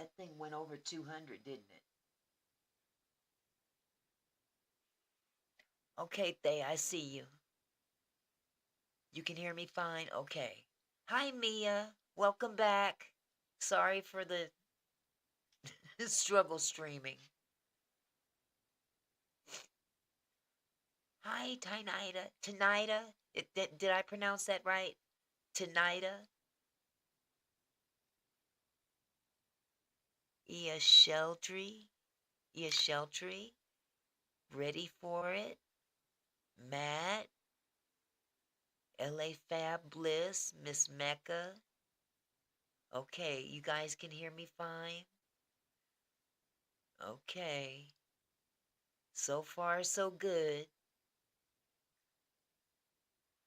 That thing went over 200, didn't it? Okay, Thay, I see you. You can hear me fine? Okay. Hi, Mia. Welcome back. Sorry for the struggle streaming. Hi, Tinida. Tinida. Did I pronounce that right? Tinida. Ia Sheltry. Ia Sheltry. Ready for it? Matt. LA Fab Bliss. Miss Mecca. Okay, you guys can hear me fine? Okay. So far, so good.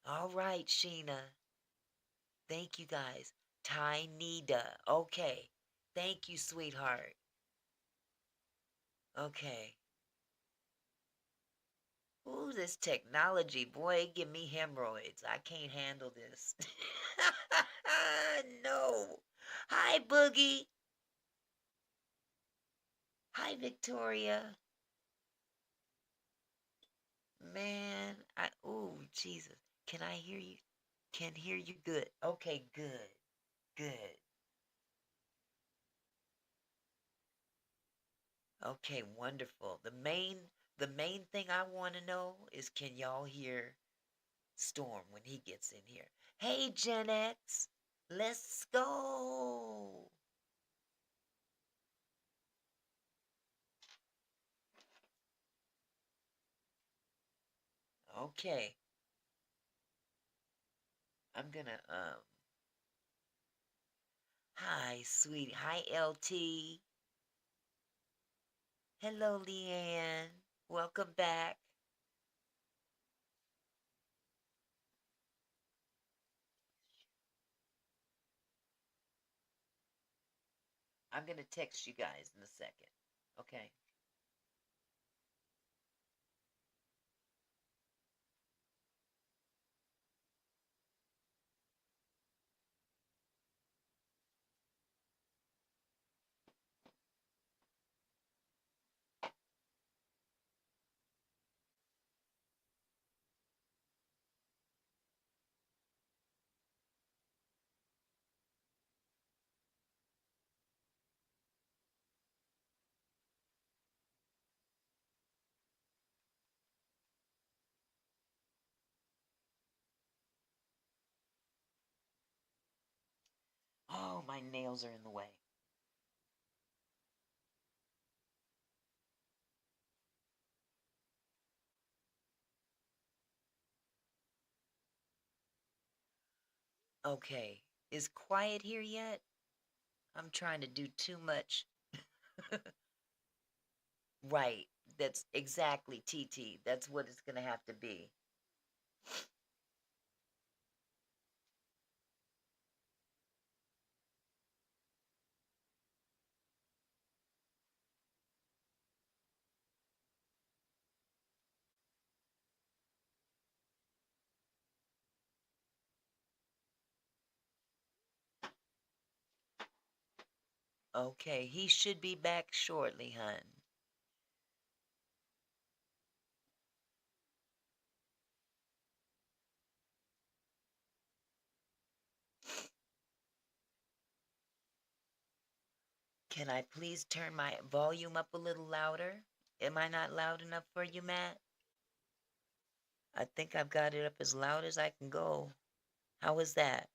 All right, Sheena. Thank you guys. Tinida. Okay. Thank you, sweetheart. Okay. Ooh, this technology, boy, give me hemorrhoids. I can't handle this. No. Hi, Boogie. Hi, Victoria. Man, ooh, Jesus. Can I hear you? Can hear you good. Okay, good. Good. Okay, wonderful. The main thing I want to know is can y'all hear Storm when he gets in here? Hey, Gen X, let's go. Okay, I'm gonna hi, sweetie. Hi, LT. Hello, Leanne. Welcome back. I'm gonna text you guys in a second. Okay. Oh, my nails are in the way. Okay. Is quiet here yet? I'm trying to do too much. Right. That's exactly TT. That's what it's going to have to be. Okay. He should be back shortly, hun. Can I please turn my volume up a little louder? Am I not loud enough for you, Matt? I think I've got it up as loud as I can go. How is that?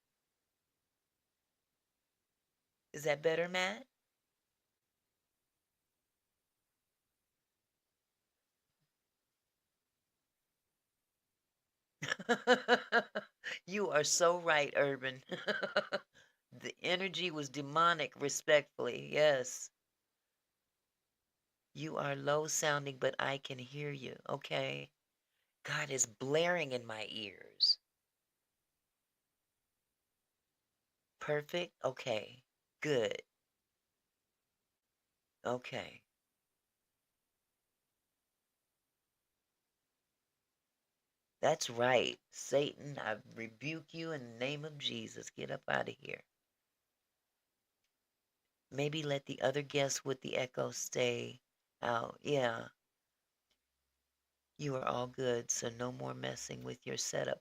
Is that better, Matt? You are so right, Urban. The energy was demonic, respectfully. Yes. You are low sounding, but I can hear you. Okay. God is blaring in my ears. Perfect. Okay. Good. Okay. That's right. Satan, I rebuke you in the name of Jesus. Get up out of here. Maybe let the other guests with the echo stay out. Yeah, you are all good, so no more messing with your setup.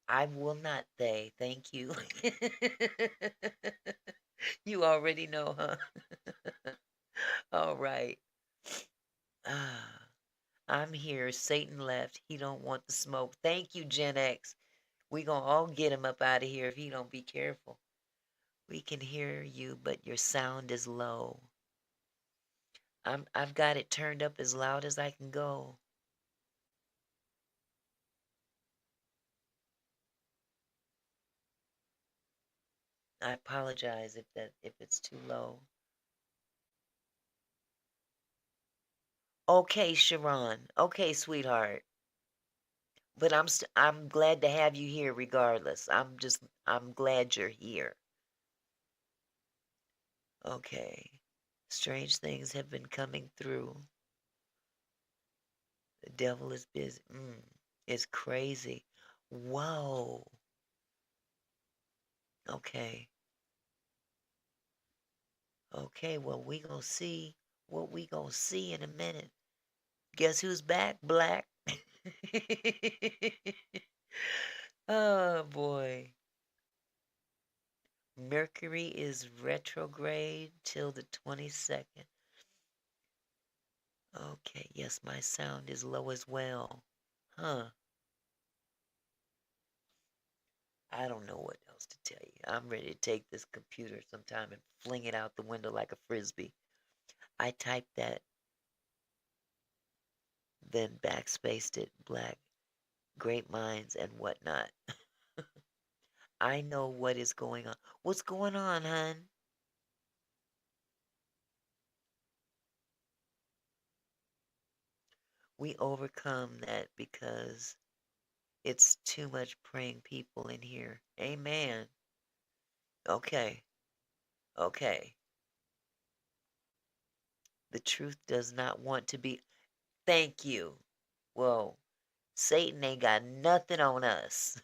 I will not, they. Thank you. You already know, huh? All right. Ah, I'm here. Satan left. He don't want the smoke. Thank you, Gen X. We gonna all get him up out of here if he don't be careful. We can hear you, but your sound is low. I've got it turned up as loud as I can go. I apologize if it's too low. Okay, Sharon. Okay, sweetheart. But I'm glad to have you here regardless. I'm glad you're here. Okay. Strange things have been coming through. The devil is busy. It's crazy. Whoa. Okay. Okay, well, we gonna see what we gonna see in a minute. Guess who's back? Black. Oh boy. Mercury is retrograde till the 22nd. Okay, yes, my sound is low as well. Huh. I don't know what else to tell you. I'm ready to take this computer sometime and fling it out the window like a frisbee. I typed that, then backspaced it, black, great minds, and whatnot. I know what is going on. What's going on, hun? We overcome that because it's too much praying people in here. Amen. Okay. Okay. The truth does not want to be. Thank you. Well, Satan ain't got nothing on us.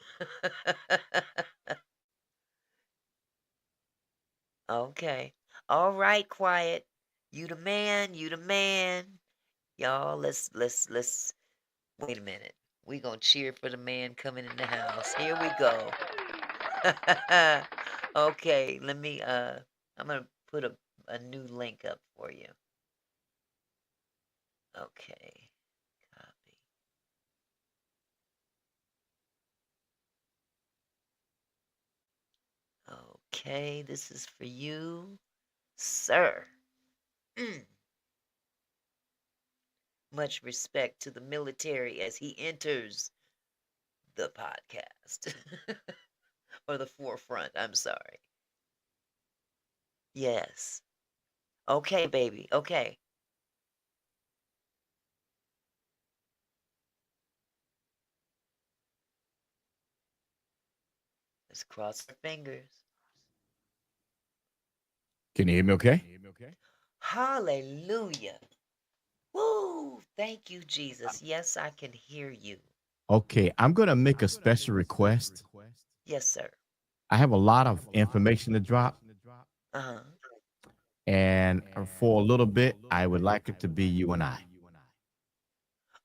Okay. All right, quiet. You the man, you the man. Y'all, let's wait a minute. We gonna cheer for the man coming in the house. Here we go. Okay, let me I'm gonna put a new link up for you. Okay. Copy. Okay, this is for you, sir. Mm. Much respect to the military as he enters the podcast. Or the forefront, I'm sorry. Yes. Okay, baby. Okay. Let's cross our fingers. Can you hear me okay? Hallelujah. Woo! Thank you, Jesus. Yes, I can hear you. Okay, I'm going to make a special request. Yes, sir. I have a lot of information to drop, Uh-huh. and for a little bit, I would like it to be you and I.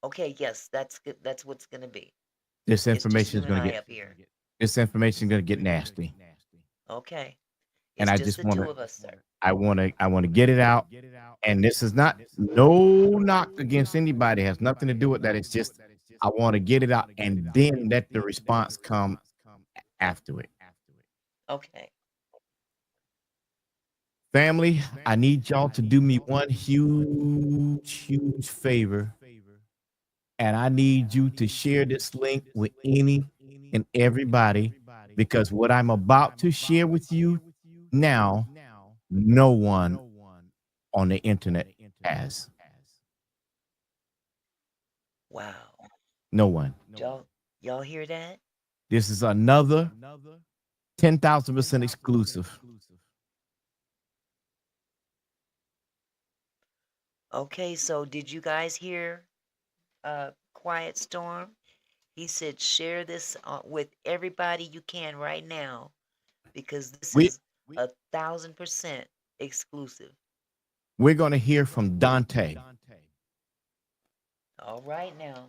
Okay, yes, that's good. That's what's gonna be. This It's just information you is and going to I get up here. nasty, Okay. and It's I just just the want to two of us, sir. I want to get it out. And this is not no knock against anybody. It has nothing to do with that. It's just I want to get it out and then let the response come after it. Okay. Family, I need y'all to do me one huge favor. And I need you to share this link with any and everybody because what I'm about to share with you now, no one on the internet has. Wow. No one. Y'all hear that? This is another 10,000% exclusive. Okay, so did you guys hear Quiet Storm? He said share this with everybody you can right now because this We is 1,000% exclusive? We're going to hear from Dante. All right now.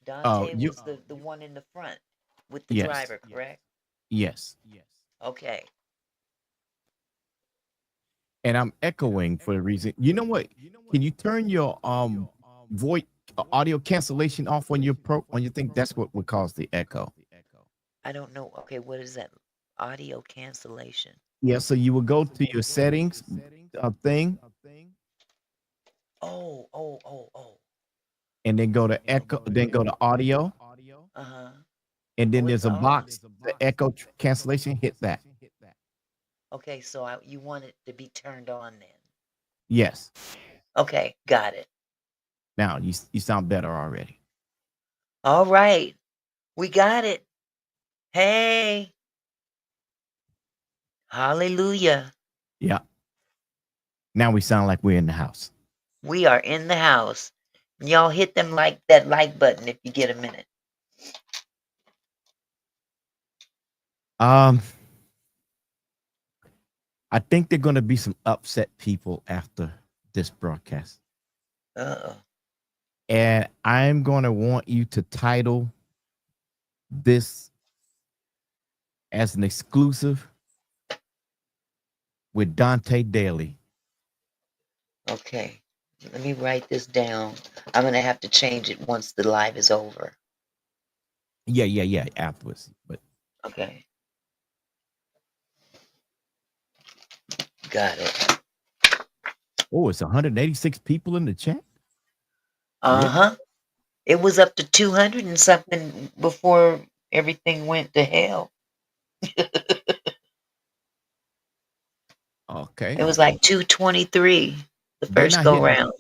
Dante You was the one in the front with the yes, driver, correct? yes. Okay. And I'm echoing for the reason. You know what? Can you turn your voice audio cancellation off on your on your thing? That's what would cause the echo. I don't know. Okay, what is that? Audio cancellation. Yeah, so you will go to your settings thing Oh. and then go to echo, then go to audio, Uh-huh. and then Oh, it's there's a on. box, the echo cancellation, hit that. Okay, so you want it to be turned on then. Yes. Okay, got it. Now you sound better already. All right. We got it. Hey. Hallelujah. Yeah. Now we sound like we're in the house. We are in the house. Y'all hit them that like button if you get a minute. Um, I think there are going to be some upset people after this broadcast. Uh-oh. And I'm going to want you to title this as an exclusive with Dontae Dailey. Okay. Let me write this down. I'm going to have to change it once the live is over. Yeah, afterwards. But Okay. Got it. oh, it's 186 people in the chat. Uh-huh. It was up to 200 and something before everything went to hell. Okay. It was like 223 the They first not go hitting. round.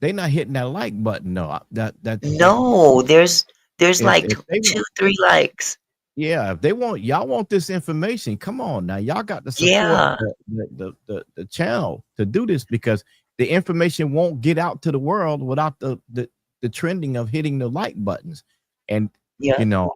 They not hitting that like button. No, that No, there's like if they want, 2-3 likes. yeah, if they want, y'all want this information. Come on now, y'all got to support Yeah. the channel to do this because the information won't get out to the world without the trending of hitting the like buttons. And Yeah. you know,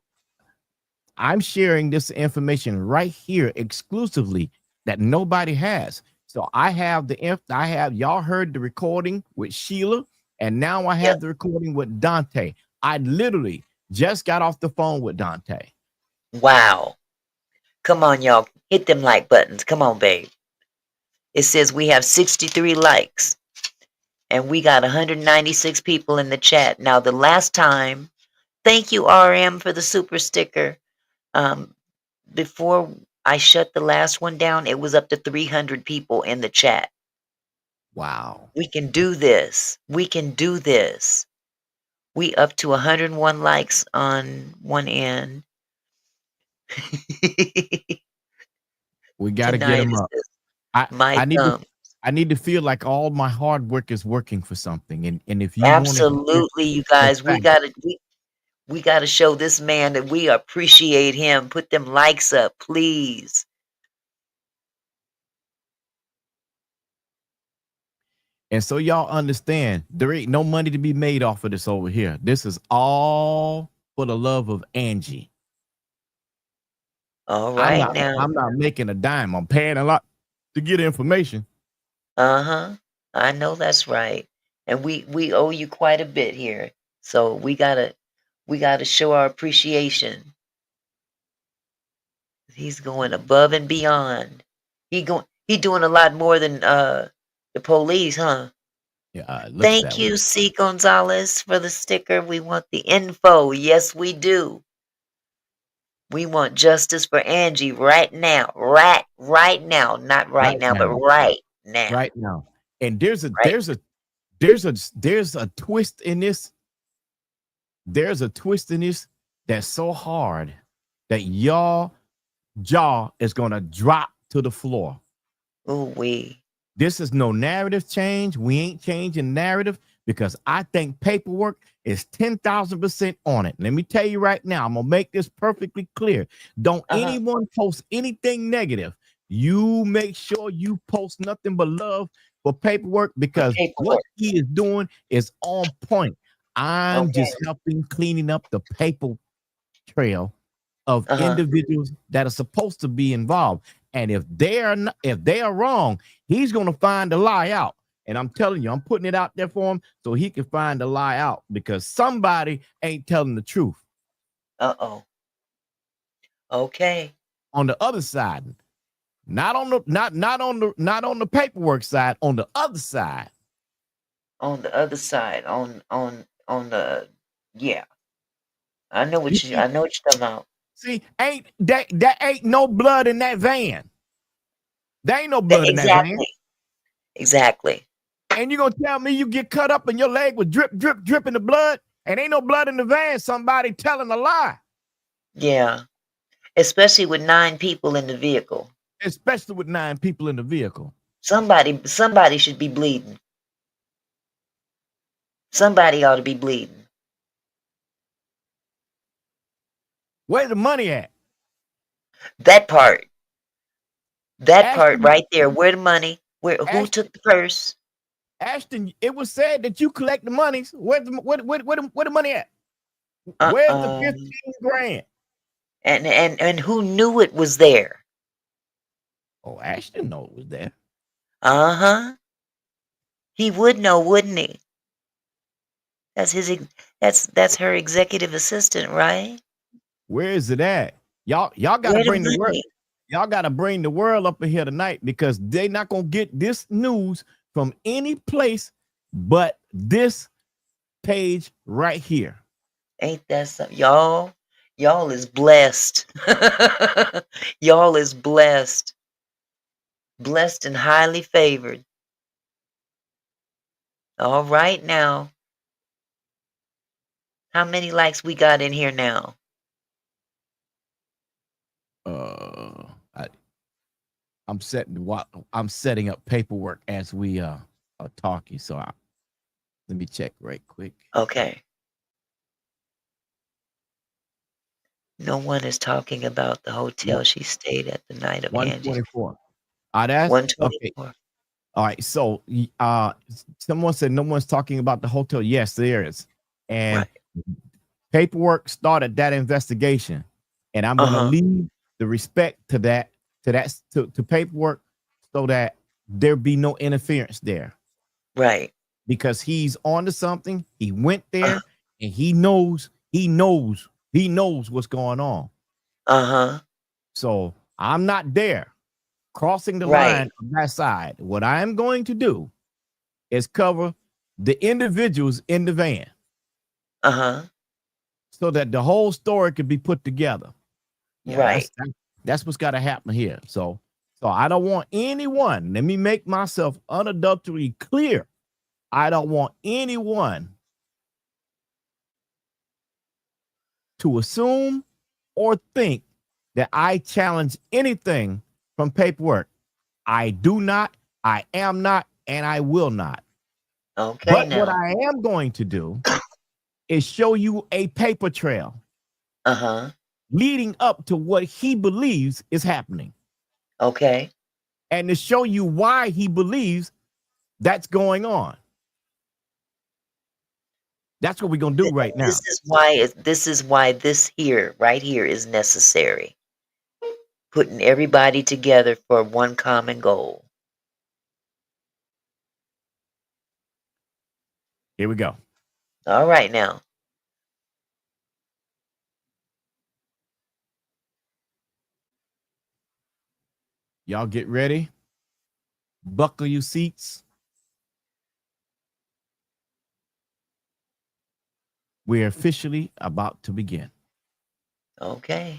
I'm sharing this information right here exclusively that nobody has. So I have y'all heard the recording with Sheila, and now I Yeah. have the recording with Dante. I literally just got off the phone with Dante. Wow. Come on, y'all. Hit them like buttons. Come on, babe. It says we have 63 likes and we got 196 people in the chat. Now, the last time, thank you, RM, for the super sticker. Before I shut the last one down, it was up to 300 people in the chat. Wow. We can do this. We can do this. We up to 101 likes on one end. We got to get Tonight them is up. just I my I need to thumb. I need to feel like all my hard work is working for something. And if you want to hear Absolutely, you the guys. fact, We gotta show this man that we appreciate him. Put them likes up, please. and so y'all understand, there ain't no money to be made off of this over here. This is all for the love of Angie. All I'm right not now. I'm not making a dime. I'm paying a lot to get information. Uh-huh. I know that's right. And we owe you quite a bit here. So we gotta show our appreciation. He's going above and beyond. He doing a lot more than the police, huh? Yeah, it looks Thank that way. you, C. Gonzalez, for the sticker. We want the info. Yes, we do. We want justice for Angie right now. Right now. Not right Right now, but now. right now. Right now. And there's a Right. there's a there's a there's a twist in this. There's a twist in this that's so hard that y'all jaw is gonna drop to the floor. Ooh wee. This is no narrative change. We ain't changing narrative because I think paperwork is 10,000% on it. Let me tell you right now, I'm going to make this perfectly clear. Don't Uh-huh. anyone post anything negative. You make sure you post nothing but love for paperwork For because what paperwork. he is doing is on point. I'm Okay. just helping cleaning up the paper trail of Uh-huh. individuals that are supposed to be involved. And if they are wrong, he's going to find the lie out. And I'm telling you, I'm putting it out there for him so he can find the lie out, because somebody ain't telling the truth. Uh-oh. Okay. On the other side, not on the paperwork side, on the other side. On the other side, on the, yeah. I know what you're talking about. See, ain't that ain't no blood in that van. There ain't no blood in that van. Exactly. And you gonna tell me you get cut up and your leg was dripping the blood, and ain't no blood in the van? Somebody telling a lie. Yeah. Especially with 9 people in the vehicle. Especially with 9 people in the vehicle. Somebody should be bleeding. Somebody ought to be bleeding. Where's the money at? That part. That part Ashton, right there. Where the money? Who took the purse? Ashton, it was said that you collect the monies. Where's where the money at? Uh Where's the 15 grand? And who knew it was there? Oh, Ashton know it was there. Uh-huh. He would know, wouldn't he? That's her executive assistant, right? Where is it at? Y'all gotta Where the bring the world. money? Y'all gotta bring the world up in here tonight, because they not gonna get this news from any place but this page right here. Ain't that something? Y'all is blessed. Y'all is blessed. Blessed and highly favored. All right now. How many likes we got in here now? I'm setting up paperwork as we are talking. So let me check right quick. Okay. No one is talking about the hotel she stayed at the night of Angie's. 124. That's 124. okay. All right. So someone said no one's talking about the hotel. Yes, there is. And paperwork started that investigation. And I'm gonna leave the respect to paperwork, so that there be no interference there. Right. Because he's on to something. He went there and he knows what's going on. So I'm not there crossing the line on that side. What I am going to do is cover the individuals in the van. So that the whole story could be put together. Yeah, that's what's got to happen here. So I don't want anyone. Let me make myself unadulterated clear. I don't want anyone to assume or think that I challenge anything from paperwork. I do not, I am not, and I will not. Okay. But what I am going to do is show you a paper trail leading up to what he believes is happening. Okay. And to show you why he believes that's going on. That's what we're going to do right now. This is why this here, right here, is necessary. Putting everybody together for one common goal. Here we go. All right now. Y'all get ready. Buckle your seats. We're officially about to begin. Okay.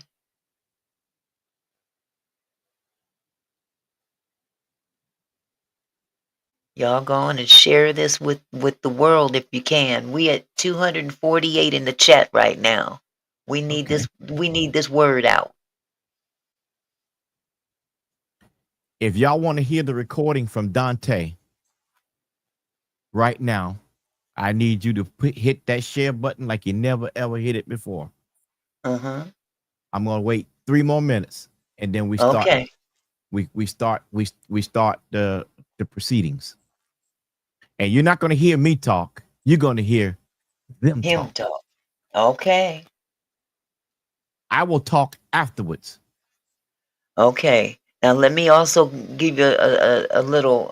Y'all go on and share this with the world if you can. We at 248 in the chat right now. We need this. We need this word out. If y'all want to hear the recording from Dante right now, I need you to hit that share button like you never ever hit it before. I'm gonna wait 3 more minutes, and then we start. Okay. We start the proceedings. And you're not gonna hear me talk. You're gonna hear them talk. Okay. I will talk afterwards. Okay. Now, let me also give you a little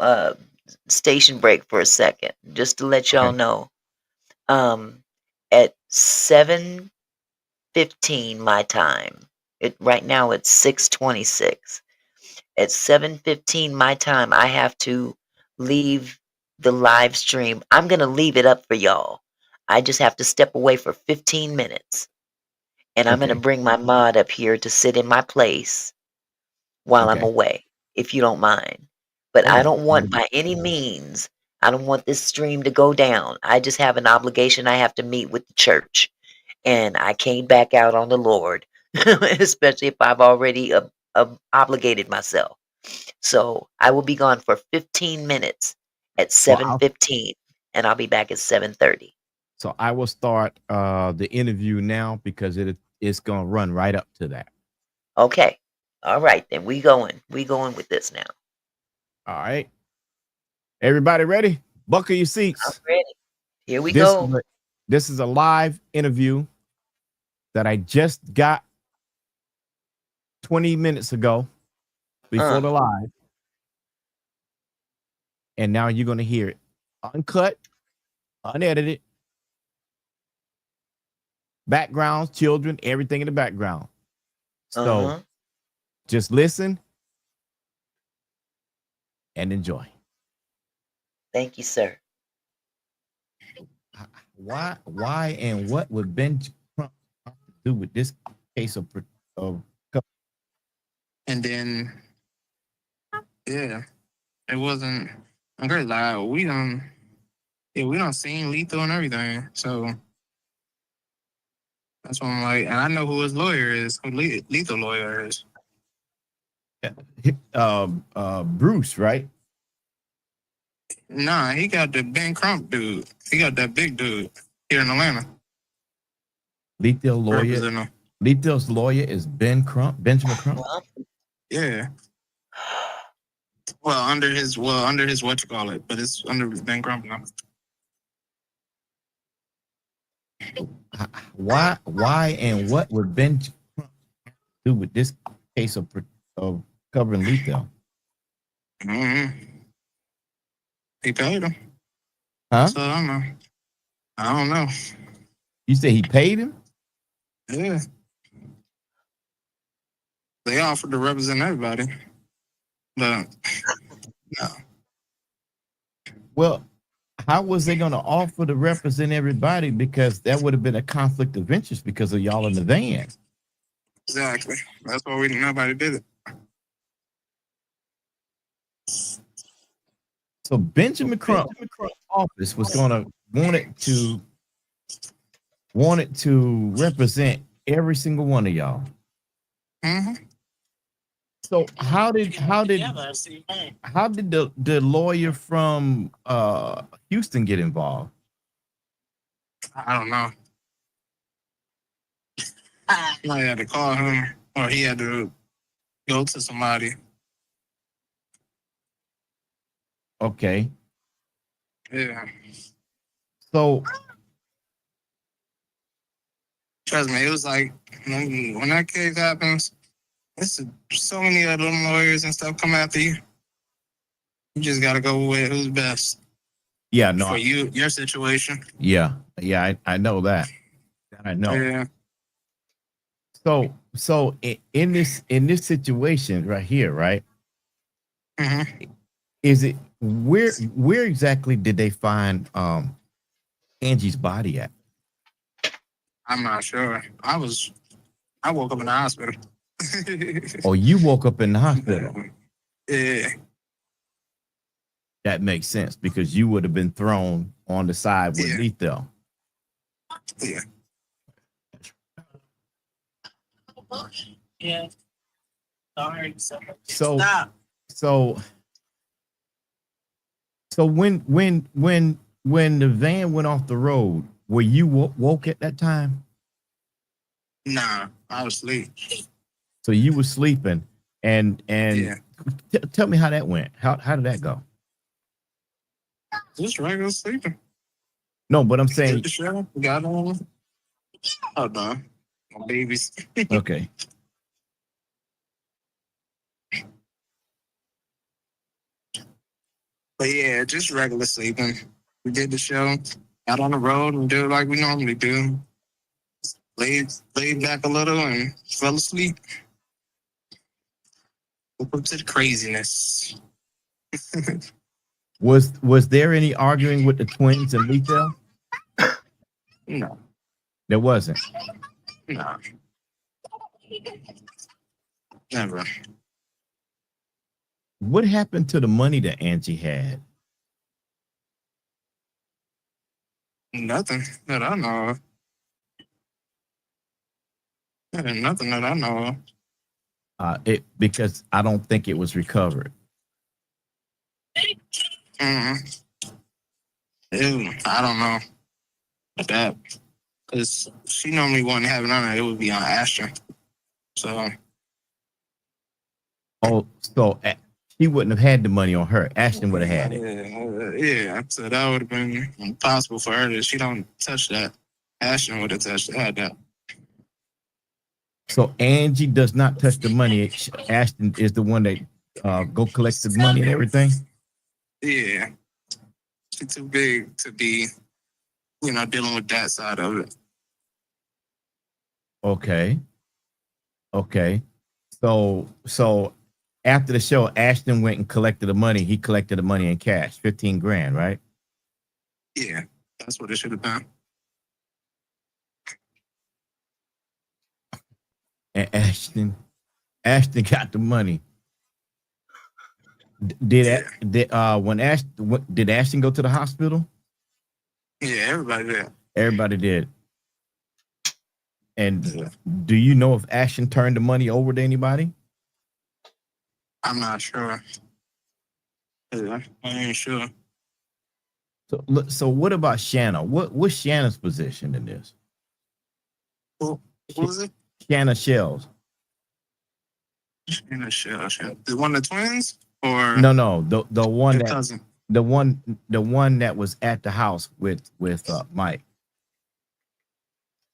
station break for a second, just to let y'all Okay. know. At 7:15 my time, right now it's 6:26. At 7:15 my time, I have to leave the live stream. I'm gonna leave it up for y'all. I just have to step away for 15 minutes, and I'm gonna Okay. bring my mod up here to sit in my place while I'm Okay. away, if you don't mind. But Oh I no. don't want, by any means, I don't want this stream to go down. I just have an obligation. I have to meet with the church, and I can't back out on the Lord, especially if I've already obligated myself. So I will be gone for 15 minutes at So I'll 7:15, and I'll be back at 7:30. so I will start the interview now because it's gonna run right up to that. Okay. All right, then we going. We going with this now. All right. Everybody ready? Buckle your I'm seats. ready. Here we This is go. a, this is a live interview that I just got 20 minutes ago before Uh, the live, and now you're gonna hear it uncut, unedited, backgrounds, children, everything in the background. So uh-huh. just listen and enjoy. Thank you, sir. Why, and what would Ben Trump have to do with this case of And then, yeah, it wasn't. I'm gonna lie. We don't seen Lethal and everything. So that's why I'm like, and I know who his lawyer is, who Lethal lawyer is. Bruce, right? Nah, he got the Ben Crump dude. He got that big dude here in Atlanta Lethal lawyer. representing him. Lethal's lawyer is Benjamin Crump. Well, Yeah. Under his what you call it, but it's under Ben Crump now. Why, and what would Ben Trump do with this case of covering Lethal? Mm-hmm. He paid him. Huh? So I don't know. I don't know. You say he paid him? Yeah. They offered to represent everybody. But no. Well, how was they going to offer to represent everybody? Because that would have been a conflict of interest because of y'all in the van. Exactly. That's why nobody did it. So Benjamin Crump's office was going to wanted to represent every single one of y'all. Mm-hmm. So how did the lawyer from Houston get involved? I don't know. I had to call him, or he had to go to somebody. Okay. Yeah. So Trust me, it was like when that case happens, it's so many of them lawyers and stuff come after you. You just gotta go with who's best. yeah, no, for your situation. Yeah, I know that. I know. Yeah. So in this situation right here, right? Mm-hmm. Is it where exactly did they find Angie's body at? I'm not sure. I woke up in the hospital. Oh, you woke up in the hospital. Yeah. That makes sense because you would have been thrown on the side with Lethal. Yeah. Yeah. Sorry. Stop. So when the van went off the road, were you woke at that time? Nah, I was asleep. So you were sleeping, and Yeah. tell me how that went. How did that go? Just regular sleeping. No, but I'm saying. Did the show, got on. Oh no, my babies. Okay. But yeah, just regular sleeping. We did the show, got on the road and did it like we normally do. Laid back a little and fell asleep. Woke up to the craziness. Was there any arguing with the twins and Lethal? No. There wasn't. No. Never. What happened to the money that Angie had? Nothing that I know of. Nothing that I know of. Because I don't think it was recovered. I don't know about that. Because she normally wouldn't have it on her. It would be on Ashton. So. Oh, so she wouldn't have had the money on her. Ashton would have had it. Yeah, so that would have been impossible for her. That she don't touch that. Ashton would have had that. So Angie does not touch the money. Ashton is the one that go collect the money and everything. Yeah, she's too big to be, dealing with that side of it. Okay. So after the show, Ashton went and collected the money. He collected the money in cash, 15 grand, right? Yeah, that's what it should have been. And Ashton got the money. Did Ashton go to the hospital? Yeah, everybody did. Everybody did. And do you know if Ashton turned the money over to anybody? I'm not sure. Yeah, I ain't sure. So what about Shanna? What's Shanna's position in this? What was it? Shanna Shells. Shanna Shells. The one of the twins? Or no, the one that cousin. the one that was at the house with Mike.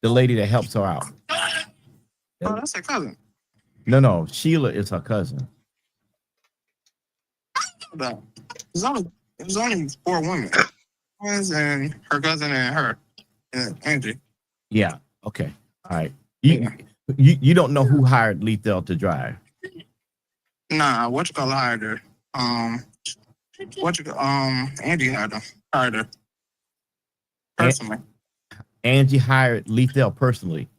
The lady that helps her out. Oh, that's her cousin. No, Sheila is her cousin. It was only 4 women. Twins and her cousin and her. And Angie. Yeah. Okay. All right. You don't know who hired Lethal to drive? Nah, hired her? Angie hired her. Personally. Angie hired Lethal personally.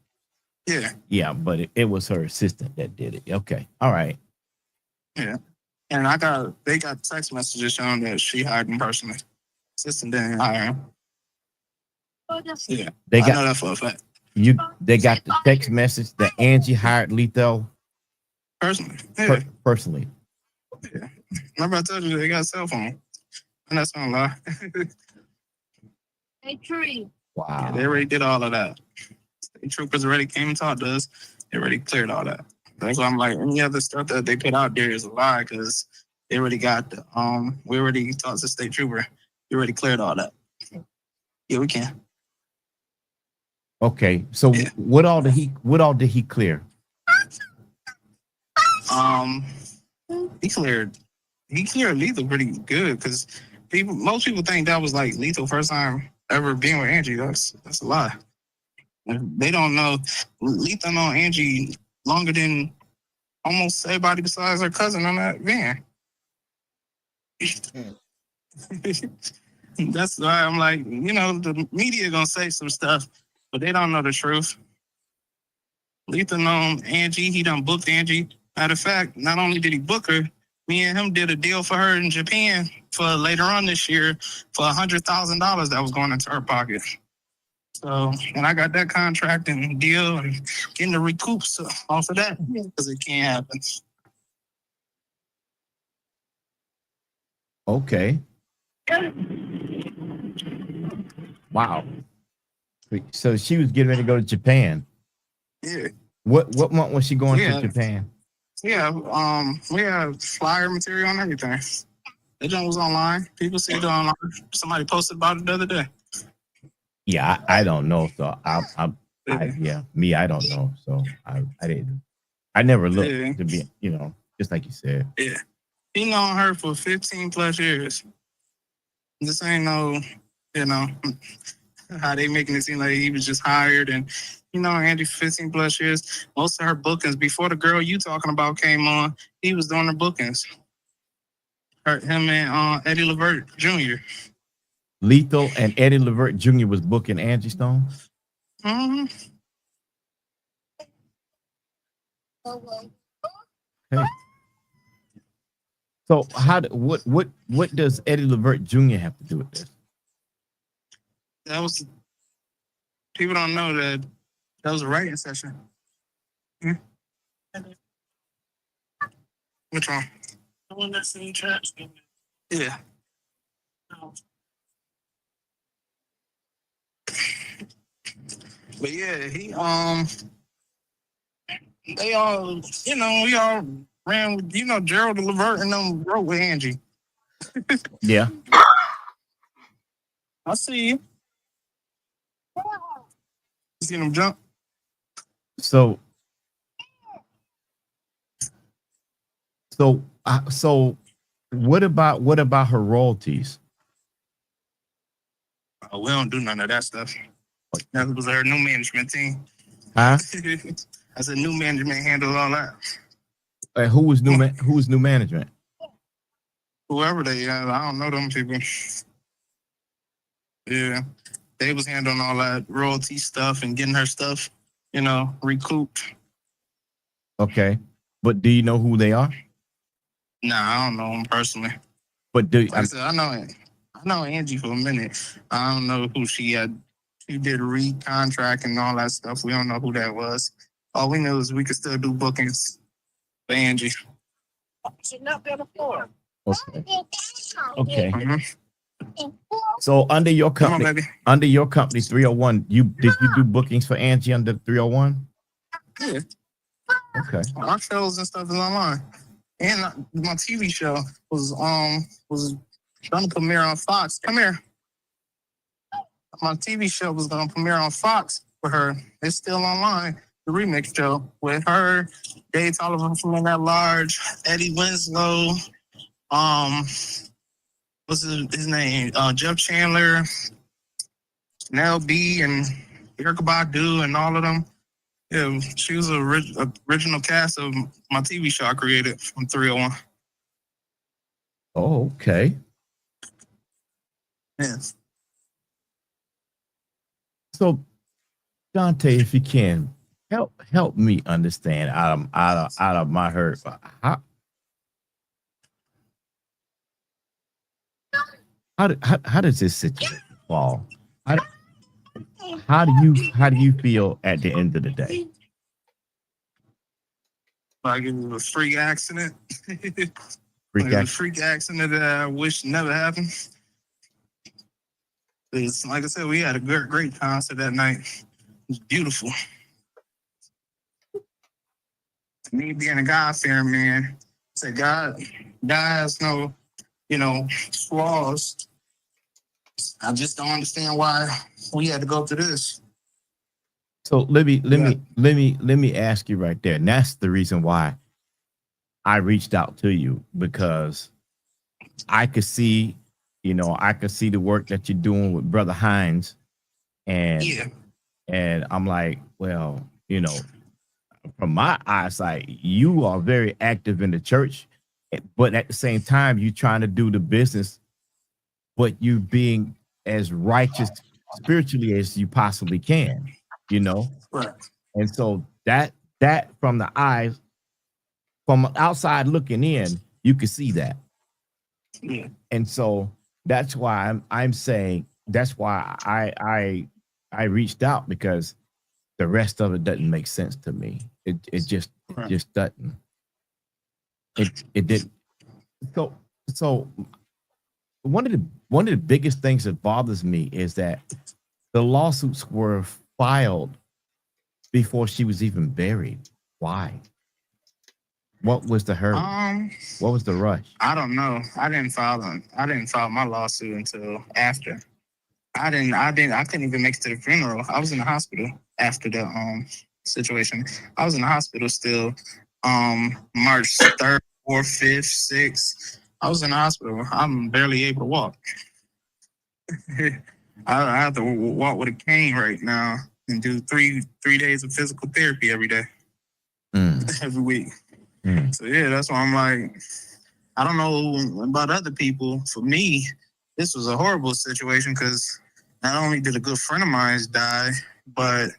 Yeah. Yeah, but it was her assistant that did it. Okay. All right. Yeah. And they got text messages showing that she hired him personally. Assistant didn't hire him. Yeah. I know that for a fact. They got the text message that Angie hired Lethal personally. Yeah. Personally. Yeah. Remember I told you they got a cell phone. And that's not a lie. Hey, tree. Wow. Yeah, they already did all of that. State troopers already came and talked to us. They already cleared all that. That's why I'm like, any other stuff that they put out there is a lie because they already got we already talked to state trooper. We already cleared all that. Yeah, we can. Okay. So yeah. What all did he clear? He cleared Lethal pretty good because most people think that was like Lethal first time ever being with Angie. That's a lie. They don't know Lethal know Angie longer than almost everybody besides her cousin on that van. That's why I'm like, the media gonna say some stuff, but they don't know the truth. Lethal known Angie. He done booked Angie. Matter of fact, not only did he book her, me and him did a deal for her in Japan for later on this year for $100,000 that was going into her pocket. So, and I got that contract and deal and getting the recoups off of that because it can't happen. Okay. Wow. So she was getting ready to go to Japan. Yeah. What month was she going to Japan? Yeah, we have flyer material and everything. That joint was online. People see it online. Somebody posted about it the other day. Yeah, I don't know. So I don't know. So I never looked to be, just like you said. Yeah. He known her for 15 plus years. This ain't no, you know, how they making it seem like he was just hired. And, Angie, 15 plus years, most of her bookings before the girl you talking about came on, he was doing the bookings. Him and Eddie Levert Jr. Lethal and Eddie Levert Jr. was booking Angie Stone. Mm-hmm. Hey. So what does Eddie Levert Jr. have to do with this? That was, people don't know that was a writing session. Hmm? Which one? The one that's in church. Yeah. But yeah, they all, we all ran with, Gerald Levert and them wrote with Angie. Yeah. I see you. See them jump. So what about her royalties? We don't do none of that stuff. That was her new management team. Huh? I said new management handled all that. Who was new management? Whoever they are, I don't know them people. Yeah, they was handling all that royalty stuff and getting her stuff, recouped. Okay, but do you know who they are? Nah, I don't know them personally. But I said, I know Angie for a minute. I don't know who she had. She did re-contract and all that stuff. We don't know who that was. All we know is we could still do bookings for Angie. She not there before. Okay. Okay. Mm-hmm. So under your company, on, 301, did you do bookings for Angie under 301? Yeah. Okay. Our shows and stuff is online, and my TV show was trying to premiere on Fox. Come here. My TV show was going to premiere on Fox for her. It's still online. The remix show with her, Dave Oliver from That Large, Eddie Winslow, what's his name? Jeff Chandler, Nell B, and Erica Badu, and all of them. Yeah, she was a original cast of my TV show I created from 301. Oh, okay. Yes. So, Dante, if you can help me understand out of my hurt, how does this situation fall? How do you feel at the end of the day? Like it was a freak accident. A freak accident that I wish never happened. It's, like I said, we had a great concert that night. It was beautiful. Me being a God-fearing man, said God has no, flaws. I just don't understand why we had to go through this. So let me ask you right there. And that's the reason why I reached out to you, because I could see the work that you're doing with Brother Hines, and I'm like, well, from my eyesight, you are very active in the church, but at the same time, you're trying to do the business, but you being as righteous spiritually as you possibly can, Right. And so that from the eyes, from outside looking in, you can see that. Yeah. And so that's why I'm saying, that's why I reached out, because the rest of it doesn't make sense to me. It just doesn't. It didn't. So one of the biggest things that bothers me is that the lawsuits were filed before she was even buried. Why? What was the hurry? What was the rush? I don't know. I didn't file my lawsuit until after. I couldn't even make it to the funeral. I was in the hospital after the situation. I was in the hospital still. March 3rd, 4th, 5th, 6th. I was in the hospital. I'm barely able to walk. I have to walk with a cane right now and do three days of physical therapy every day, every week. So yeah, that's why I'm like, I don't know about other people. For me, this was a horrible situation because not only did a good friend of mine die, but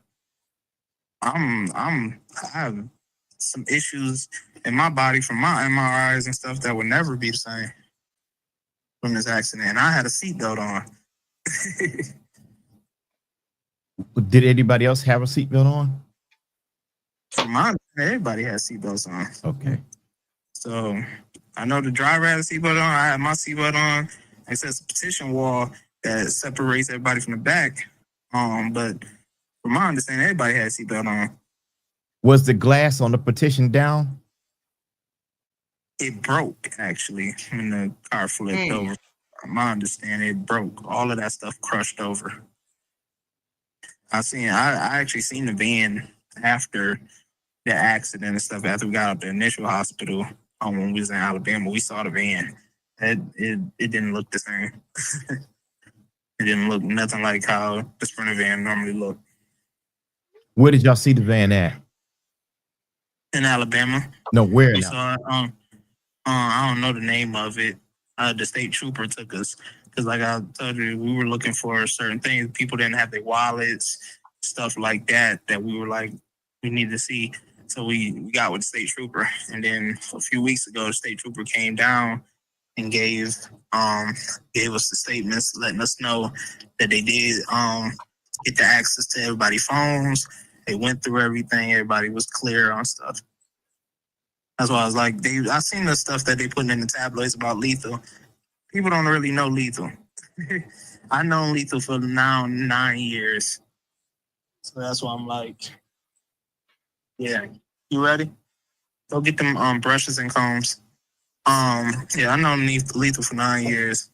I have some issues in my body from my MRIs and stuff that would never be the same from this accident. And I had a seatbelt on. Did anybody else have a seatbelt on? From my everybody had seatbelts on. Okay. So I know the driver had a seatbelt on. I had my seatbelt on. It's a petition wall that separates everybody from the back. But from my understanding, everybody had a seatbelt on. Was the glass on the petition down? It broke actually when the car flipped over. From my understanding, it broke. All of that stuff crushed over. I actually seen the van after the accident and stuff. After we got out the initial hospital, when we was in Alabama, we saw the van. It didn't look the same. It didn't look nothing like how the Sprinter van normally looked. Where did y'all see the van at? In Alabama. No, where? We saw it. I don't know the name of it. The state trooper took us because, like I told you, we were looking for certain things. People didn't have their wallets, stuff like that. That we were like, we need to see. So we got with the state trooper, and then a few weeks ago, the state trooper came down and gave us the statements, letting us know that they did get the access to everybody's phones. They went through everything. Everybody was clear on stuff. That's why I was like, I seen the stuff that they put in the tabloids about Lethal. People don't really know Lethal. I known Lethal for now 9 years. So that's why I'm like, yeah. You ready? Go get them brushes and combs. Yeah, I known Lethal for 9 years.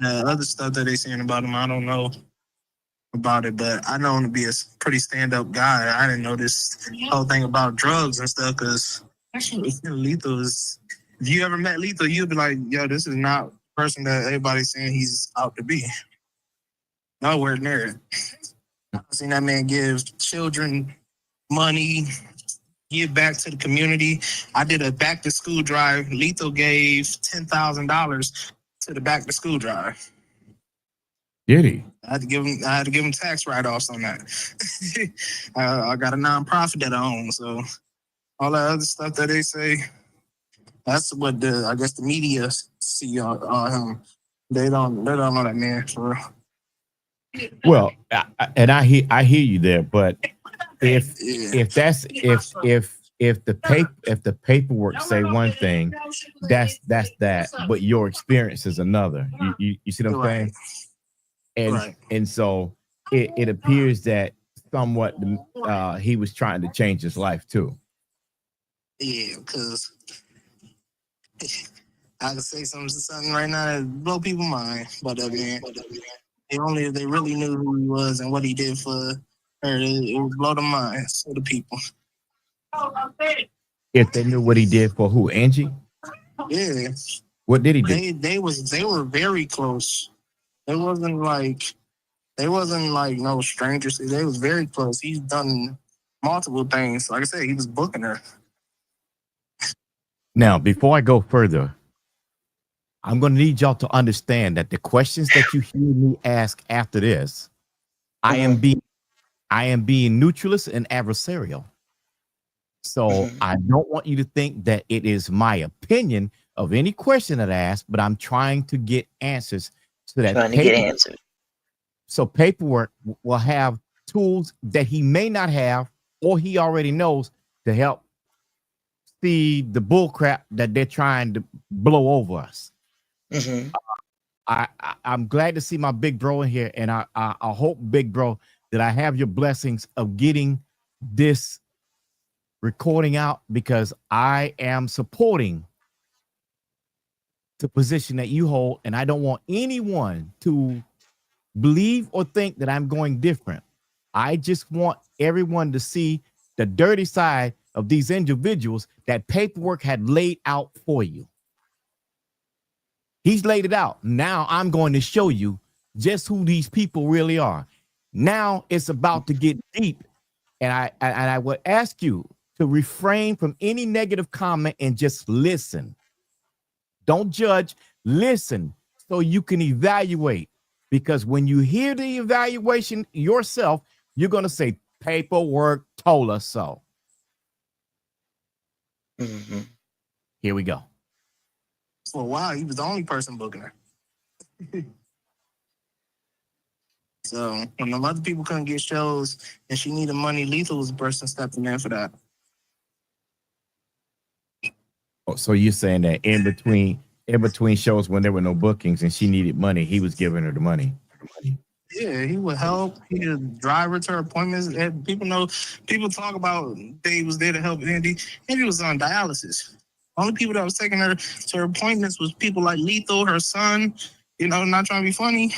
The other stuff that they saying about him, I don't know about it, but I know him to be a pretty stand-up guy. I didn't know this whole thing about drugs and stuff because Lethal is. If you ever met Lethal, you'd be like, "Yo, this is not the person that everybody's saying he's out to be." Nowhere near it. I've seen that man give children money, give back to the community. I did a back-to-school drive. Lethal gave $10,000 to the back-to-school drive. Did he? I had to give him tax write-offs on that. I got a nonprofit that I own, so all that other stuff that they say, that's what I guess the media see on him. They don't know that man for real. Well, I hear you there, but if the paperwork say one thing, that's that, but your experience is another. You see what I'm saying? And so it appears that somewhat he was trying to change his life too. Yeah, because I could say something right now that blow people's mind, but man, if they really knew who he was and what he did for her, it would blow the minds of the people. If they knew what he did for who, Angie? Yeah. What did he do? They were very close. They wasn't like no strangers. They was very close. He's done multiple things. Like I said, he was booking her. Now, before I go further, I'm going to need y'all to understand that the questions that you hear me ask after this, I am being neutralist and adversarial. So I don't want you to think that it is my opinion of any question that I ask, but I'm trying to get answers so that paperwork will have tools that he may not have or he already knows to help see the bull crap that they're trying to blow over us. I'm glad to see my big bro in here, and I hope, big bro, that I have your blessings of getting this recording out, because I am supporting the position that you hold, and I don't want anyone to believe or think that I'm going different. I just want everyone to see the dirty side of these individuals that paperwork had laid out for you. He's laid it out. Now I'm going to show you just who these people really are. Now it's about to get deep. And I would ask you to refrain from any negative comment and just listen. Don't judge, listen so you can evaluate. Because when you hear the evaluation yourself, you're going to say, paperwork told us so. Mm-hmm. Here we go. For a while, he was the only person booking her. So when the other people couldn't get shows and she needed money, Lethal was the person stepping in for that. Oh, so you're saying that in between shows when there were no bookings and she needed money, he was giving her the money. Yeah, he would help. He would drive her to her appointments. And people talk about Dave was there to help Andy. Andy was on dialysis. Only people that was taking her to her appointments was people like Lethal, her son. You know, not trying to be funny.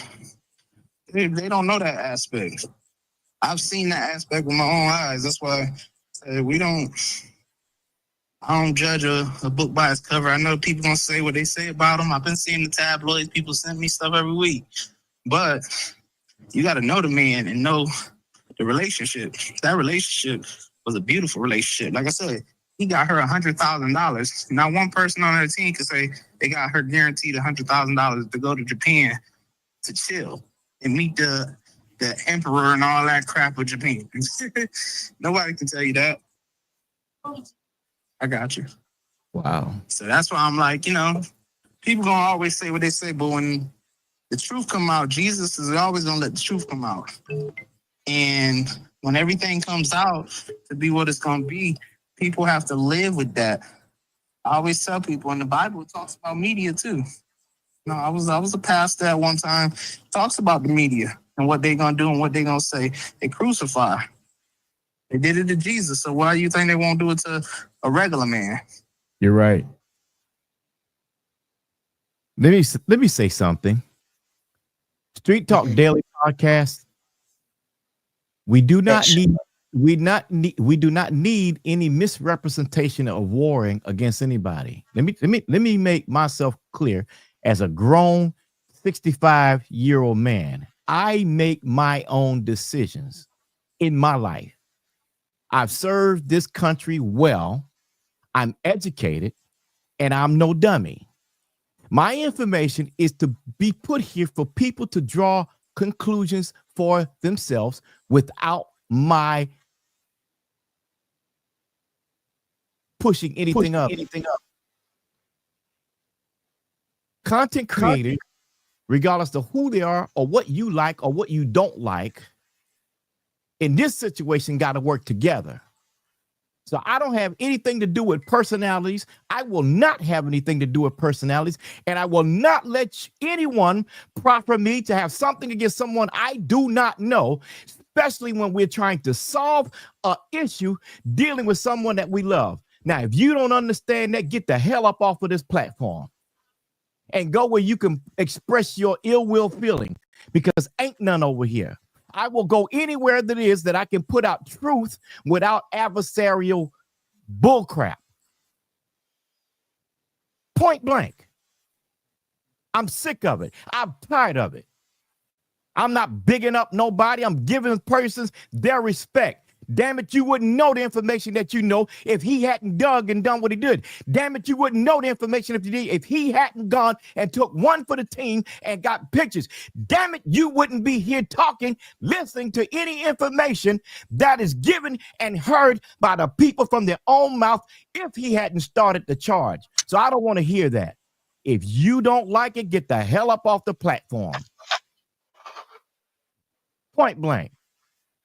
They don't know that aspect. I've seen that aspect with my own eyes. That's why I don't judge a book by its cover. I know people gonna say what they say about them. I've been seeing the tabloids. People send me stuff every week. But you got to know the man and know the relationship. That relationship was a beautiful relationship. Like I said, he got her $100,000. Not one person on her team could say they got her guaranteed $100,000 to go to Japan to chill and meet the emperor and all that crap of Japan. Nobody can tell you that. I got you. Wow. So that's why I'm like, you know, people gonna always say what they say, but when the truth come out, Jesus is always gonna let the truth come out. And when everything comes out to be what it's gonna be, people have to live with that. I always tell people, in the Bible it talks about media too. No, I was a pastor at one time. It talks about the media and what they're gonna do and what they're gonna say. They crucify. They did it to Jesus, so why do you think they won't do it to a regular man? You're right. Let me say something. Street Talk Daily Podcast. We do not need any misrepresentation of warring against anybody. Let me make myself clear. As a grown 65-year-old man, I make my own decisions in my life. I've served this country well. I'm educated, and I'm no dummy. My information is to be put here for people to draw conclusions for themselves without my pushing anything up. Content creators, regardless of who they are or what you like or what you don't like, in this situation got to work together. So I don't have anything to do with personalities. I will not have anything to do with personalities. And I will not let anyone proffer me to have something against someone I do not know, especially when we're trying to solve an issue dealing with someone that we love. Now, if you don't understand that, get the hell up off of this platform and go where you can express your ill will feeling, because ain't none over here. I will go anywhere that is that I can put out truth without adversarial bullcrap. Point blank. I'm sick of it. I'm tired of it. I'm not bigging up nobody. I'm giving persons their respect. Damn it, you wouldn't know the information that you know if he hadn't dug and done what he did. Damn it, you wouldn't know the information if he hadn't gone and took one for the team and got pictures. Damn it, you wouldn't be here talking, listening to any information that is given and heard by the people from their own mouth if he hadn't started the charge. So I don't want to hear that. If you don't like it, get the hell up off the platform. Point blank.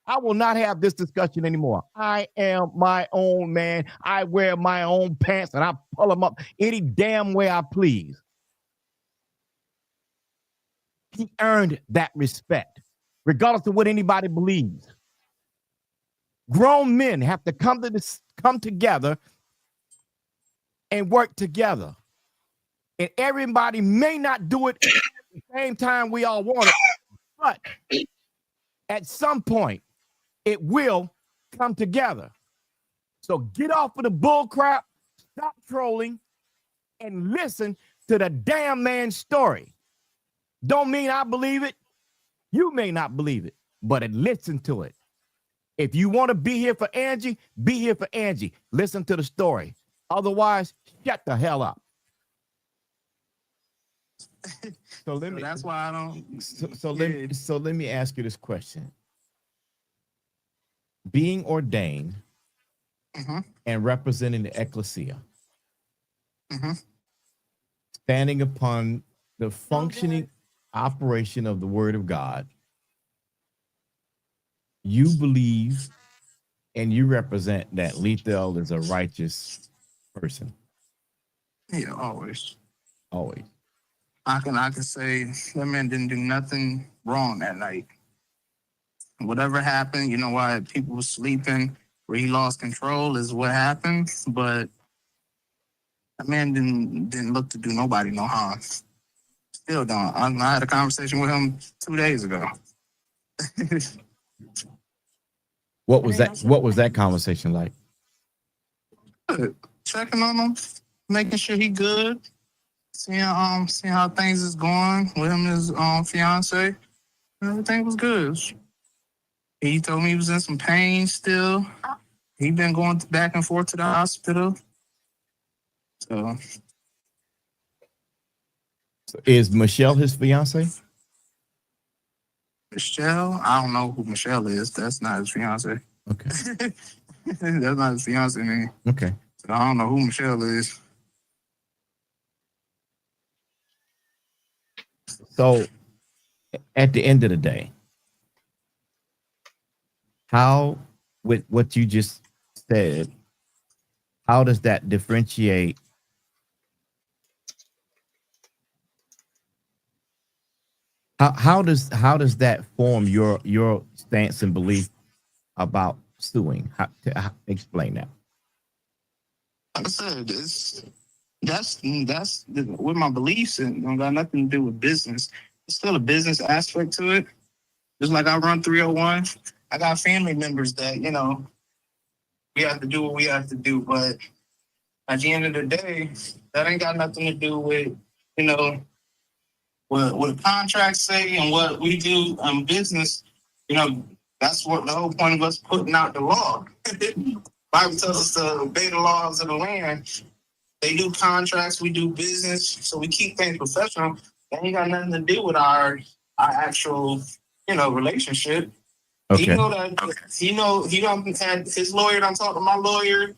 I will not have this discussion anymore. I am my own man. I wear my own pants and I pull them up any damn way I please. He earned that respect, regardless of what anybody believes. Grown men have to come together and work together. And everybody may not do it at the same time we all want it, but at some point, it will come together. So get off of the bull crap, stop trolling, and listen to the damn man's story. Don't mean I believe it. You may not believe it, but listen to it. If you want to be here for Angie, be here for Angie. Listen to the story. Otherwise, shut the hell up. So that's why I don't. So let me ask you this question. Being ordained and representing the ecclesia, standing upon the functioning operation of the word of God, you believe and you represent that Lethal is a righteous person. Yeah, always. Always. I can say that man didn't do nothing wrong that night. Whatever happened, you know why people were sleeping, where he lost control is what happened. But that man didn't look to do nobody no harm. Still don't. I had a conversation with him 2 days ago. What was that conversation like? Checking on him, making sure he good, seeing how things is going with him and his fiance. Everything was good. He told me he was in some pain still. He been going back and forth to the hospital. So is Michelle his fiance? Michelle, I don't know who Michelle is. That's not his fiance. Okay. That's not his fiance name. Okay. So I don't know who Michelle is. So at the end of the day, how, with what you just said, how does that differentiate how does that form your stance and belief about suing? Explain that. Like I said, that's with my beliefs and don't got nothing to do with business. It's still a business aspect to it. Just like I run 301, I got family members that, we have to do what we have to do. But at the end of the day, that ain't got nothing to do with, what contracts say and what we do in business. That's what the whole point of us putting out the law. Bible tells us to obey the laws of the land. They do contracts, we do business, so we keep things professional. That ain't got nothing to do with our actual, relationship. Okay. He know that. He don't had his lawyer. Don't talk to my lawyer,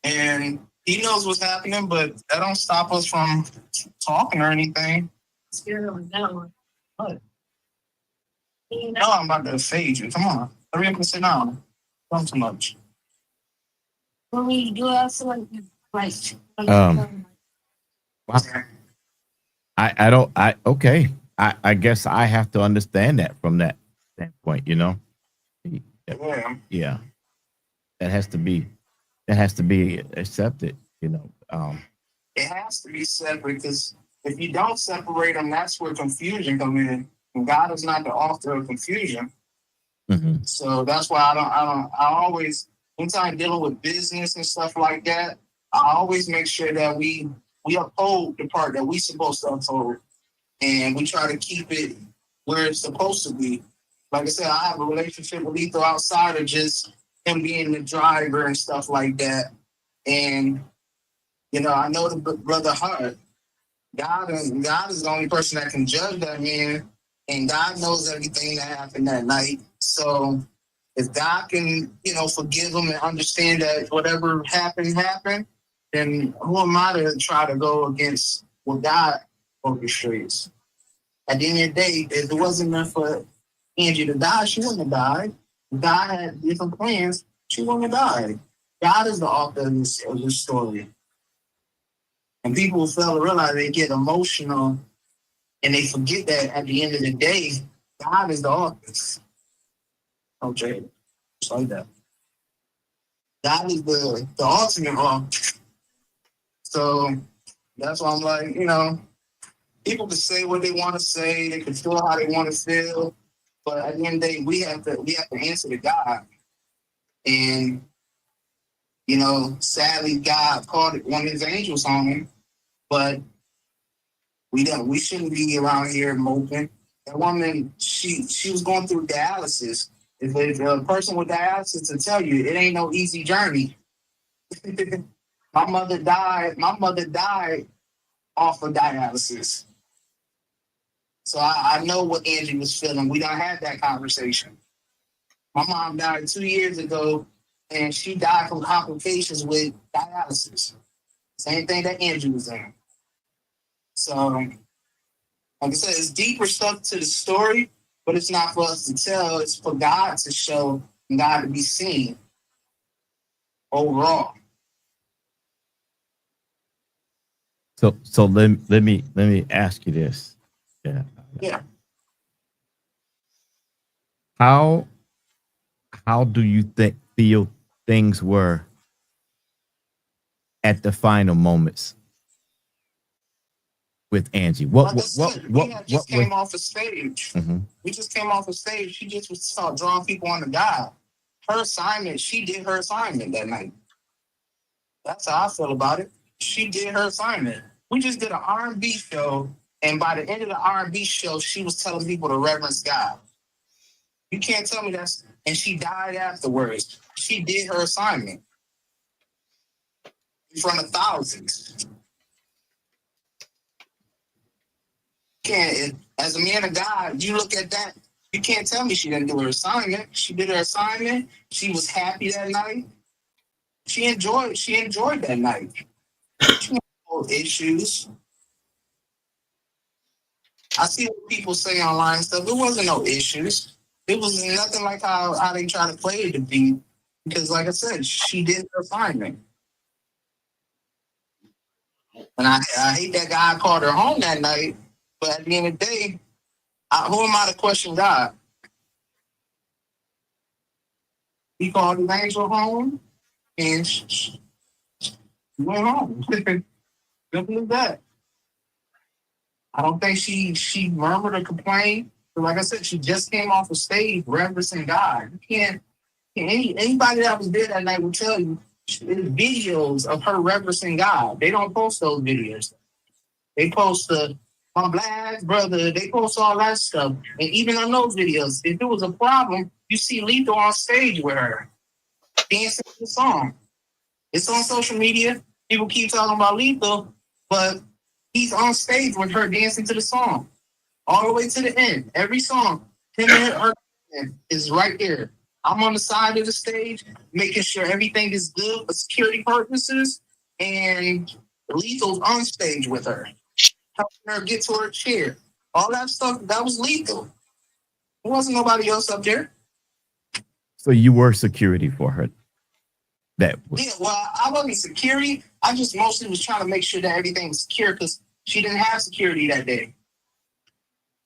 and he knows what's happening. But that don't stop us from talking or anything. What? No, I'm about to fade you. Come on, hurry up and sit down. Don't too much. When we do also like. Okay. I guess I have to understand that from that standpoint, Yeah. That has to be accepted, It has to be separate because if you don't separate them, that's where confusion comes in. And God is not the author of confusion. Mm-hmm. So that's why I always, anytime dealing with business and stuff like that, I always make sure that we uphold the part that we supposed to uphold. And we try to keep it where it's supposed to be. Like I said, I have a relationship with Lethal outside of just him being the driver and stuff like that. And, I know the brother heart. God is the only person that can judge that man. And God knows everything that happened that night. So if God can, forgive him and understand that whatever happened, then who am I to try to go against what God orchestrates? At the end of the day, if it wasn't meant for Angie to die, she wouldn't have died. If God had different plans, she wouldn't have died. God is the author of this story. And people fail to realize they get emotional and they forget that at the end of the day, God is the author. Okay, just like that. God is the ultimate author. So that's why I'm like, people can say what they want to say, they can feel how they want to feel, but at the end of the day, we have to answer to God. And sadly, God called one of his angels on him, but we shouldn't be around here moping. That woman, she was going through dialysis. If a person with dialysis will tell you, it ain't no easy journey. My mother died. My mother died off of dialysis. So I know what Angie was feeling. We done had that conversation. My mom died 2 years ago, and she died from complications with dialysis. Same thing that Angie was in. So, like I said, it's deeper stuff to the story, but it's not for us to tell. It's for God to show and God to be seen overall. So let me ask you this. Yeah. Yeah. How do you feel things were at the final moments with Angie? We just came off a stage. Mm-hmm. We just came off a stage. She just was drawing people on to God. Her assignment, she did her assignment that night. That's how I feel about it. She did her assignment. We just did an R&B show, and by the end of the R&B show, she was telling people to reverence God. You can't tell me that's... And she died afterwards. She did her assignment in front of thousands. Can't, as a man of God, you look at that, you can't tell me she didn't do her assignment. She did her assignment. She was happy that night. She enjoyed that night. She had no issues. I see what people say online and stuff. There wasn't no issues. It was nothing like how they try to play it to be. Because like I said, she did her assignment. And I hate that God called her home that night. But at the end of the day, who am I to question God? He called his angel home, and she went home. Simple as that. I don't think she murmured or complained. But like I said, she just came off the stage reverencing God. You can't anybody that was there that night will tell you there's videos of her reverencing God. They don't post those videos. They post my black brother. They post all that stuff. And even on those videos, if it was a problem, you see Lethal on stage with her dancing to the song. It's on social media. People keep talking about Lethal, but he's on stage with her dancing to the song all the way to the end. Every song, him and her is right there. I'm on the side of the stage, making sure everything is good for security purposes, and Lethal's on stage with her, helping her get to her chair. All that stuff, that was Lethal. There wasn't nobody else up there. So you were security for her. Yeah, well, I wasn't security. I just mostly was trying to make sure that everything was secure because she didn't have security that day.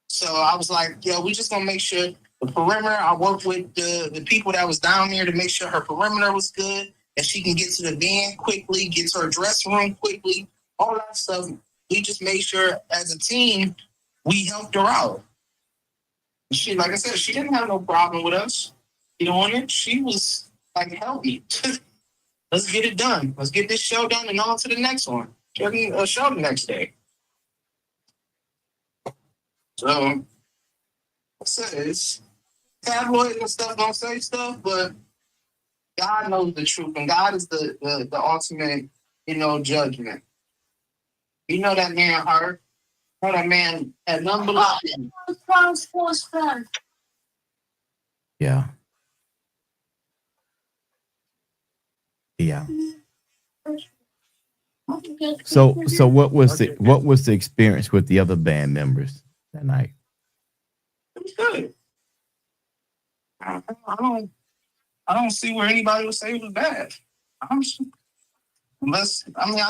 So I was like, we just gonna make sure the perimeter. I worked with the people that was down there to make sure her perimeter was good, and she can get to the van quickly, get to her dressing room quickly, all that stuff. We just made sure as a team, we helped her out. She, like I said, she didn't have no problem with us. Doing it. She was like, help me. Let's get it done. Let's get this show done and on to the next one. Show the next day. So, it's tabloid and stuff don't say stuff, but God knows the truth, and God is the ultimate, judgment. You know that man hurt. You know that man had nothing but love. Yeah. Yeah. So what was the experience with the other band members that night? It was good. I don't see where anybody would say it was bad. I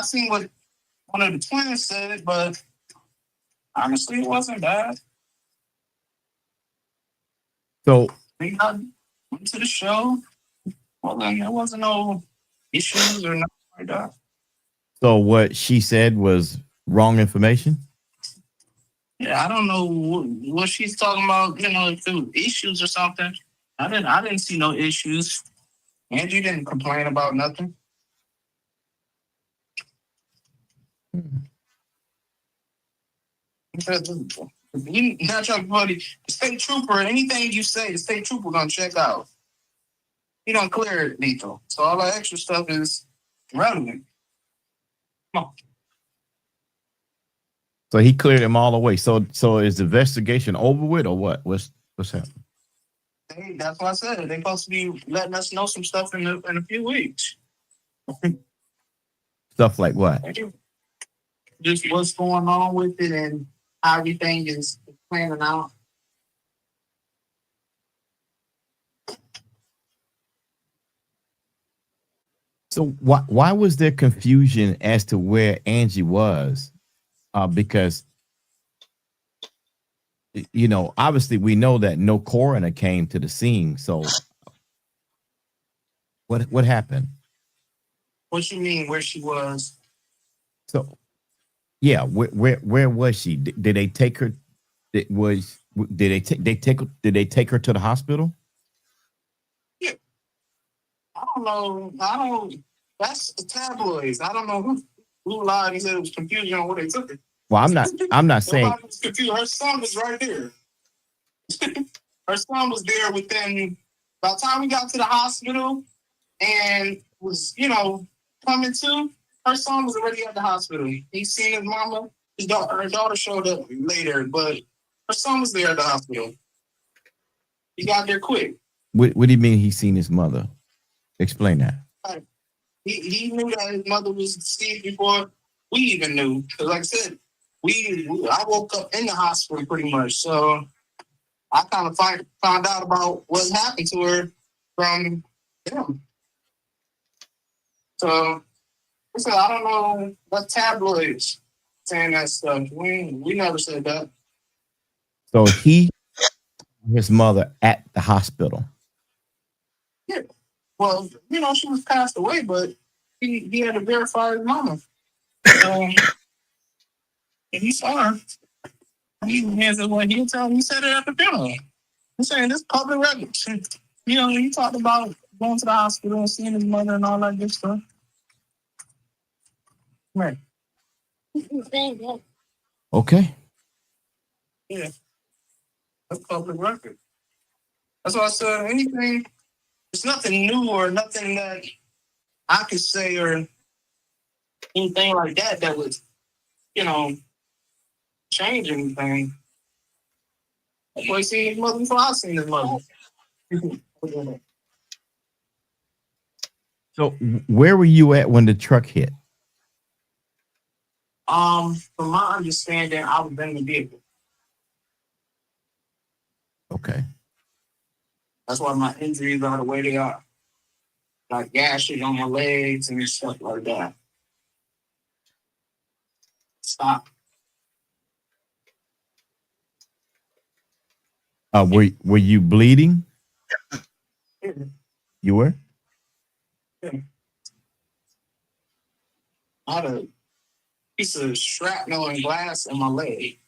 seen what one of the twins said, but honestly, it wasn't bad. So we got to the show. Well, then there wasn't no issues or nothing like that. So what she said was wrong information? Yeah, I don't know what she's talking about. If there was issues or something. I didn't see no issues. Angie didn't complain about nothing. You not trying buddy. State trooper, anything you say, the state trooper gonna check out. He don't clear it lethal. So all that extra stuff is relevant. Come on. So he cleared him all the way. So is the investigation over with or what? What's happening? That's what I said. They're supposed to be letting us know some stuff in a few weeks. Stuff like what? Just what's going on with it and how everything is planning out. So why was there confusion as to where Angie was? Because obviously we know that no coroner came to the scene. So what happened? What you mean where she was? So yeah, where was she? Did they take her? Did they take her to the hospital? Yeah. I don't. That's the tabloids. I don't know who lied and said it was confusion on where they took it. Well, I'm not saying. Her son was right there. Her son was there within. By the time we got to the hospital and was coming to, her son was already at the hospital. He seen his mama. Her daughter showed up later, but her son was there at the hospital. He got there quick. What do you mean he seen his mother? Explain that. He knew that his mother was deceased before we even knew. Because like I said, I woke up in the hospital pretty much. So I kind of found out about what happened to her from him. So I said, I don't know what tabloids saying that stuff. We never said that. So his mother at the hospital. Yeah. Well, she was passed away, but he had to verify his mama. And he saw her. He said it at the funeral. He's saying this public record. He talked about going to the hospital and seeing his mother and all that good stuff. Right. Okay. Yeah. That's public record. That's why I said anything. It's nothing new or nothing that I could say or anything like that would, change anything. That's why I seen his mother before I seen his mother. So where were you at when the truck hit? From my understanding, I was in the vehicle. Okay. That's why my injuries are the way they are. Like gashes on my legs and stuff like that. Stop. Were you bleeding? Yeah. You were? Yeah. I had a piece of shrapnel and glass in my leg.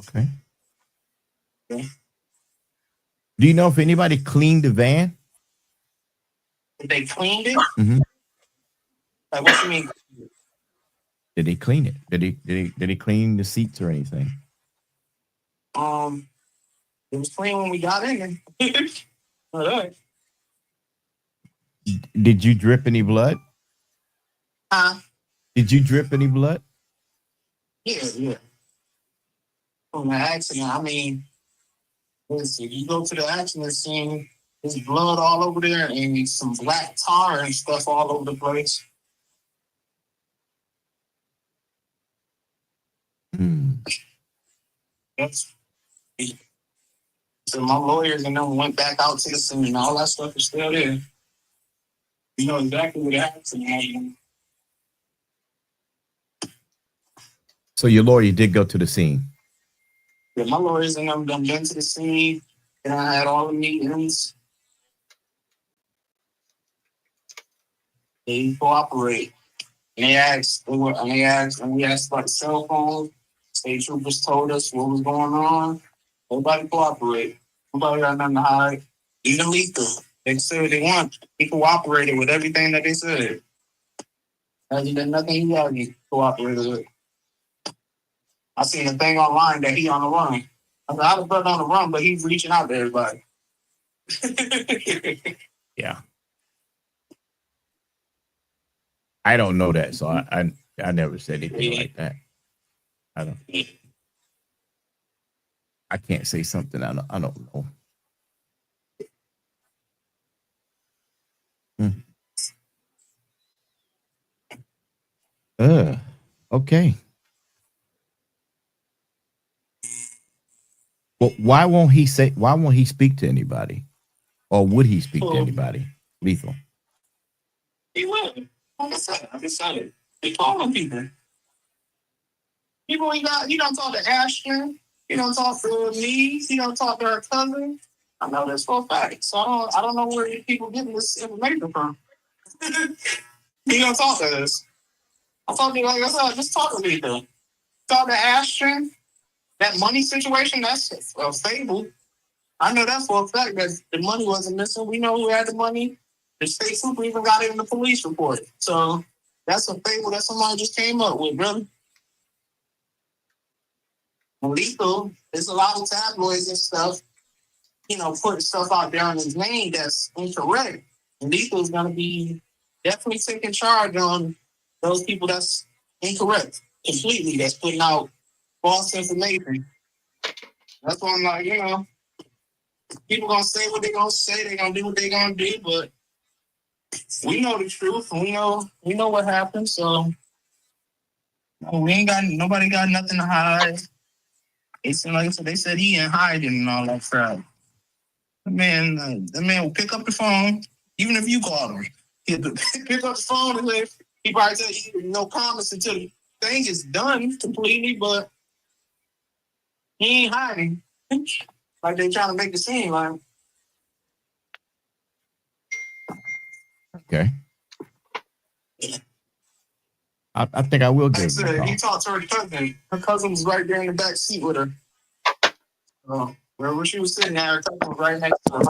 Okay. Yeah. Do you know if anybody cleaned the van? They cleaned it? Mm-hmm. Like, what you mean? Did they clean it? Did he clean the seats or anything? It was clean when we got in there. All right. Did you drip any blood? Huh? Did you drip any blood? Yeah. From the accident, I mean, listen, you go to the accident scene, there's blood all over there and some black tar and stuff all over the place. That's so my lawyers and them went back out to the scene and all that stuff is still there. You know exactly what happened. So your lawyer did go to the scene? Yeah, my lawyers and them done been to the scene and I had all the meetings. They cooperate. And we asked about the cell phone. State troopers told us what was going on. Everybody cooperate. Nobody got nothing to hide. Even lethal. They said what they want. He cooperated with everything that they said. There's nothing he already cooperated with. I seen a thing online that he on the run. I said, I was brother on the run, but he's reaching out to everybody. Yeah. I don't know that, so I never said anything like that. I can't say something I don't know. Okay. Well, why won't he speak to anybody? Or would he speak to anybody? Lethal. He would. Like I said, he calling people. People he don't talk to Ashton. He don't talk to me. He don't talk to her cousin. I know this for a fact. So I don't know where people getting this information from. He don't talk to us. I told you, like I said, just talk to people. Talk to Ashton. That money situation, that's a fable. I know that's for a fact that the money wasn't missing. We know who had the money. The state super even got it in the police report. So that's a fable that somebody just came up with, really. Lethal, there's a lot of tabloids and stuff, putting stuff out there on his name that's incorrect. And Lethal's going to be definitely taking charge on those people that's incorrect completely, that's putting out false information. That's why I'm like, people going to say what they're going to say, they're going to do what they're going to do, but we know the truth, and we know what happened, so nobody got nothing to hide. It's like I said, they said he in hiding and all that crap. The man will pick up the phone, even if you call him. He'll pick up the phone and he probably tell you no comments until the thing is done completely, but he ain't hiding. Like they trying to make it seem like. Okay. I think I will give him a call. He talked to her cousin. Her cousin was right there in the back seat with her. Wherever she was sitting at, her cousin was right next to her.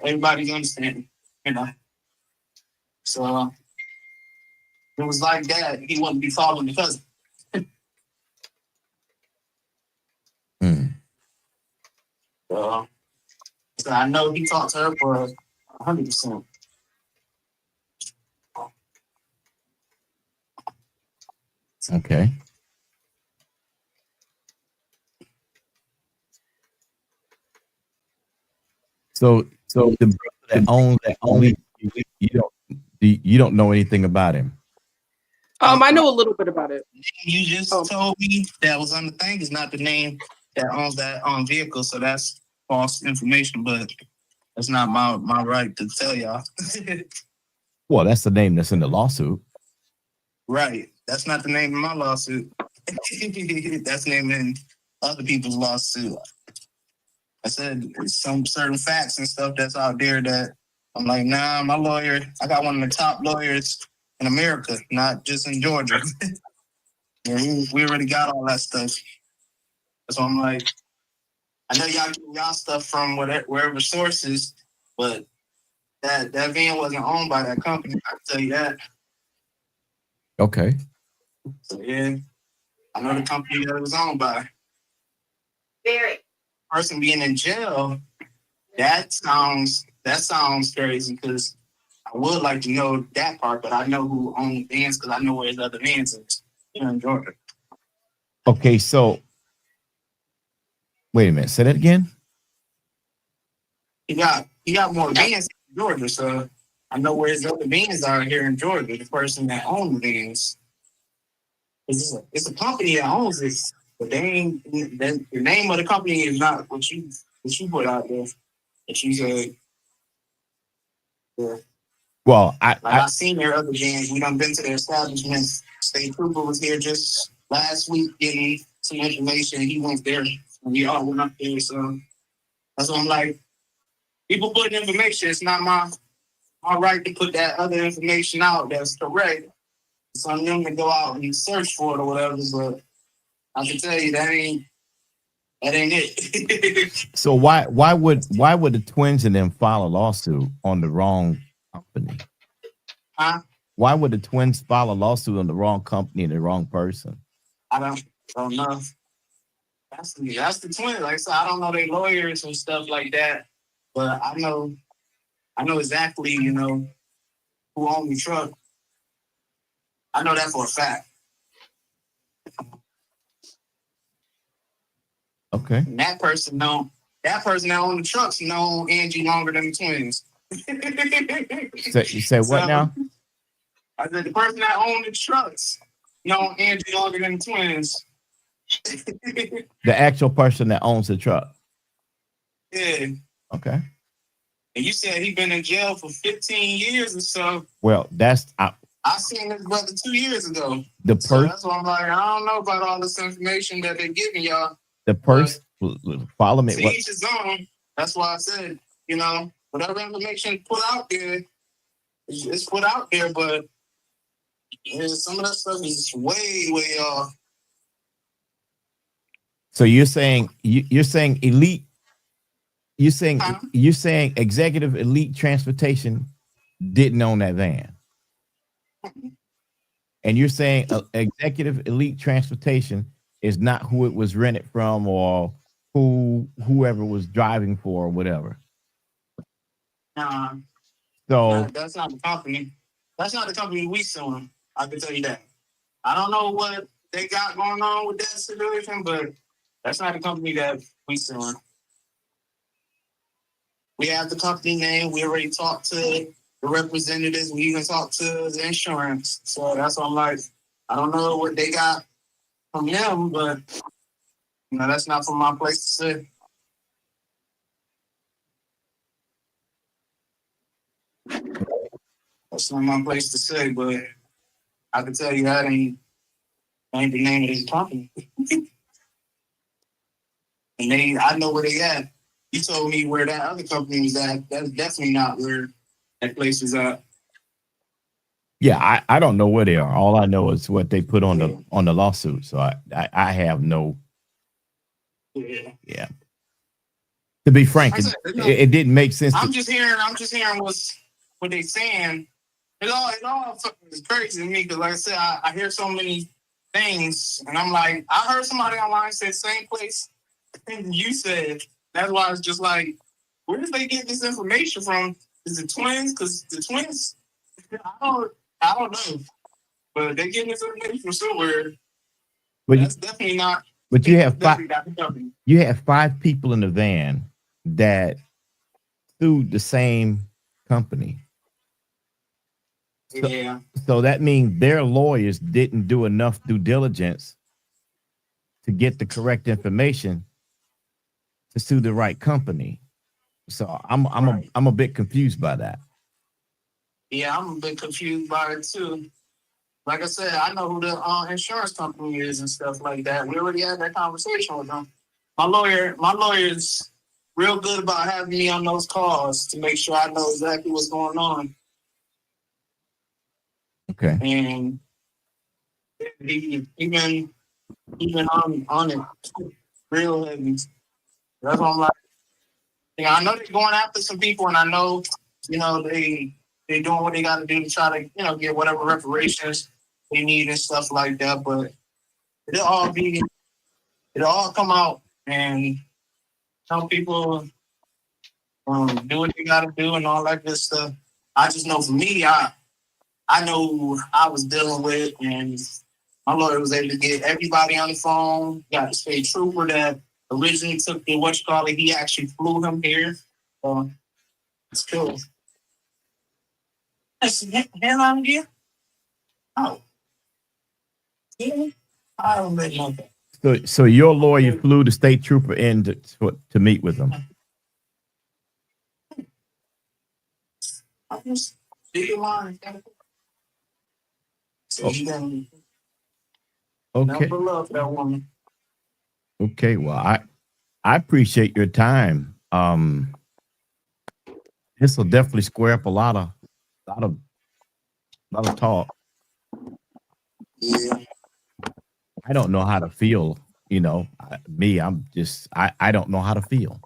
Everybody's understanding, So it was like that. He wouldn't be following the cousin. So I know he talked to her for 100%. Okay. So the brother that owns you don't know anything about him. I know a little bit about it. You just told me that was on the thing is not the name that owns that vehicle, so that's false information. But that's not my right to tell y'all. Well, that's the name that's in the lawsuit. Right. That's not the name of my lawsuit. That's the name in other people's lawsuit. I said some certain facts and stuff that's out there that I'm like, nah, my lawyer, I got one of the top lawyers in America, not just in Georgia. We already got all that stuff. So I'm like, I know y'all get y'all stuff from wherever sources, but that van wasn't owned by that company. I can tell you that. Okay. So yeah, I know the company that it was owned by. Very. Person being in jail, that sounds crazy because I would like to know that part, but I know who owns the vans because I know where his other vans is here in Georgia. Okay, so wait a minute, say that again. He got more vans in Georgia, so I know where his other vans are here in Georgia. The person that owns the vans, it's a company that owns this, but the name of the company is not what you put out there. That you said. Yeah. Well, I seen their other vans. We done been to their establishment. State Trooper was here just last week getting some information. He went there, and we all went up there. So that's what I'm like. People putting information. It's not my right to put that other information out that's correct. It's on them to go out and search for it or whatever. But I can tell you that ain't it. So why would the twins and them file a lawsuit on the wrong company? Huh? Why would the twins file a lawsuit on the wrong company and the wrong person? I don't know. That's the twins. Like I said, I don't know their lawyers and stuff like that, but I know exactly, who owned the truck. I know that for a fact. Okay. And that person that owned the trucks know Angie longer than the twins. You say what now? I said the person that owned the trucks know Angie longer than the twins. The actual person that owns the truck. Yeah. Okay. And you said he been in jail for 15 years or so. Well, I seen this brother 2 years ago. So that's why I'm like, I don't know about all this information that they're giving y'all. The person, follow me. To each his own. That's why I said, whatever information put out there, it's put out there, but some of that stuff is way, way off. So you're saying elite. You're saying Executive Elite Transportation didn't own that van, and you're saying Executive Elite Transportation is not who it was rented from or whoever was driving for or whatever. So that's not the company. That's not the company we suing. I can tell you that. I don't know what they got going on with that situation, but that's not the company that we suing. We have the company name. We already talked to the representatives. We even talked to the insurance. So that's why I'm like, I don't know what they got from them, but that's not from my place to say. That's not my place to say, but I can tell you that ain't the name of this company. And I know where they at. You told me where that other company was at. That's definitely not where that place is at. Yeah, I don't know where they are. All I know is what they put on the lawsuit. So I have no. Yeah. To be frank, it didn't make sense. I'm just hearing what they saying. It all is crazy to me because, like I said, I hear so many things, and I'm like, I heard somebody online say the same place and you said. That's why it's just like, where did they get this information from? Is it twins? Because the twins, I don't know, but they getting this information from somewhere. But that's definitely not. But you have five people in the van that sued the same company. Yeah. So that means their lawyers didn't do enough due diligence to get the correct information to sue the right company. So I'm a bit confused by that. Yeah, I'm a bit confused by it too. Like I said, I know who the insurance company is and stuff like that. We already had that conversation with them. My lawyer's real good about having me on those calls to make sure I know exactly what's going on. Okay. And he been on it real heavy. That's what I'm like. I know they're going after some people, and I know, they doing what they got to do to try to, get whatever reparations they need and stuff like that. But it'll all come out, and some people do what they got to do and all that good stuff. I just know for me, I know who I was dealing with, and my lawyer was able to get everybody on the phone. Got the state trooper that originally took the he actually flew him here. It's cool. Hell on you? Oh. Yeah. I don't really know that. So your lawyer flew the state trooper in to meet with them. I just see your line. So okay. Love that woman. Okay, well, I appreciate your time. This will definitely square up a lot of talk. Yeah. I don't know how to feel. I don't know how to feel.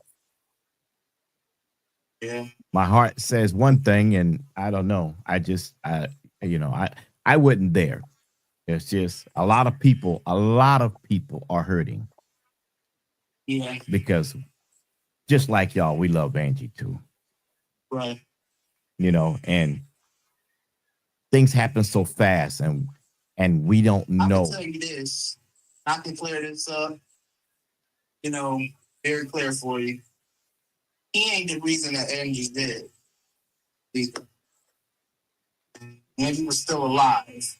Yeah. My heart says one thing, and I don't know. You know, I wasn't there. It's just a lot of people are hurting. Yeah. Because just like y'all, we love Angie too. Right. You know, and things happen so fast and we don't know. I can tell you this. I can clear this up, you know, very clear for you. He ain't the reason that Angie's dead. Angie was still alive.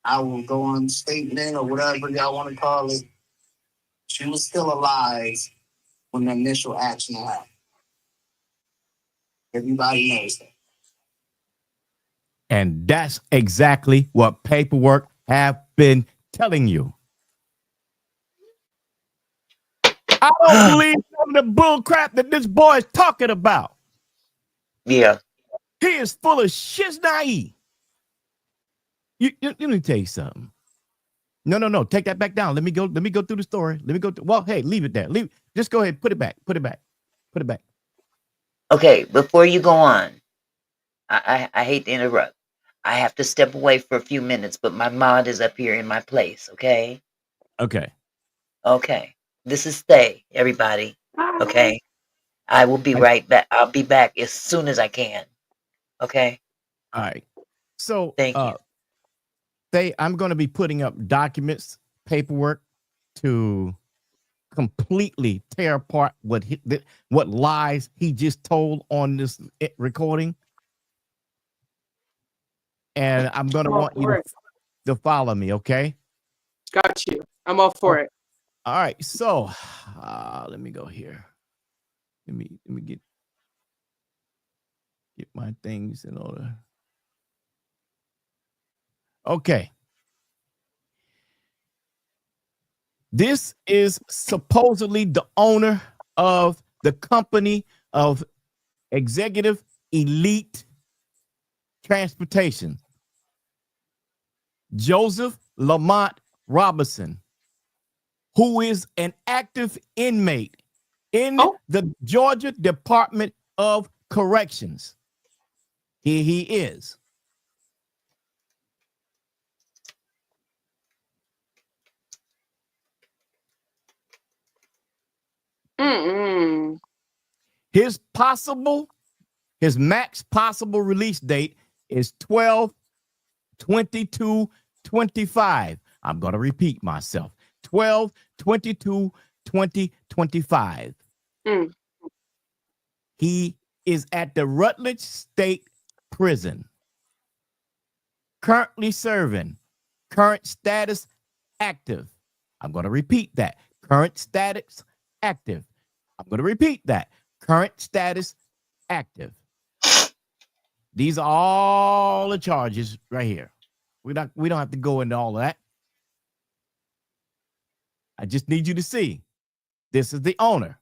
I will go on statement or whatever y'all want to call it. She was still alive when the initial action happened. Everybody knows that. And that's exactly what paperwork have been telling you. I don't believe some of the bull crap that this boy is talking about. Yeah. He is full of shiznai. Let me tell you something. No. Take that back down. Let me go through the story. Well, hey, leave it there. Just go ahead. Put it back. Okay, before you go on, I hate to interrupt. I have to step away for a few minutes, but my mod is up here in my place, okay? Okay. Okay. This is Stay, everybody. Okay. I will be right back. I'll be back as soon as I can. Okay. All right. So thank you. I'm going to be putting up documents, paperwork to completely tear apart what lies he just told on this recording. And I'm going to want you to follow me, okay? Got you. I'm all for it. All right. So let me go here. Let me get my things in order. Okay. This is supposedly the owner of the company of Executive Elite Transportation, Joseph Lamont Robinson, who is an active inmate in the Georgia Department of Corrections. Here he is. His max possible release date is 12/22/25. I'm going to repeat myself. 12/22/2025. He is at the Rutledge State Prison. Currently serving. Current status active. I'm going to repeat that. Current status active. I'm going to repeat that. Current status active. These are all the charges right here. We don't have to go into all of that. I just need you to see. This is the owner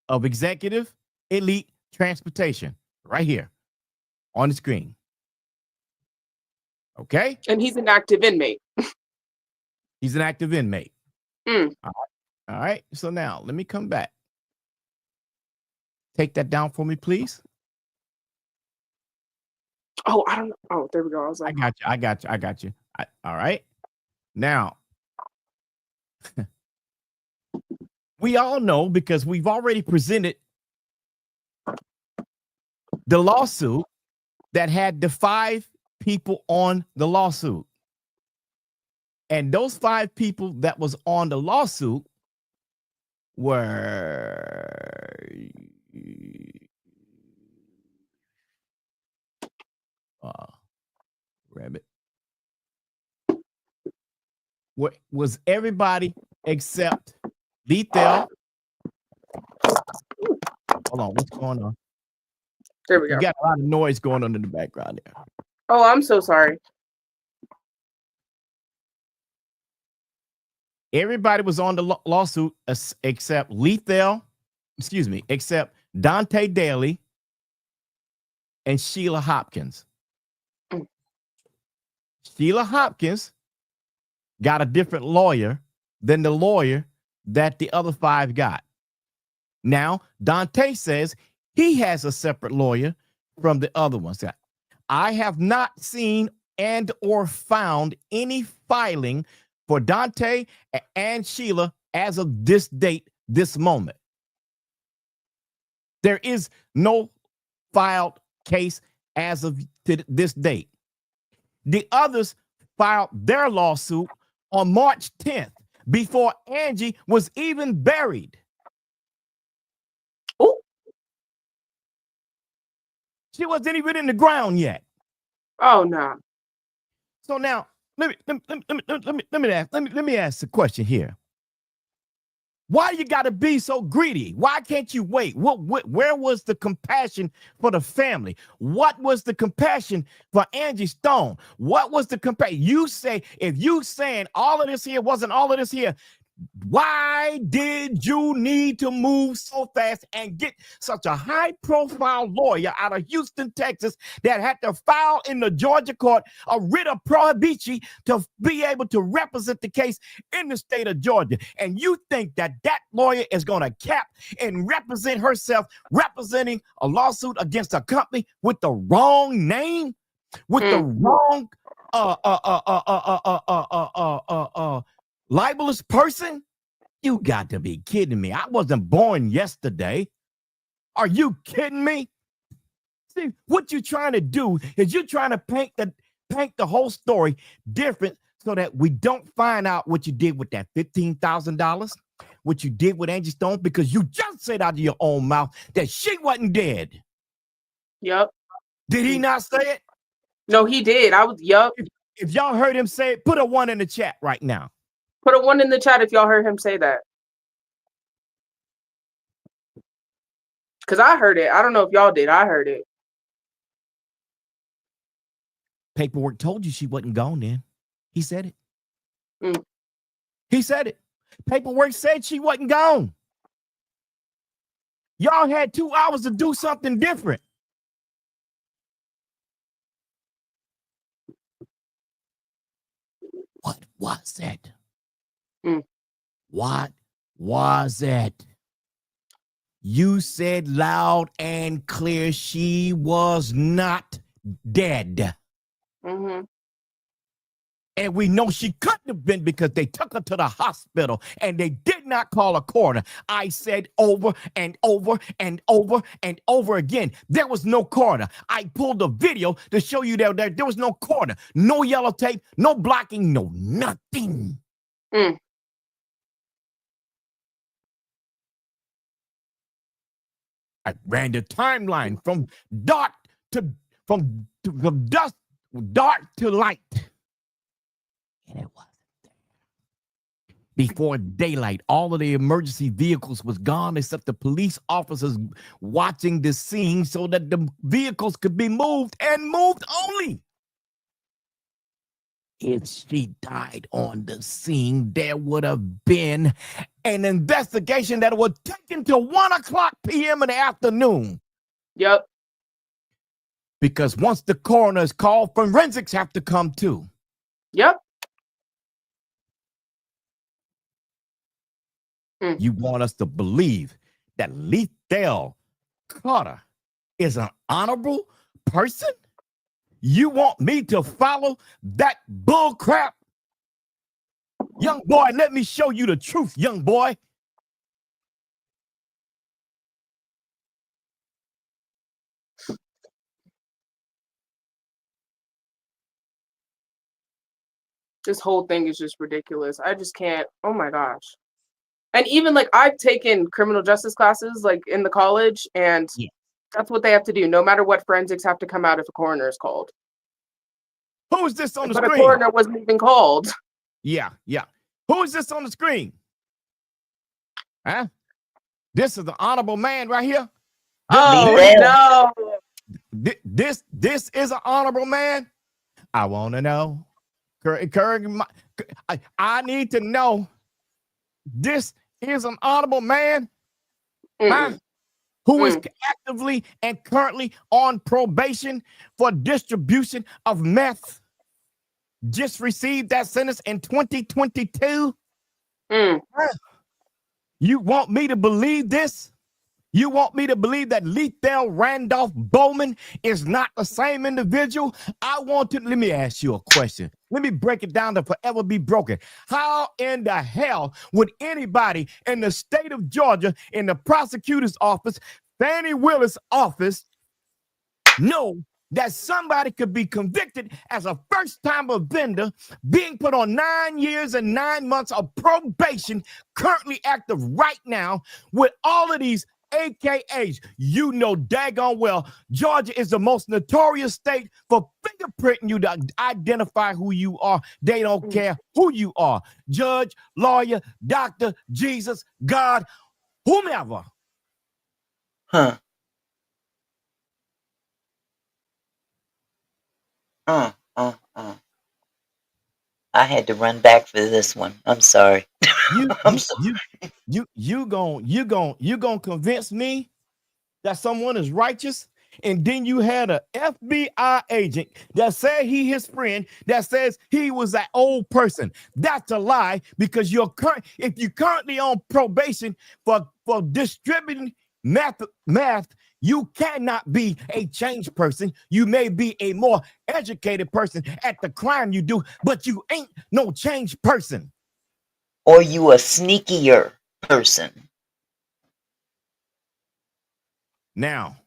of Executive Elite Transportation right here on the screen. Okay? And he's an active inmate. He's an active inmate. All right. So now let me come back. Take that down for me, please. Oh, I don't know. Oh, there we go. I was like, I got you. All right. Now, we all know because we've already presented the lawsuit that had the 5 people on the lawsuit. And those 5 people that was on the lawsuit were rabbit. What was everybody except Lethal? Hold on, what's going on? There we go. You got a lot of noise going on in the background there. Oh, I'm so sorry. Everybody was on the lawsuit except except Dontae Dailey and Sheila Hopkins. Sheila Hopkins got a different lawyer than the lawyer that the other 5 got. Now, Dante says he has a separate lawyer from the other ones. I have not seen and or found any filing for Dante and Sheila as of this date, this moment. There is no filed case as of this date. The others filed their lawsuit on March 10th before Angie was even buried. Oh, She wasn't even in the ground yet. oh no. So now let me ask the question here. Why you got to be so greedy? Why can't you wait? Where was the compassion for the family? What was the compassion for Angie Stone? What was the compassion? You say, if you saying all of this here wasn't all of this here, why did you need to move so fast and get such a high-profile lawyer out of Houston, Texas, that had to file in the Georgia court a writ of prohibition to be able to represent the case in the state of Georgia? And you think that that lawyer is going to cap and represent herself, representing a lawsuit against a company with the wrong name, with the wrong libelous person? You got to be kidding me. I wasn't born yesterday. Are you kidding me? See, what you're trying to do is you're trying to paint the whole story different so that we don't find out what you did with that $15,000, what you did with Angie Stone, because you just said out of your own mouth that she wasn't dead. Yep. Did he not say it? No, he did. Yep. If y'all heard him say it, put a 1 in the chat right now. Put a 1 in the chat if y'all heard him say that. Because I heard it. I don't know if y'all did. I heard it. Paperwork told you she wasn't gone then. He said it. Mm. He said it. Paperwork said she wasn't gone. Y'all had 2 hours to do something different. What was it? What was it? You said loud and clear she was not dead. Mm-hmm. And we know she couldn't have been because they took her to the hospital and they did not call a coroner. I said over and over and over and over again, there was no coroner. I pulled a video to show you that there was no coroner, no yellow tape, no blocking, no nothing. I ran the timeline from dark to dark to light. And it wasn't there. Before daylight, all of the emergency vehicles was gone except the police officers watching the scene so that the vehicles could be moved and moved only. If she died on the scene, there would have been an investigation that would take until 1:00 p.m. in the afternoon. Yep. Because once the coroner is called, forensics have to come too. Yep. You want us to believe that Lethal Carter is an honorable person? You want me to follow that bull crap? Young boy, let me show you the truth, young boy. This whole thing is just ridiculous. I just can't. Oh my gosh. And even like I've taken criminal justice classes like in the college, and that's what they have to do. No matter what, forensics have to come out if a coroner is called. Who is this on the screen? But a coroner wasn't even called. Yeah. Who is this on the screen? Huh? This is the honorable man right here. No. This is an honorable man. I want to know. I need to know. This is an honorable man. Huh? Who is actively and currently on probation for distribution of meth. Just received that sentence in 2022. You want me to believe this? You want me to believe that Lethal Randolph Bowman is not the same individual? Let me ask you a question. Let me break it down to forever be broken. How in the hell would anybody in the state of Georgia, in the prosecutor's office, Fannie Willis' office, know that somebody could be convicted as a first-time offender, being put on 9 years and 9 months of probation, currently active right now, with all of these AKAs? You know daggone well, Georgia is the most notorious state for fingerprinting you to identify who you are. They don't care who you are. Judge, lawyer, doctor, Jesus, God, whomever. Huh. I had to run back for this one. I'm sorry. I'm sorry. You gonna convince me that someone is righteous, and then you had an FBI agent that said he his friend that says he was that old person. That's a lie, because if you're currently on probation for distributing math, you cannot be a changed person. You may be a more educated person at the crime you do, but you ain't no changed person. Or you a sneakier person. Now,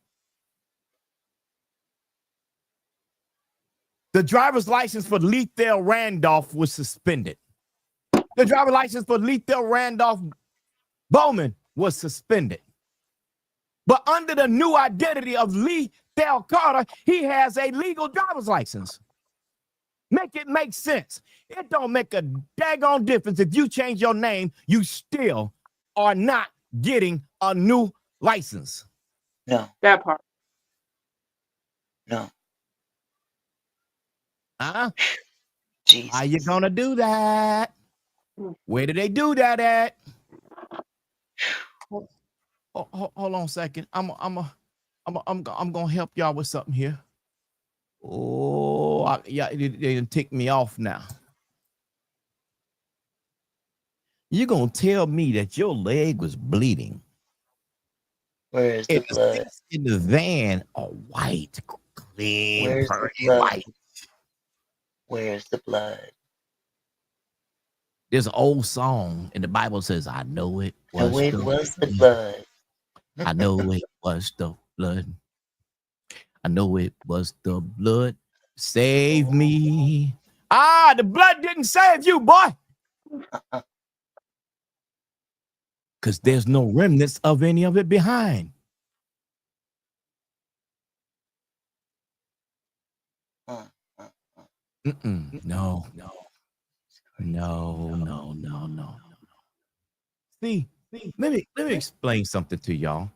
the driver's license for Lethal Randolph was suspended. The driver's license for Lethal Randolph Bowman was suspended. But under the new identity of Lethal Carter, he has a legal driver's license. Make it make sense. It don't make a daggone difference if you change your name, you still are not getting a new license. No. That part. No. Jesus. How you gonna do that? Where did they do that at? Hold on a second. I'm gonna help y'all with something here. Oh, yeah, they didn't take me off now. You're gonna tell me that your leg was bleeding? Where is the blood? In the van are white, clean, Where's the blood? White. Where's the blood? There's an old song in the Bible says, "I know it was, the blood. I know it was the blood. I know it was the blood. Save me." The blood didn't save you, boy. Because there's no remnants of any of it behind. No. See, let me explain something to y'all.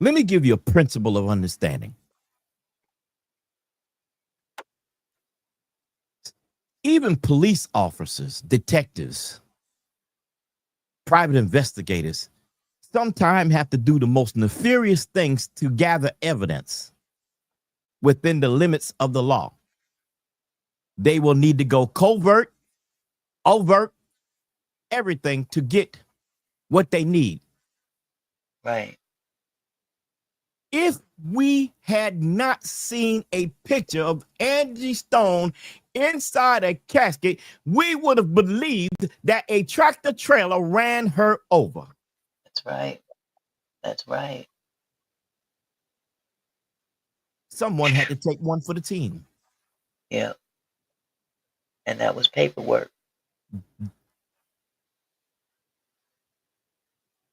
Let me give you a principle of understanding. Even police officers, detectives, private investigators sometimes have to do the most nefarious things to gather evidence within the limits of the law. They will need to go covert, overt, everything to get what they need. Right. If we had not seen a picture of Angie Stone inside a casket, we would have believed that a tractor trailer ran her over. That's right. That's right. Someone had to take one for the team. Yep. And that was paperwork.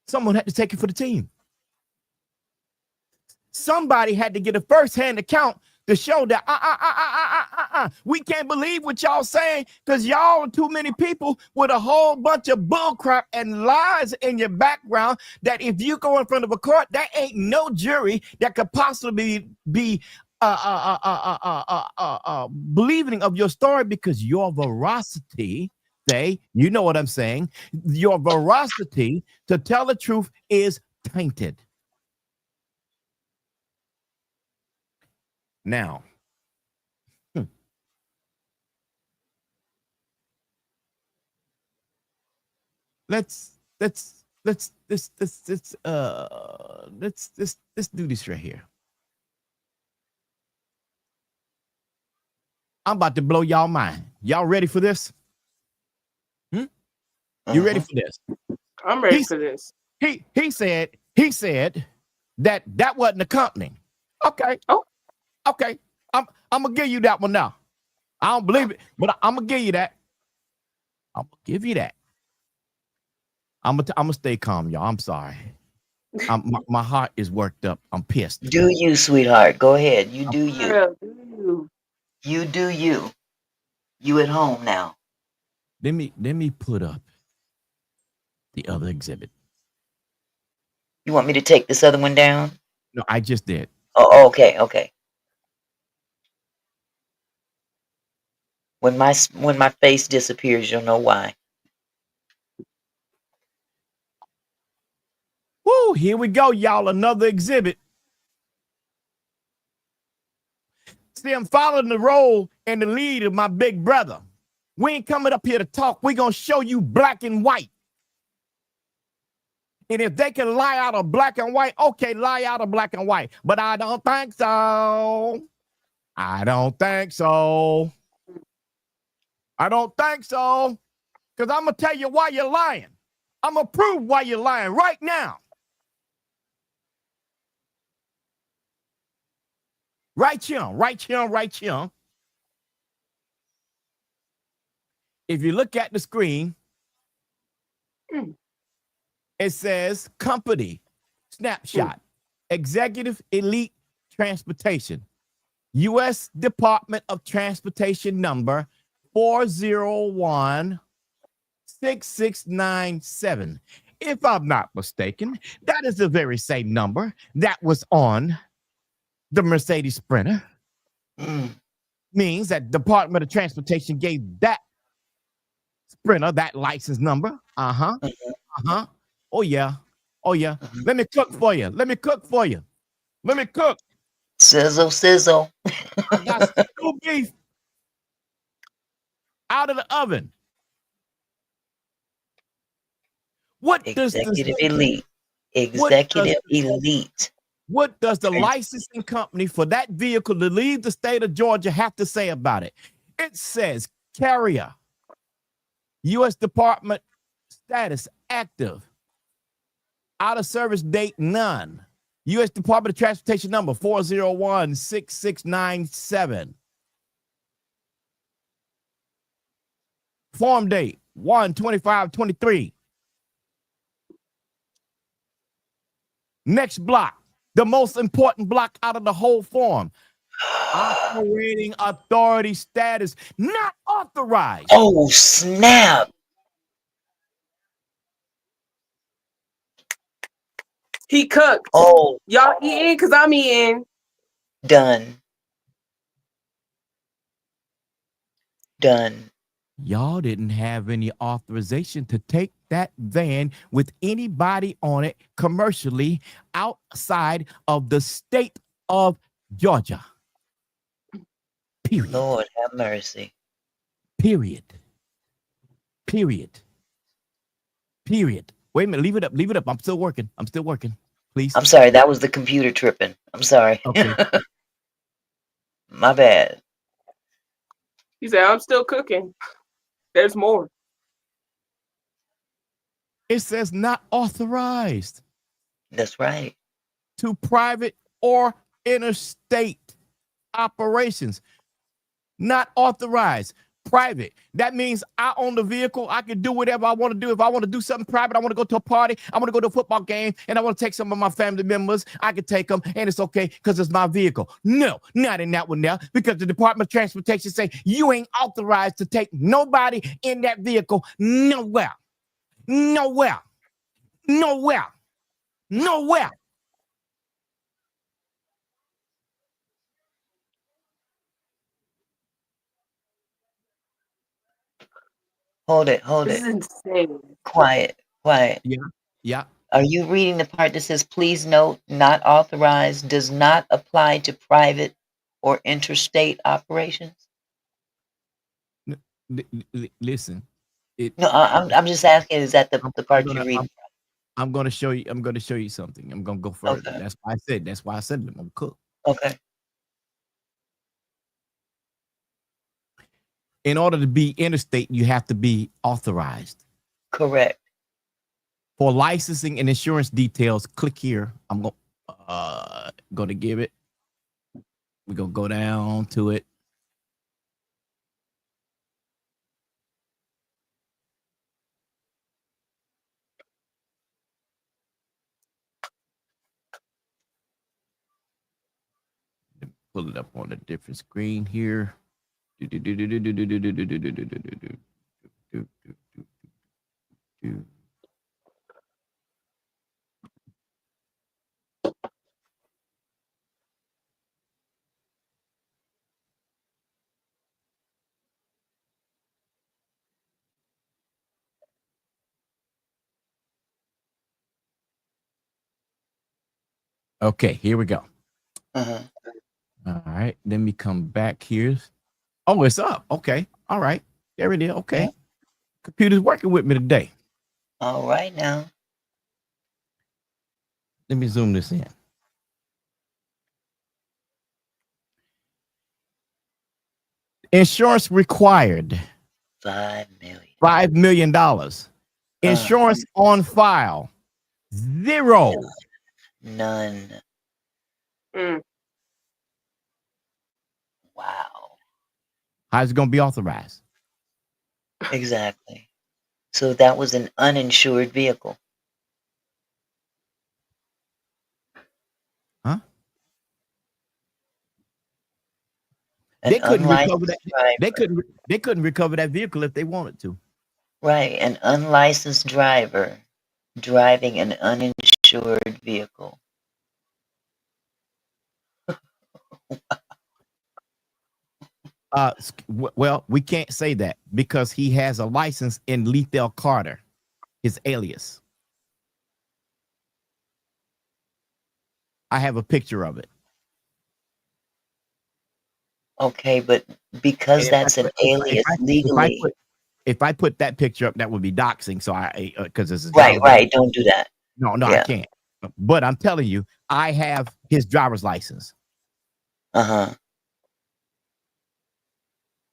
Someone had to take it for the team. Somebody had to get a first-hand account to show that we can't believe what y'all saying, because y'all are too many people with a whole bunch of bullcrap and lies in your background, that if you go in front of a court, there ain't no jury that could possibly be believing of your story, because your veracity, you know what I'm saying, your veracity to tell the truth is tainted. Now, let's do this right here. I'm about to blow y'all mind. Y'all ready for this? You ready for this? I'm ready He's, for this. he said that wasn't the company. Okay. Oh. Okay. I'm gonna give you that one now. I don't believe it, but I'm gonna give you that. I'm gonna give you that. I'm gonna stay calm, y'all. I'm sorry. My heart is worked up. I'm pissed. Do you, sweetheart? Go ahead. You do you. Girl, do You do you. You at home now. Let me put up the other exhibit. You want me to take this other one down? No, I just did. Oh, okay, okay. When my face disappears, you'll know why. Woo, here we go, y'all. Another exhibit. See, I'm following the role and the lead of my big brother. We ain't coming up here to talk. We're going to show you black and white. And if they can lie out of black and white, okay, lie out of black and white. But I don't think so. I don't think so. I don't think so. Because I'm going to tell you why you're lying. I'm going to prove why you're lying right now. Right here, right here, right here. If you look at the screen, it says company, snapshot, executive elite transportation, U.S. Department of Transportation number 4016697. If I'm not mistaken, that is the very same number that was on the Mercedes Sprinter. Means that Department of Transportation gave that Sprinter that license number. Oh yeah. Let me cook for you. Let me cook. Sizzle, sizzle. I got stew beef out of the oven. What does Executive elite. Executive elite. What does the licensing company for that vehicle to leave the state of Georgia have to say about it? It says carrier, U.S. Department status active, out of service date none, U.S. Department of Transportation number 4016697. Form date 1/25/23. Next block, the most important block out of the whole form. Operating authority status not authorized. Oh, snap. He cooked. Oh. Y'all eating because I'm eating. Done. Y'all didn't have any authorization to take that van with anybody on it commercially outside of the state of Georgia. Period. Lord have mercy. Period. Wait a minute. Leave it up. I'm still working. Please. I'm sorry. That was the computer tripping. I'm sorry. Okay. My bad. He said, I'm still cooking. There's more. It says not authorized. That's right. To private or interstate operations. Not authorized. Private. That means I own the vehicle. I can do whatever I want to do. If I want to do something private, I want to go to a party, I want to go to a football game, and I want to take some of my family members, I can take them, and it's okay because it's my vehicle. No, not in that one now, because the Department of Transportation say you ain't authorized to take nobody in that vehicle nowhere. Hold it. This is insane. Quiet. Yeah. Are you reading the part that says, please note, not authorized does not apply to private or interstate operations? Listen, It. No, I'm just asking, is that I'm, the I'm part you're gonna. reading? I'm gonna show you. I'm gonna show you something. I'm gonna go further. Okay. That's why I said. That's why I said I'm gonna cook. Okay. In order to be interstate, you have to be authorized. Correct. For licensing and insurance details, click here. I'm gonna give it. We're gonna go down to it. Pull it up on a different screen here. Okay, here we go. Uh-huh. All right, let me come back here. Oh, it's up. Okay, all right, there it is. Okay, Yeah. computer's working with me today. All right now. Let me zoom this in. Insurance required. $5 million. $5 million. Insurance on file. 0. None. Mm. Wow. How's it going to be authorized? Exactly. So that was an uninsured vehicle. Huh? An They couldn't recover unlicensed that. driver. They couldn't recover that vehicle if they wanted to. Right. An unlicensed driver driving an uninsured vehicle. Well, we can't say that because he has a license in Lethal Carter, his alias. I have a picture of it. Okay, but because And that's an alias legally. if I put that picture up, that would be doxing. So because it's a Right, driver's right. Don't do that. No, I Yeah. can't. But I'm telling you, I have his driver's license. Uh-huh.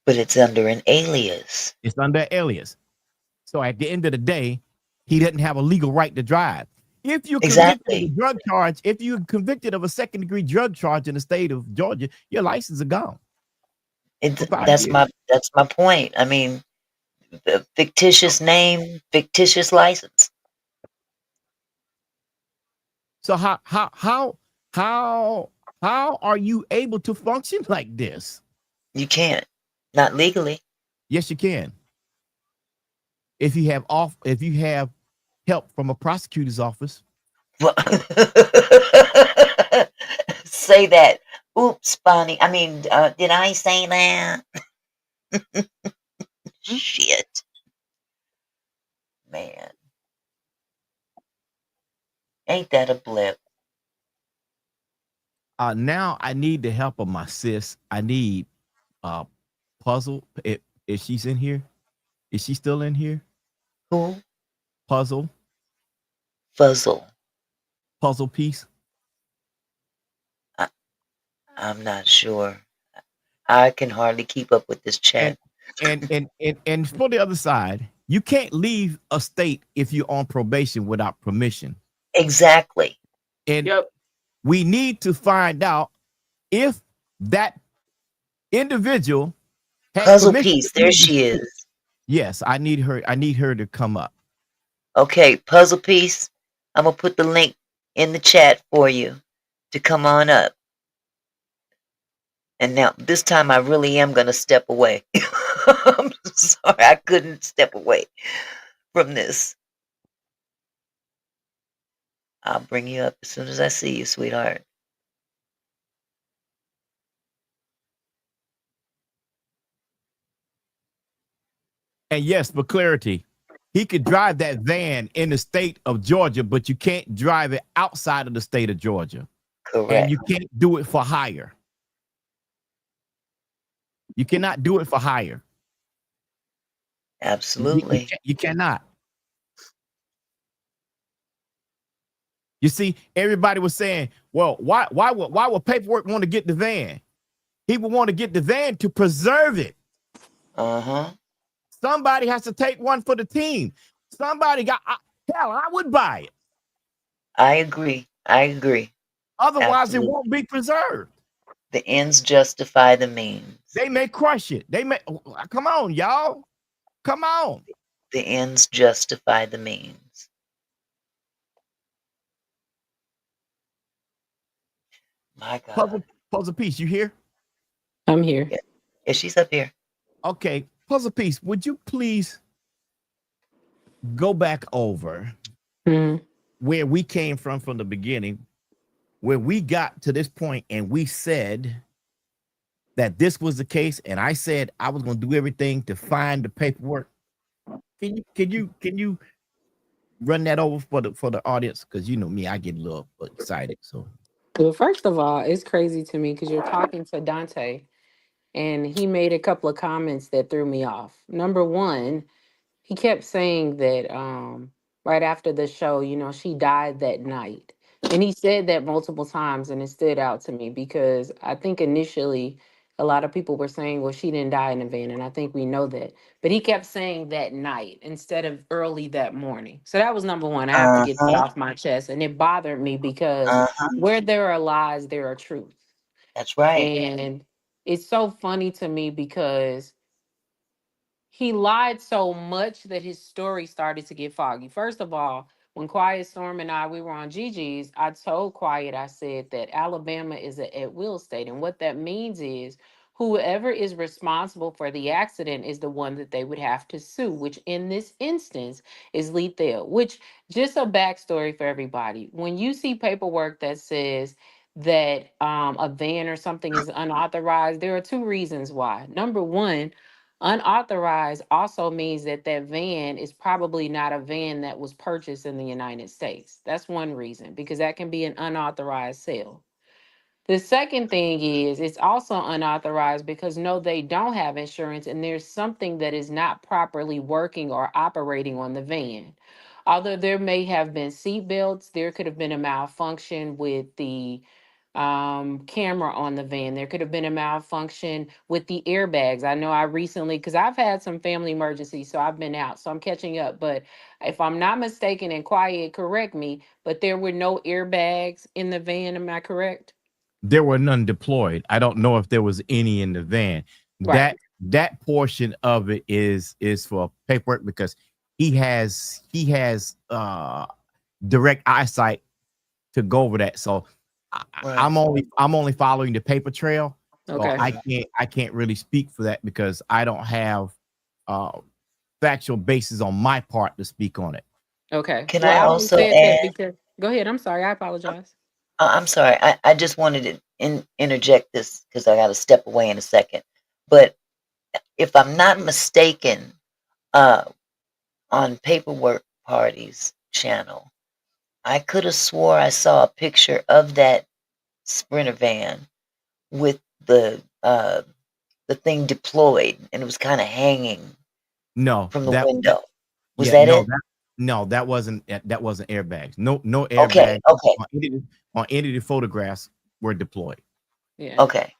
But it's under an alias. It's under alias. So at the end of the day, he doesn't have a legal right to drive. If you're convicted of a drug charge, if you're convicted of a second-degree drug charge in the state of Georgia, your license is gone. That's my point. I mean, the fictitious name, fictitious license. So how are you able to function like this? You can't. Not legally. Yes, you can. If you have help from a prosecutor's office. Say that. Oops, Bonnie. I mean, did I say that? Shit. Man. Ain't that a blip? Now I need the help of my sis. I need Puzzle. If she's in here, is she still in here? Who? Puzzle. Fuzzle. Puzzle piece. I'm not sure. I can hardly keep up with this chat. And for the other side, you can't leave a state if you're on probation without permission. Exactly. And we need to find out if that individual had Puzzle piece. There she is. Yes, I need her. I need her to come up. Okay, puzzle piece. I'm gonna put the link in the chat for you to come on up. And now this time I really am gonna step away. I'm sorry, I couldn't step away from this. I'll bring you up as soon as I see you, sweetheart. And yes, for clarity, he could drive that van in the state of Georgia, but you can't drive it outside of the state of Georgia. Correct. And you can't do it for hire. You cannot do it for hire. Absolutely. You cannot. You see, everybody was saying, well, why would paperwork want to get the van? He would want to get the van to preserve it. Uh-huh. Somebody has to take one for the team. Somebody hell, I would buy it. I agree. I agree. Otherwise, it Absolutely. won't be preserved. The ends justify the means. They may crush it. They may come on, y'all. Come on. The ends justify the means. My God. Puzzle piece, you here? I'm here. Yeah. Yeah, she's up here. Okay, puzzle piece, would you please go back over where we came from the beginning, where we got to this point and we said that this was the case, and I said I was going to do everything to find the paperwork. Can you run that over for the audience? Because you know me, I get a little excited. So, Well, first of all, it's crazy to me because you're talking to Dante, and he made a couple of comments that threw me off. Number one, he kept saying that right after the show, she died that night. And he said that multiple times, and it stood out to me because I think initially a lot of people were saying, well, she didn't die in a van, and I think we know that. But he kept saying that night instead of early that morning. So that was number one. I have to get that Uh-huh. off my chest. And it bothered me because Uh-huh. where there are lies, there are truths. That's right. And it's so funny to me because he lied so much that his story started to get foggy. First of all, when Quiet Storm and we were on Gigi's, I told Quiet, I said that Alabama is an at will state. And what that means is whoever is responsible for the accident is the one that they would have to sue, which in this instance is lethal. Which, just a backstory for everybody. When you see paperwork that says that a van or something is unauthorized, there are two reasons why. Number one, unauthorized also means that that van is probably not a van that was purchased in the United States. That's one reason, because that can be an unauthorized sale. The second thing is it's also unauthorized because no, they don't have insurance and there's something that is not properly working or operating on the van. Although there may have been seat belts, there could have been a malfunction with the camera on the van. There could have been a malfunction with the airbags. I know I recently, because I've had some family emergencies, so I've been out, so I'm catching up. But if I'm not mistaken, and Quiet, correct me, but there were no airbags in the van. Am I correct? there were none deployed. I don't know if there was any in the van. Right. That portion of it is for paperwork because he has direct eyesight to go over that. So Right. I'm only following the paper trail. So Okay. I can't really speak for that because I don't have uh factual basis on my part to speak on it. Okay. Can Well, I I only also said that add? because, go ahead. I'm sorry. I apologize. I'm sorry. I just wanted to interject this because I got to step away in a second. But if I'm not mistaken, uh, on Paperwork Party's channel, I could have swore I saw a picture of that Sprinter van with the thing deployed, and it was kind of hanging No, from the that window. Was yeah, that it? that wasn't airbags. No Okay. airbags Okay. on any of the photographs were deployed. Yeah. Okay.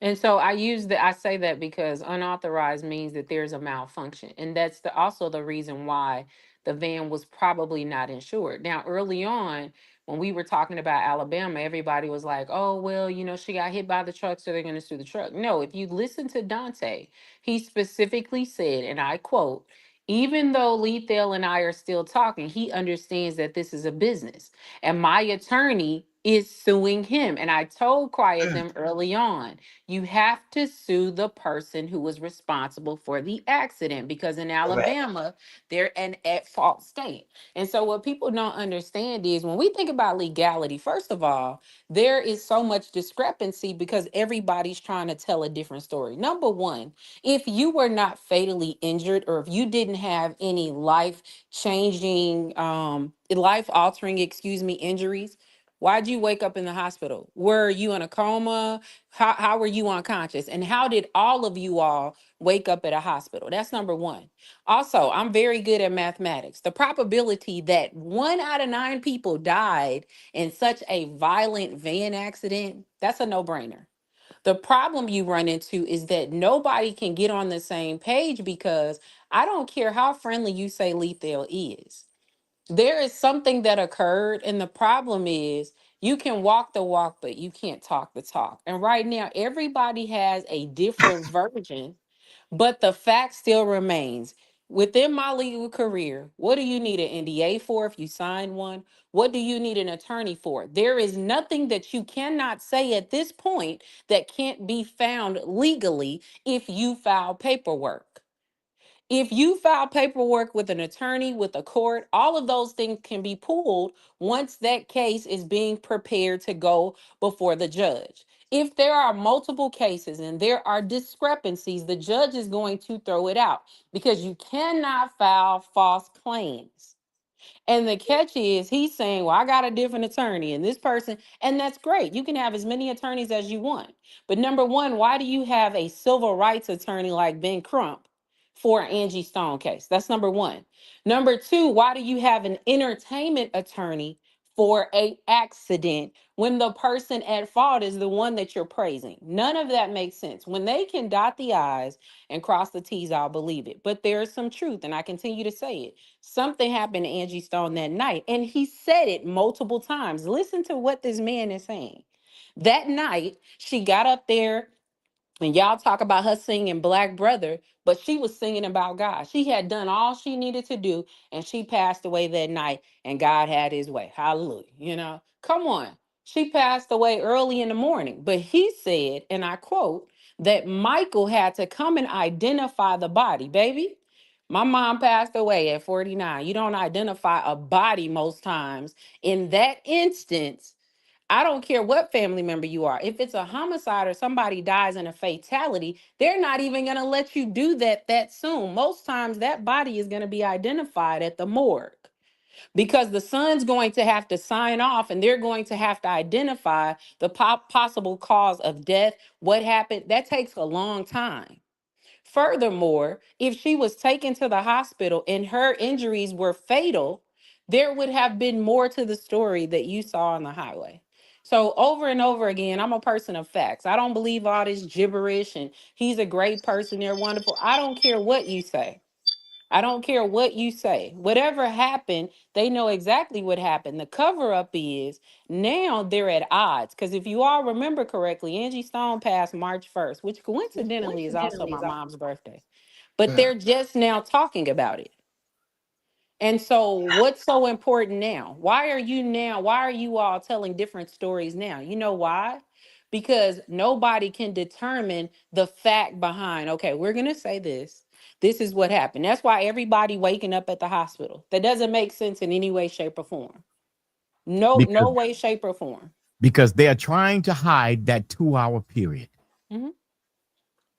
And so I say that because unauthorized means that there's a malfunction. And that's also the reason why the van was probably not insured. Now, early on, when we were talking about Alabama, everybody was like, oh, well, she got hit by the truck, so they're going to sue the truck. No, if you listen to Dante, he specifically said, and I quote, even though Lethal and I are still talking, he understands that this is a business. And my attorney is suing him. And I told Quiet them early on, you have to sue the person who was responsible for the accident because in Correct. Alabama, they're an at fault state. And so, what people don't understand is when we think about legality, first of all, there is so much discrepancy because everybody's trying to tell a different story. Number one, if you were not fatally injured or if you didn't have any life changing, life altering, injuries, Why'd you wake up in the hospital? Were you in a coma? How were you unconscious? And how did all of you all wake up at a hospital? That's number one. Also, I'm very good at mathematics. The probability that 1 out of 9 people died in such a violent van accident, that's a no-brainer. The problem you run into is that nobody can get on the same page because I don't care how friendly you say lethal is. There is something that occurred, and the problem is you can walk the walk, but you can't talk the talk. And right now, everybody has a different version, but the fact still remains. Within my legal career, what do you need an NDA for if you sign one? What do you need an attorney for? There is nothing that you cannot say at this point that can't be found legally if you file paperwork. If you file paperwork with an attorney, with a court, all of those things can be pulled once that case is being prepared to go before the judge. If there are multiple cases and there are discrepancies, the judge is going to throw it out because you cannot file false claims. And the catch is he's saying, well, I got a different attorney and this person, and that's great. You can have as many attorneys as you want. But number one, why do you have a civil rights attorney like Ben Crump for an Angie Stone case? That's number one. Number two, why do you have an entertainment attorney for a accident when the person at fault is the one that you're praising? None of that makes sense. When they can dot the I's and cross the T's, I'll believe it. But there is some truth, and I continue to say it. Something happened to Angie Stone that night, and he said it multiple times. Listen to what this man is saying. That night, she got up there and y'all talk about her singing Black Brother, but she was singing about God. She had done all she needed to do, and she passed away that night, and God had his way. Hallelujah. Come on. She passed away early in the morning, but he said, and I quote, that Michael had to come and identify the body, baby. My mom passed away at 49. You don't identify a body most times. In that instance, I don't care what family member you are. If it's a homicide or somebody dies in a fatality, they're not even going to let you do that soon. Most times that body is going to be identified at the morgue because the son's going to have to sign off and they're going to have to identify the possible cause of death, what happened. That takes a long time. Furthermore, if she was taken to the hospital and her injuries were fatal, there would have been more to the story that you saw on the highway. So, over and over again, I'm a person of facts. I don't believe all this gibberish and he's a great person, they're wonderful. I don't care what you say. I don't care what you say. Whatever happened, they know exactly what happened. The cover up is now they're at odds. Because if you all remember correctly, Angie Stone passed March 1st, which coincidentally is also my mom's birthday. But they're just now talking about it. And so, what's so important now? Why are you all telling different stories now? You know why? Because nobody can determine the fact behind, okay, we're going to say this. This is what happened. That's why everybody waking up at the hospital. That doesn't make sense in any way, shape, or form. No, because no way, shape, or form. because they are trying to hide that 2 hour period. Mhm.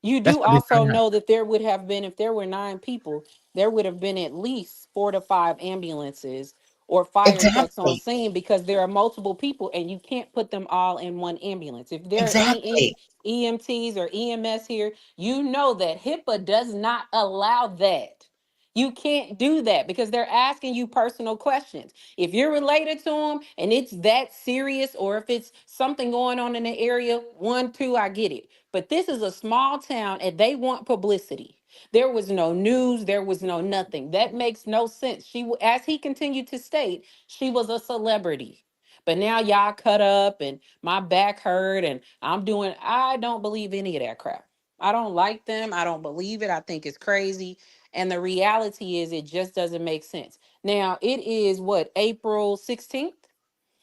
You That's do what they're trying also to hide. know that there would have been, if there were 9 people, there would have been at least 4 to 5 ambulances or fire trucks on Exactly. scene because there are multiple people and you can't put them all in one ambulance. If there are any Exactly. EMTs or EMS here, you know that HIPAA does not allow that. You can't do that because they're asking you personal questions. If you're related to them and it's that serious, or if it's something going on in the area, one, two, I get it. But this is a small town and they want publicity. There was no news, there was no nothing. That makes no sense. As he continued to state, she was a celebrity. But now y'all cut up and my back hurt and I don't believe any of that crap. I don't like them. I don't believe it. I think it's crazy. And the reality is it just doesn't make sense. Now, it is what, April 16th?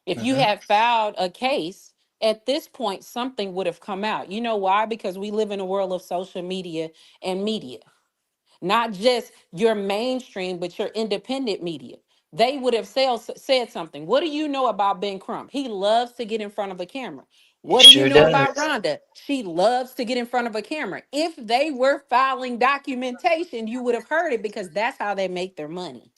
If you Hmm. had filed a case, at this point, something would have come out. You know why? Because we live in a world of social media and media, not just your mainstream, but your independent media. They would have said something. What do you know about Ben Crump? He loves to get in front of a camera. He What do you sure know about does. Rhonda? She loves to get in front of a camera. If they were filing documentation, you would have heard it because that's how they make their money.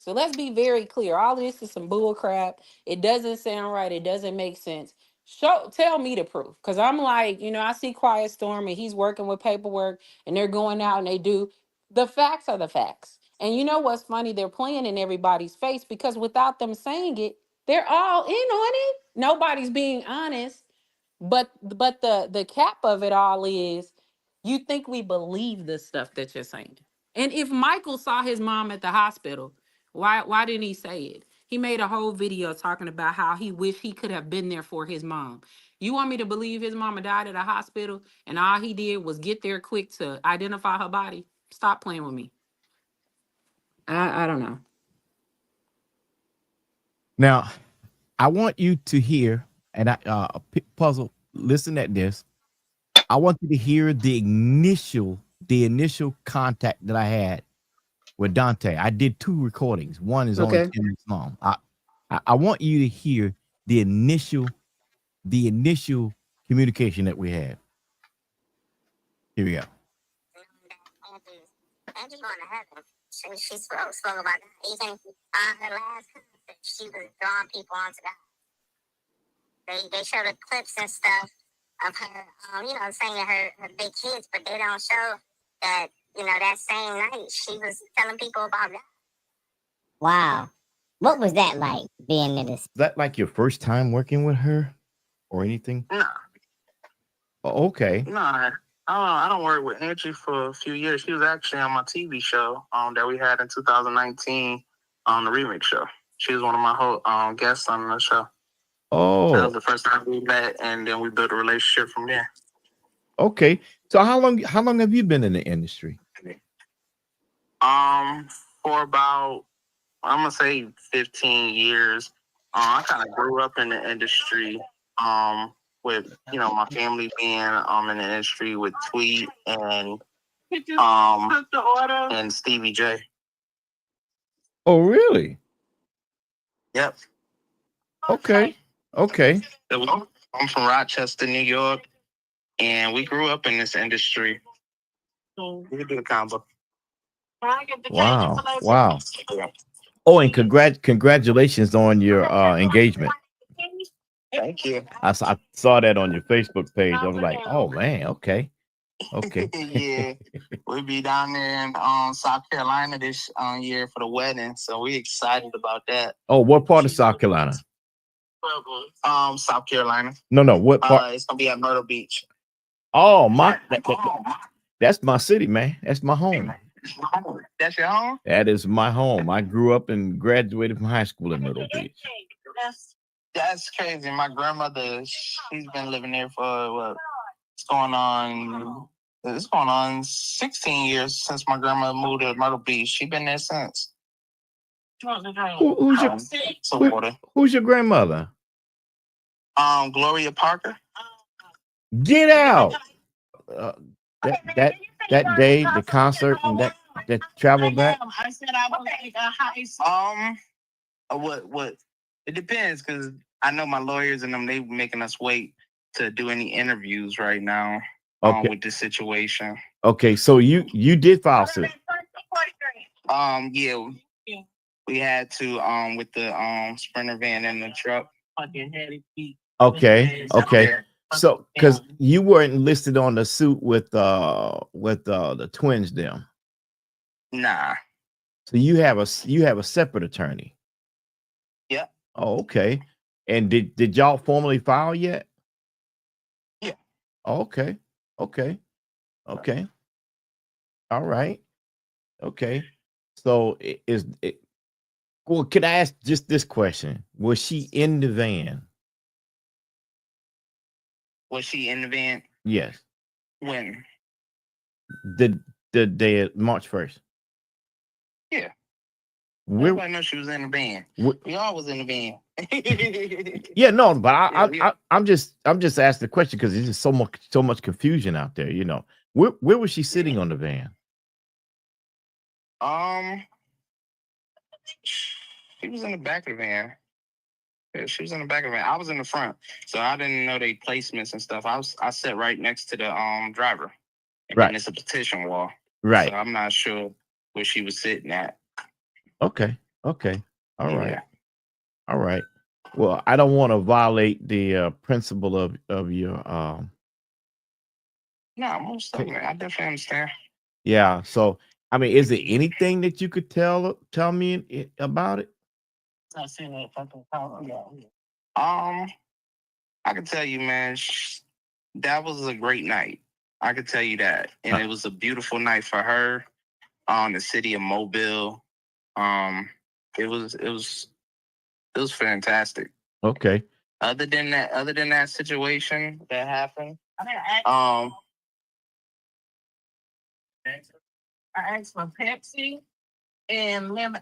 So let's be very clear. All of this is some bull crap. It doesn't sound right. It doesn't make sense. Tell me the proof. Because I'm like, I see Quiet Storm and he's working with paperwork and they're going out and they do. The facts are the facts. And you know what's funny? They're playing in everybody's face because without them saying it, they're all in on it. Nobody's being honest. But the cap of it all is you think we believe the stuff that you're saying. And if Michael saw his mom at the hospital, why didn't he say it? He made a whole video talking about how he wished he could have been there for his mom. You want me to believe his mama died at a hospital and all he did was get there quick to identify her body? Stop playing with me. I don't know. Now, I want you to hear, and Puzzle, listen at this. I want you to hear the initial contact that I had with Dante. I did 2 recordings. One is only 10 minutes long. I want you to hear the initial communication that we had. Here we go. Angie going to heaven. She spoke about that. Even her last concert, she was drawing people onto God. They showed the clips and stuff of her, saying to her big kids, but they don't show that, that same night she was telling people about God. Wow. What was that like, being in this? Is that like your first time working with her or anything? No. Oh, okay. No, I don't work with Angie for a few years. She was actually on my TV show that we had in 2019 on the remix show. She was one of my guests on the show. Oh, that was the first time we met, and then we built a relationship from there. Okay, so how long have you been in the industry? For about, I'm gonna say 15 years. I kind of grew up in the industry. With my family being in the industry with Tweet and Stevie J. Oh, really? Yep. Okay. I'm from Rochester, New York, and we grew up in this industry. We could do the combo. Wow. Oh, and congratulations on your engagement. Thank you. I saw that on your Facebook page. I was like, oh man, okay. Yeah, we'll be down there in South Carolina this year for the wedding, so we're excited about that. Oh, what part of South Carolina? South Carolina. No, what part? It's gonna be at Myrtle Beach. Oh, that's my city, man. That's my home. That's your home? That is my home. I grew up and graduated from high school in Myrtle Beach. That's crazy. My grandmother, she's been living there for what? It's going on 16 years since my grandmother moved to Myrtle Beach. She's been there since. Who's your grandmother? Gloria Parker. Get out. That day, the concert and that travel back. I said I was what? It depends, because I know my lawyers and them, they making us wait to do any interviews right now. With this situation. Okay, so you did file suit. Yeah. We had to with the Sprinter van and the truck. Okay. So, because you weren't listed on the suit with the twins, them. Nah. So you have a separate attorney. Yeah. Oh, okay. And did y'all formally file yet? Yeah. Oh, okay. All right. Okay. So well, could I ask just this question? Was she in the van? Was she in the van? Yes. When? The day of March 1st. Yeah. Everybody knows she was in the van. We all was in the van. Yeah, no, but I'm just asking the question because there's just so much confusion out there. Where was she sitting on the van? She was in the back of the van. Yeah, she was in the back of the van. I was in the front, so I didn't know they placements and stuff. I sat right next to the driver, and then it's a petition wall. Right. So I'm not sure where she was sitting at. Okay. Okay. All right. Yeah. All right. Well, I don't want to violate the principle of your No, most definitely. I definitely understand. yeah. So I mean, is there anything that you could tell me about it? I seen that fucking comment. Um, I can tell you, man, that was a great night. I can tell you that, and it was a beautiful night for her. The city of Mobile. Um, it was fantastic. Okay. Other than that situation that happened, um, I asked for Pepsi and lemon.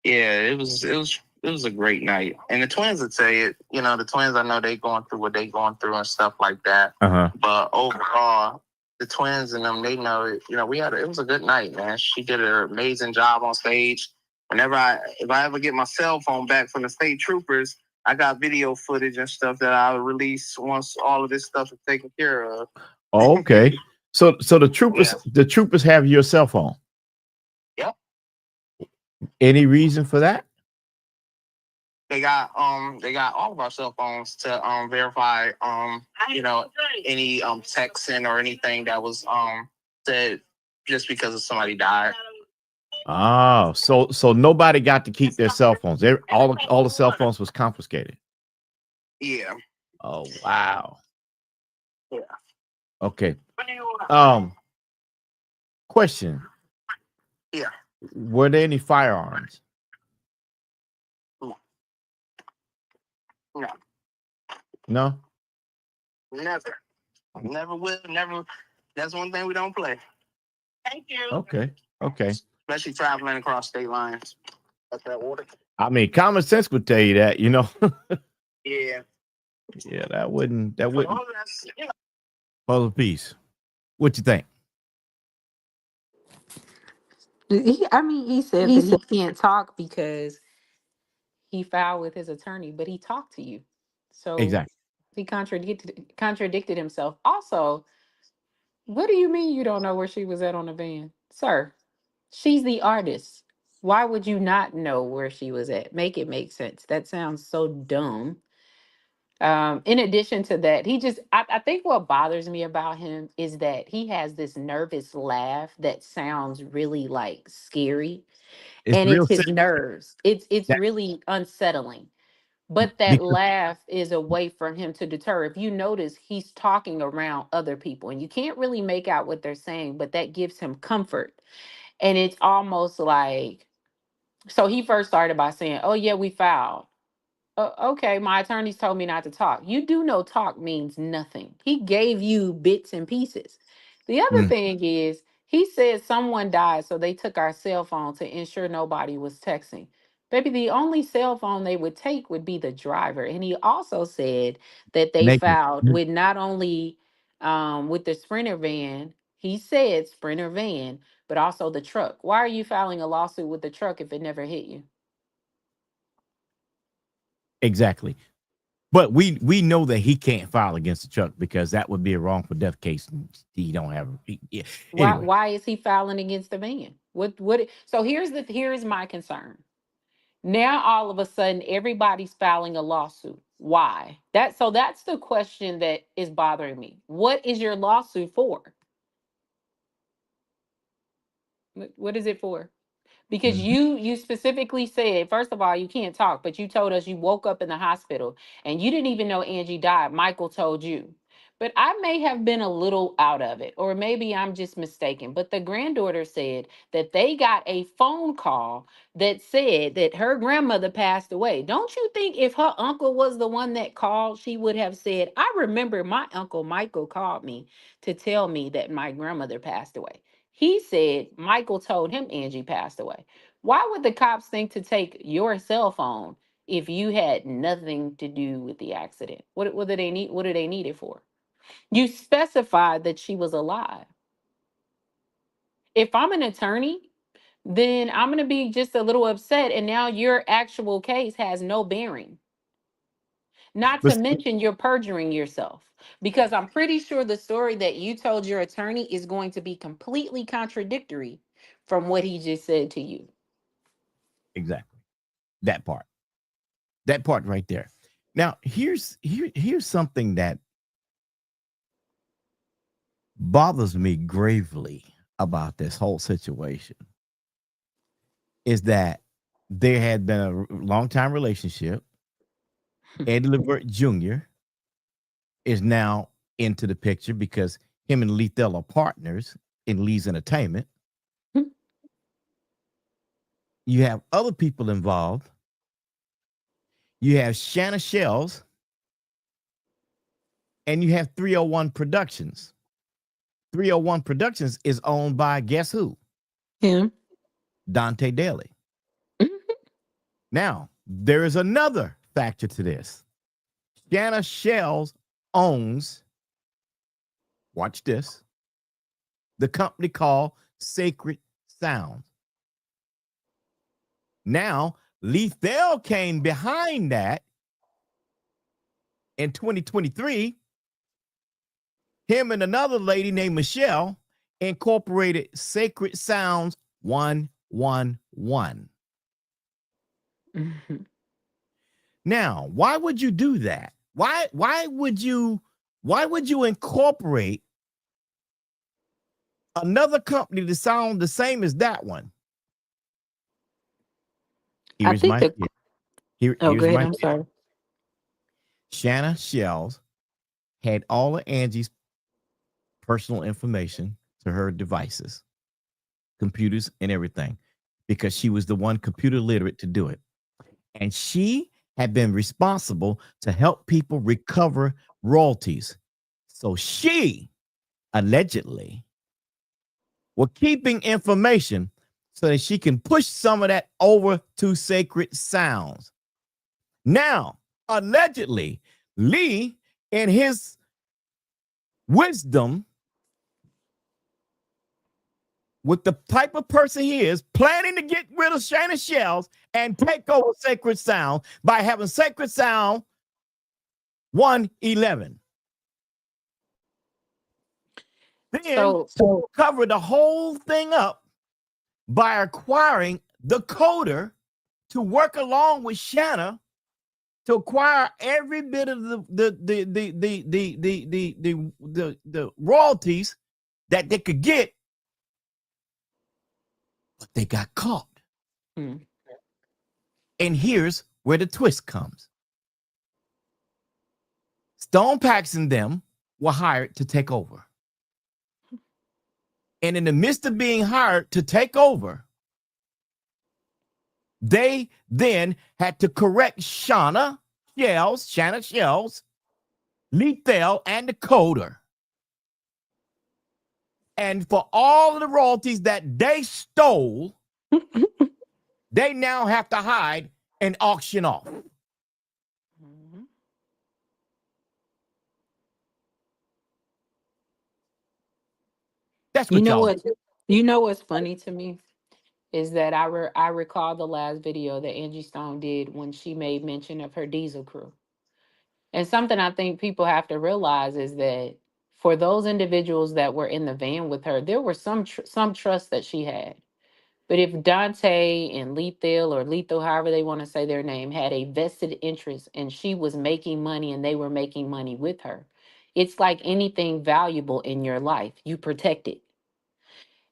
Yeah, it was a great night, and the twins would say it. The twins, I know they going through what they going through and stuff like that. But overall, the twins and them, they know it. It was a good night, man. She did an amazing job on stage. If I ever get my cell phone back from the state troopers, I got video footage and stuff that I'll release once all of this stuff is taken care of. Oh, okay. So the troopers have your cell phone. Yep. Any reason for that? They got all of our cell phones to verify any texting or anything that was said just because of somebody died. Oh, so nobody got to keep their cell phones. All the cell phones was confiscated. Yeah. Oh wow. Yeah. Okay. Question. Yeah. Were there any firearms? No. No. Never. Never will. Never. That's one thing we don't play. Thank you. Okay. Especially traveling across state lines. That's that water. I mean, common sense would tell you that, Yeah. Yeah, that wouldn't. Puzzle piece. What you think? He said that he can't talk because he filed with his attorney, but he talked to you. So Exactly. he contradicted himself. Also, what do you mean you don't know where she was at on the van? Sir, she's the artist. Why would you not know where she was at? Make it make sense. That sounds so dumb. In addition to that, I think what bothers me about him is that he has this nervous laugh that sounds really like scary, It's and real it's his simple. nerves. It's That, really unsettling. But that because laugh is a way for him to deter. If you notice, he's talking around other people, and you can't really make out what they're saying, but that gives him comfort. And it's almost like, so he first started by saying, "Oh yeah, we filed." Okay, my attorneys told me not to talk. You do know talk means nothing. He gave you bits and pieces. The other mm, thing is, he said someone died, so they took our cell phone to ensure nobody was texting. Baby, the only cell phone they would take would be the driver. And he also said that they naked. filed with not only with the Sprinter van, he said Sprinter van, but also the truck. Why are you filing a lawsuit with the truck if it never hit you? Exactly. But we know that he can't file against the truck because that would be a wrongful death case. And he don't have. Yeah. Why Anyway, why is he filing against the van? So here's my concern. Now all of a sudden everybody's filing a lawsuit. Why? That's the question that is bothering me. What is your lawsuit for? What is it for? Because mhm. you specifically said, first of all, you can't talk, but you told us you woke up in the hospital and you didn't even know Angie died. Michael told you. But I may have been a little out of it, or maybe I'm just mistaken. But the granddaughter said that they got a phone call that said that her grandmother passed away. Don't you think if her uncle was the one that called, she would have said, "I remember my uncle Michael called me to tell me that my grandmother passed away." He said Michael told him Angie passed away. Why would the cops think to take your cell phone if you had nothing to do with the accident? What do they need? What do they need it for? You specified that she was alive. If I'm an attorney, then I'm going to be just a little upset. And now your actual case has no bearing. Not But to mention you're perjuring yourself, because I'm pretty sure the story that you told your attorney is going to be completely contradictory from what he just said to you. Exactly. That part. That part right there. Now, here's something that bothers me gravely about this whole situation is that there had been a long time relationship. Eddie Levert Jr. is now into the picture because him and Lethal are partners in Lee's Entertainment. You have other people involved. You have Shanna Shells, and you have 301 Productions. 301 Productions is owned by guess who? Him. Dontae Dailey. Now, there is another factor to this. Shanna Shells owns, watch this, the company called Sacred Sounds. Now, Lethal came behind that in 2023. Him and another lady named Michelle incorporated Sacred Sounds 111. Now, why would you do that? Why would you incorporate another company to sound the same as that one? I Here's think my the oh, here's go ahead. my I'm sorry. Shanna Shells had all of Angie's personal information to her devices, computers, and everything, because she was the one computer literate to do it. And she had been responsible to help people recover royalties. So she allegedly was keeping information so that she can push some of that over to Sacred Sounds. Now, allegedly, Lee, in his wisdom, with the type of person he is, planning to get rid of Shanna Shells and take over Sacred Sound by having Sacred Sound 111. Then So cover the whole thing up by acquiring the coder to work along with Shanna to acquire every bit of the royalties that they could get, but they got caught. hmm. And here's where the twist comes. Stone Pax and them were hired to take over. And in the midst of being hired to take over, they then had to correct Shanna Shells, Lethal, and the coder. And for all of the royalties that they stole, they now have to hide and auction off. That's You what know y'all what? You know what's funny to me is that I recall the last video that Angie Stone did when she made mention of her diesel crew. And something I think people have to realize is that for those individuals that were in the van with her, there was some trust that she had. But if Dante and Lethal or Lethal, however they want to say their name, had a vested interest and she was making money and they were making money with her, it's like anything valuable in your life, you protect it.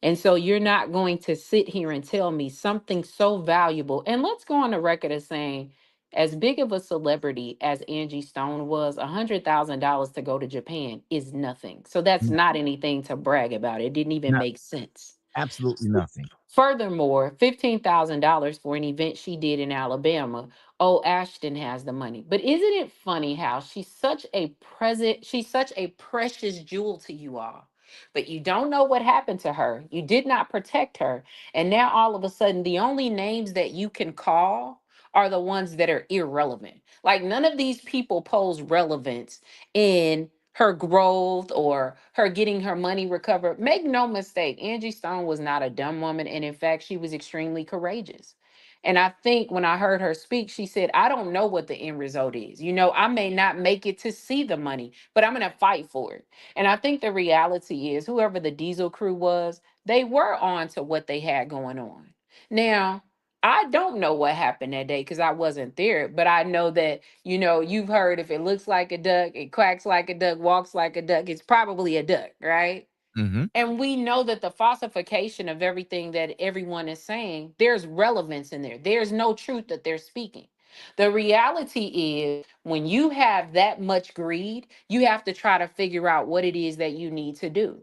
And so you're not going to sit here and tell me something so valuable. And let's go on the record as saying, as big of a celebrity as Angie Stone was, $100,000 to go to Japan is nothing. So that's not anything to brag about. It didn't even not make sense. absolutely nothing. Furthermore, $15,000 for an event she did in Alabama. Oh, Ashton has the money. But isn't it funny how she's such a precious jewel to you all. But you don't know what happened to her. You did not protect her. And now all of a sudden the only names that you can call are the ones that are irrelevant. Like none of these people pose relevance in her growth or her getting her money recovered. Make no mistake, Angie Stone was not a dumb woman. And in fact, she was extremely courageous. And I think when I heard her speak, she said, I don't know what the end result is. You know, I may not make it to see the money, but I'm going to fight for it. And I think the reality is, whoever the diesel crew was, they were on to what they had going on. Now, I don't know what happened that day because I wasn't there, but I know that, you've heard if it looks like a duck, it quacks like a duck, walks like a duck, it's probably a duck, right? Mm-hmm. And we know that the falsification of everything that everyone is saying, there's relevance in there. There's no truth that they're speaking. The reality is, when you have that much greed, you have to try to figure out what it is that you need to do.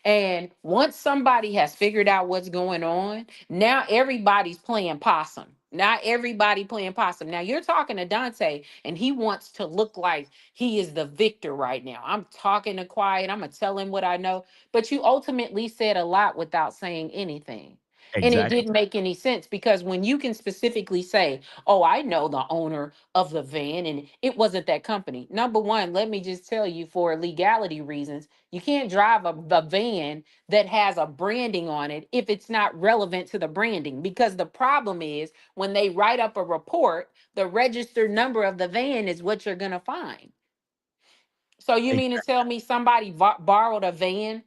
And once somebody has figured out what's going on, now everybody's playing possum. Not everybody playing possum. Now you're talking to Dante, and he wants to look like he is the victor right now. I'm talking to Quiet. I'm gonna tell him what I know. But you ultimately said a lot without saying anything. And it Exactly. didn't make any sense because when you can specifically say, "Oh, I know the owner of the van and it wasn't that company." Number one, let me just tell you, for legality reasons, you can't drive a van that has a branding on it if it's not relevant to the branding. Because the problem is, when they write up a report, the registered number of the van is what you're going to find. So you mean to tell me somebody borrowed a van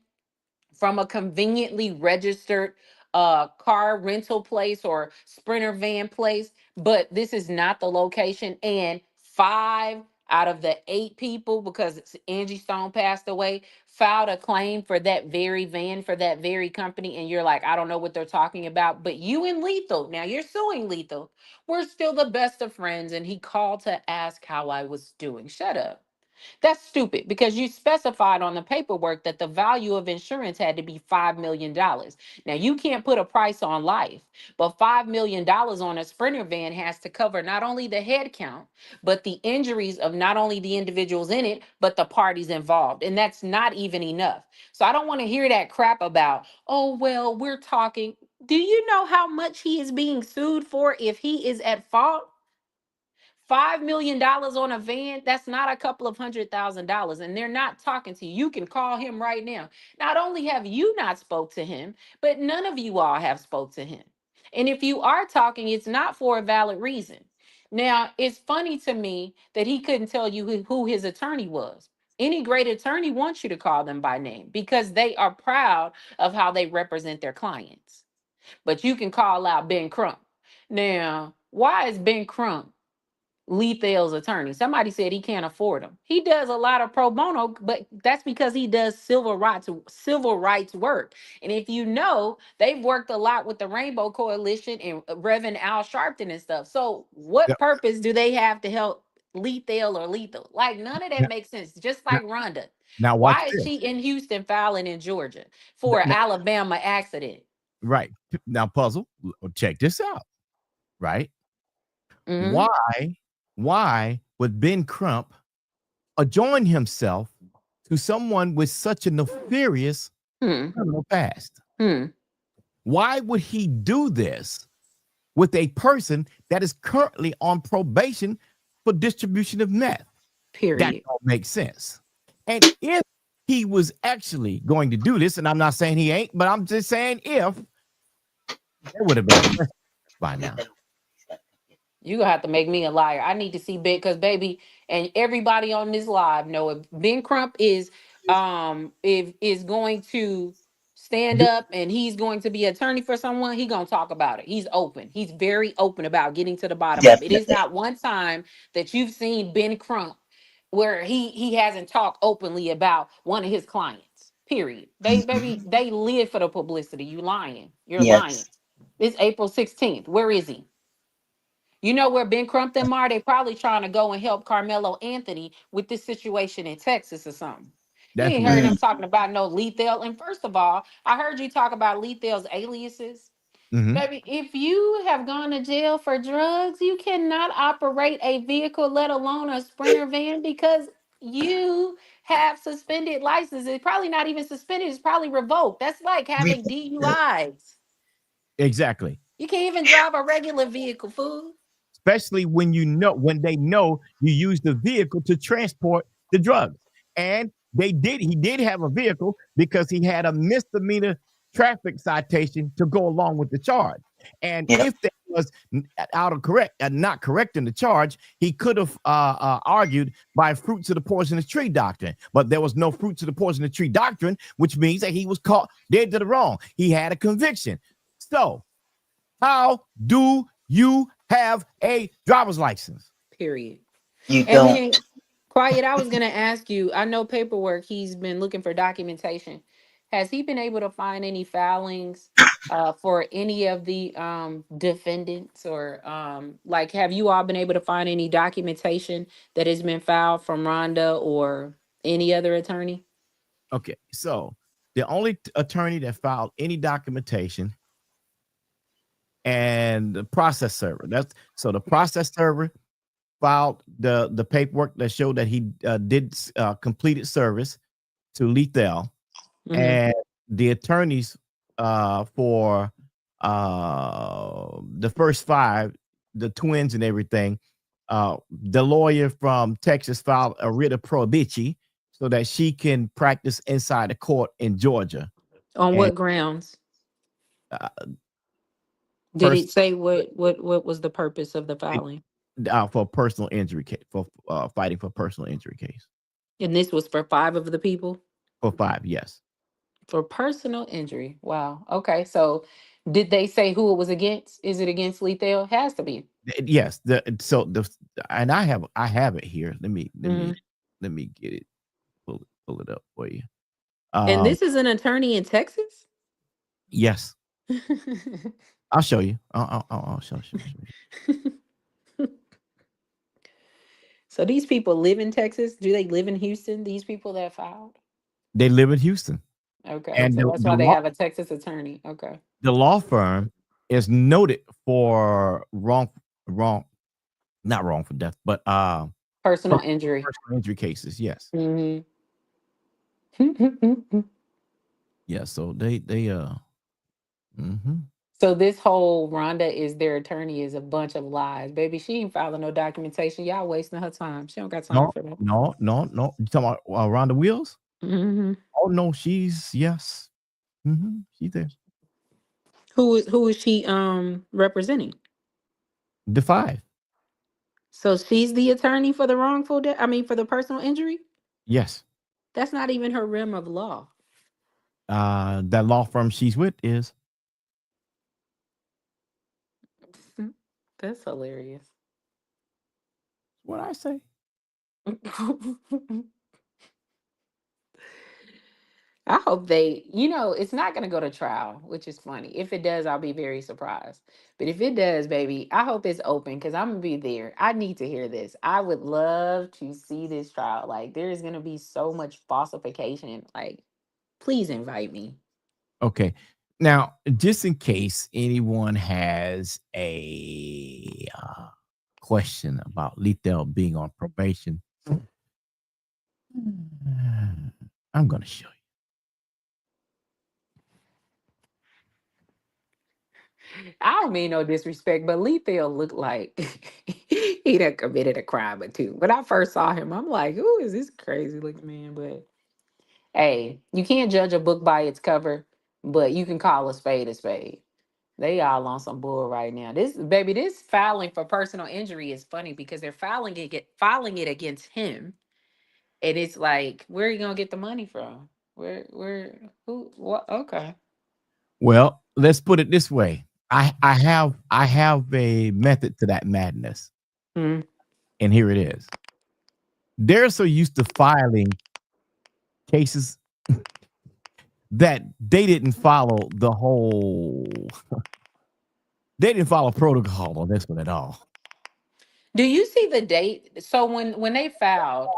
from a conveniently registered car rental place or sprinter van place, but this is not the location, and 5 out of the 8 people, because Angie Stone passed away, filed a claim for that very van for that very company, and you're like, I don't know what they're talking about. But you and Lethal, now you're suing Lethal, we're still the best of friends, and he called to ask how I was doing. Shut up. That's stupid because you specified on the paperwork that the value of insurance had to be $5 million. Now, you can't put a price on life, but $5 million on a Sprinter van has to cover not only the head count, but the injuries of not only the individuals in it, but the parties involved. And that's not even enough. So I don't want to hear that crap about, oh, well, we're talking. Do you know how much he is being sued for if he is at fault? $5 million on a van, that's not a couple of $100,000. And they're not talking to you. You can call him right now. Not only have you not spoke to him, but none of you all have spoke to him. And if you are talking, it's not for a valid reason. Now, it's funny to me that he couldn't tell you who his attorney was. Any great attorney wants you to call them by name because they are proud of how they represent their clients. But you can call out Ben Crump. Now, why is Ben Crump Lethal's attorney? Somebody said he can't afford him. He does a lot of pro bono, but that's because he does civil rights work. And if you know, they've worked a lot with the Rainbow Coalition and Reverend Al Sharpton and stuff. So what Yep. purpose do they have to help Lethal or Lethal? Like, none of that Now, makes sense. Just now, like Rhonda. now watch Why is this. she in Houston filing in Georgia for an Now, Alabama accident? right now, puzzle. Check this out. Right? Hmm. Why would Ben Crump adjoin himself to someone with such a nefarious Hmm. criminal past? Hmm. Why would he do this with a person that is currently on probation for distribution of meth? That Period. don't make sense. And if he was actually going to do this, and I'm not saying he ain't, but I'm just saying if, there would have been arrested by now. You gonna have to make me a liar. I need to see Ben, because baby, and everybody on this live know, if Ben Crump if is going to stand up and he's going to be attorney for someone, he gonna talk about it. He's open. He's very open about getting to the bottom of it. It is not one time that you've seen Ben Crump where he hasn't talked openly about one of his clients. Period. They live for the publicity. You lying. You're lying. It's April 16th. Where is he? You know where Ben Crump them are? They probably trying to go and help Carmelo Anthony with this situation in Texas or something. You That's ain't what. heard them talking about no Lethal. And first of all, I heard you talk about Lethal's aliases. Mhm. Baby, if you have gone to jail for drugs, you cannot operate a vehicle, let alone a Sprinter van, because you have suspended licenses. It's probably not even suspended, it's probably revoked. That's like having DUIs. Exactly. You can't even drive a regular vehicle, fool. Especially when when they know you use the vehicle to transport the drugs. And he did have a vehicle because he had a misdemeanor traffic citation to go along with the charge. And if that was not correct in the charge, he could have argued by fruits of the poisonous tree doctrine. But there was no fruits of the poisonous tree doctrine, which means that he was caught dead to the wrong. He had a conviction. So How do you have a driver's license? Period. You And don't. then, Quiet, I was gonna ask you. I know paperwork. He's been looking for documentation. Has he been able to find any filings for any of the defendants, or like, have you all been able to find any documentation that has been filed from Rhonda or any other attorney? Okay, so the only attorney that filed any documentation and the process server. That's so the process server filed the paperwork that showed that he did completed service to Lethal, Hmm. and the attorneys for the first five, the twins and everything. The lawyer from Texas filed a writ of prohibition so that she can practice inside the court in Georgia. On And what grounds? uh, Did pers- it say what was the purpose of the filing? for personal injury case, for fighting for personal injury case. And this was for five of the people? For five, yes. For personal injury. Wow. Okay. So did they say who it was against? Is it against Lethal? Has to be. Yes. And I have it here. Hmm. Let me get it, pull it up for you. And this is an attorney in Texas? Yes. I'll show you. I'll show you. So these people live in Texas? Do they live in Houston? These people that filed? They live in Houston. Okay. And So that's why they have a Texas attorney. Okay. the law firm is noted for not wrongful death, but Personal injury. personal injury cases. Yes. Hmm. Yeah. So they So this whole Rhonda is their attorney is a bunch of lies. Baby, she ain't filing no documentation. Y'all wasting her time. She don't got time no, for that. no. You talking about Rhonda Wills? Hmm. Oh no, she's yes. She's there. Who is she representing? The five. So she's the attorney for the wrongful death. I mean, for the personal injury. Yes. That's not even her realm of law. That law firm she's with is. That's hilarious. What I say? I hope it's not going to go to trial, which is funny. If it does, I'll be very surprised. But if it does, baby, I hope it's open because I'm going to be there. I need to hear this. I would love to see this trial. Like, there is going to be so much falsification. Like, please invite me. Okay. Now, just in case anyone has a question about Lethal being on probation, I'm going to show you. I don't mean no disrespect, but Lethal looked like he done committed a crime or two. When I first saw him, I'm like, who is this crazy looking man? But hey, you can't judge a book by its cover, but you can call a spade a spade. They all on some bull right now. This filing for personal injury is funny because they're filing it against him. And it's like, where are you gonna get the money from? Who, what? Okay. Well, let's put it this way. I have a method to that madness. Hmm. And here it is. They're so used to filing cases that they didn't follow the whole they didn't follow protocol on this one at all. Do you see the date? So when they filed,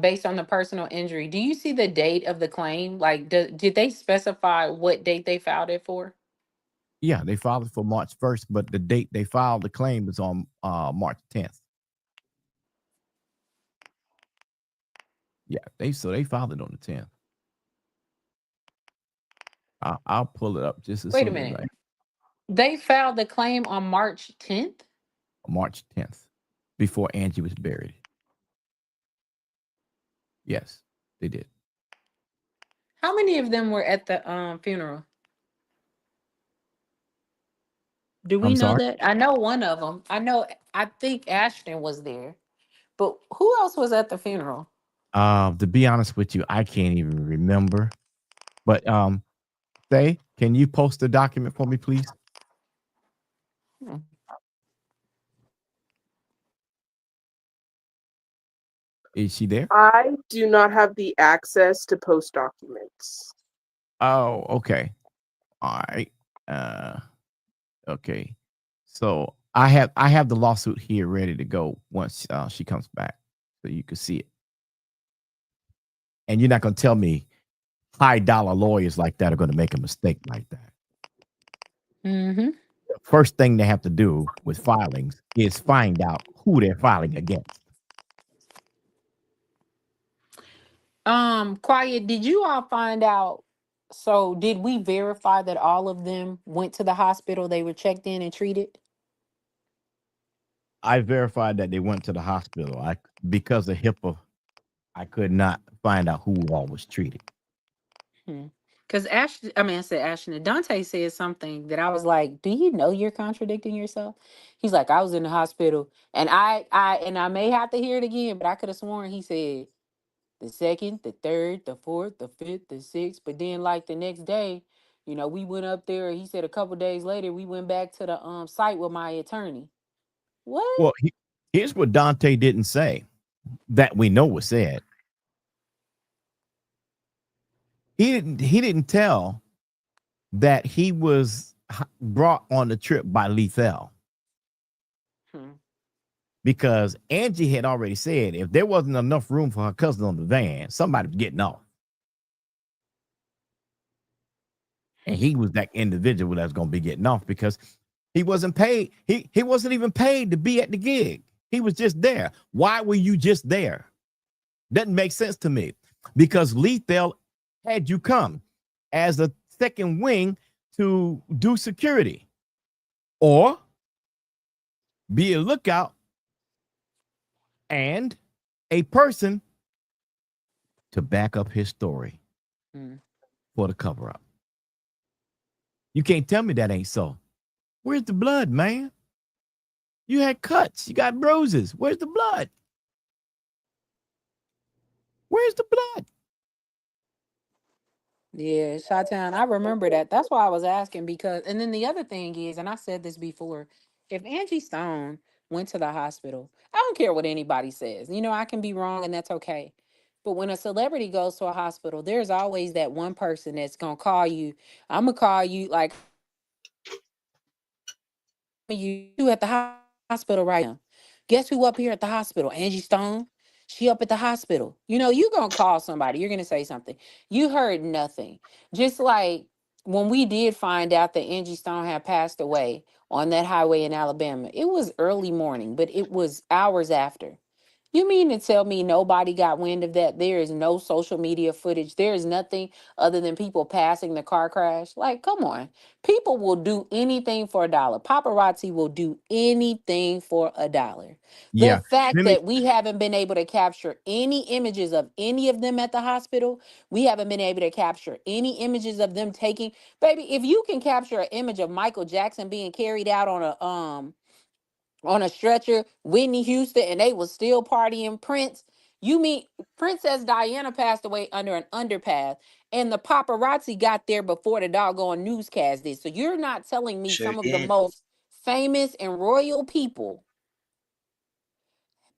based on the personal injury, do you see the date of the claim? Like, did they specify what date they filed it for? Yeah, they filed it for March 1st, but the date they filed the claim was on March 10th. Yeah, they filed it on the 10th. I'll pull it up just as Wait a soon as minute. They filed the claim on March 10th? March 10th, before Angie was buried. Yes, they did. How many of them were at the funeral? Do we I'm know sorry. that? I know one of them. I think Ashton was there. But who else was at the funeral? To be honest with you, I can't even remember. But can you post the document for me, please? Hmm. Is she there? I do not have the access to post documents. Oh, okay. All right. Okay. So I have the lawsuit here ready to go once she comes back, so you can see it. And you're not going to tell me high dollar lawyers like that are going to make a mistake like that. Mm-hmm. The first thing they have to do with filings is find out who they're filing against. Quiet, did you all find out? So did we verify that all of them went to the hospital? They were checked in and treated? I verified that they went to the hospital. Because of HIPAA, I could not find out who all was treated. Because I said Ashton, Dante said something that I was like, do you know you're contradicting yourself? He's like, I was in the hospital and I may have to hear it again, but I could have sworn he said the second, the third, the fourth, the fifth, the sixth. But then like the next day, we went up there. He said a couple days later, we went back to the site with my attorney. What? Well, here's what Dante didn't say that we know was said. He didn't tell that he was brought on the trip by Lethal. Because Angie had already said if there wasn't enough room for her cousin on the van, somebody was getting off. And he was that individual that's going to be getting off because he wasn't paid. He wasn't even paid to be at the gig. He was just there. Why were you just there? Doesn't make sense to me because Lethal had you come as a second wing to do security or be a lookout and a person to back up his story for the cover up. You can't tell me that ain't so. Where's the blood, man? You had cuts. You got bruises. Where's the blood? Where's the blood? Yeah, Chi-Town, I remember that. That's why I was asking because, and then the other thing is, and I said this before, if Angie Stone went to the hospital, I don't care what anybody says. I can be wrong and that's okay. But when a celebrity goes to a hospital, there's always that one person that's going to call you. I'm going to call you like you at the hospital right now. Guess who up here at the hospital? Angie Stone. She up at the hospital. You gonna call somebody. You're gonna say something. You heard nothing. Just like when we did find out that Angie Stone had passed away on that highway in Alabama, it was early morning, but it was hours after. You mean to tell me nobody got wind of that? There is no social media footage. There is nothing other than people passing the car crash. Like, come on. People will do anything for $1. Paparazzi will do anything for $1. The Yeah. fact Let me that we haven't been able to capture any images of any of them at the hospital, we haven't been able to capture any images of them taking. Baby, if you can capture an image of Michael Jackson being carried out on a stretcher, Whitney Houston, and they was still partying Prince. You mean Princess Diana passed away under an underpass, and the paparazzi got there before the doggone newscast did. So you're not telling me Sure some of the did. most famous and royal people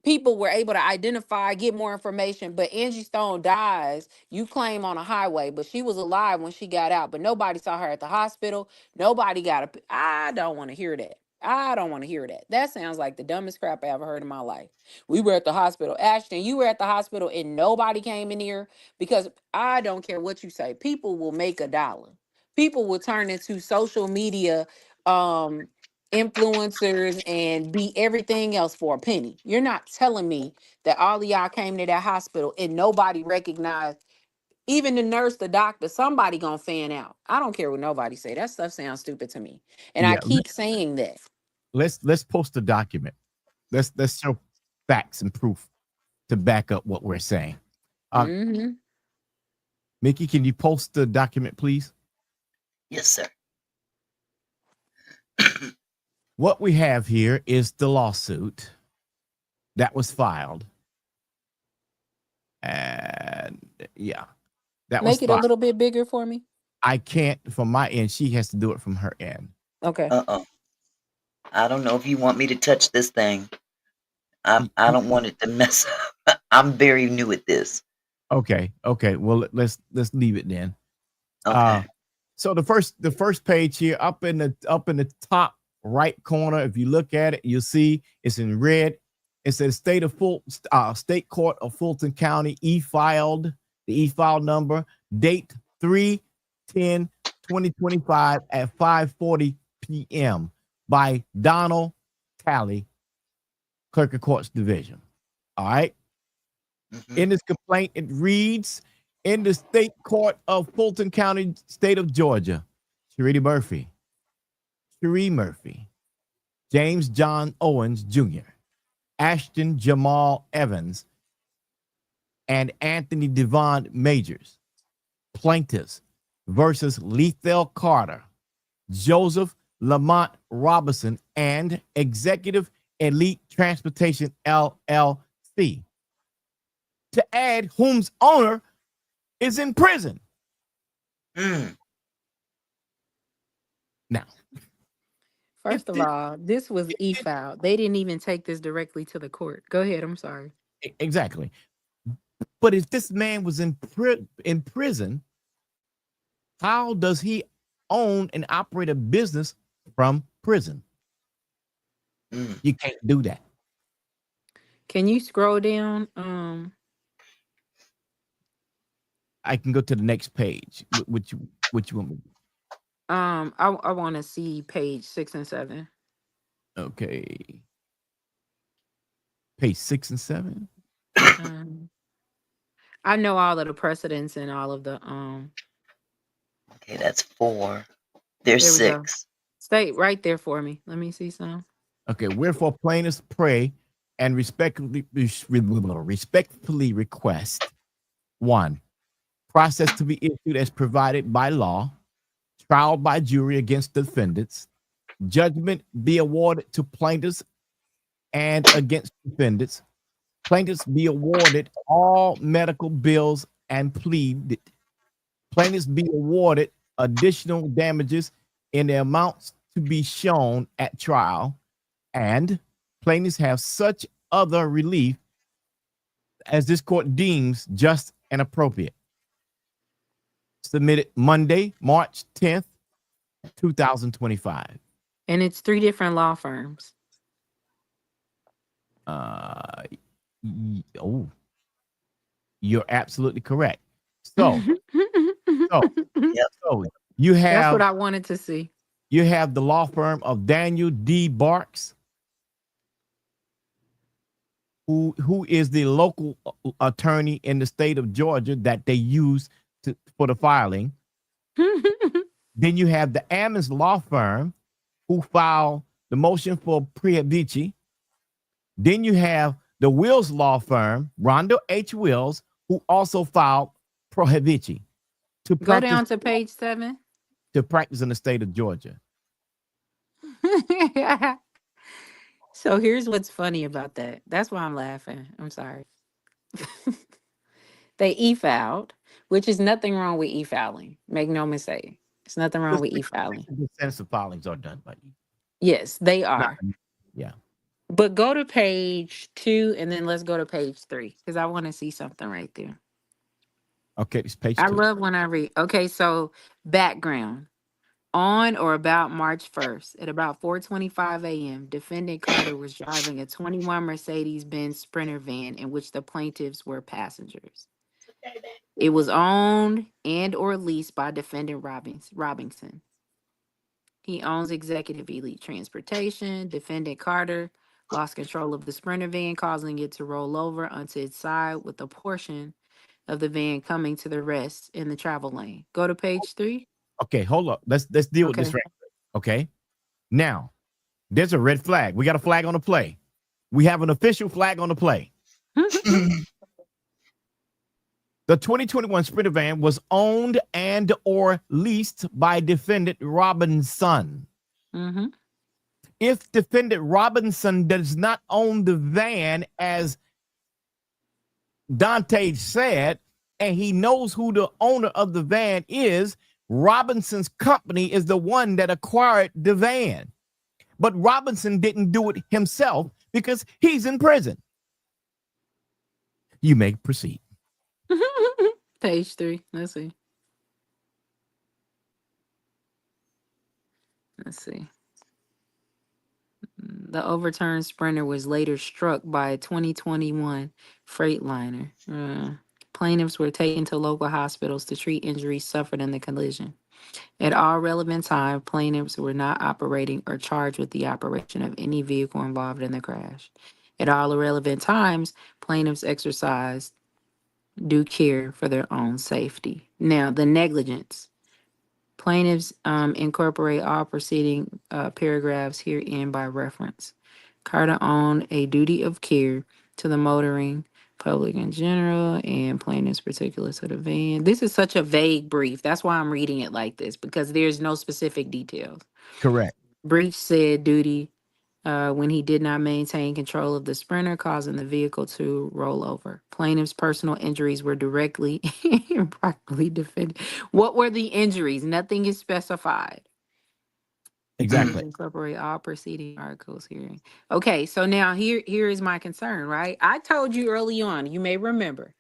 were able to identify, get more information, but Angie Stone dies, you claim on a highway, but she was alive when she got out, but nobody saw her at the hospital. Nobody got a. I don't want to hear that. I don't want to hear that. That sounds like the dumbest crap I ever heard in my life. We were at the hospital. Ashton, you were at the hospital and nobody came in here because I don't care what you say. People will make $1. People will turn into social media um influencers and be everything else for a penny. You're not telling me that all of y'all came to that hospital and nobody recognized, even the nurse, the doctor, somebody gonna fan out. I don't care what nobody say. That stuff sounds stupid to me. And I yeah. keep saying that. Let's post a document. Let's show facts and proof to back up what we're saying. Mm-hmm. Mickey, can you post the document, please? Yes, sir. What we have here is the lawsuit that was filed. And yeah, that was Make it a filed. little bit bigger for me. I can't from my end. She has to do it from her end. Okay. Uh-oh. I don't know if you want me to touch this thing. I don't want it to mess up. I'm very new at this. Okay. Well, let's leave it then. Okay. So the first page here, up in the top right corner, if you look at it, you'll see it's in red. It says State Court of Fulton County the e-file number, date 3/10/2025 at 5:40 p.m. by Donald Dailey, Clerk of Courts Division. All right. Mhm. In this complaint, it reads, in the State Court of Fulton County, State of Georgia, Cherie Murphy, James John Owens Jr., Ashton Jamal Evans, and Anthony Devon Majors, plaintiffs versus Lethal Carter, Joseph Lamont Robinson, and Executive Elite Transportation LLC, to add whom's owner is in prison. Mm. Now, First of all, this was e-file. They didn't even take this directly to the court. Go ahead. I'm sorry. exactly. But if this man was in prison, how does he own and operate a business from prison? Mm. You can't do that. Can you scroll down? I can go to the next page. Which you want me? I want to see page 6 and 7. Okay. Page 6 and 7. I know all of the precedents and all of the Okay, that's 4. There's There we go. 6. Stay right there for me. Let me see some. Okay, wherefore plaintiffs pray and respectfully request: 1, process to be issued as provided by law, trial by jury against defendants, judgment be awarded to plaintiffs and against defendants, plaintiffs be awarded all medical bills and pleaded, plaintiffs be awarded additional damages in the amounts to be shown at trial, and plaintiffs have such other relief as this court deems just and appropriate. Submitted Monday, March 10th, 2025. And it's 3 different law firms. You're absolutely correct. So you have, that's what I wanted to see. You have the law firm of Daniel D. Barks, who is the local attorney in the state of Georgia that they use for the filing. Then you have the Ammons law firm, who filed the motion for prohibition. Then you have the Wills law firm, Rhonda H. Wills, who also filed prohibition. Go down to page 7. To practice in the state of Georgia. So here's what's funny about that. That's why I'm laughing. I'm sorry. They e-filed, which is nothing wrong with e-filing. Make no mistake. There's nothing wrong with e-filing. Extensive filings are done by you. Yes, they are. Yeah. But go to page 2 and then let's go to page 3 because I want to see something right there. Okay, it's page 2. I love when I read. Okay, so background. On or about March 1st, at about 4:25 a.m., defendant Carter was driving a 21 Mercedes-Benz Sprinter van in which the plaintiffs were passengers. It was owned and or leased by defendant Robinson. He owns Executive Elite Transportation. Defendant Carter lost control of the Sprinter van, causing it to roll over onto its side with a portion of the van coming to the rest in the travel lane. Go to page 3. Okay, hold up. Let's deal with this right quick. Okay. Now, there's a red flag. We got a flag on the play. We have an official flag on the play. The 2021 Sprinter van was owned and or leased by defendant Robinson. Mm-hmm. If defendant Robinson does not own the van, as Dante said, and he knows who the owner of the van is, Robinson's company is the one that acquired the van. but Robinson didn't do it himself because he's in prison. You may proceed. Page 3. Let's see. The overturned Sprinter was later struck by a 2021 Freightliner. Plaintiffs were taken to local hospitals to treat injuries suffered in the collision. At all relevant times, plaintiffs were not operating or charged with the operation of any vehicle involved in the crash. At all relevant times, plaintiffs exercised due care for their own safety. Now, the negligence. Plaintiffs incorporate all preceding paragraphs herein by reference. Carter owned a duty of care to the motoring public in general and plaintiffs particular to the van. This is such a vague brief. That's why I'm reading it like this, because there's no specific details. Correct. Breach said duty when he did not maintain control of the Sprinter, causing the vehicle to roll over. Plaintiff's personal injuries were directly and properly defended. What were the injuries? Nothing is specified. Exactly. Incorporate all preceding articles here. Okay, so now here is my concern, right? I told you early on, you may remember,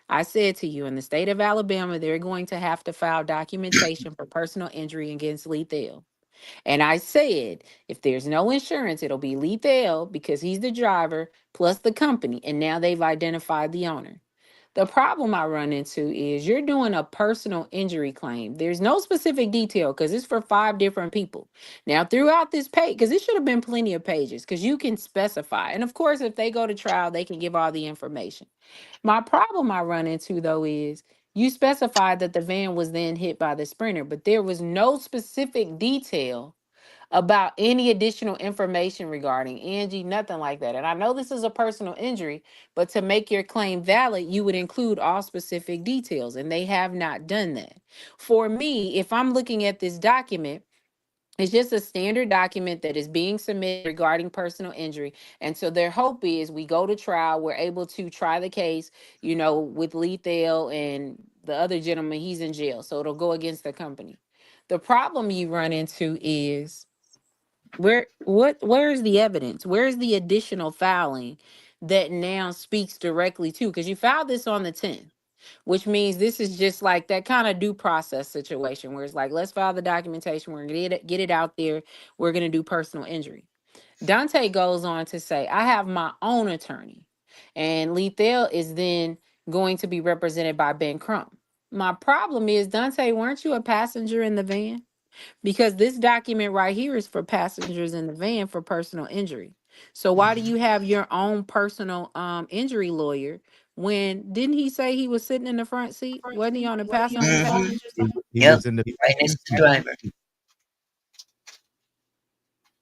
I said to you, in the state of Alabama, they're going to have to file documentation for personal injury against Lethal. And I said, if there's no insurance, it'll be Lethal because he's the driver plus the company. And now they've identified the owner. The problem I run into is you're doing a personal injury claim. There's no specific detail because it's for 5 different people. Now, throughout this page, because it should have been plenty of pages, because you can specify. And of course, if they go to trial, they can give all the information. My problem I run into, though, is you specified that the van was then hit by the Sprinter, but there was no specific detail about any additional information regarding Angie, nothing like that. And I know this is a personal injury, but to make your claim valid, you would include all specific details, and they have not done that. For me, if I'm looking at this document, it's just a standard document that is being submitted regarding personal injury. And so their hope is we go to trial, we're able to try the case, with Lethal and the other gentleman, he's in jail. So it'll go against the company. The problem you run into is where's the evidence? Where's the additional filing that now speaks directly to? Because you filed this on the 10th, which means this is just like that kind of due process situation where it's like, let's file the documentation, we're gonna get it out there, we're gonna do personal injury. Dante goes on to say, I have my own attorney, and Lethal is then going to be represented by Ben Crump. My problem is, Dante, weren't you a passenger in the van? Because this document right here is for passengers in the van for personal injury. So why do you have your own personal injury lawyer when didn't he say he was sitting in the front seat? Wasn't he on the passenger side? He Yep. was in the Right next to the driver. I'm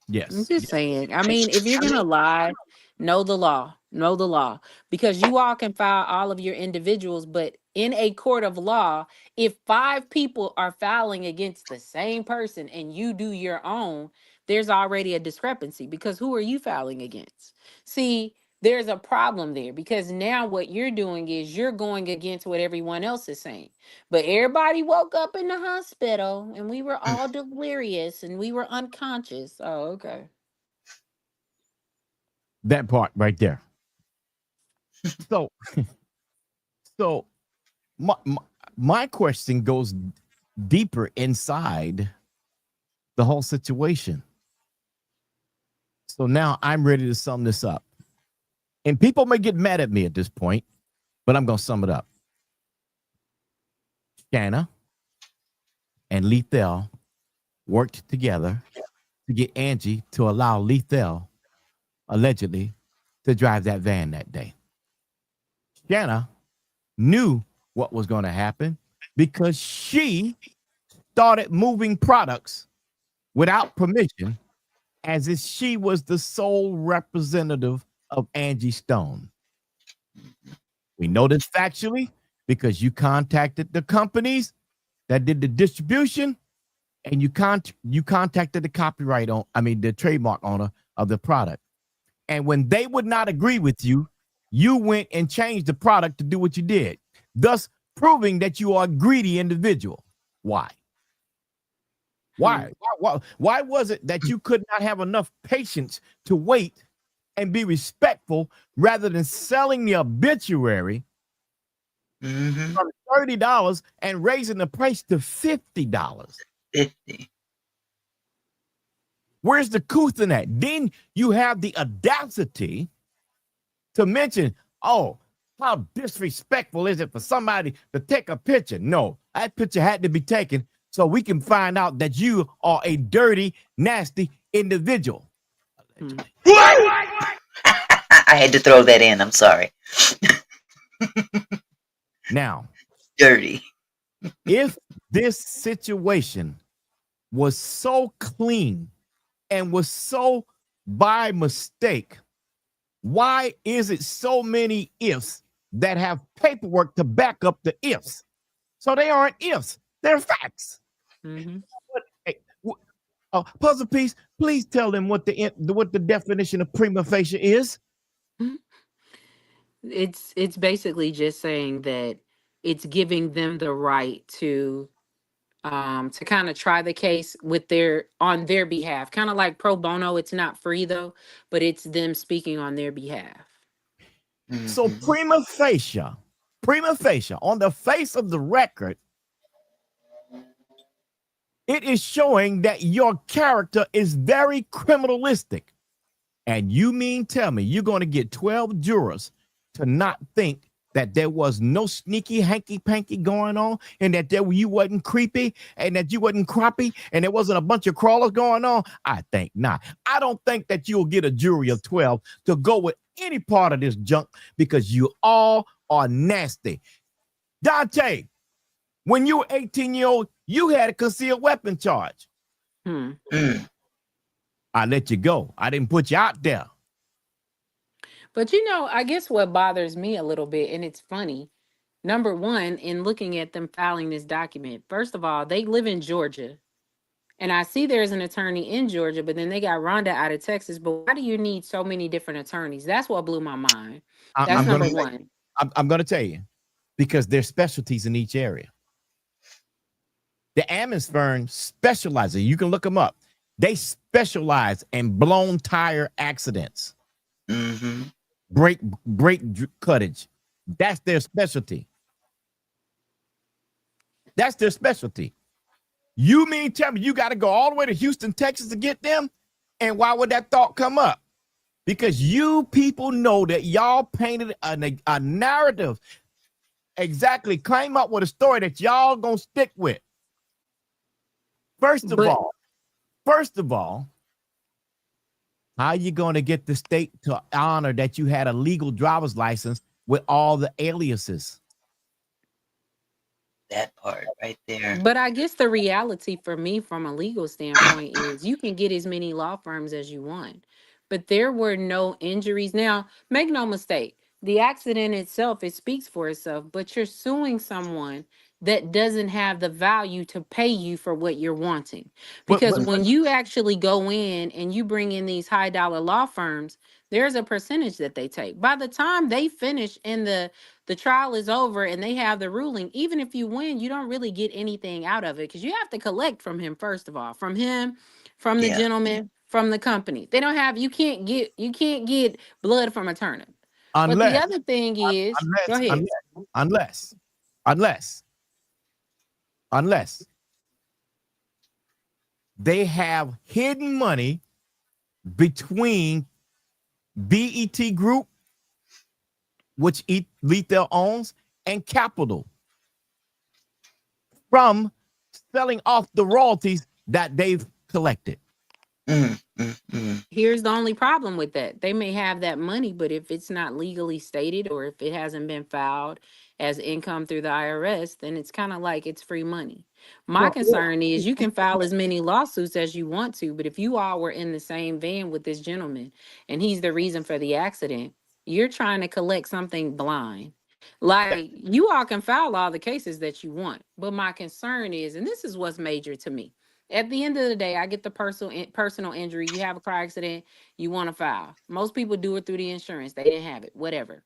yes. just saying. I mean, if you're gonna lie, know the law. Know the law. Because you all can file all of your individuals, but in a court of law, if 5 people are filing against the same person and you do your own, there's already a discrepancy because who are you filing against? See, there's a problem there because now what you're doing is you're going against what everyone else is saying. But everybody woke up in the hospital and we were all delirious and we were unconscious. Oh, okay. That part right there. So, so my question goes deeper inside the whole situation. So now I'm ready to sum this up. And people may get mad at me at this point, but I'm going to sum it up. Shanna and Lethal worked together to get Angie to allow Lethal, allegedly, to drive that van that day. Shanna knew what was going to happen because she started moving products without permission as if she was the sole representative of Angie Stone. We know this factually because you contacted the companies that did the distribution and you contacted the trademark owner of the product. And when they would not agree with you, you went and changed the product to do what you did, thus proving that you are a greedy individual. Why? Why? Why was it that you could not have enough patience to wait and be respectful rather than selling the obituary Mm-hmm. from $30 and raising the price to $50? 50. Where's the couth in that? Then you have the audacity to mention, oh, how disrespectful is it for somebody to take a picture? No, that picture had to be taken so we can find out that you are a dirty, nasty individual. Hmm. What? I had to throw that in. I'm sorry. Now, Dirty. if this situation was so clean and was so by mistake, why is it so many ifs that have paperwork to back up the ifs? So they aren't ifs, they're facts. Mm-hmm. Hey, puzzle piece, please tell them what the definition of prima facie is. It's basically just saying that it's giving them the right to kind of try the case with their on their behalf, kind of like pro bono. It's not free though, but it's them speaking on their behalf. So Mm-hmm. prima facie, on the face of the record, it is showing that your character is very criminalistic. And you mean tell me you're going to get 12 jurors to not think that there was no sneaky hanky panky going on, and that you wasn't creepy, and that you wasn't crappy, and there wasn't a bunch of crawlers going on? I think not. I don't think that you'll get a jury of 12 to go with any part of this junk, because you all are nasty. Dante, when you were 18-year-old, you had a concealed weapon charge. Hmm. I let you go. I didn't put you out there. But I guess what bothers me a little bit, and it's funny. Number one, in looking at them filing this document, first of all, they live in Georgia. And I see there's an attorney in Georgia, but then they got Rhonda out of Texas. But why do you need so many different attorneys? That's what blew my mind. That's I'm number gonna one. I'm going to tell you, because there's specialties in each area. The Ammons firm specializes. You can look them up. They specialize in blown tire accidents, Mm-hmm. brake cuttage. That's their specialty. That's their specialty. You mean tell me you got to go all the way to Houston, Texas to get them? And why would that thought come up? Because you people know that y'all painted a narrative. Exactly. Came up with a story that y'all gonna stick with. First of But all, how are you going to get the state to honor that you had a legal driver's license with all the aliases? That part right there. But I guess the reality for me from a legal standpoint is you can get as many law firms as you want, but there were no injuries. Now, make no mistake, the accident itself, it speaks for itself, but you're suing someone that doesn't have the value to pay you for what you're wanting. Because But when you actually go in and you bring in these high dollar law firms, there's a percentage that they take. By the time they finish and the trial is over and they have the ruling, even if you win, you don't really get anything out of it because you have to collect from him, first of all, from him, from the Yeah. gentleman, from the company. They don't have, you can't get blood from a turnip. But the unless, other thing is, go unless, ahead. unless, unless, unless they have hidden money between BET Group, which Lethal owns, and Capital, from selling off the royalties that they've collected. Here's the only problem with that. They may have that money, but if it's not legally stated or if it hasn't been filed as income through the IRS, then it's kind of like it's free money. My Well, concern is you can file as many lawsuits as you want to, but if you all were in the same van with this gentleman and he's the reason for the accident, you're trying to collect something blind. Like you all can file all the cases that you want, but my concern is, and this is what's major to me, at the end of the day, I get the personal injury. You have a car accident, you want to file. Most people do it through the insurance. They didn't have it, whatever.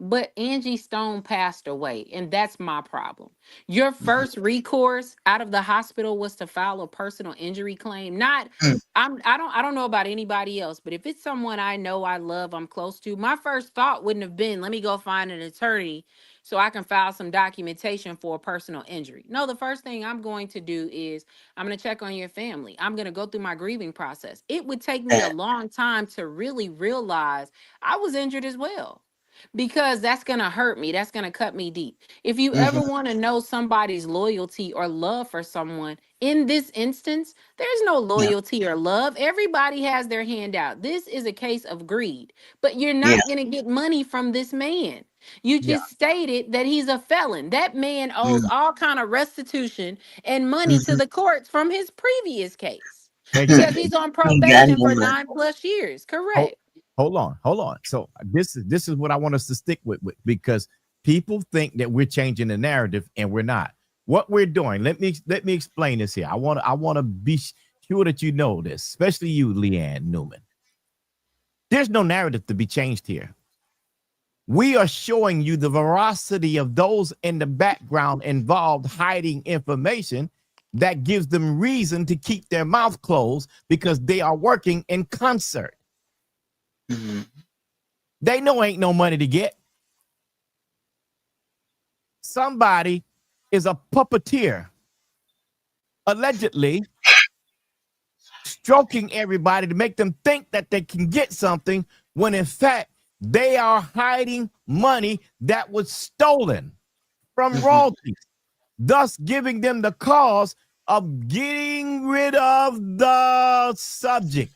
But Angie Stone passed away, and that's my problem. Your first recourse out of the hospital was to file a personal injury claim. Not I don't know about anybody else, but if it's someone I know, I love, I'm close to, my first thought wouldn't have been, let me go find an attorney so I can file some documentation for a personal injury. No, the first thing I'm going to do is I'm going to check on your family. I'm going to go through my grieving process. It would take me a long time to really realize I was injured as well, because that's going to hurt me. That's going to cut me deep. If you ever want to know somebody's loyalty or love for someone, in this instance, there's no loyalty or love. Everybody has their hand out. This is a case of greed, but you're not going to get money from this man. You Yeah. just stated that he's a felon. That man owes all kind of restitution and money to the courts from his previous case because Exactly. he's on probation for 9+ years. Hold, Correct. hold on. So this is what I want us to stick with because people think that we're changing the narrative and we're not. What we're doing, let me explain this here. I want to be sure that you know this, especially you, Leanne Newman. There's no narrative to be changed here. We are showing you the veracity of those in the background involved hiding information that gives them reason to keep their mouth closed because they are working in concert. They know ain't no money to get. Somebody is a puppeteer, allegedly stroking everybody to make them think that they can get something when in fact they are hiding money that was stolen from royalties, thus giving them the cause of getting rid of the subject.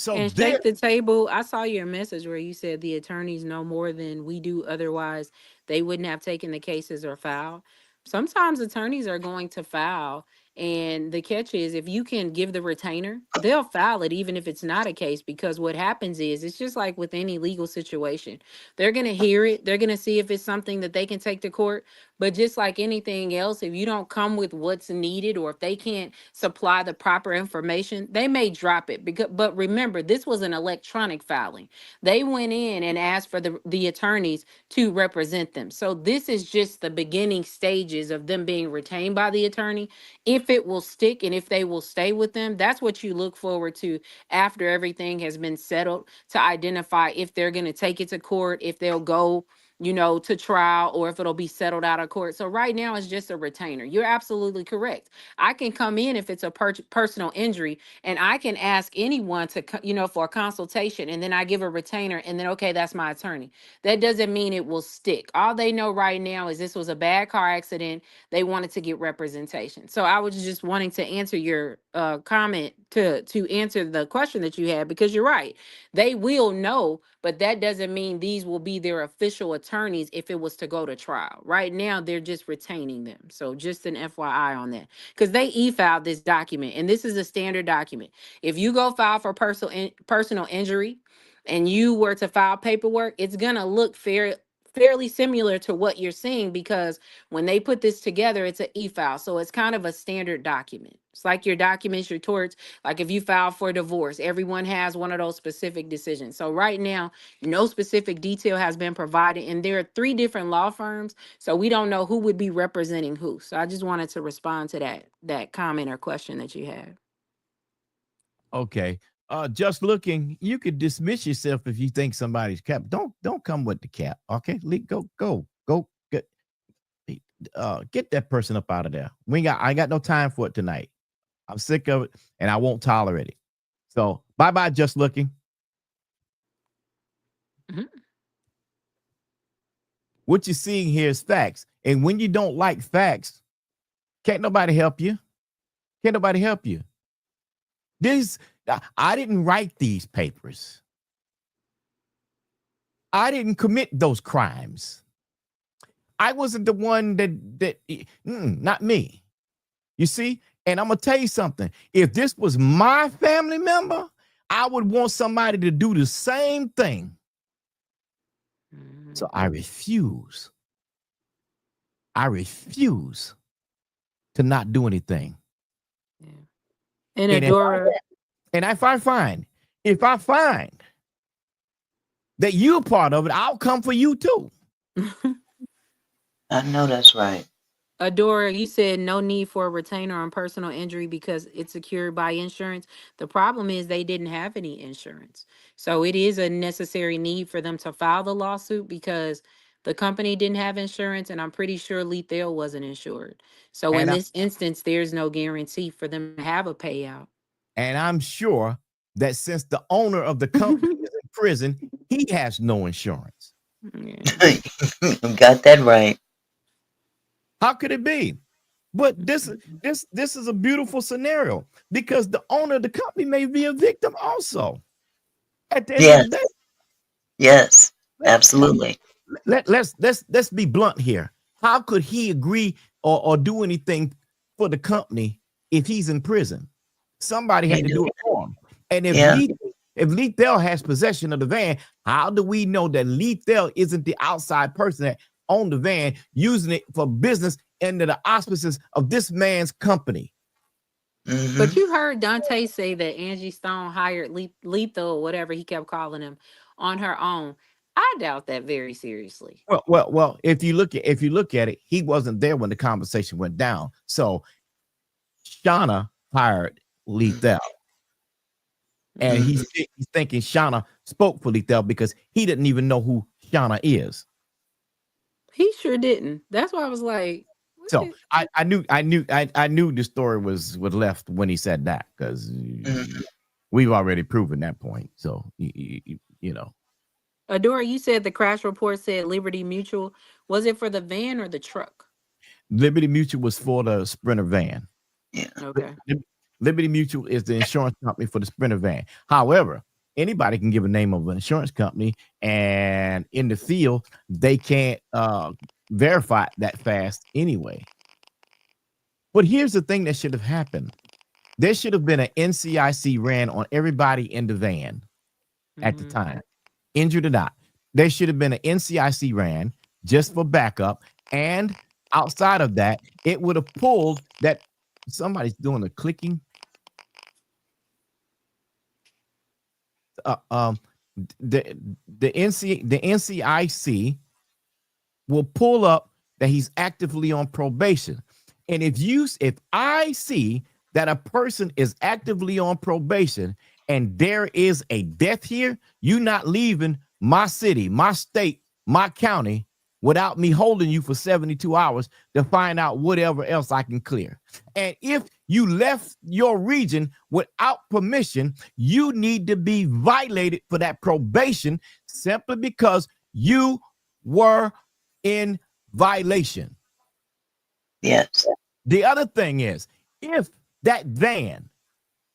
So And there, shake the table. I saw your message where you said the attorneys know more than we do. Otherwise, they wouldn't have taken the cases or filed. Sometimes attorneys are going to file. And the catch is if you can give the retainer, they'll file it even if it's not a case. Because what happens is it's just like with any legal situation. They're going to hear it. They're going to see if it's something that they can take to court. But just like anything else, if you don't come with what's needed or if they can't supply the proper information, they may drop it. But remember, this was an electronic filing. They went in and asked for the attorneys to represent them. So this is just the beginning stages of them being retained by the attorney. If it will stick and if they will stay with them, that's what you look forward to after everything has been settled, to identify if they're going to take it to court, if they'll go to trial, or if it'll be settled out of court. So right now it's just a retainer. You're absolutely correct. I can come in if it's a personal injury and I can ask anyone to, for a consultation, and then I give a retainer and then, okay, that's my attorney. That doesn't mean it will stick. All they know right now is this was a bad car accident. They wanted to get representation. So I was just wanting to answer your comment to answer the question that you had, because you're right. They will know, but that doesn't mean these will be their official attorneys if it was to go to trial. Right now, they're just retaining them. So just an FYI on that, because they e-filed this document, and this is a standard document. If you go file for personal injury and you were to file paperwork, it's gonna look fairly similar to what you're seeing, because when they put this together, it's an e-file. So it's kind of a standard document. It's like your documents, your torts, like if you file for divorce, everyone has one of those specific decisions. So right now, no specific detail has been provided, and there are 3 different law firms, so we don't know who would be representing who. So I just wanted to respond to that comment or question that you had. okay. Just looking, you could dismiss yourself if you think somebody's cap. Don't come with the cap. Okay, go get that person up out of there. I ain't got no time for it tonight. I'm sick of it and I won't tolerate it. So bye, just looking. What you're seeing here is facts. And when you don't like facts, can't nobody help you. Can't nobody help you. I didn't write these papers. I didn't commit those crimes. I wasn't the one not me. You see? And I'm going to tell you something. If this was my family member, I would want somebody to do the same thing. So I refuse. I refuse to not do anything. And Adora. And if I find If I find that you're part of it, I'll come for you too. I know that's right. Adora, you said no need for a retainer on personal injury because it's secured by insurance. The problem is they didn't have any insurance. So it is a necessary need for them to file the lawsuit because the company didn't have insurance, and I'm pretty sure Lethal wasn't insured. So in And I, this instance, there's no guarantee for them to have a payout. and I'm sure that since the owner of the company is in prison, he has no insurance. Yeah. Got that right. How could it be? But this is a beautiful scenario because the owner of the company may be a victim also. At the end of Yes. the day, Yes. let, Absolutely. let's be blunt here. How could he agree or do anything for the company if he's in prison? Somebody had Can't to do do it. it for him. And Yeah. if Lethal has possession of the van, how do we know that Lethal isn't the outside person that owned the van using it for business under the auspices of this man's company? But Mm-hmm. you heard Dante say that Angie Stone hired Lethal, whatever he kept calling him, on her own. I doubt that very seriously. Well. If you look at it, he wasn't there when the conversation went down. So Shauna hired Lethal, and Mm-hmm. he's thinking Shauna spoke for Lethal because he didn't even know who Shauna is. He sure didn't. That's why I was like, So what? I knew the story was left when he said that because Mm-hmm. we've already proven that point. So you know, Adora, you said the crash report said Liberty Mutual. Was it for the van or the truck? Liberty Mutual was for the Sprinter van. Yeah. Okay. Liberty Mutual is the insurance company for the Sprinter van. However, anybody can give a name of an insurance company, and in the field, they can't verify that fast anyway. But here's the thing that should have happened: there should have been an NCIC ran on everybody in the van at the Hmm. time, injured or not. There should have been an NCIC ran just for backup, and outside of that, it would have pulled that. Somebody's doing the clicking. uh, um, the the NCIC will pull up that he's actively on probation, and if I see that a person is actively on probation and there is a death here, you're not leaving my city, my state, my county without me holding you for 72 hours to find out whatever else I can clear. And if you left your region without permission, you need to be violated for that probation simply because you were in violation. Yes. The other thing is, if that van,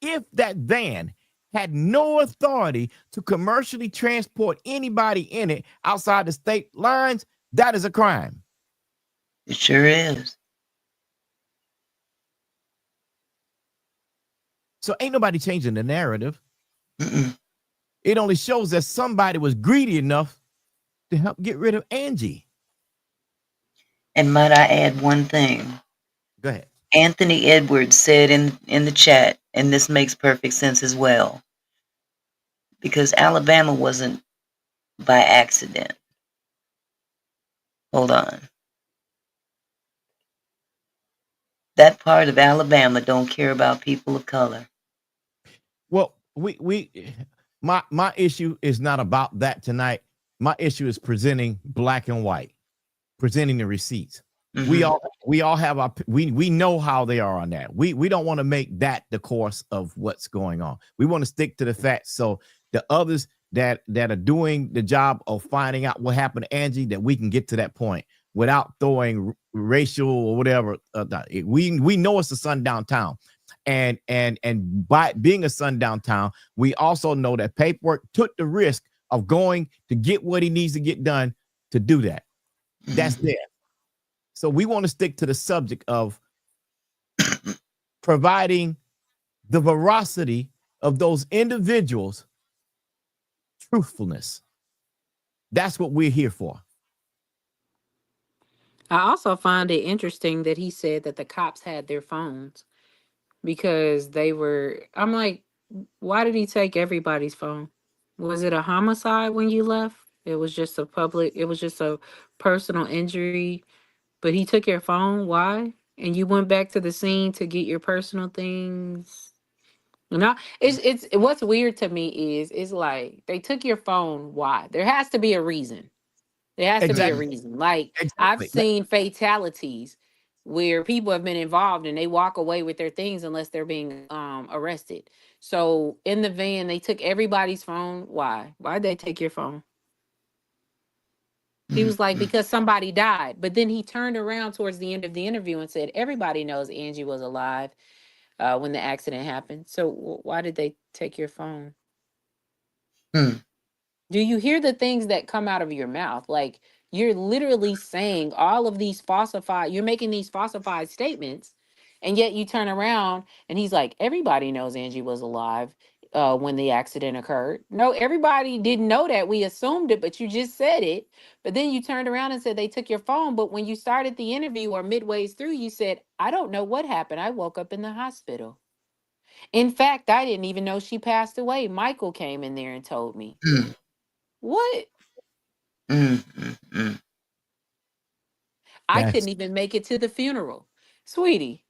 if that van had no authority to commercially transport anybody in it outside the state lines, that is a crime. It sure is. So ain't nobody changing the narrative. Mm-mm. It only shows that somebody was greedy enough to help get rid of Angie. And might I add one thing? Go ahead. Anthony Edwards said in the chat, and this makes perfect sense as well, because Alabama wasn't by accident. Hold on. That part of Alabama don't care about people of color. Well, we my issue is not about that tonight. My issue is presenting black and white, presenting the receipts. We Mm-hmm. all have our we know how they are on that. We don't want to make that the course of what's going on. We want to stick to the facts. So the others that are doing the job of finding out what happened to Angie, that we can get to that point without throwing racial or whatever. We know it's a sundown town, and by being a sundown town, we also know that paperwork took the risk of going to get what he needs to get done to do that. That's Mm-hmm. there. So we want to stick to the subject of providing the veracity of those individuals' truthfulness. That's what we're here for. I also find it interesting that he said that the cops had their phones because they were. I'm like, Why did he take everybody's phone? Was it a homicide when you left? It was just a public, it was just a personal injury, but he took your phone. Why? And you went back to the scene to get your personal things. No, it's what's weird to me is like they took your phone. Why? There has to be a reason. There has to be a Exactly. reason. Like I've Exactly. seen fatalities where people have been involved and they walk away with their things unless they're being arrested. So in the van, they took everybody's phone. Why? Why'd they take your phone? He was like, Mm-mm. because somebody died. But then he turned around towards the end of the interview and said, everybody knows Angie was alive when the accident happened. So why did they take your phone? Mm. Do you hear the things that come out of your mouth? Like you're literally saying all of these falsified, you're making these falsified statements, and yet you turn around and he's like, everybody knows Angie was alive when the accident occurred. No, everybody didn't know that. We assumed it, but you just said it. But then you turned around and said they took your phone. But when you started the interview or midways through, you said, I don't know what happened. I woke up in the hospital. In fact, I didn't even know she passed away. Michael came in there and told me. Mm. What? Mm. Mm. Mm. I That's couldn't even make it to the funeral. Sweetie,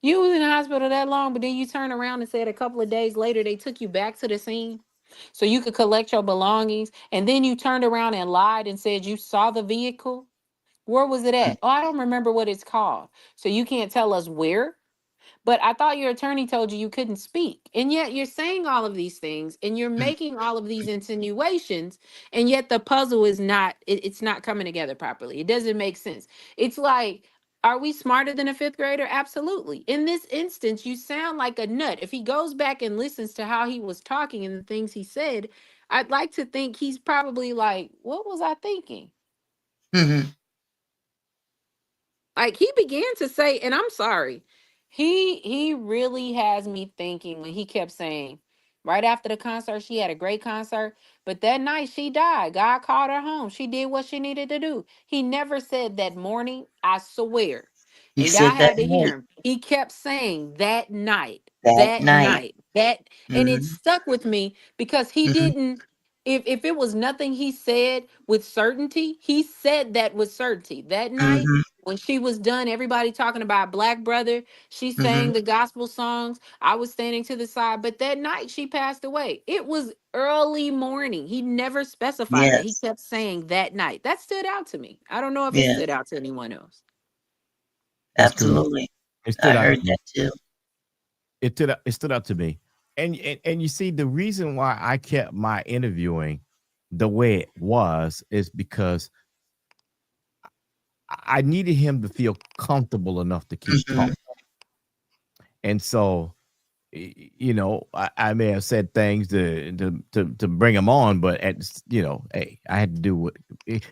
you was in the hospital that long, but then you turn around and said a couple of days later they took you back to the scene so you could collect your belongings. And then you turned around and lied and said you saw the vehicle. Where was it Mm. at? Oh, I don't remember what it's called. So you can't tell us where? But I thought your attorney told you you couldn't speak. And yet you're saying all of these things and you're Mm. making all of these insinuations. And yet the puzzle is not, it's not coming together properly. It doesn't make sense. It's like, are we smarter than a fifth grader? Absolutely. In this instance, you sound like a nut. If he goes back and listens to how he was talking and the things he said, I'd like to think he's probably like, what was I thinking? Mm-hmm. Like he began to say, and I'm sorry, he really has me thinking when he kept saying right after the concert she had a great concert, but that night she died. God called her home. She did what she needed to do. He never said that morning, I swear. He And y'all said that had to night. hear him. He kept saying that night, That that night. night, that, and it Mm-hmm. stuck with me because he Mm-hmm. didn't, if it was nothing he said with certainty, he said that with certainty. That night Mm-hmm. when she was done, everybody talking about Black Brother. She Mm-hmm. sang the gospel songs. I was standing to the side, but that night she passed away. It was early morning. He never specified that. He Yes. kept saying that night. That stood out to me. I don't know if it Yeah. stood out to anyone else. it stood out. Absolutely. It I stood out. heard that too. It stood out to me. And you see, the reason why I kept my interviewing the way it was is because I needed him to feel comfortable enough to keep Mm-hmm. talking. And so, you know, I may have said things to bring him on, but you know, hey, I had to do what.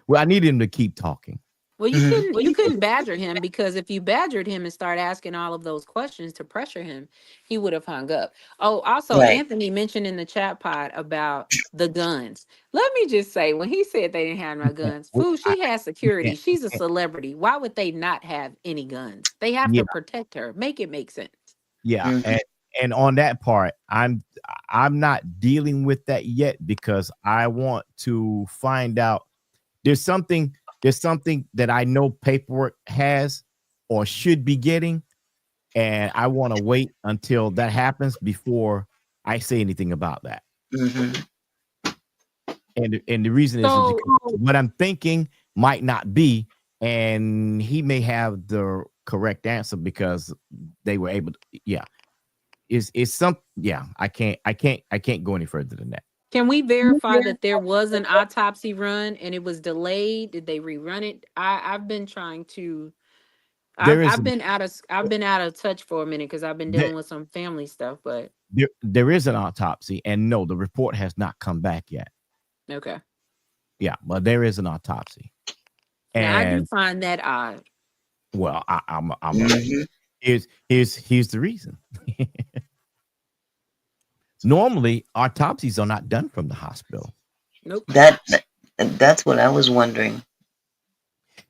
Well, I needed him to keep talking. Well, Mm-hmm. you couldn't badger him because if you badgered him and start asking all of those questions to pressure him, he would have hung up. Oh, also Right. Anthony mentioned in the chat pod about the guns. Let me just say, when he said they didn't have no Yeah, guns, fool, I she has can't. security. She's a celebrity. Why would they not have any guns? They have Yeah, to protect her. Make it make sense. yeah, Mm-hmm. and on that part, I'm not dealing with that yet because I want to find out. There's something that I know paperwork has or should be getting, and I want to wait until that happens before I say anything about that. Mm-hmm. And the reason is because So what I'm thinking might not be, and he may have the correct answer because they were able to. Yeah, is some. Yeah, I can't go any further than that. can we verify that there was an autopsy run and it was delayed? Did they rerun it? I've been trying to There is I've been out of I've been out of touch for a minute because I've been there, dealing with some family stuff, but there is an autopsy, and no, the report has not come back yet. okay. Yeah, but there is an autopsy, Now I do and find that odd. well, I'm a Mm-hmm. here's the reason. Normally, autopsies are not done from the hospital. Nope. That's what I was wondering.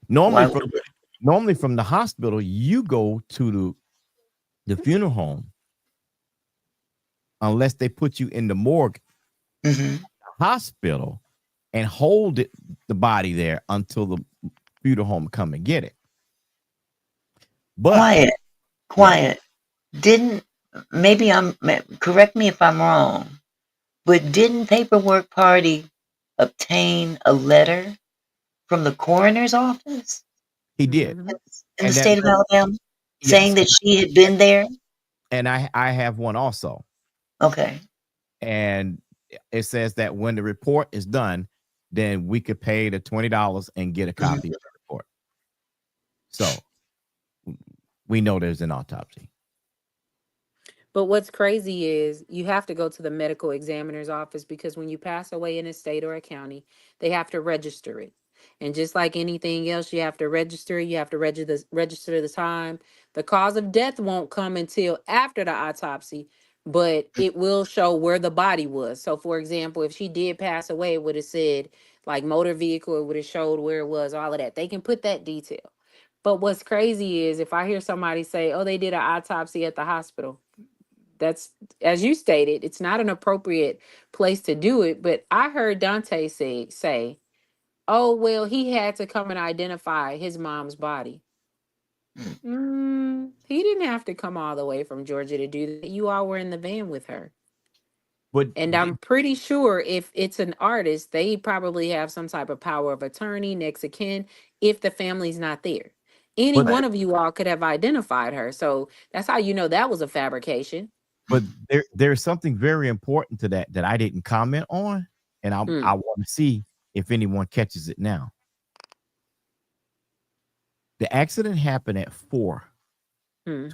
Normally, Why from would it? normally from the hospital, you go to the funeral home unless they put you in the morgue Mm-hmm. hospital and hold the body there until the funeral home come and get it. But Quiet, yeah, quiet. Didn't maybe correct me if I'm wrong, but didn't Paperwork Party obtain a letter from the coroner's office he did, Mm-hmm. in the and that state of Alabama saying yes, that she had been there? and I have one also, Okay. and it says that when the report is done, then we could pay the $20 and get a Mhm. copy of the report. So we know there's an autopsy. But what's crazy is you have to go to the medical examiner's office because when you pass away in a state or a county, they have to register it. And just like anything else, you have to register. You have to register the time. The cause of death won't come until after the autopsy, but it will show where the body was. So, for example, if she did pass away, it would have said like motor vehicle. It would have showed where it was. All of that. They can put that detail. But what's crazy is if I hear somebody say, "Oh, they did an autopsy at the hospital." That's, as you stated, it's not an appropriate place to do it. But I heard Dante say, "Oh well, he had to come and identify his mom's body." Mm. He didn't have to come all the way from Georgia to do that. You all were in the van with her. But And I'm pretty sure if it's an artist, they probably have some type of power of attorney, next of kin, if the family's not there. Any but one of you all could have identified her. So that's how you know that was a fabrication. but there's something very important to that I didn't comment on, and I Hmm. want to see if anyone catches it now. The accident happened at 4:20. Hmm.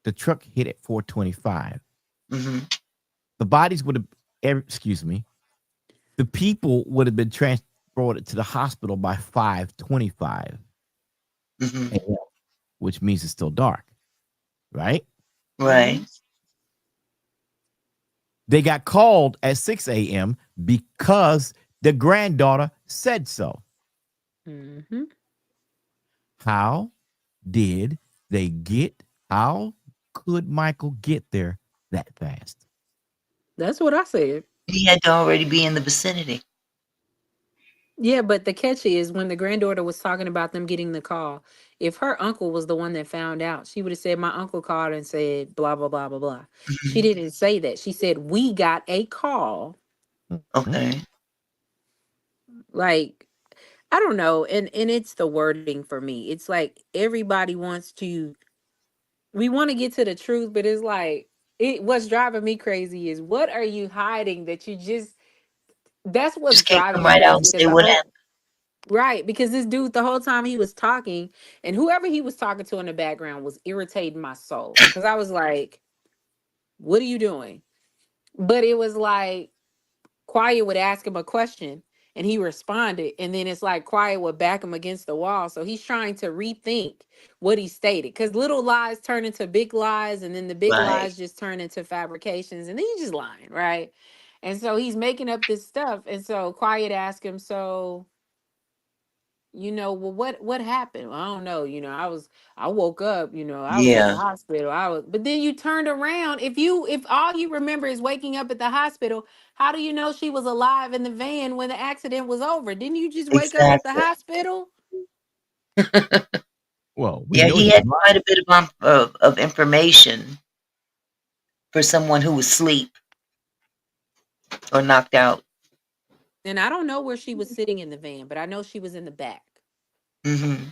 The truck hit at 4:25. Mm-hmm. The bodies would have, excuse me, the people would have been transported to the hospital by 5:25 Mm-hmm. a.m., which means it's still dark, right? Right. Hmm. They got called at 6 a.m. because the granddaughter said so. Hmm. How did they get? How could Michael get there that fast? That's what I said. He had to already be in the vicinity. Yeah, but the catch is when the granddaughter was talking about them getting the call, if her uncle was the one that found out, she would have said, "My uncle called and said, blah, blah, blah, blah, blah." She Mhm. didn't say that. She said, "We got a call." Mhm. Okay. Like, I don't know. And it's the wording for me. It's like everybody wants to, we want to get to the truth, but it's like, what's driving me crazy is what are you hiding that you just, that's what's Just can't driving come me right out crazy and because say the what whole, happened. right, because this dude, the whole time he was talking, and whoever he was talking to in the background was irritating my soul. Because I was like, what are you doing? But it was like, Quiet would ask him a question and he responded. And then it's like Quiet would back him against the wall. So he's trying to rethink what he stated. Because little lies turn into big lies, and then the big Right. lies just turn into fabrications. And then he's just lying, right? And so he's making up this stuff. And so Quiet asked him, "So, well, what happened?" "Well, I don't know. I woke up, I was at the Yeah. hospital. But then you turned around. If all you remember is waking up at the hospital, how do you know she was alive in the van when the accident was over? Didn't you just wake up at the Exactly. hospital?" Well, we Yeah, know he he had was quite a bit of information for someone who was asleep or knocked out. And I don't know where she was sitting in the van, but I know she was in the back. Mm-hmm.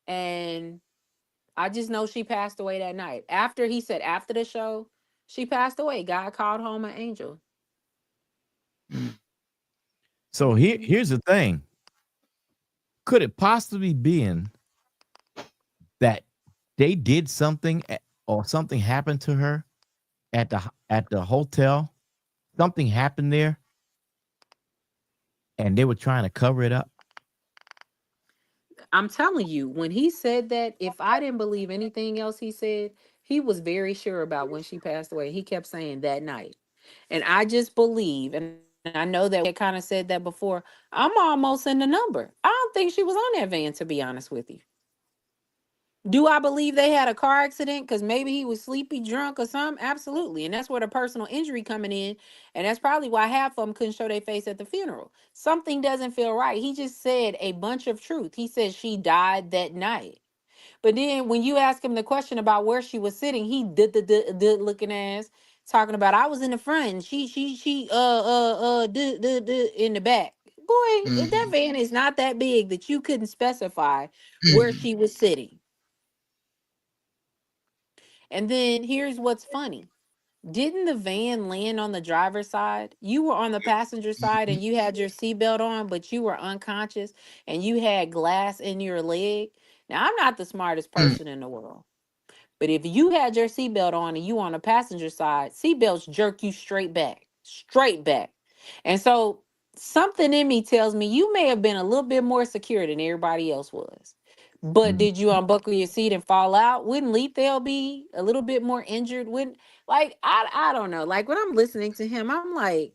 And I just know she passed away that night. After he said after the show, she passed away. God called home an angel. Mm. so Mhm. here's the thing. Could it possibly be that they did something or something happened to her at the hotel? Something happened there and they were trying to cover it up. I'm telling you, when he said that, if I didn't believe anything else he said, he was very sure about when she passed away. He kept saying that night. And I just believe, and I know that we had kind of said that before, I'm almost in the number. I don't think she was on that van, to be honest with you. Do I believe they had a car accident because maybe he was sleepy, drunk, or something? Absolutely. And that's where the personal injury coming in. And that's probably why half of them couldn't show their face at the funeral. Something doesn't feel right. He just said a bunch of truth. He said she died that night. But then when you ask him the question about where she was sitting, he did looking ass talking about I was in the front. And she in the back. Boy, that Mm-hmm. van is not that big that you couldn't specify where Mm-hmm. she was sitting. And then here's what's funny. Didn't the van land on the driver's side? You were on the passenger side and you had your seatbelt on, but you were unconscious and you had glass in your leg. Now, I'm not the smartest person in the world. But if you had your seatbelt on and you on the passenger side, seatbelts jerk you straight back, straight back. And so something in me tells me you may have been a little bit more secure than everybody else was. But Mhm. did you unbuckle your seat and fall out? Wouldn't Lethal be a little bit more injured? Wouldn't like I don't know. Like when I'm listening to him, I'm like,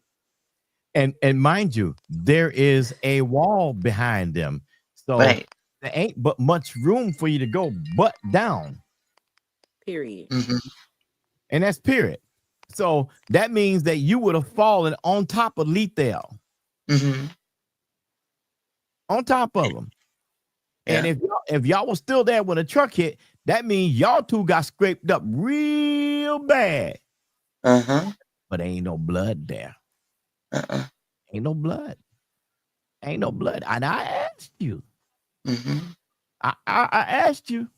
And mind you, there is a wall behind them, so Right. there ain't but much room for you to go butt down, period. Mm-hmm. and that's period. So that means that you would have fallen on top of Lethal, Mm-hmm. on top of him. And Yeah. if y'all was still there when the truck hit, that means y'all two got scraped up real bad. Uh-huh. But ain't no blood there. Uh-uh. Ain't no blood. Ain't no blood. And I asked you. Mm-hmm. I asked you.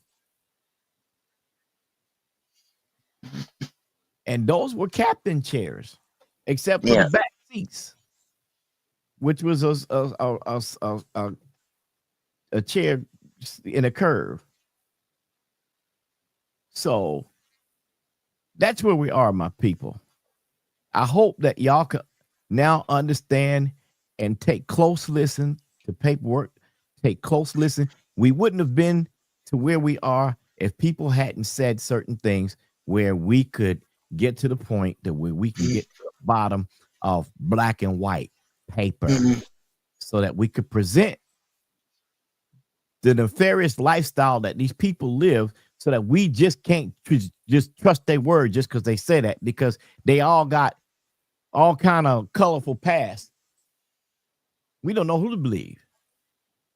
And those were captain chairs, except for the Yeah. back seats, which was a chair in a curve. So that's where we are, my people. I hope that y'all can now understand and take close listen to paperwork, take close listen. We wouldn't have been to where we are if people hadn't said certain things where we could get to the point that where we can get to the bottom of black and white paper Mm-hmm. so that we could present the nefarious lifestyle that these people live so that we just can't just trust their word just because they say that, because they all got all kind of colorful past. We don't know who to believe.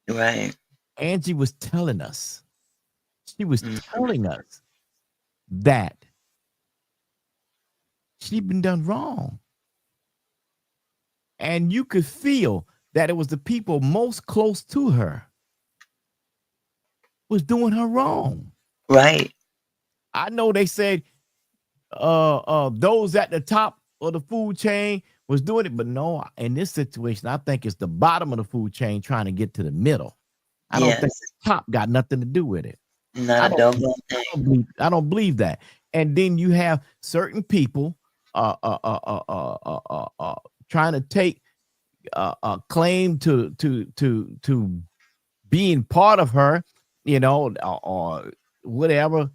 Right. Angie was telling us, she was Mm-hmm. telling us that she'd been done wrong. And you could feel that it was the people most close to her was doing her wrong. Right. I know they said those at the top of the food chain was doing it, but no, in this situation, I think it's the bottom of the food chain trying to get to the middle. I don't think Yes. the top got nothing to do with it. Not I a don't, doggone I thing. don't believe, I don't believe that. And then you have certain people uh uh uh uh uh uh, uh, uh trying to take claim to being part of her, you know, or whatever.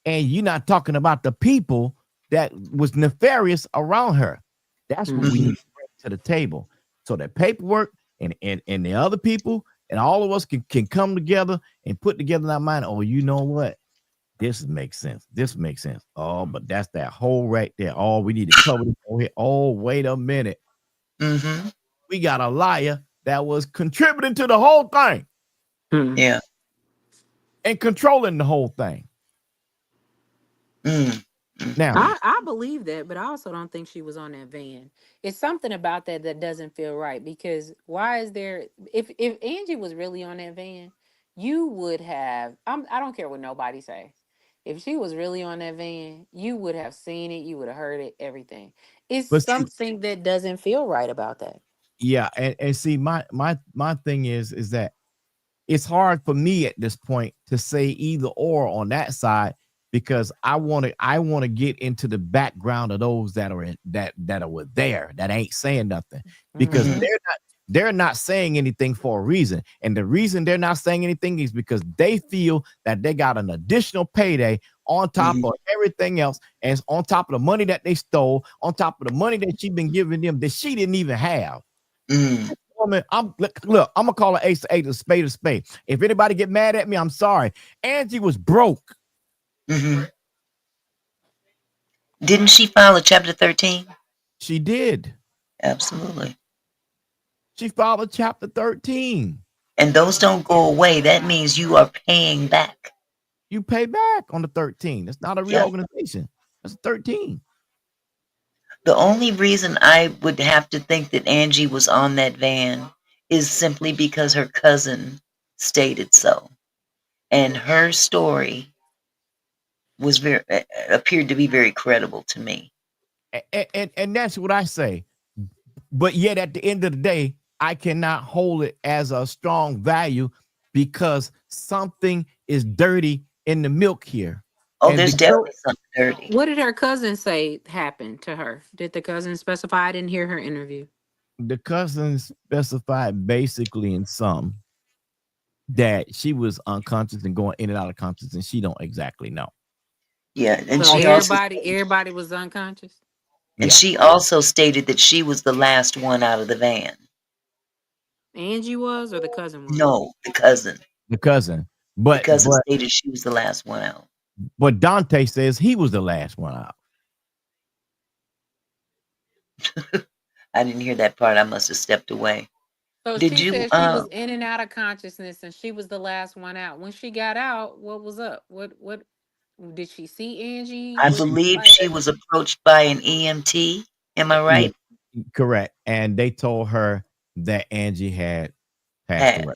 And you're not talking about the people that was nefarious around her. That's what we Mm-hmm. need to bring to the table. So that paperwork and the other people and all of us can come together and put together in our mind. Oh, you know what? This makes sense. This makes sense. Oh, but that's that hole right there. Oh, we need to cover this hole here. Oh, wait a minute. Mm-hmm. We got a liar that was contributing to the whole thing Yeah. and controlling the whole thing. Now, Mm-hmm. I believe that, but I also don't think she was on that van. It's something about that that doesn't feel right because why is there if Angie was really on that van, you would have I don't care what nobody say. If she was really on that van, you would have seen it, you would have heard it, everything. It's but see, something that doesn't feel right about that. yeah, and see, my thing is that it's hard for me at this point to say either or on that side because I want to get into the background of those that are that are there that ain't saying nothing because Mm-hmm. Hmm. they're not saying anything for a reason, and the reason they're not saying anything is because they feel that they got an additional payday on top Mm-hmm. of everything else, and it's on top of the money that they stole, on top of the money that she been giving them that she didn't even have. Mm-hmm. woman. Look, I'm gonna call her ace to eight, a spade to spade. If anybody get mad at me, I'm sorry. Angie was broke. Mm-hmm. Didn't she file a Chapter 13? She did. Absolutely. She filed a Chapter 13. And those don't go away. That means you are paying back. You pay back on the 13. That's not a Yeah. reorganization. That's 13. The only reason I would have to think that Angie was on that van is simply because her cousin stated so. And her story was appeared to be very credible to me. And that's what I say. But yet at the end of the day, I cannot hold it as a strong value because something is dirty in the milk here. Oh, And there's definitely something dirty. What did her cousin say happened to her? Did the cousin specify? I didn't hear her interview. The cousin specified basically in some that she was unconscious and going in and out of consciousness, and she don't exactly know. Yeah, and So she everybody was unconscious. And she also stated that she was the last one out of the van. Angie was, or the cousin was? No, the cousin. The cousin. But the cousin stated she was the last one out. But Dante says he was the last one out. I didn't hear that part. I must have stepped away. So Did she you? said she was in and out of consciousness, and she was the last one out. When she got out, what was up? What did she see Angie? I believe she was approached by an EMT. Am I right? Yeah, correct. And they told her that Angie had passed away.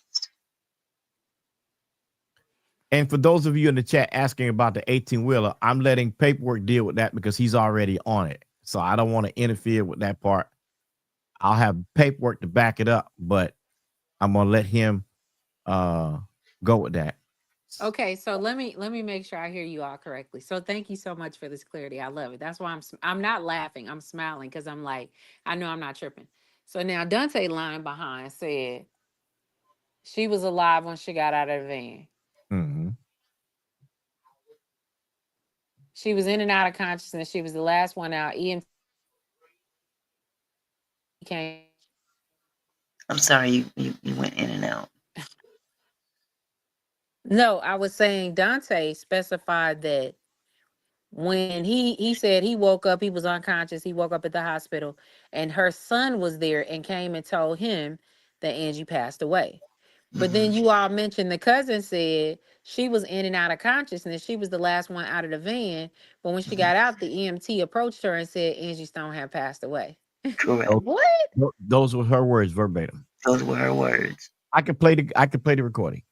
And for those of you in the chat asking about the 18-wheeler, I'm letting paperwork deal with that because he's already on it. So I don't want to interfere with that part. I'll have paperwork to back it up, but I'm going to let him go with that. Okay, so let me make sure I hear you all correctly. So thank you so much for this clarity. I love it. That's why I'm not laughing. I'm smiling because I'm like, I know I'm not tripping. So now Dante lying behind said she was alive when she got out of the van. Mm-hmm. She was in and out of consciousness. She was the last one out. EMT came. I'm sorry, you went in and out. No, I was saying Dante specified that when he said he woke up, he was unconscious. He woke up at the hospital, and her son was there and came and told him that Angie passed away. But then you all mentioned the cousin said she was in and out of consciousness. She was the last one out of the van. But when she got out, the EMT approached her and said Angie Stone had passed away. Correct. What? Those were her words verbatim. Those were her words. I could play the recording.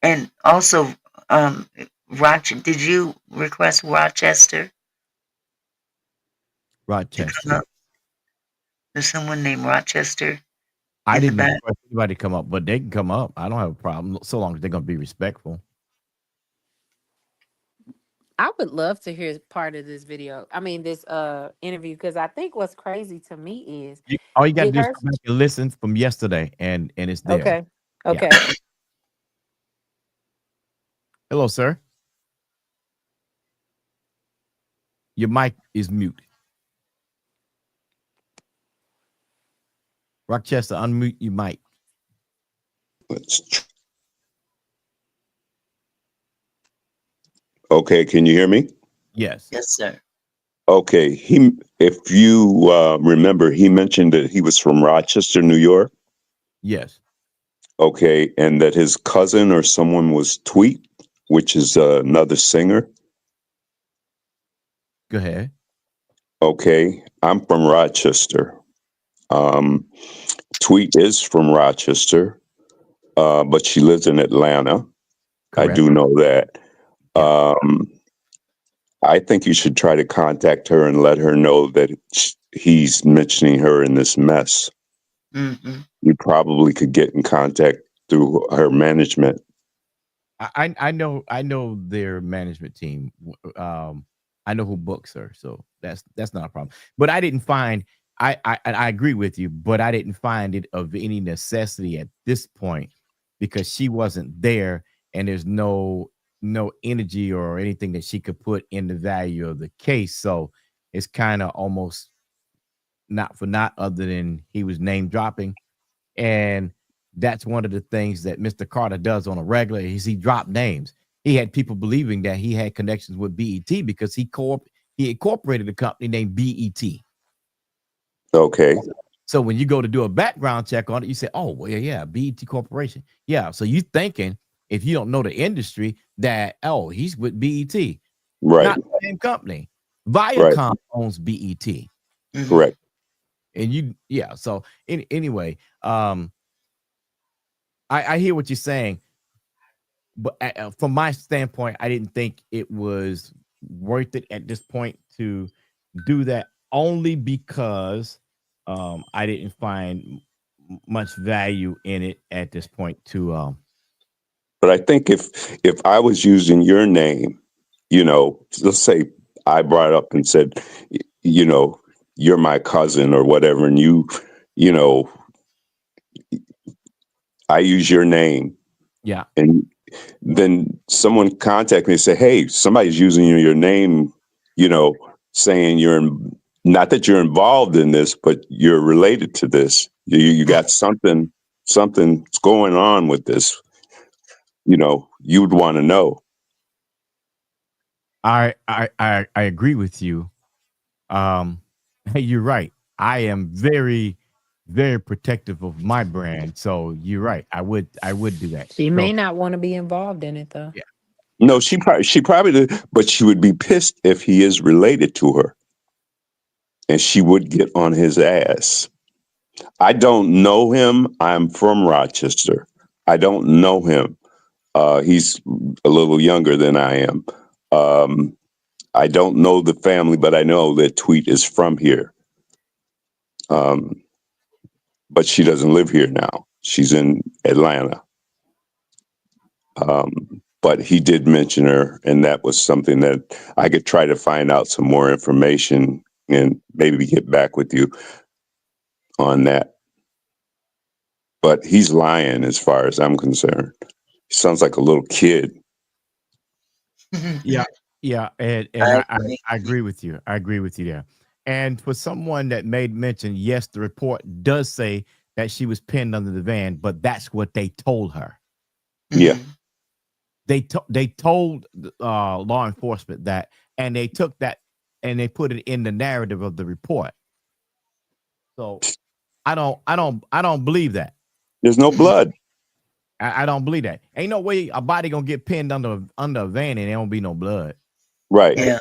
And also, did you request Rochester? Rochester. There's someone named Rochester. I didn't request anybody to come up, but they can come up. I don't have a problem so long as they're going to be respectful. I would love to hear part of this video. I mean, this interview, because I think what's crazy to me is all you got to do is come back and listen from yesterday, and it's there. Okay. Yeah. Hello, sir. Your mic is mute. Rochester, unmute your mic. Okay, can you hear me? Yes. Yes, sir. Okay, if you remember, he mentioned that he was from Rochester, New York. Yes. Okay, and that his cousin or someone was Tweet, which is another singer. Go ahead. Okay, I'm from Rochester. Tweet is from Rochester, but she lives in Atlanta. Correct. I do know that. Yeah. I think you should try to contact her and let her know that he's mentioning her in this mess. Mm-hmm. You probably could get in contact through her management. I know their management team. I know who books her, so that's not a problem. But I didn't find. I agree with you, but I didn't find it of any necessity at this point because she wasn't there, and there's no energy or anything that she could put in the value of the case. So it's kind of almost not other than he was name dropping. And that's one of the things that Mr. Carter does on a regular is he dropped names. He had people believing that he had connections with BET because he incorporated a company named BET. Okay. So when you go to do a background check on it, you say, "Oh, well, yeah, BET Corporation." Yeah. So you thinking if you don't know the industry that he's with BET, Right. not the same company. Right. Viacom owns BET, Correct. and So anyway, I hear what you're saying, but from my standpoint, I didn't think it was worth it at this point to do that only because I didn't find much value in it at this point But I think if I was using your name, let's say I brought up and said, you know, you're my cousin or whatever, and you know, I use your name, yeah. and then someone contact me and say, "Hey, somebody's using your name," saying not that you're involved in this, but you're related to this. You got something's going on with this. You would want to know. I agree with you. You're right. I am very, very protective of my brand. So you're right. I would do that. She So may not want to be involved in it though. yeah. No, she probably did, but she would be pissed if he is related to her, and she would get on his ass. I don't know him. I'm from Rochester. I don't know him. He's a little younger than I am. Um, I don't know the family, but I know that Tweet is from here. Um, but she doesn't live here now. She's in Atlanta. But he did mention her, and that was something that I could try to find out some more information and maybe get back with you on that. But he's lying as far as I'm concerned. He sounds like a little kid. Yeah, yeah, and I I agree. agree with you. I agree with you there. And for someone that made mention, yes, the report does say that she was pinned under the van, but that's what they told her. Yeah. Mhm. They told law enforcement that, and they took that and they put it in the narrative of the report. So I don't believe that. There's no blood. I don't believe that. Ain't no way a body gonna get pinned under a van and there won't be no blood. Right. Yeah,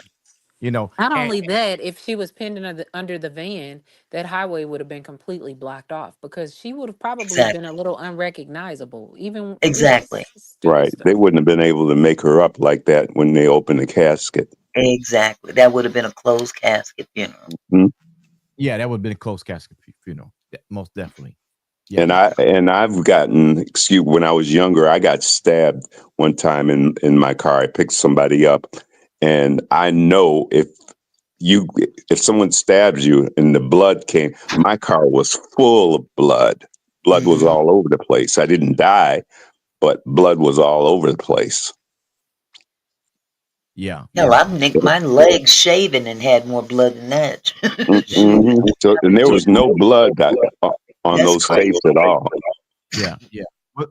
Not And only that, if she was pinned under the van, that highway would have been completely blocked off because she would have probably been exactly. a little unrecognizable, even, Exactly. stupid Right. They stuff. wouldn't have been able to make her up like that when they opened the casket. Exactly. That would have been a closed casket funeral. Mhm. yeah, that would have been a close casket funeral. Most definitely. Yeah. And I've gotten excuse when I was younger, I got stabbed one time in my car. I picked somebody up, and I know if someone stabs you and the blood came, my car was full of blood. Blood was Mhm. all over the place. I didn't die, but blood was all over the place. Yeah. Hell, Yeah. I've nicked my legs shaving and had more blood than that. Shoot. Mm-hmm. So, and there was no blood on That's those crazy. tapes at all. Yeah. Yeah.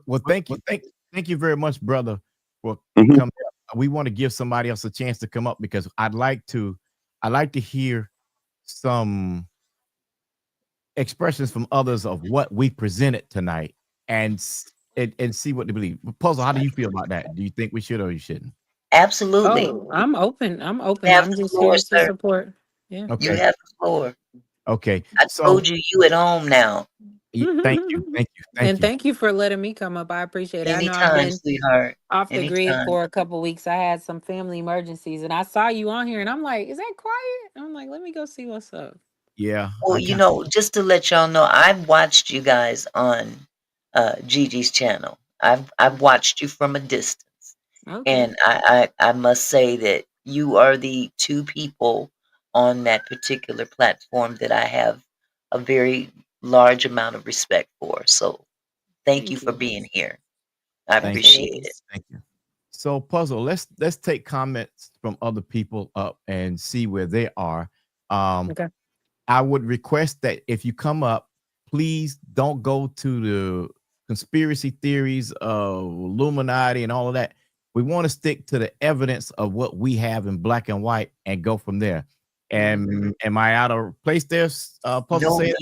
Well, thank you very much, brother, for Hmm. coming. We want to give somebody else a chance to come up because I'd like to hear some expressions from others of what we presented tonight and see what they believe. Puzzle, how do you feel about that? Do you think we should or you shouldn't? Absolutely. Oh, I'm open. I'm You open. have I'm the just floor, here to sir. support. Yeah. You Okay. have the floor. Okay. I So told you, you at home now. thank you. Thank you. Thank And you. thank you for letting me come up. I appreciate it. I know I've Anytime, been sweetheart. off the grid Anytime. for a couple weeks. I had some family emergencies and I saw you on here and I'm like, is that quiet? I'm like, let me go see what's up. Yeah, Well, I got just to let y'all know, I've watched you guys on Gigi's channel. I've watched you from a distance, Okay. and I must say that you are the two people on that particular platform that I have a very large amount of respect for. So thank you Thank for you. being here. I thank you. appreciate Absolutely. it. Thank you. So puzzle, let's take comments from other people up and see where they are. Um Okay. I would request that if you come up, please don't go to the conspiracy theories of Illuminati and all of that. We want to stick to the evidence of what we have in black and white and go from there. And am I out of place there, Puzzle No, say it?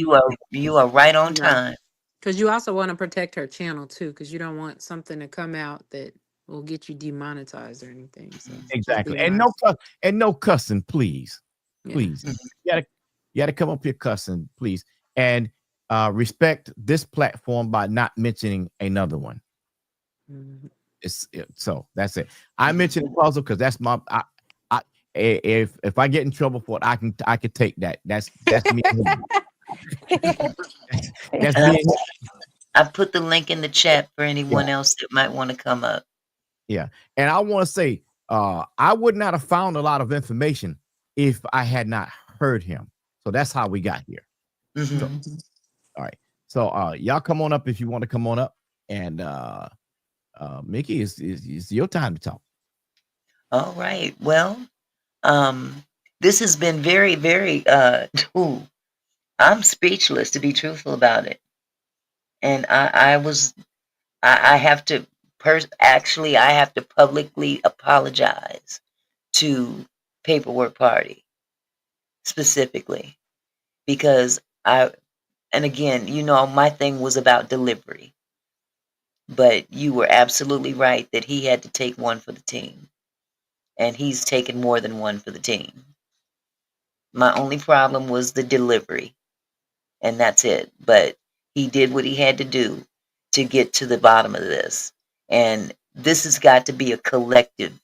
you are right on Yeah. time. Because you also want to protect her channel too, because you don't want something to come out that will get you demonetized or anything. So just Exactly. be And nice. no cussing, please. Yeah. Please. You gotta come up here cussing, please. And respect this platform by not mentioning another one. Mhm. So that's it. I mentioned puzzle because that's my if I get in trouble for it, I can take that. That's me. That's And me. I put the link in the chat for Yeah, anyone else that might want to come up. yeah. And I want to say, I would not have found a lot of information if I had not heard him. So that's how we got here. So Hmm. Mhm. all right. So y'all come on up if you want to come on up. And Mickey, is your time to talk. All right. Well, this has been very, very. Ooh, I'm speechless to be truthful about it, and I have to actually I have to publicly apologize to Paperwork Party specifically because and again, my thing was about delivery, but you were absolutely right that he had to take one for the team, and he's taken more than one for the team. My only problem was the delivery, and that's it. But he did what he had to do to get to the bottom of this, and this has got to be a collective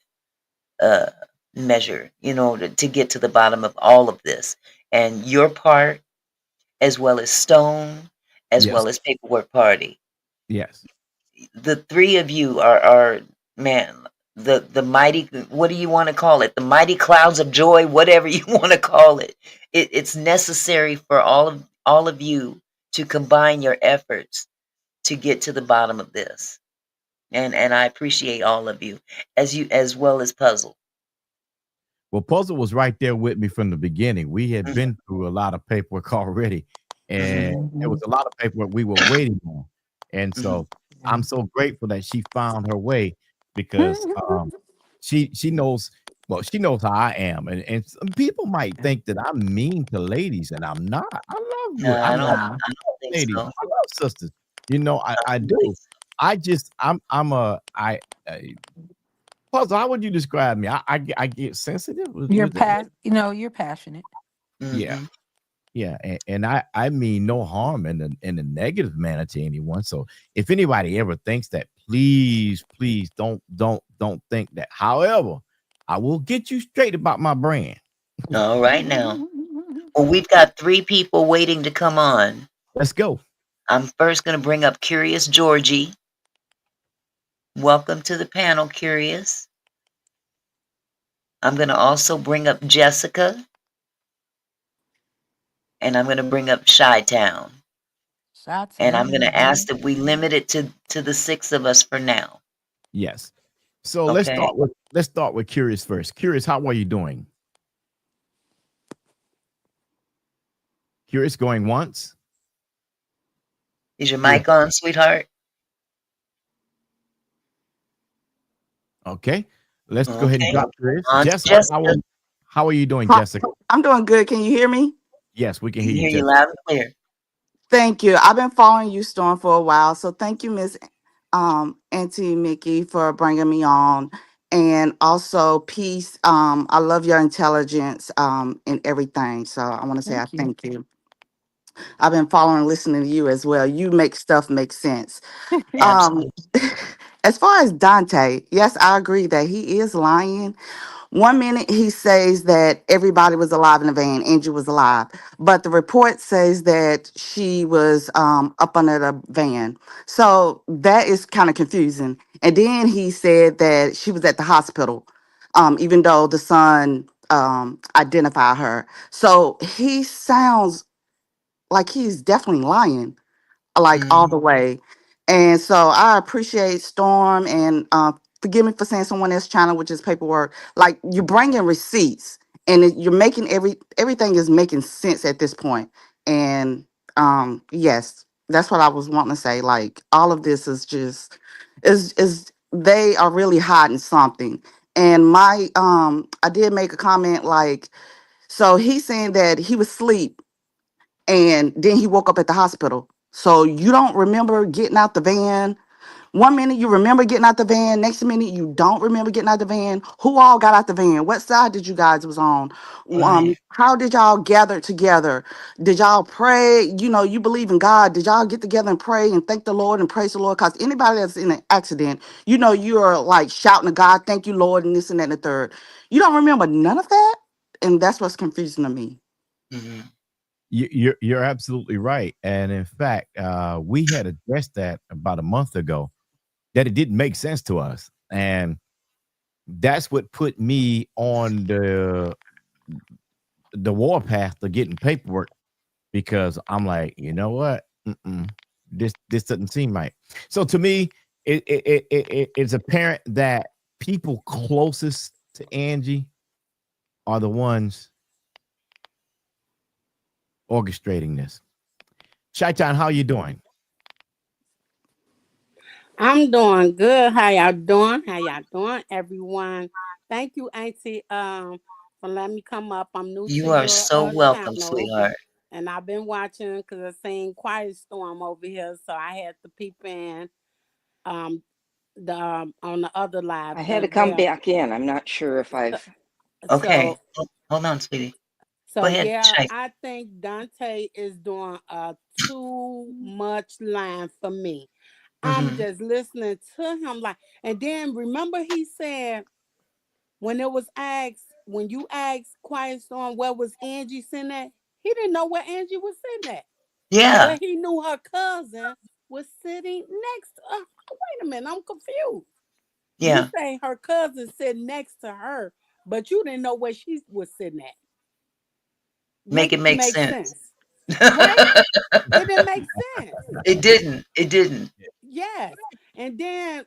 uh, measure, to get to the bottom of all of this. And your part, as well as Stone, as Yes. well as Paperwork Party, Yes. the three of you are man, the mighty, what do you want to call it, the mighty clouds of joy, whatever you want to call it. It's necessary for all of you to combine your efforts to get to the bottom of this, and I appreciate all of you, as well as Puzzle. Well, Puzzle was right there with me from the beginning. We had Mhm, been through a lot of paperwork already, and mhm, there was Mhm. a lot of paperwork we were waiting on. And mhm. so Yeah. I'm so grateful that she found her way because she knows she knows how I am. And some people might Yeah. think that I'm mean to ladies, and I'm not. No, I I don't love Nah. I don't think ladies. so. I love sisters. I I don't think do. so. I just I'm a I Puzzle, how would you describe me? I get sensitive You're with it. you're passionate. Yeah, Hmm. yeah, and I mean no harm in a negative manner to anyone. So if anybody ever thinks that, please don't think that. However, I will get you straight about my brand. All right now. Well, we've got three people waiting to come on. Let's go. I'm first going to bring up Curious Georgie. Welcome to the panel, Curious. I'm going to also bring up Jessica, and I'm going to bring up Chi-Town. Shots And I'm going to ask down. that we limit it to the six of us for now. Yes. So Okay? let's start with Curious first. Curious, how are you doing? Curious going once. Is your Curious. mic on, sweetheart? Okay. Let's go ahead and Okay. drop Curious. On to Jessica, Jessica. how are you doing, Hi, Jessica? I'm doing good. Can you hear me? Yes, we can We hear can you, hear you Jessica. loud and clear. Thank you. I've been following you, Storm, for a while. So thank you, Miss Auntie Mickey, for bringing me on. And also, peace. I love your intelligence and everything. So I want to say I Thank you. thank you. I've been following and listening to you as well. You make stuff make sense. Um, Absolutely. as far as Dante, yes, I agree that he is lying. One minute he says that everybody was alive in the van, Angie was alive, but the report says that she was up under the van. So that is kind of confusing. And then he said that she was at the hospital, even though the son identified her. So he sounds like he's definitely lying, like all Mhm. the way. And so I appreciate Storm and forgive me for saying someone else's channel, which is paperwork. Like you're bringing receipts and you're making everything is making sense at this point. And yes, that's what I was wanting to say. Like all of this is just is they are really hiding something. And my I did make a comment like, so he's saying that he was asleep and then he woke up at the hospital. So you don't remember getting out the van. One minute you remember getting out the van, next minute you don't remember getting out the van. Who all got out the van? What side did you guys was on? Right. How did y'all gather together? Did y'all pray? You know, you believe in God. Did y'all get together and pray and thank the Lord and praise the Lord? Because anybody that's in an accident, you know, you're like shouting to God, thank you, Lord, and this and that and the third. You don't remember none of that? And that's what's confusing to me. Mm-hmm. You're absolutely right. And in fact, we had addressed that about a month ago, that it didn't make sense to us. And that's what put me on the warpath to getting paperwork, because I'm like, you know what? This doesn't seem right. So to me, it's apparent that people closest to Angie are the ones orchestrating this. Shaitan, how you doing? I'm doing good. How y'all doing? How y'all doing, everyone? Thank you, Auntie, for letting me come up. I'm new to You are your so welcome, channel, sweetheart. and I've been watching because I seen Quiet Storm over here, so I had to peep in. Um, the on the other live I had as to come well. back in. I'm not sure if So, I've. Okay. so, Hold on, sweetie. Go so ahead, yeah, Shay. I think Dante is doing a too much line for me. I'm Mm-hmm. just listening to him like, and then remember he said when it was asked, when you asked Quiet Storm where was Angie sitting at, he didn't know where Angie was sitting at, Yeah. but he knew her cousin was sitting next to her. Wait a minute, I'm confused. You Yeah. say her cousin sitting next to her, but you didn't know where she was sitting at. Make Make it it make make sense. sense, right? It didn't make sense. It didn't. It didn't. Yes, and then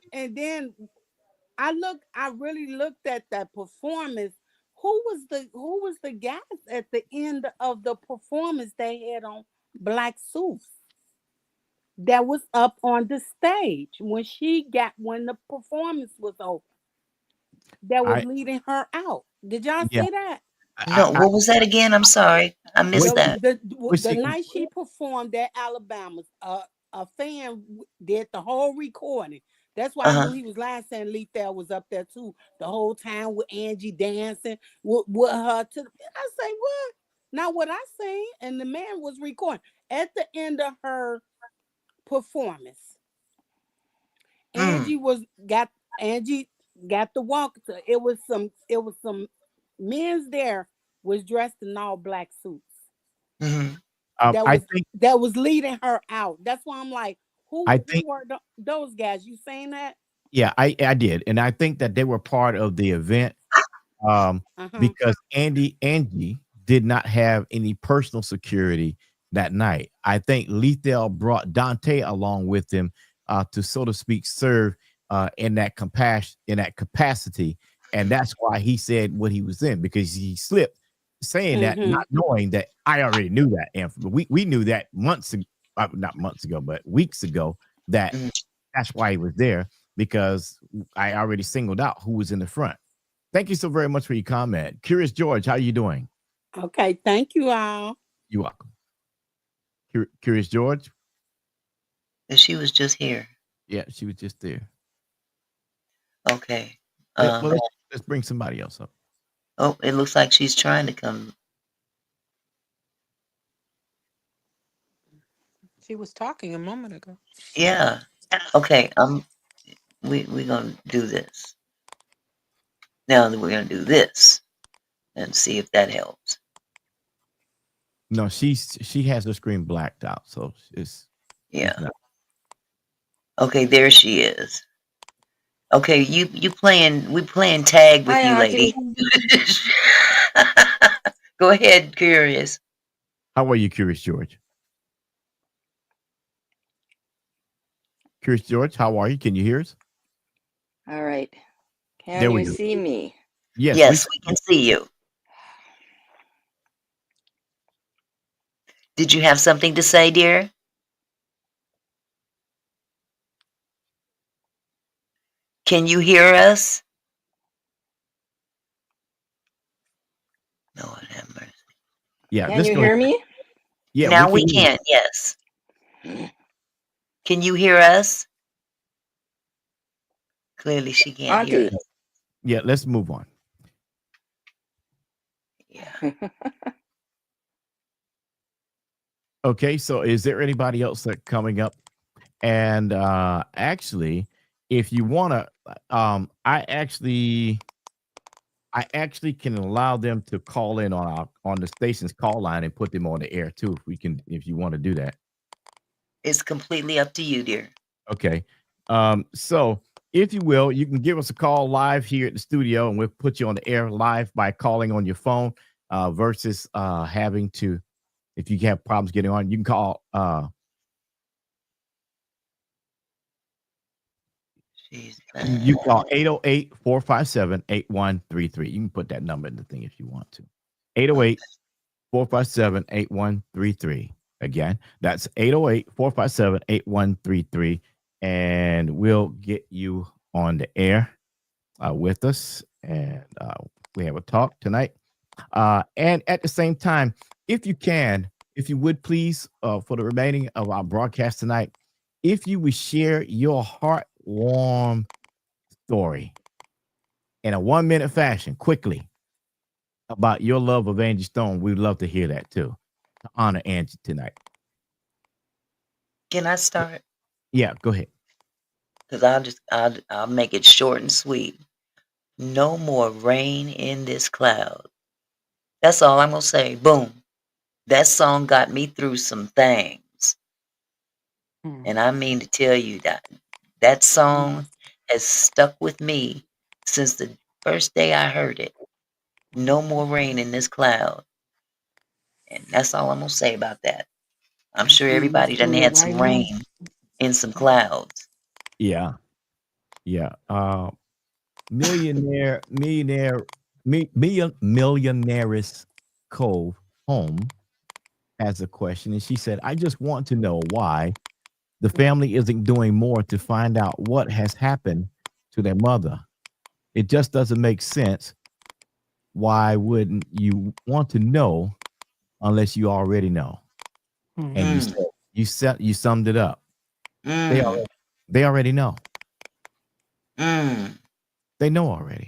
I really looked at that performance. Who was the guys at the end of the performance they had on black suits that was up on the stage when the performance was over, that was I leading her out. Did y'all yeah, see that? No, I what was that again? I'm sorry. I we missed the that. the we the see. night she performed at Alabama's, a fan did the whole recording. That's why I Uh-huh. knew he was lying, saying Lethal was up there too the whole time with Angie dancing with her. I say what? Not what I seen, and the man was recording at the end of her performance. Mm. Angie was got Angie got the walk. It was some men's there was dressed in all black suits Mm-hmm. that I was think that was leading her out. That's why I'm like, I who think were those guys? You saying that? yeah, I did, and I think that they were part of the event, um, Uh-huh. because Angie did not have any personal security that night. I think Lethal brought Dante along with him, to so to speak serve, in that capacity, and that's why he said what he was in, because he slipped saying that, Mm-hmm. not knowing that I already knew that. And we knew that months ago, not months ago, but weeks ago, that Mm-hmm. that's why he was there, because I already singled out who was in the front. Thank you so very much for your comment. Curious George, how are you doing? Okay, thank you all. You welcome. Curious George? And she was just here. Yeah, she was just there. Okay. Well, let's bring somebody else up. Oh, it looks like she's trying to come. She was talking a moment ago. Yeah. Okay. We're gonna do this. Now we're gonna do this and see if that helps. No, she has her screen blacked out, so it's Yeah. not. Okay, there she is. Okay, we playing tag with Hi, you, lady. Auntie. Go ahead, Curious. How are you, Curious George? Curious George, how are you? Can you hear us? All right. Can There we you go. see me? Yes, we Yes, we can see you. Did you have something to say, dear? Can you hear us? Lord have mercy. Yeah, Can let's you go ahead. hear me? Yeah, Now we we can hear you. can, yes. Can you hear us? Clearly she can't hear Auntie. us. Yeah, let's move on. Yeah. Okay, so is there anybody else that coming up? And actually, if you want to, I actually can allow them to call in on the station's call line and put them on the air too. If we can, if you want to do that. It's completely up to you, dear. Okay. So if you will, you can give us a call live here at the studio, and we'll put you on the air live by calling on your phone. Versus having to, if you have problems getting on, you can call. You call 808-457-8133. You can put that number in the thing if you want to. 808-457-8133. Again, that's 808-457-8133. And we'll get you on the air with us. And we have a talk tonight. And at the same time, if you can, if you would please, for the remaining of our broadcast tonight, if you would share your heartwarming story in a 1-minute fashion, quickly, about your love of Angie Stone, we'd love to hear that too. To honor Angie tonight. Can I start? Yeah, go ahead. Because I'll make it short and sweet. No more rain in this cloud. That's all I'm gonna say. Boom. That song got me through some things. And I mean to tell you that song has stuck with me since the first day I heard it. No more rain in this cloud. And that's all I'm gonna say about that. I'm sure everybody done had some rain in some clouds. Yeah. Yeah. Millionaire's Cove Home has a question, and she said, I just want to know why the family isn't doing more to find out what has happened to their mother. It just doesn't make sense. Why wouldn't you want to know unless you already know? And you summed it up. They already know. They know already.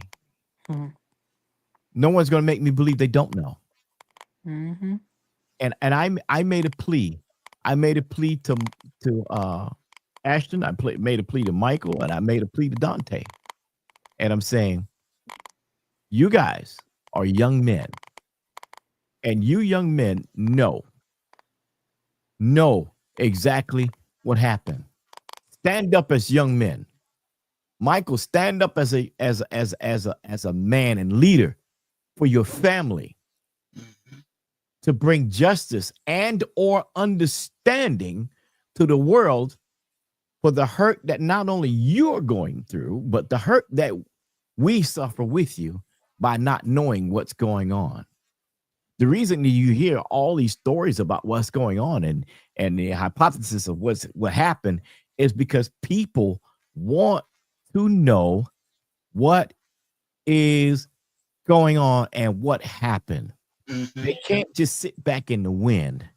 No one's going to make me believe they don't know. And I made a plea. I made a plea to Ashton. Made a plea to Michael, and I made a plea to Dante. And I'm saying, you guys are young men, and you young men know exactly what happened. Stand up as young men. Michael, stand up as a man and leader for your family, to bring justice and or understanding to the world for the hurt that not only you're going through, but the hurt that we suffer with you by not knowing what's going on. The reason that you hear all these stories about what's going on and the hypothesis of what happened is because people want to know what is going on and what happened. They can't just sit back in the wind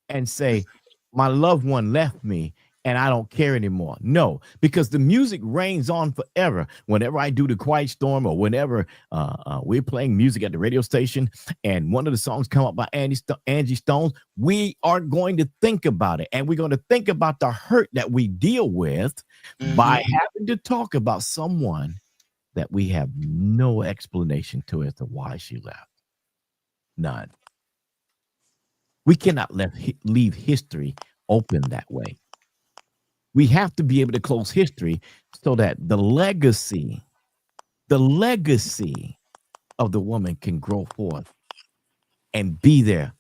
and say, my loved one left me and I don't care anymore. No, because the music reigns on forever. Whenever I do the Quiet Storm, or whenever we're playing music at the radio station and one of the songs come up by Angie Stone, we are going to think about it. And we're going to think about the hurt that we deal with by having to talk about someone that we have no explanation to as to why she left. None. We cannot leave history open that way. We have to be able to close history so that the legacy of the woman can grow forth and be there,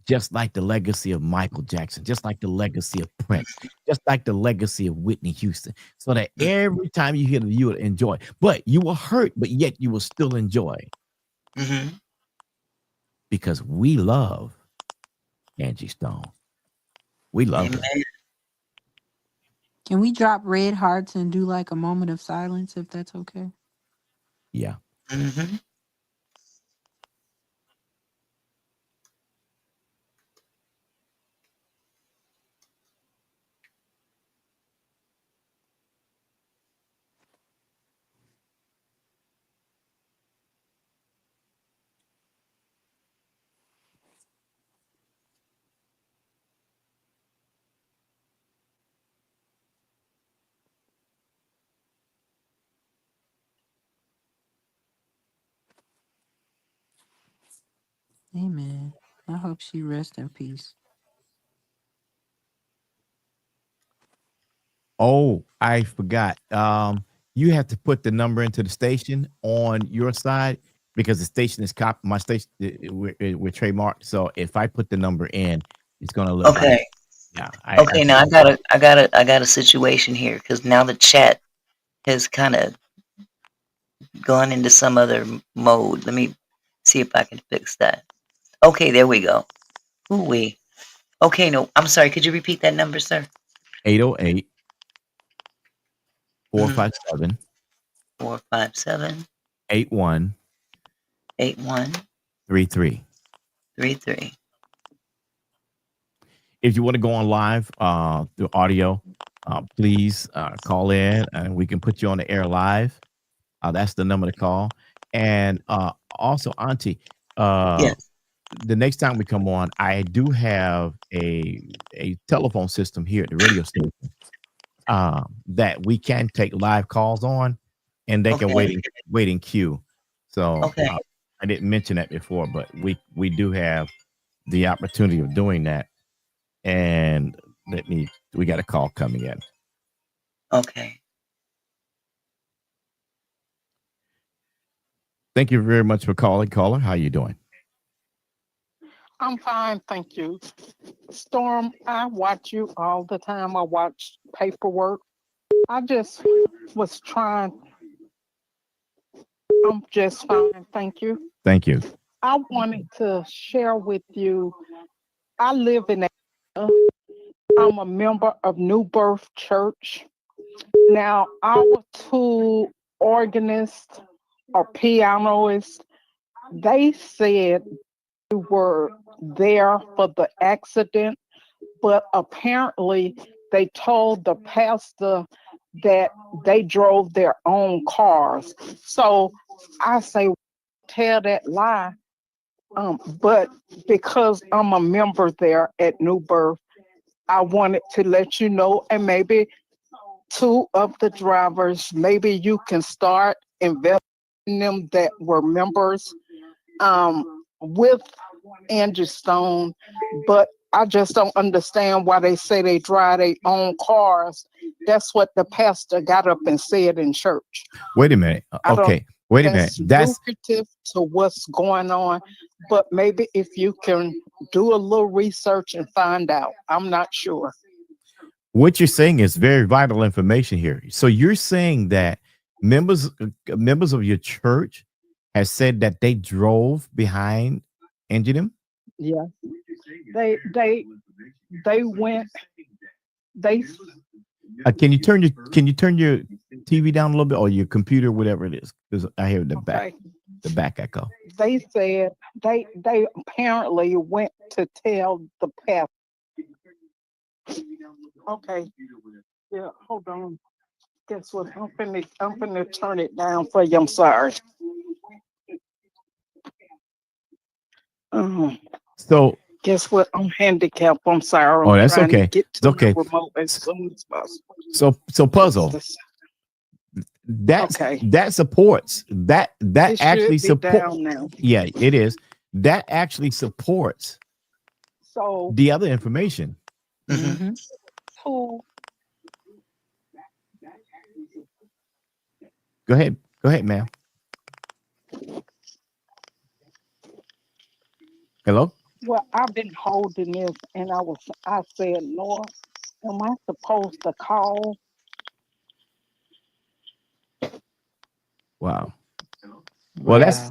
just like the legacy of Michael Jackson, just like the legacy of Prince, just like the legacy of Whitney Houston, so that every time you hear them, you will enjoy. But you will hurt, but yet you will still enjoy. Because we love Angie Stone. We love her. Amen. Can we drop red hearts and do like a moment of silence if that's okay? Yeah. Mm-hmm. Amen. I hope she rests in peace. Oh, I forgot. You have to put the number into the station on your side because the station is my station. We're trademarked. So if I put the number in, it's gonna look like Okay. yeah. Okay. Now I got a situation here because now the chat has kind of gone into some other mode. Let me see if I can fix that. Okay, there we go. Ooh wee. Okay, no, I'm sorry. Could you repeat that number, sir? 808 Mm-hmm. 457 457 8133. 8133. If you want to go on live through audio, please call in and we can put you on the air live. That's the number to call. And also, Auntie, Yes. the next time we come on, I do have a telephone system here at the radio station that we can take live calls on, and they can Okay. wait in queue. So Okay. I didn't mention that before, but we do have the opportunity of doing that. And we got a call coming in. Okay. Thank you very much for calling, caller. How you doing? I'm fine, thank you. Storm, I watch you all the time. I watch paperwork. I just was trying. I'm just fine, thank you. Thank you. I wanted to share with you. I live in Atlanta. I'm a member of New Birth Church. Now, our two organists or pianists, they said they were there for the accident, but apparently they told the pastor that they drove their own cars. So I say, tell that lie. But because I'm a member there at New Birth, I wanted to let you know, and maybe two of the drivers, maybe you can start investigating them that were members with Angie Stone, but I just don't understand why they say they drive their own cars. That's what the pastor got up and said in church. Wait a minute. I don't. Okay. Wait a minute. That's lucrative to what's going on, but maybe if you can do a little research and find out. I'm not sure. What you're saying is very vital information here. So you're saying that members of your church has said that they drove behind Angie. Yeah, they went. They Can you turn your TV down a little bit or your computer, whatever it is? Because I hear the back echo. They said they apparently went to tell the pastor. Okay. Yeah, hold on. Guess what? I'm finna turn it down for you. I'm sorry. So guess what? I'm handicapped. I'm sorry. Oh, that's okay. To get It's to okay. the remote as soon as possible. So puzzle. That supports that It actually should be supports. down now. Yeah, it is. That actually supports So the other information. Mm-hmm. Go ahead, ma'am. Hello. Well, I've been holding this, and I said, Lord, am I supposed to call? Wow. Well, that's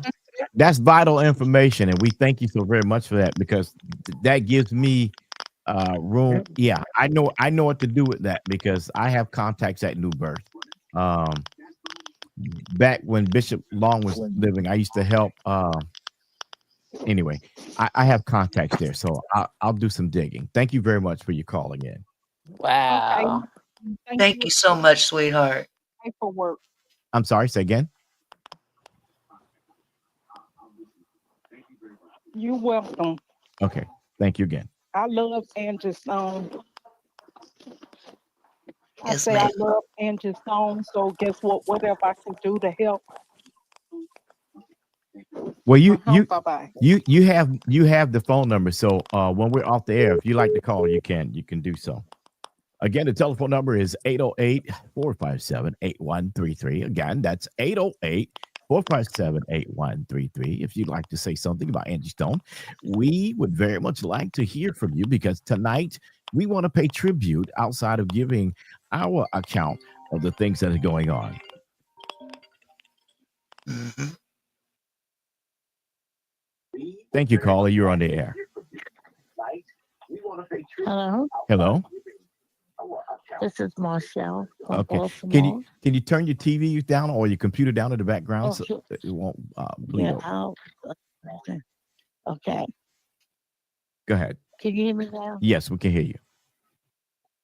that's vital information, and we thank you so very much for that, because that gives me room. Yeah, I know what to do with that, because I have contacts at New Birth. Back when Bishop Long was living, I used to help. Anyway, I have contacts there, so I'll do some digging. Thank you very much for your call again. Okay. Wow. Thank you so much, sweetheart. Paperwork. I'm sorry, say again. You're welcome. Okay, thank you again. I love Angie Stone. I Yes, say ma'am. I love Angie Stone. So guess what? Whatever I can do to help. Well, you Bye-bye. you have the phone number, so when we're off the air, if you like to call, you can do so. Again, the telephone number is 808-457-8133. Again, that's 808-457-8133. If you'd like to say something about Angie Stone, we would very much like to hear from you, because tonight we want to pay tribute outside of giving our account of the things that are going on. Mm-hmm. Thank you, caller. You're on the air. Hello, Hello. this is Marshall from Okay. Baltimore. Can you turn your TV down or your computer down in the background, Oh, so sure. it won't bleed Yeah, over? I'll. Okay. Go ahead. Can you hear me now? Yes, we can hear you.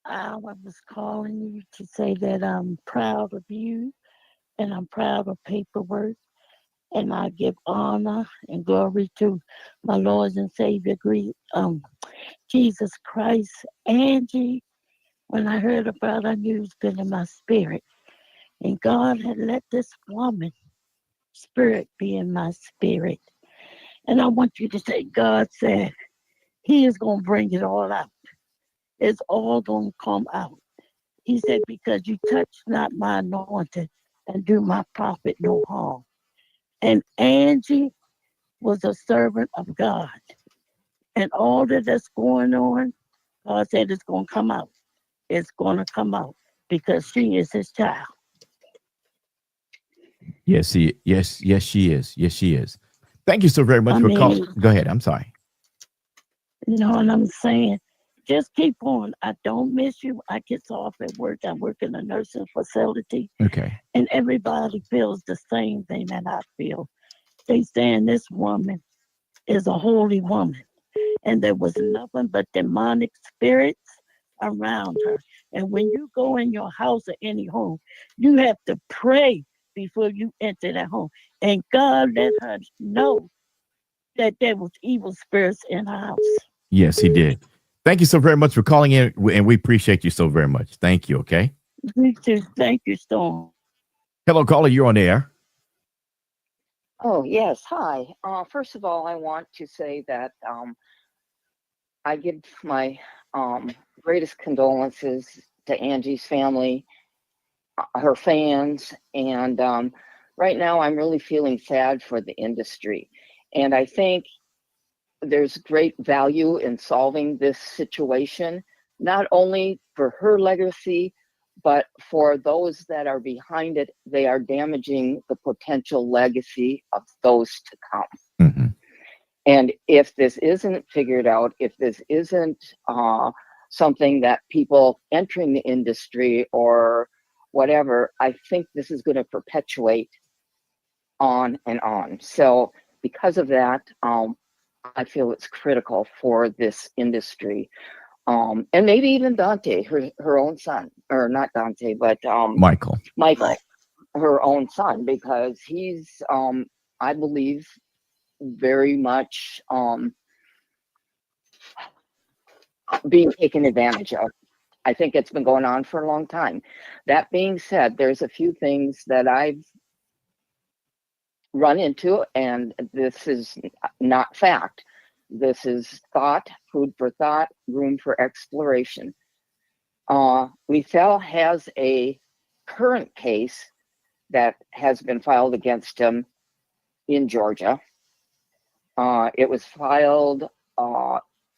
I was calling you to say that I'm proud of you and I'm proud of paperwork. And I give honor and glory to my Lord and Savior, Jesus Christ. Angie, when I heard about her, I knew it was good in my spirit. And God had let this woman spirit be in my spirit. And I want you to say, God said, He is going to bring it all out. It's all going to come out. He said, because you touch not my anointed and do my prophet no harm. And Angie was a servant of God. And all that's going on, God said it's going to come out. It's going to come out because she is His child. Yes, she is. Yes, she is. Thank you so very much for calling. Go ahead. I'm sorry. You know what I'm saying? Just keep on. I don't miss you. I get off at work. I work in a nursing facility. Okay. And everybody feels the same thing that I feel. They saying this woman is a holy woman. And there was nothing but demonic spirits around her. And when you go in your house or any home, you have to pray before you enter that home. And God let her know that there was evil spirits in her house. Yes, He did. Thank you so very much for calling in, and we appreciate you so very much. Thank you. Okay. Me too. Thank you, Storm. Hello, caller. You're on the air. Oh, yes. Hi. First of all, I want to say that I give my greatest condolences to Angie's family, her fans, and right now I'm really feeling sad for the industry. And I think there's great value in solving this situation, not only for her legacy, but for those that are behind it. They are damaging the potential legacy of those to come. Mm-hmm. And if this isn't figured out, if this isn't something that people entering the industry or whatever, I think this is going to perpetuate on and on. So because of that, I feel it's critical for this industry. And maybe even Dante, her own son, or not Dante, but Michael, her own son, because he's, I believe, very much being taken advantage of. I think it's been going on for a long time. That being said, there's a few things that I've run into, and this is not fact. This is thought, food for thought, room for exploration. Lethal has a current case that has been filed against him in Georgia. It was filed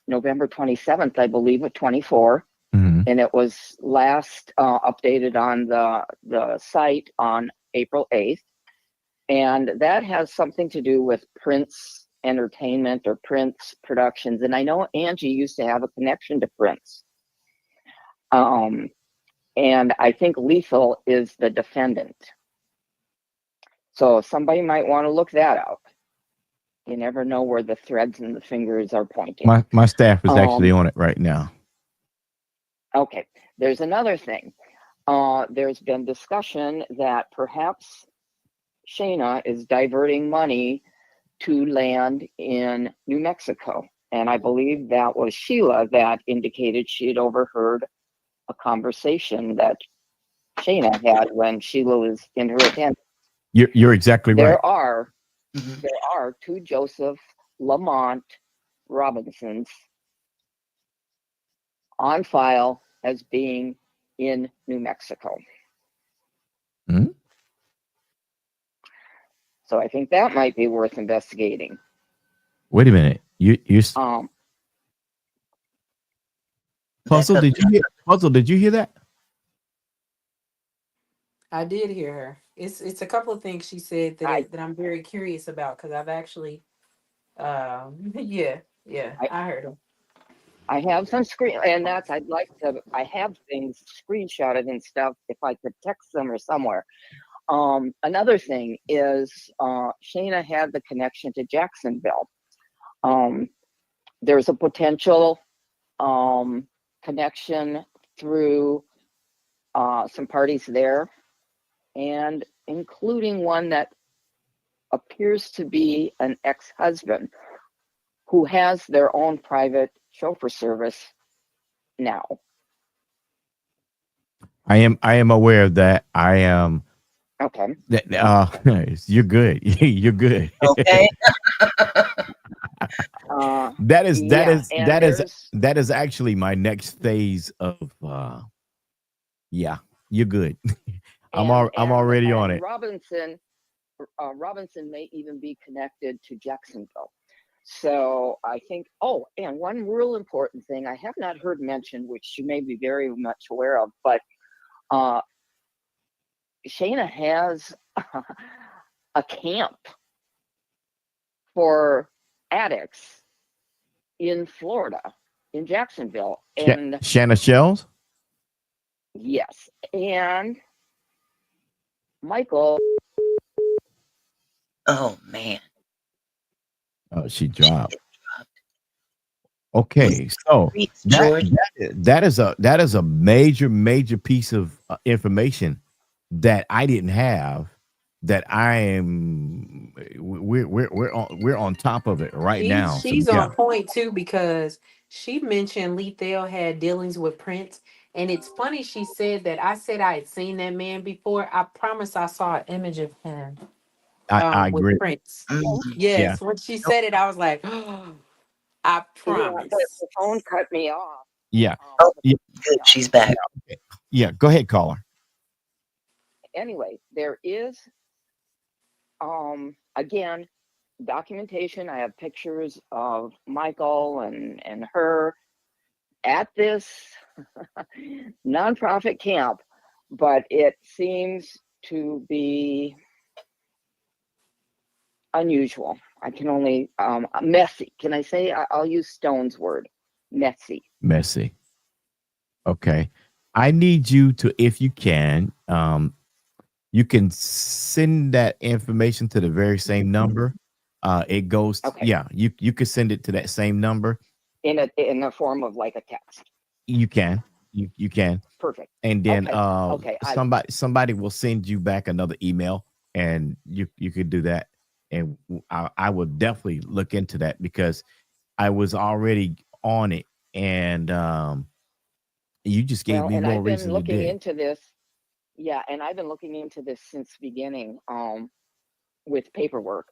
November 27th, I believe, of 24. Mm-hmm. And it was last updated on the site on April 8th. And that has something to do with Prince Entertainment or Prince Productions. And I know Angie used to have a connection to Prince. And I think Lethal is the defendant. So somebody might want to look that up. You never know where the threads and the fingers are pointing. My staff is actually on it right now. Okay. There's another thing. There's been discussion that perhaps Shayna is diverting money to land in New Mexico. And I believe that was Sheila that indicated she had overheard a conversation that Shayna had when Sheila was in her attendance. You're exactly right. There are two Joseph Lamont Robinsons on file as being in New Mexico. Hmm? So I think that might be worth investigating. Wait a minute. You Puzzle, That's did you hear that? I did hear her. It's a couple of things she said that that I'm very curious about because I've actually, yeah, I heard them. I have some screen, and that's I have things screenshotted and stuff if I could text them or somewhere. Another thing is Shayna had the connection to Jacksonville. There's a potential connection through some parties there, and including one that appears to be an ex-husband who has their own private chauffeur service now. I am aware of that. I am. Okay. You're good. You're good. okay. That is actually my next phase of. Yeah, you're good. I'm already on it. Robinson may even be connected to Jacksonville. So I think, and one real important thing I have not heard mentioned, which you may be very much aware of, but Shayna has a camp for addicts in Florida, in Jacksonville. And Shanna Shells? Yes. And Michael. Oh, man. Oh, she dropped. Okay, so that is a major piece of information that I didn't have. That we're on top of it right now. She's on point too because she mentioned Lethal had dealings with Prince, and it's funny she said that. I said I had seen that man before. I promise I saw an image of him. I agree. With Prince. Yes, when she said it, I was like, oh, I promise. The phone cut me off. Yeah. Good. She's back. Yeah. Go ahead, caller. Anyway, there is, again, documentation. I have pictures of Michael and her at this nonprofit camp, but it seems to be unusual. I can only messy. Can I say? I'll use Stone's word, messy. Messy. Okay. I need you to, if you can, you can send that information to the very same number. It goes. Okay. Yeah. You could send it to that same number in the form of like a text. You can. You can. Perfect. And then somebody will send you back another email, and you could do that. And I will definitely look into that because I was already on it, and you just gave me more reason to dig. I've been looking into this. Yeah, and I've been looking into this since the beginning with paperwork,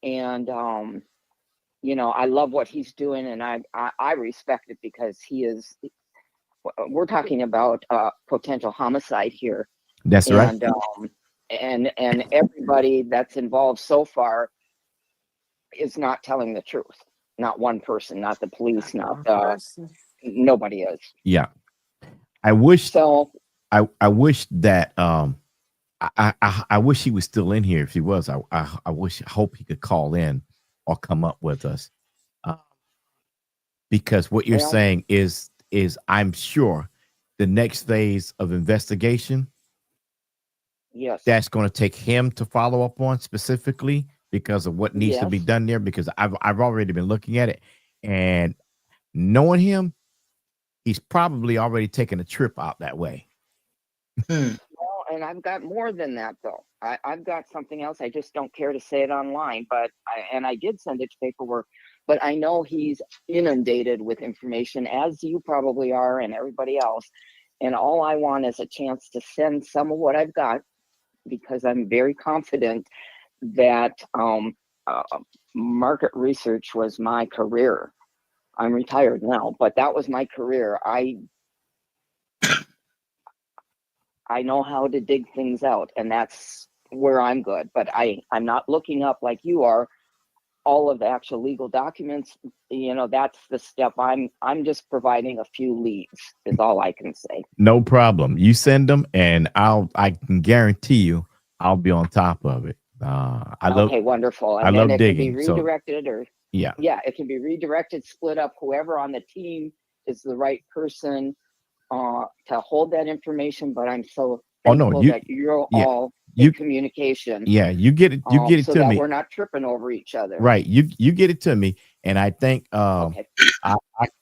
and I love what he's doing, and I respect it because he is. We're talking about potential homicide here. That's right. And everybody that's involved so far is not telling the truth. Not one person, not the police, nobody is. Yeah. I wish that I wish he was still in here. If he was, I hope he could call in or come up with us, uh, because what you're Well, saying is I'm sure the next phase of investigation yes, that's going to take him to follow up on specifically because of what needs to be yes. done there. Because I've already been looking at it, and knowing him, he's probably already taken a trip out that way. Hmm. Well, and I've got more than that though. I've got something else. I just don't care to say it online, but I did send it to paperwork. But I know he's inundated with information, as you probably are, and everybody else. And all I want is a chance to send some of what I've got, because I'm very confident that uh, market research was my career. I'm retired now, but that was my career. I know how to dig things out, and that's where I'm good. But I'm not looking up like you are all of the actual legal documents. That's the step. I'm just providing a few leads is all I can say. No problem. You send them, and I can guarantee you I'll be on top of it. Okay, wonderful. I And then love it can be digging. So redirected, or yeah. it can be redirected, split up. Whoever on the team is the right person to hold that information. But I'm so Oh no, thankful that you're yeah all in you communication, yeah you get it so to that me. we're not tripping over each other. Right. You get it to me, and I think Okay.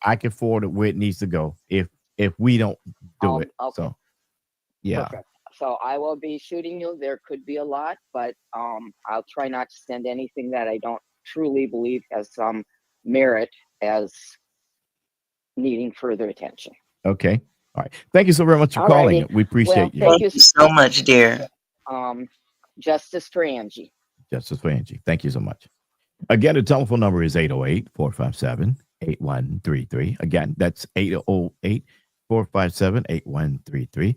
I can forward it where it needs to go if we don't do it. Okay. So yeah. Perfect. So I will be shooting you. There could be a lot, but I'll try not to send anything that I don't truly believe has some merit as needing further attention. Okay. All right. Thank you so very much for All calling. righty. We appreciate Well, you. thank Thank you. you so much, dear. Justice for Angie. Justice for Angie. Thank you so much. Again, the telephone number is 808-457-8133. Again, that's 808-457-8133.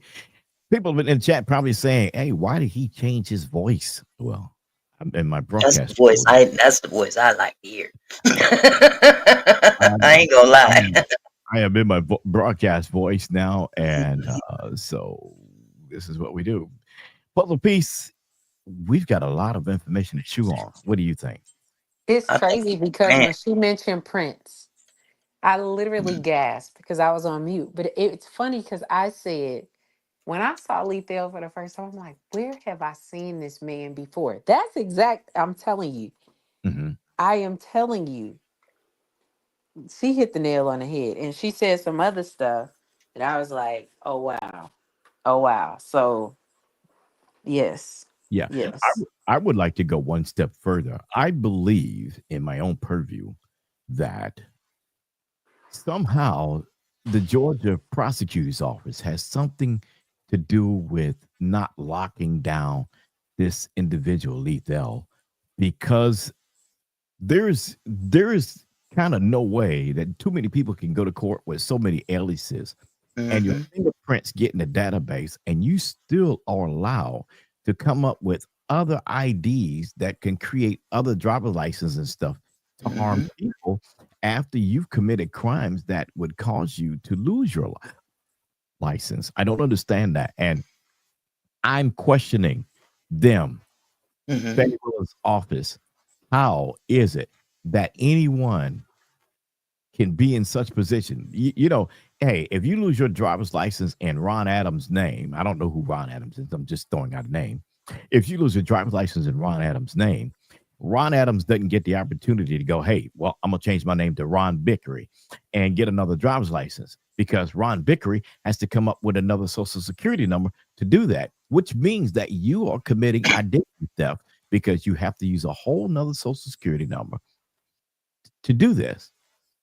People in the chat probably saying, hey, why did he change his voice? Well, I'm in my broadcast. That's the voice I like to hear. I ain't gonna lie. I am in my broadcast voice now, and so this is what we do. Puzzle piece, we've got a lot of information to chew on. What do you think? It's I think, crazy because man, when she mentioned Prince, I literally gasped because I was on mute. But it's funny because I said, when I saw Lethal for the first time, I'm like, where have I seen this man before? That's exact. I'm telling you. Mm-hmm. I am telling you. She hit the nail on the head. And she said some other stuff. And I was like, oh, wow. Oh, wow. So, yes. Yeah, Yes. I would like to go one step further. I believe in my own purview that somehow the Georgia prosecutor's office has something to do with not locking down this individual lethal, because there is kind of no way that too many people can go to court with so many aliases and your hmm fingerprints get in the database, and you still are allowed to come up with other IDs that can create other driver licenses and stuff to harm hmm people after you've committed crimes that would cause you to lose your license. I don't understand that. And I'm questioning them, hmm federalist office. How is it that anyone can be in such position? Hey, if you lose your driver's license in Ron Adams' name, I don't know who Ron Adams is. I'm just throwing out a name. If you lose your driver's license in Ron Adams' name, Ron Adams doesn't get the opportunity to go, hey, well, I'm going to change my name to Ron Bickery and get another driver's license, because Ron Bickery has to come up with another social security number to do that, which means that you are committing identity theft because you have to use a whole nother social security number to do this.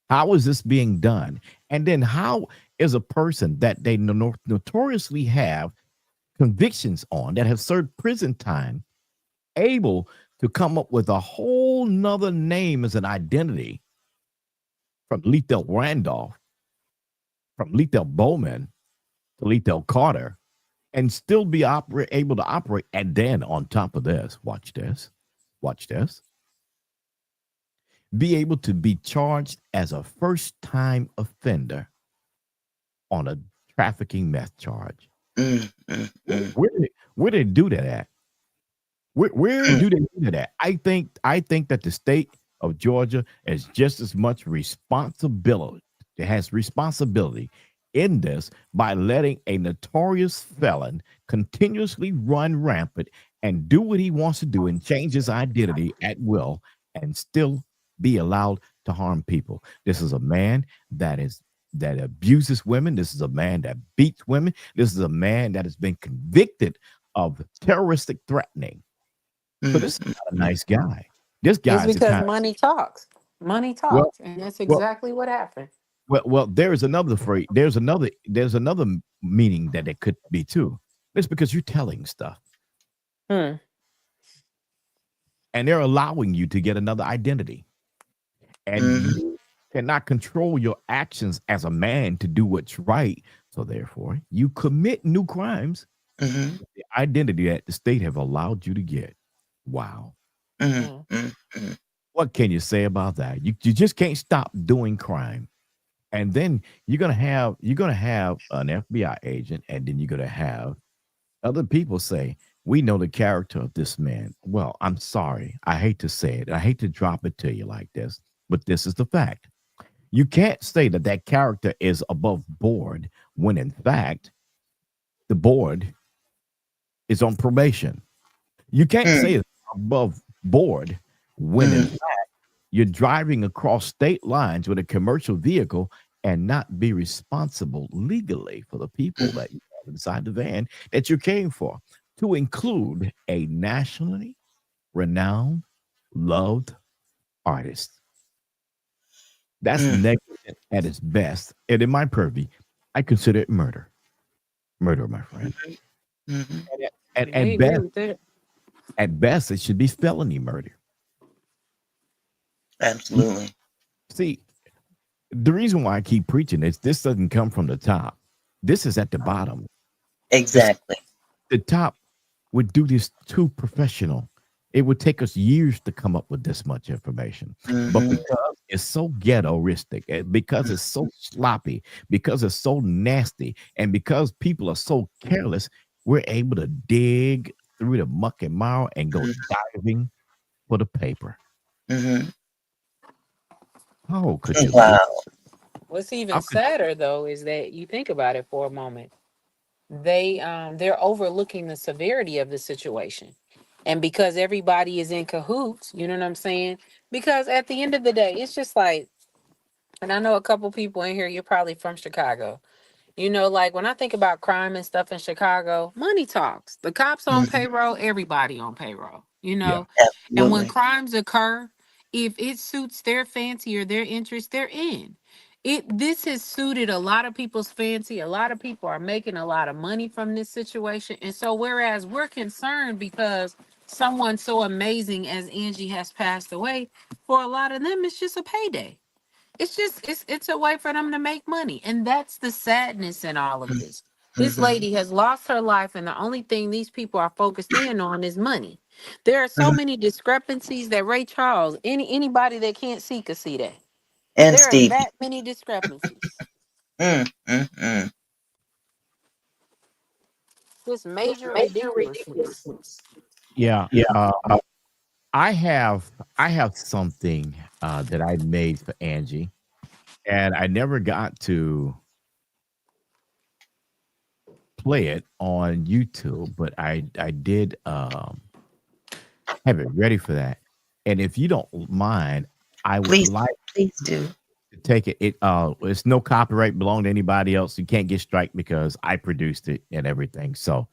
How is this being done? And then how is a person that they notoriously have convictions on, that have served prison time, able to come up with a whole nother name as an identity, from Lethal Randolph, from Lethal Bowman to Lethal Carter, and still be able to operate? And then on top of this, watch this, be able to be charged as a first time offender on a trafficking meth charge. Where did they do that at? Where do they do that? I think that the state of Georgia has just as much responsibility. It has responsibility in this by letting a notorious felon continuously run rampant and do what he wants to do and change his identity at will and still be allowed to harm people. This is a man that abuses women. This is a man that beats women. This is a man that has been convicted of terroristic threatening. So this is not a nice guy. This It's guy's the because kind. money talks. Money Well, talks. And that's well, exactly what happened. well. There is another phrase. There's another meaning that it could be too. It's because you're telling stuff, Hmm. and they're allowing you to get another identity, and you cannot control your actions as a man to do what's right. So therefore, you commit new crimes. With the identity that the state have allowed you to get. Wow. Hmm. What can you say about that? You just can't stop doing crime. And then you're gonna have an FBI agent, and then you're gonna have other people say, we know the character of this man. Well, I'm sorry. I hate to say it. I hate to drop it to you like this, but this is the fact. You can't say that that character is above board when in fact the board is on probation. You can't say it's above board when in fact you're driving across state lines with a commercial vehicle and not be responsible legally for the people that you have inside the van that you're caring for, to include a nationally renowned, loved artist. That's negligent at its best. And in my purview, I consider it murder. Murder, my friend. And I agree with that. at best, it should be felony murder. Absolutely. See, the reason why I keep preaching is this doesn't come from the top. This is at the bottom. This, Exactly. the top would do this too professional. It would take us years to come up with this much information. But because it's so ghettoistic, because it's so sloppy, because it's so nasty, and because people are so careless, we're able to dig through the muck and mire and go diving for the paper. How could you Wow. lose? What's even How could sadder though is that you think about it for a moment. They're overlooking the severity of the situation. And because everybody is in cahoots, you know what I'm saying? Because at the end of the day, it's just like, and I know a couple people in here, you're probably from Chicago. You know, like when I think about crime and stuff in Chicago, money talks. The cops on payroll, everybody on payroll, you yeah. know. And when Absolutely. crimes occur, if it suits their fancy or their interest, they're in. This has suited a lot of people's fancy. A lot of people are making a lot of money from this situation. And so whereas we're concerned because someone so amazing as Angie has passed away, for a lot of them it's just a payday. It's a way for them to make money. And that's the sadness in all of this. This lady has lost her life, and the only thing these people are focused in on is money. There are so many discrepancies that Ray Charles, anybody that can't see could see that. And There are Stevie. that many discrepancies. Mm, mm, mm. This major ridiculousness. Yeah. I have something that I made for Angie, and I never got to play it on YouTube, but I did have it ready for that. And if you don't mind, I would Please, like please do. to take it. It's no copyright belong to anybody else. You can't get strike because I produced it and everything. So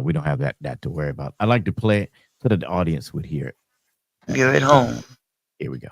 we don't have that to worry about. I like to play it so that the audience would hear it. You're at home. Here we go.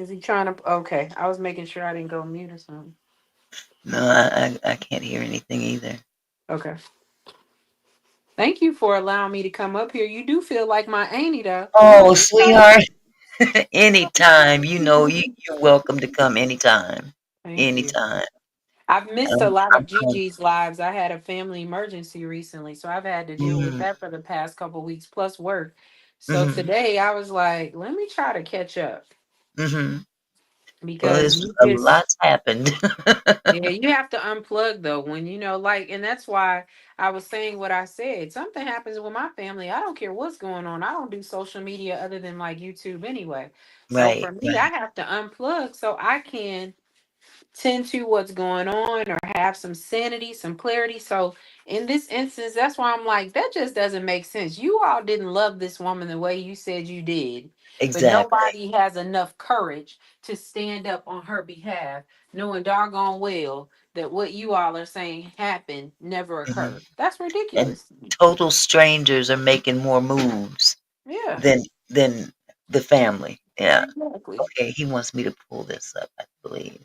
Is he trying to? Okay, I was making sure I didn't go mute or something. No, I can't hear anything either. Okay. Thank you for allowing me to come up here. You do feel like my auntie, though. Oh, sweetheart. Anytime. You're welcome to come anytime. Thank you. Anytime. I've missed a lot I'm of Gigi's lives. I had a family emergency recently, so I've had to deal with mm, that for the past couple weeks plus work. So mm-hmm, today I was like, let me try to catch up mm-hmm. Well, because there's you a just lot's happened. yeah, you have to unplug though when like, and that's why I was saying what I said. Something happens with my family. I don't care what's going on. I don't do social media other than like YouTube anyway. So Right, for me, I right. have to unplug so I can tend to what's going on or have some sanity, some clarity. So in this instance, that's why I'm like, that just doesn't make sense. You all didn't love this woman the way you said you did, but Exactly. nobody has enough courage to stand up on her behalf, knowing doggone well that what you all are saying happened never Hmm. occurred. That's And ridiculous. total strangers are making more moves Yeah, than the family. Yeah. exactly. Okay, he wants me to pull this up, I believe.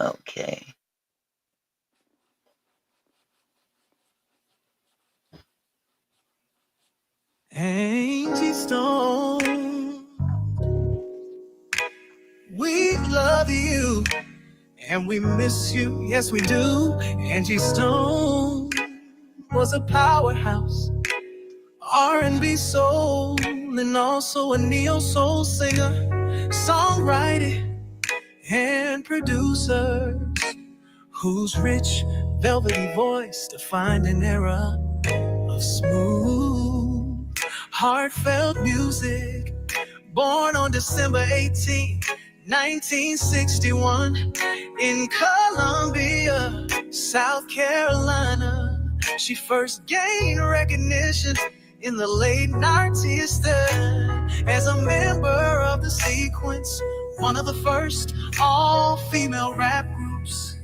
Okay. Angie Stone, we love you and we miss you. Yes, we do. Angie Stone was a powerhouse, R&B soul, and also a neo soul singer, songwriter, and producer, whose rich, velvety voice defined an era of smooth, heartfelt music. Born on December 18, 1961, in Columbia, South Carolina, she first gained recognition in the late 90s as a member of the Sequence, one of the first all-female rap groups.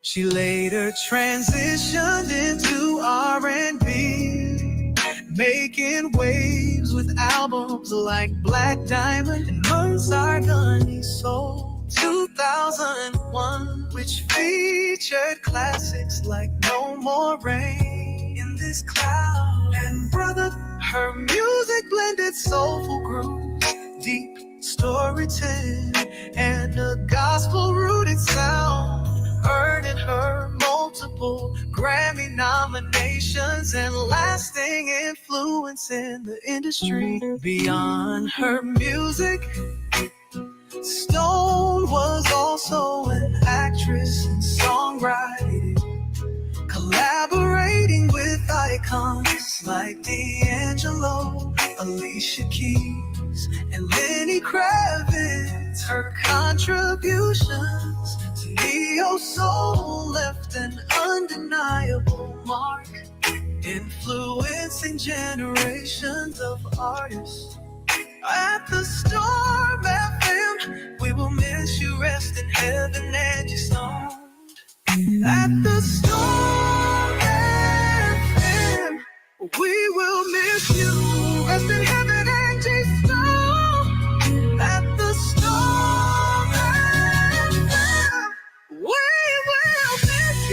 She later transitioned into R&B, making waves with albums like Black Diamond and Marzargani Soul 2001, which featured classics like No More Rain in This Cloud and Brother. Her music blended soulful grooves, deep storytelling, and a gospel-rooted sound, earning her multiple Grammy nominations and lasting influence in the industry. Beyond her music, Stone was also an actress and songwriter, collaborating with icons like D'Angelo, Alicia Keys, and Lenny Kravitz. Her contributions to neo soul left an undeniable mark, influencing generations of artists. At the Storm FM, we will miss you. Rest in heaven, Angie Stone. At the Storm FM, we will miss you. Rest in heaven, Angie Stone. At the Storm FM, we will miss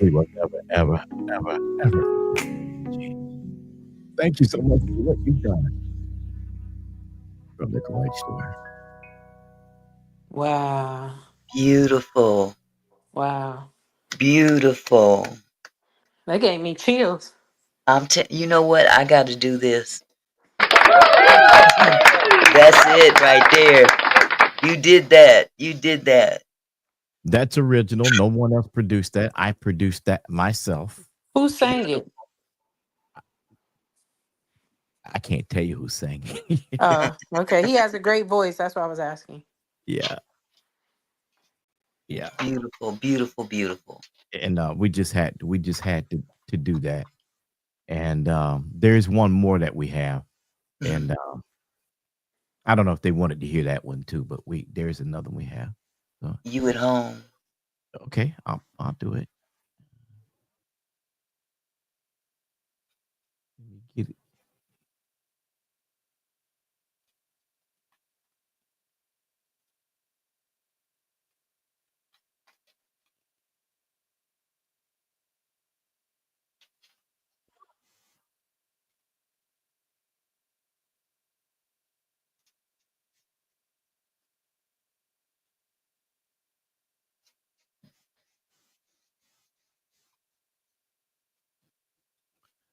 We will never, ever, ever, ever. Thank you so much for what you've done from the College Store. Wow. Beautiful. Wow. Beautiful. That gave me chills. You know what? I got to do this. That's it right there. You did that. You did that. That's original. No one else produced that. I produced that myself. Who sang it? I can't tell you who sang it. Oh, okay. He has a great voice. That's what I was asking. Yeah. Yeah. Beautiful, beautiful, beautiful. And we just had to do that. And there's one more that we have. And I don't know if they wanted to hear that one too, but there's another one we have. So, You at home. okay, I'll do it. Let me get it.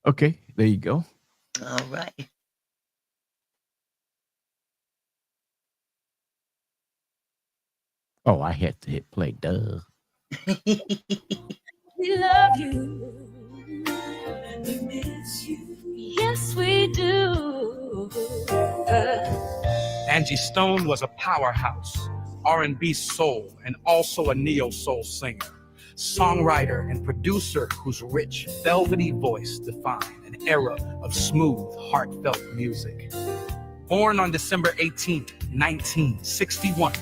Okay, there you go. All right. Oh, I had to hit play. Duh. We love you. We miss you. Yes, we do. Angie Stone was a powerhouse, R&B soul, and also a neo-soul singer, songwriter and producer whose rich, velvety voice defined an era of smooth, heartfelt music. Born on December 18, 1961,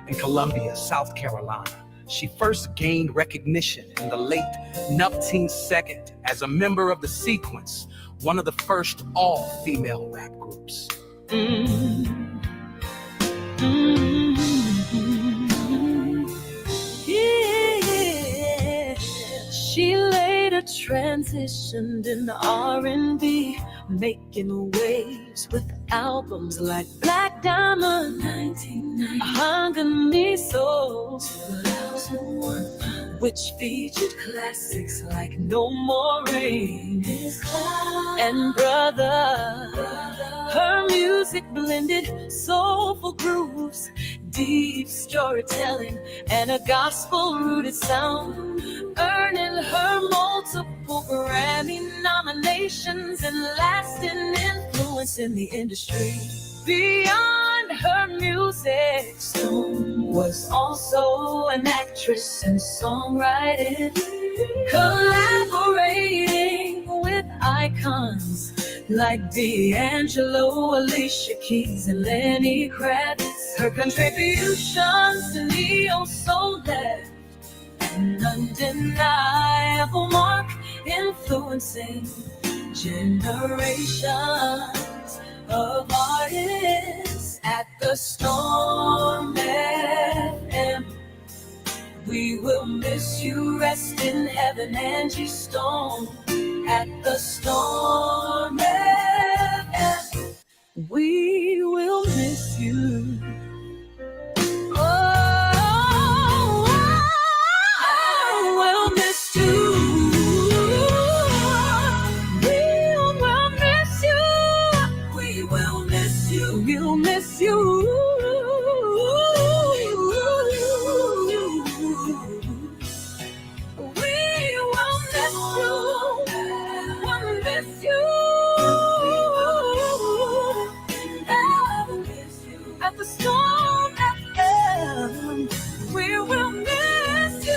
in Columbia, South Carolina, she first gained recognition in the late 1992 as a member of The Sequence, one of the first all-female rap groups. Yeah. She later transitioned in R&B, making waves with albums like Black Diamond, 1990, Hunger Me Soul, 2001, which featured classics like No More Rain and Brother. Her music blended soulful grooves, deep storytelling, and a gospel-rooted sound, earning her multiple Grammy nominations and lasting influence in the industry. Beyond her music, Stone was also an actress and songwriting, collaborating with icons like D'Angelo, Alicia Keys, and Lenny Kravitz. Her contributions to neo-soul left an undeniable mark, influencing generations of artists. At the Storm FM, we will miss you. Rest in heaven, Angie Stone. At the Storm FM, we will miss you. Oh, I will miss you. We will miss you. We will miss you. We'll miss you. At the Storm FM, we will miss you.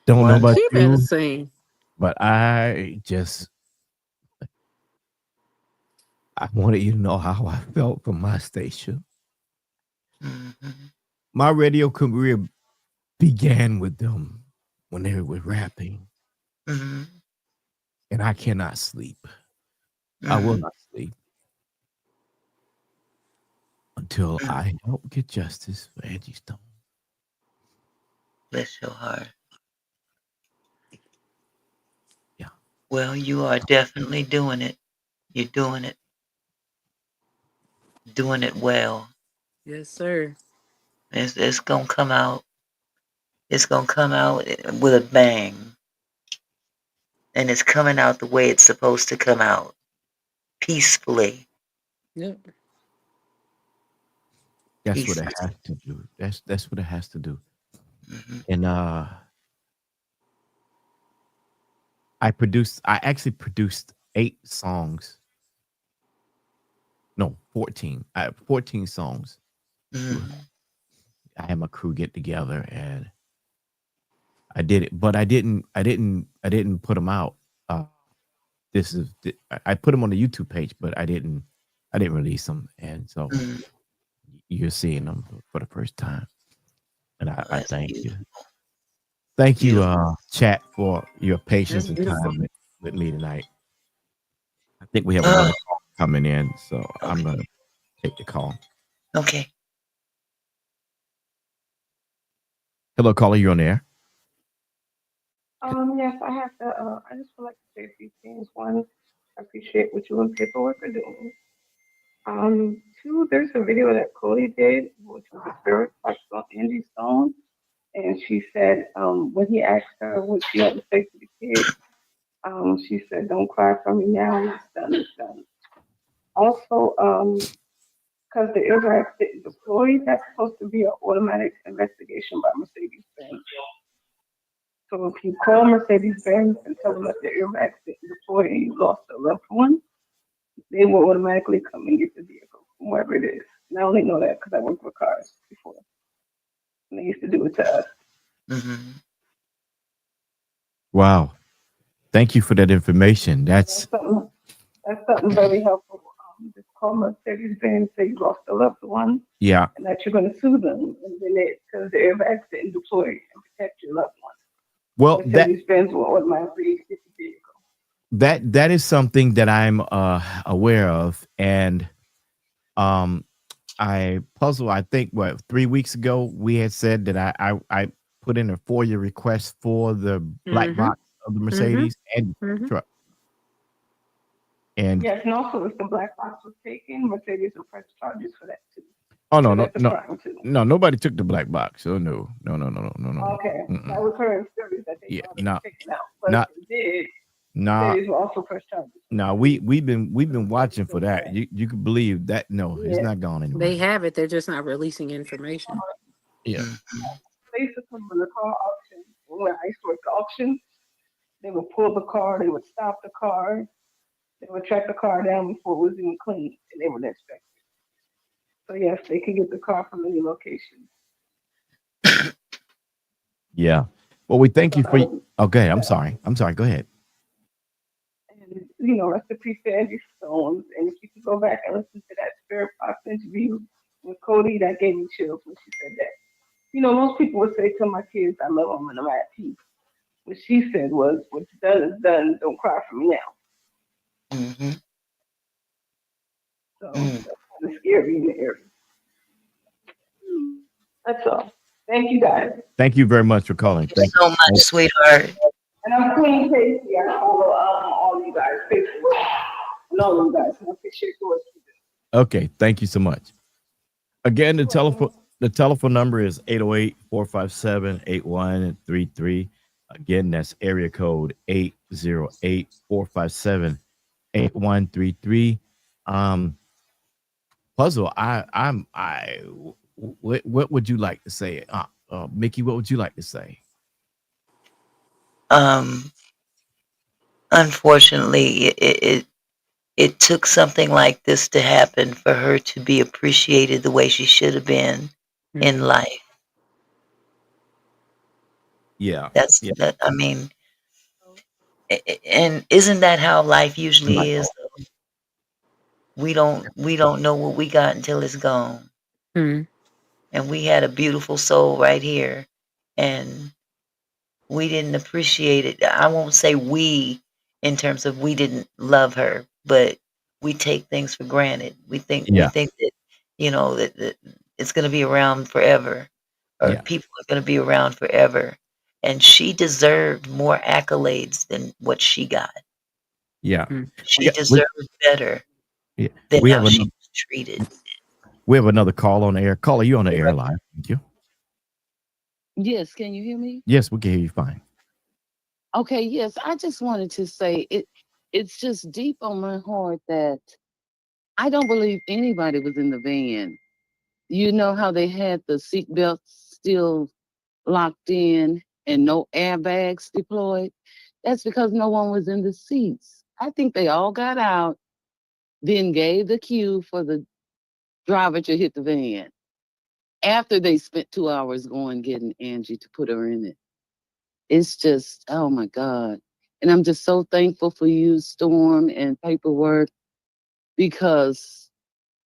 Don't know about She Wonderful. better you, sing. but I wanted you to know how I felt from my station. Mm-hmm. My radio career began with them when they were rapping, Mm-hmm. and I cannot sleep. I will Mm-hmm. not sleep until I help get justice for Angie Stone. Bless your heart. Yeah. Well, you are definitely doing it. You're doing it. Doing it well. Yes, sir. It's gonna come out. It's gonna come out with a bang, and it's coming out the way it's supposed to come out, peacefully. Yep. That's what it Peacefully. has to do. That's what it has to do. Hmm. And I actually produced 8 songs. No, 14. I have 14 songs. Hmm. I had my crew get together and I did it, but I didn't put them out. This is I put them on the YouTube page, but I didn't release them, and so Hmm. you're seeing them for the first time. And Oh, I that's thank you. beautiful. Thank you, Beautiful. chat, for your That's patience and beautiful. time with me tonight. I think we have Oh, another call coming in, so I'm okay. gonna take the call. Okay. Hello, caller, you're on the air. Yes, I have to. I just would like to say a few things. One, I appreciate what you and paperwork are doing. Two, there's a video that Cody did, which was a spirit box on Angie Stone, and she said, when he asked her what she had to say to the kid, she said, "Don't cry for me now. It's done. It's done." Also, because the Iraq didn't deploy, that's supposed to be an automatic investigation by Mercedes-Benz. So if you call Mercedes-Benz and tell them that the Iraq didn't deploy and you lost a loved one, they will automatically come and get the vehicle, whoever it is. And I only know that because I worked with cars before. And they used to do it to us. Hmm. Wow, thank you for that information. That's That's something. That's something very helpful. Just call Mercedes-Benz, say you lost a loved one, yeah. and that you're going to sue them, and then because the airbags didn't deploy and protect your loved one, Well, Mercedes-Benz will automatically get the vehicle. that is something that I'm aware of, and um I think what 3 weeks ago we had said that I put in a FOIA request for the black Mm-hmm. box of the Mm-hmm. Mercedes and Mm-hmm. truck. And Yes, and also if the black box was taken, Mercedes will press charges for that too, oh no because no that's a no crime too. no, nobody took the black box. Oh no no no no no no no no. Okay, that Mm-mm. was her stories that they Yeah, thought it was no, taken out, but if not it did, nah. Mercedes will also press charges for No, that. we've been So it's watching for still that. correct. You could believe that? No, it's Yeah. not gone They anywhere. have it. They're just not releasing information. Yeah, Hmm. Basically, when the car auction, when I used to work the auction, they would pull the car, they would stop the car, they would track the car down before it was even clean, and they would inspect it. So yes, they can get the car from any location. yeah. Well, we thank So you that for. was Okay, I'm that. sorry. I'm sorry. Go ahead. And rest in peace to Angie Stone. And if you could go back and listen to that Spirit Box interview with Cody, that gave me chills when she said that. Most people would say to my kids, "I love them and I'm at peace." What she said was, "What's done is done. Don't cry for me now." Hmm. So Mm. that's kind of scary in the area. That's all. Thank you guys. Thank you very much for calling. Thank you Thank so much, you. sweetheart. And I'm Queen Casey. I follow all you guys, Facebook, and all of you guys. And I appreciate the work you do. Okay, thank you so much. Again, the You're welcome. telephone number is 808-457-8133. Again, that's area code 808-457-8133. Um, Puzzle, I what would you like to say? Mickey, what would you like to say? Um, Unfortunately, it took something like this to happen for her to be appreciated the way she should have been in Mm. life. Yeah, That's yeah. that. I mean, and isn't that how life usually is? We don't know what we got until it's gone. Mm. And we had a beautiful soul right here, and we didn't appreciate it. I won't say we in terms of we didn't love her, but we take things for granted. We Yeah, think that that it's going to be around forever, or yeah, people are going to be around forever. And she deserved more accolades than what she got. yeah. Mm. She We got we deserved better yeah, than we how have she another was treated. we have another call on the air. Caller, you on the air live. Thank you. Yes, can you hear me? Yes, we can hear you fine. Okay, yes, I just wanted to say it's just deep on my heart that I don't believe anybody was in the van. You know how they had the seatbelts still locked in and no airbags deployed? That's because no one was in the seats. I think they all got out, then gave the cue for the driver to hit the van after they spent 2 hours going getting Angie to put her in it. It's just, oh my God. And I'm just so thankful for you, Storm, and Paperwork, because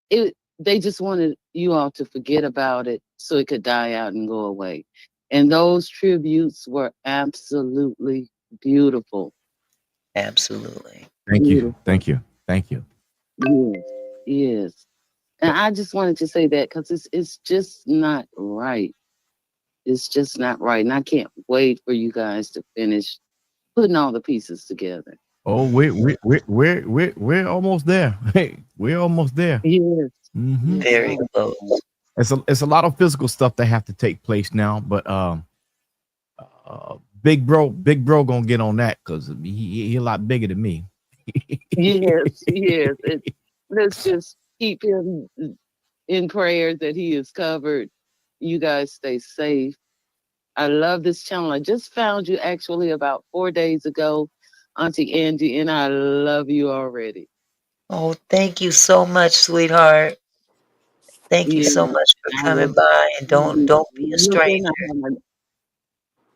they just wanted you all to forget about it so it could die out and go away. And those tributes were absolutely beautiful. Absolutely. Thank you. Beautiful. Thank you. Thank you. Yes. Yes. And I just wanted to say that because it's just not right. It's just not right. And I can't wait for you guys to finish putting all the pieces together. Oh, we're almost there. Hey, we're almost there. Yes. Hmm. Yes. Very close. It's a lot of physical stuff that have to take place now, but big bro gonna get on that because he a lot bigger than me. Yes. Yes. Let's just keep him in prayers that he is covered. You guys stay safe. I love this channel. I just found you actually about 4 days ago, Auntie Angie, and I love you already. Oh, thank you so much, sweetheart. Thank you Yeah, so much for I coming will by, and don't be don't be a looking. stranger.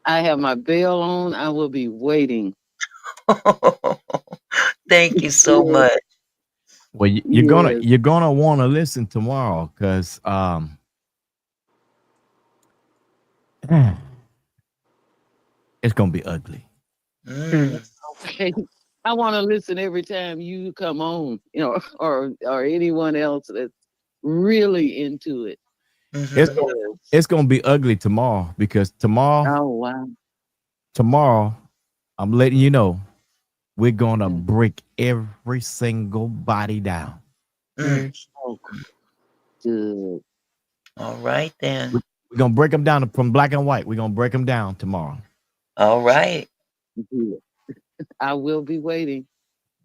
I have my bell on. I will be waiting. Thank you so Yes, much. Well, yes. you're gonna want to listen tomorrow because it's gonna be ugly. Mm, Okay. I want to listen every time you come on, or anyone else that's really into it. It's hmm gonna Yes. it's gonna be ugly tomorrow because Oh wow. tomorrow I'm letting you know we're gonna Mm. break every single body down. mm. Oh, good. All right then. We're gonna break them down from black and white. We're gonna break them down tomorrow. All right. Good. I will be waiting.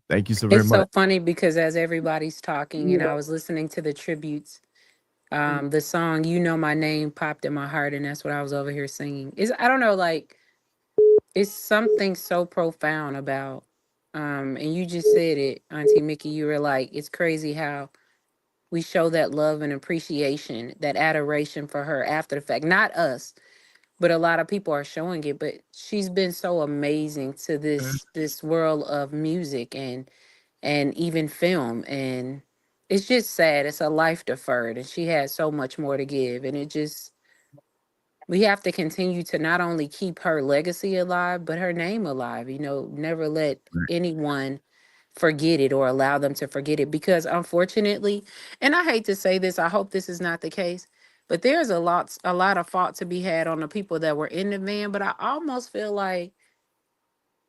Thank you so very It's so much. funny because as everybody's talking and Yeah. I was listening to the tributes, the song "You Know My Name" popped in my heart, and that's what I was over here singing. Is I don't know, like it's something so profound about, and you just said it, Auntie Mickey. You were like, it's crazy how we show that love and appreciation, that adoration for her after the fact. Not us, but a lot of people are showing it. But she's been so amazing to Mm. this world of music and even film, and it's just sad. It's a life deferred, and she had so much more to give, and it just we have to continue to not only keep her legacy alive but her name alive. Never let anyone forget it or allow them to forget it, because unfortunately, and I hate to say this, I hope this is not the case, but there's a lot of fault to be had on the people that were in the van. But I almost feel like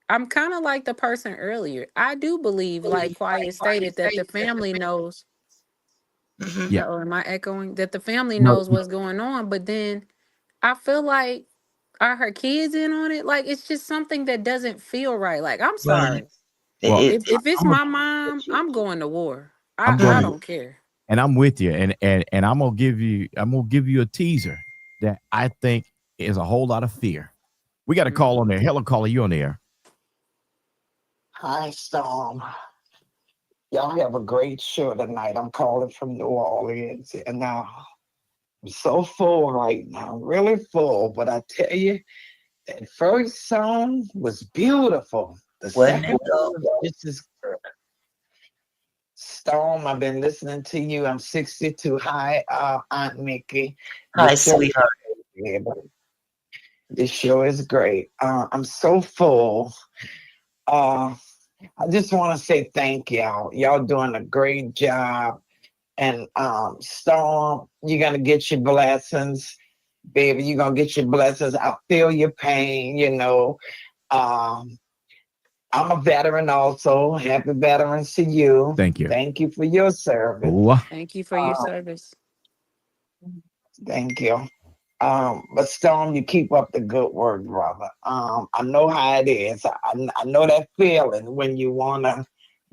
I'm kind of like the person earlier. I do believe, like Quiet stated, that the family knows. hmm Yeah. Or am I echoing? That the family No, knows what's going on, but then I feel like, are her kids in on it? Like, it's just something that doesn't feel right. Like, I'm Right. sorry. well, It, If it's I'm a, my mom, I'm going to war. I I'm I going mm, to, don't care. and I'm with you, and I'm gonna give you a teaser that I think is a whole lot of fear. We got a Mm. call on there. Hello, caller, you on there? Hi, Storm. Y'all have a great show tonight. I'm calling from New Orleans, and now I'm so full right now, really full. But I tell you, that first song was beautiful. The wasn't second it one though? was just as good. Storm, I've been listening to you. I'm 62. Hi, Aunt Mickey. Hi, This show, sweetheart. yeah, this show is great. I'm so full. Uh, I just want to say thank y'all. Y'all doing a great job. And Storm, you're gonna get your blessings, baby. You're gonna get your blessings. I feel your pain. Um, I'm a veteran also. Happy veterans to you. Thank you. Thank you for your service. Oh, Thank you for your Uh, service. thank you. But Stone, you keep up the good work, brother. I know how it is. I know that feeling when you wanna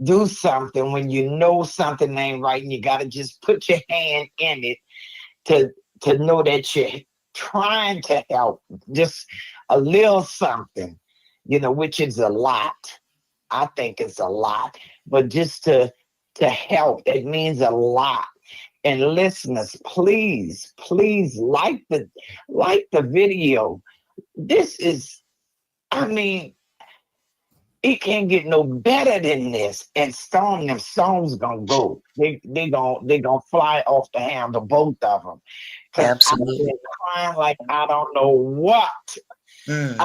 do something, when you know something ain't right, and you gotta just put your hand in it to know that you're trying to help, just a little something, which is a lot. I think it's a lot, but just to help, it means a lot. And listeners, please like the video. This is, I mean, it can't get no better than this. And Stone, them songs gonna go. They gonna fly off the handle, both of them. Cause I've Absolutely. been crying like I don't know what. Mm.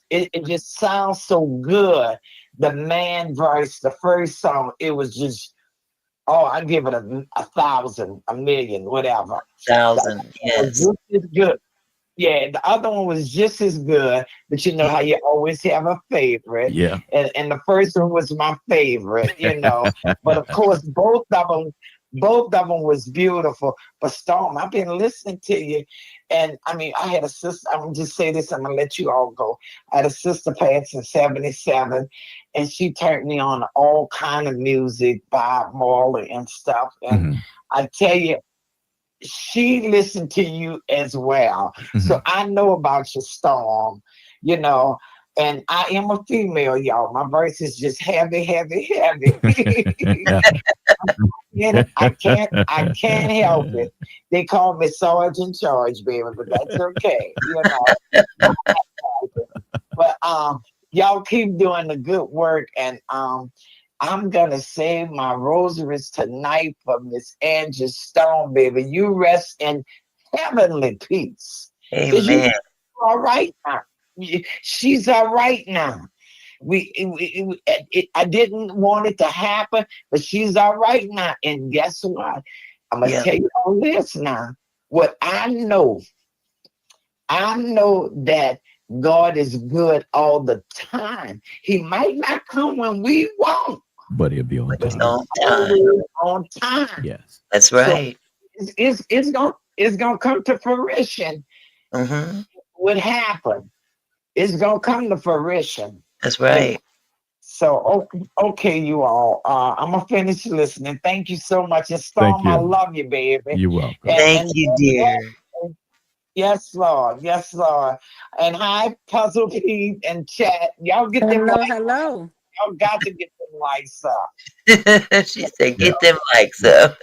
It just sounds so good. The man verse, the first song, it was just, oh, I give it a 1,000, a million, whatever. The other Thousand. one was Yes. just as good. Yeah, the other one was just as good, but you know how you always have a favorite, Yeah. and the first one was my favorite. But of course, both of them was beautiful. But Storm, I've been listening to you, and I mean, I had a sister. I'm gonna just say this. I'm gonna let you all go. I had a sister passed in '77, and she turned me on to all kind of music, Bob Marley and stuff. And Mhm. I tell you, she listened to you as well. So Mhm. I know about your storm. And I am a female, y'all. My voice is just heavy, heavy, heavy. I can't help it. They call me Sergeant Charge, baby, but that's okay. But y'all keep doing the good work, and I'm gonna save my rosaries tonight for Miss Angie Stone, baby. You rest in heavenly peace. Is you Amen. all right now? She's all right now. I didn't want it to happen, but she's all right now. And guess what? I'm gonna Yep. tell you all this now. What I know that God is good all the time. He might not come when we want, But he'll be on But it's but he's time. on time. always on time. Yes. That's So right. it's gonna come to fruition. Mm-hmm. What happened? It's gonna come to fruition. That's You know. right. So okay, you all. I'm gonna finish listening. Thank you so much. And Thank Storm, I you. love you, baby. You're welcome. Thank And you, dear. yes, Lord. Yes, Lord. And hi, Puzzle Pete and Chat. Y'all get them Hello, lights. hello. Y'all got to get them lights up. She said, Yeah. get them likes Yeah. up.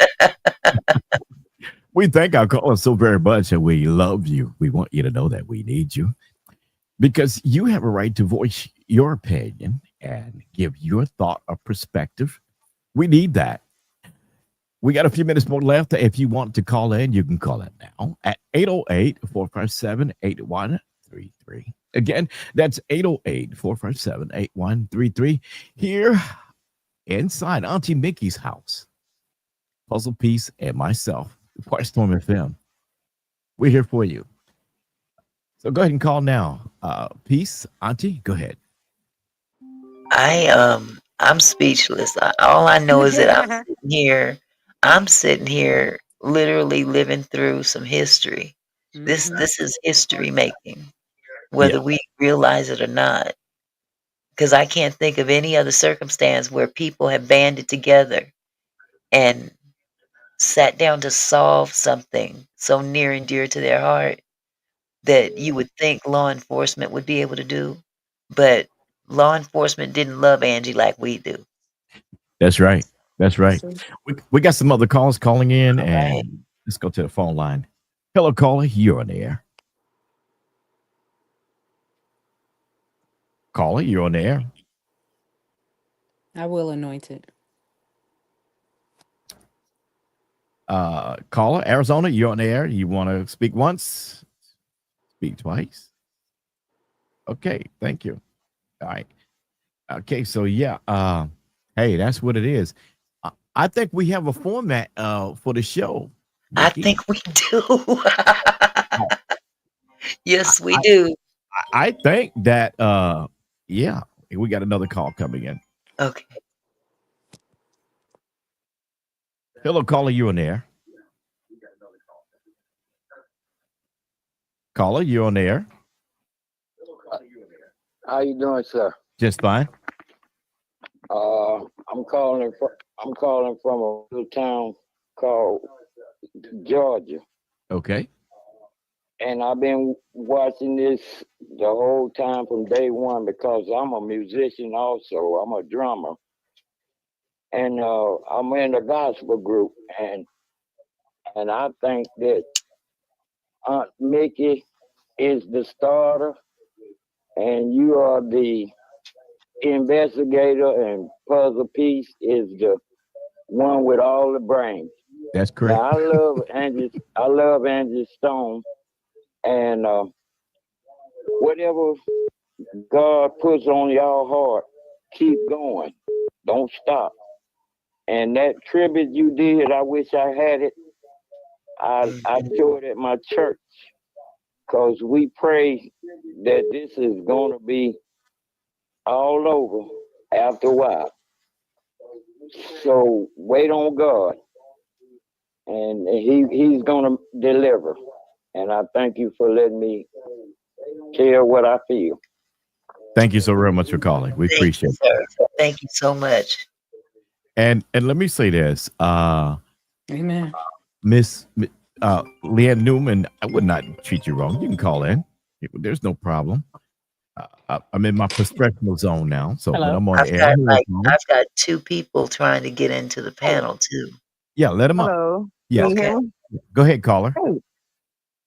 We thank our callers so very much, and we love you. We want you to know that we need you because you have a right to voice your opinion and give your thought or perspective. We need that. We got a few minutes more left. If you want to call in, you can call in now at 808-457-8133. Again, that's 808-457-8133 here inside Auntie Mickey's house. Puzzle Piece and myself, Quiet Storm FM. We're here for you. So go ahead and call now. Peace, Auntie, go ahead. I'm speechless. All I know is that I'm sitting here literally living through some history. This Hmm. this is history making, Yeah, whether we realize it or not. Because I can't think of any other circumstance where people have banded together and sat down to solve something so near and dear to their heart that you would think law enforcement would be able to do. But law enforcement didn't love Angie like we do. that's right. That's right. We got some other calls calling in, All right. and let's go to the phone line. Hello, caller. You're on the air. Caller, you're on the air. I will anoint it. Caller, Arizona, you're on the air. You want to speak once, speak twice. Okay, thank you. All right. Okay, so yeah, hey, that's what it is. I think we have a format for the show, I Mickey. think we do. I, Yes, we I, do. I think that yeah, we got another call coming in. Okay. Hello, caller, you in there? Caller, you're on the air. How you doing, sir? Just fine. I'm calling from a little town called Georgia, Okay. and I've been watching this the whole time from day one because I'm a musician also. I'm a drummer, and I'm in a gospel group, and I think that Aunt Mickey is the starter, and you are the investigator, and puzzle piece is the one with all the brains. That's correct. Now I love Angie Stone, and whatever God puts on y'all heart, keep going. Don't stop. And that tribute you did, I wish I had it. I threw it at my church because we pray that this is going to be all over after a while. So wait on God, and He's going to deliver. And I thank you for letting me tell what I feel. Thank you so very much for calling. We appreciate it. Sir. Thank you so much. And let me say this. Amen. Miss Leanne Newman, I would not treat you wrong. You can call in. There's no problem. I'm in my professional zone now, so but I'm on I've the air. I've got two people trying to get into the panel too. Yeah, let them up. Hello. Yes. Can you hear me? Go ahead, caller.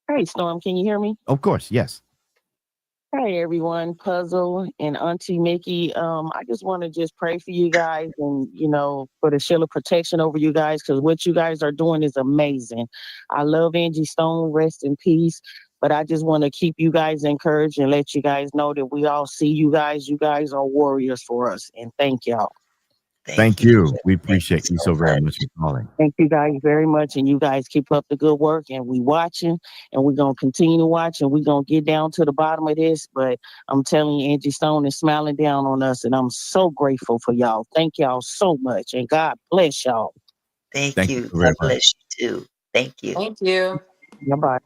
Hey, Storm, can you hear me? Of course, yes. Hey, everyone, Puzzle and Auntie Mickey. I just want to just pray for you guys and, for the shield of protection over you guys, because what you guys are doing is amazing. I love Angie Stone, rest in peace. But I just want to keep you guys encouraged and let you guys know that we all see you guys. You guys are warriors for us. And thank y'all. Thank you. We appreciate you so very much for calling. Thank you guys very much. And you guys keep up the good work. And we watching, and we're going to continue to watch, and we're going to get down to the bottom of this. But I'm telling you, Angie Stone is smiling down on us. And I'm so grateful for y'all. Thank y'all so much. And God bless y'all. Thank you. God bless you too. Thank you. Thank you. Bye-bye.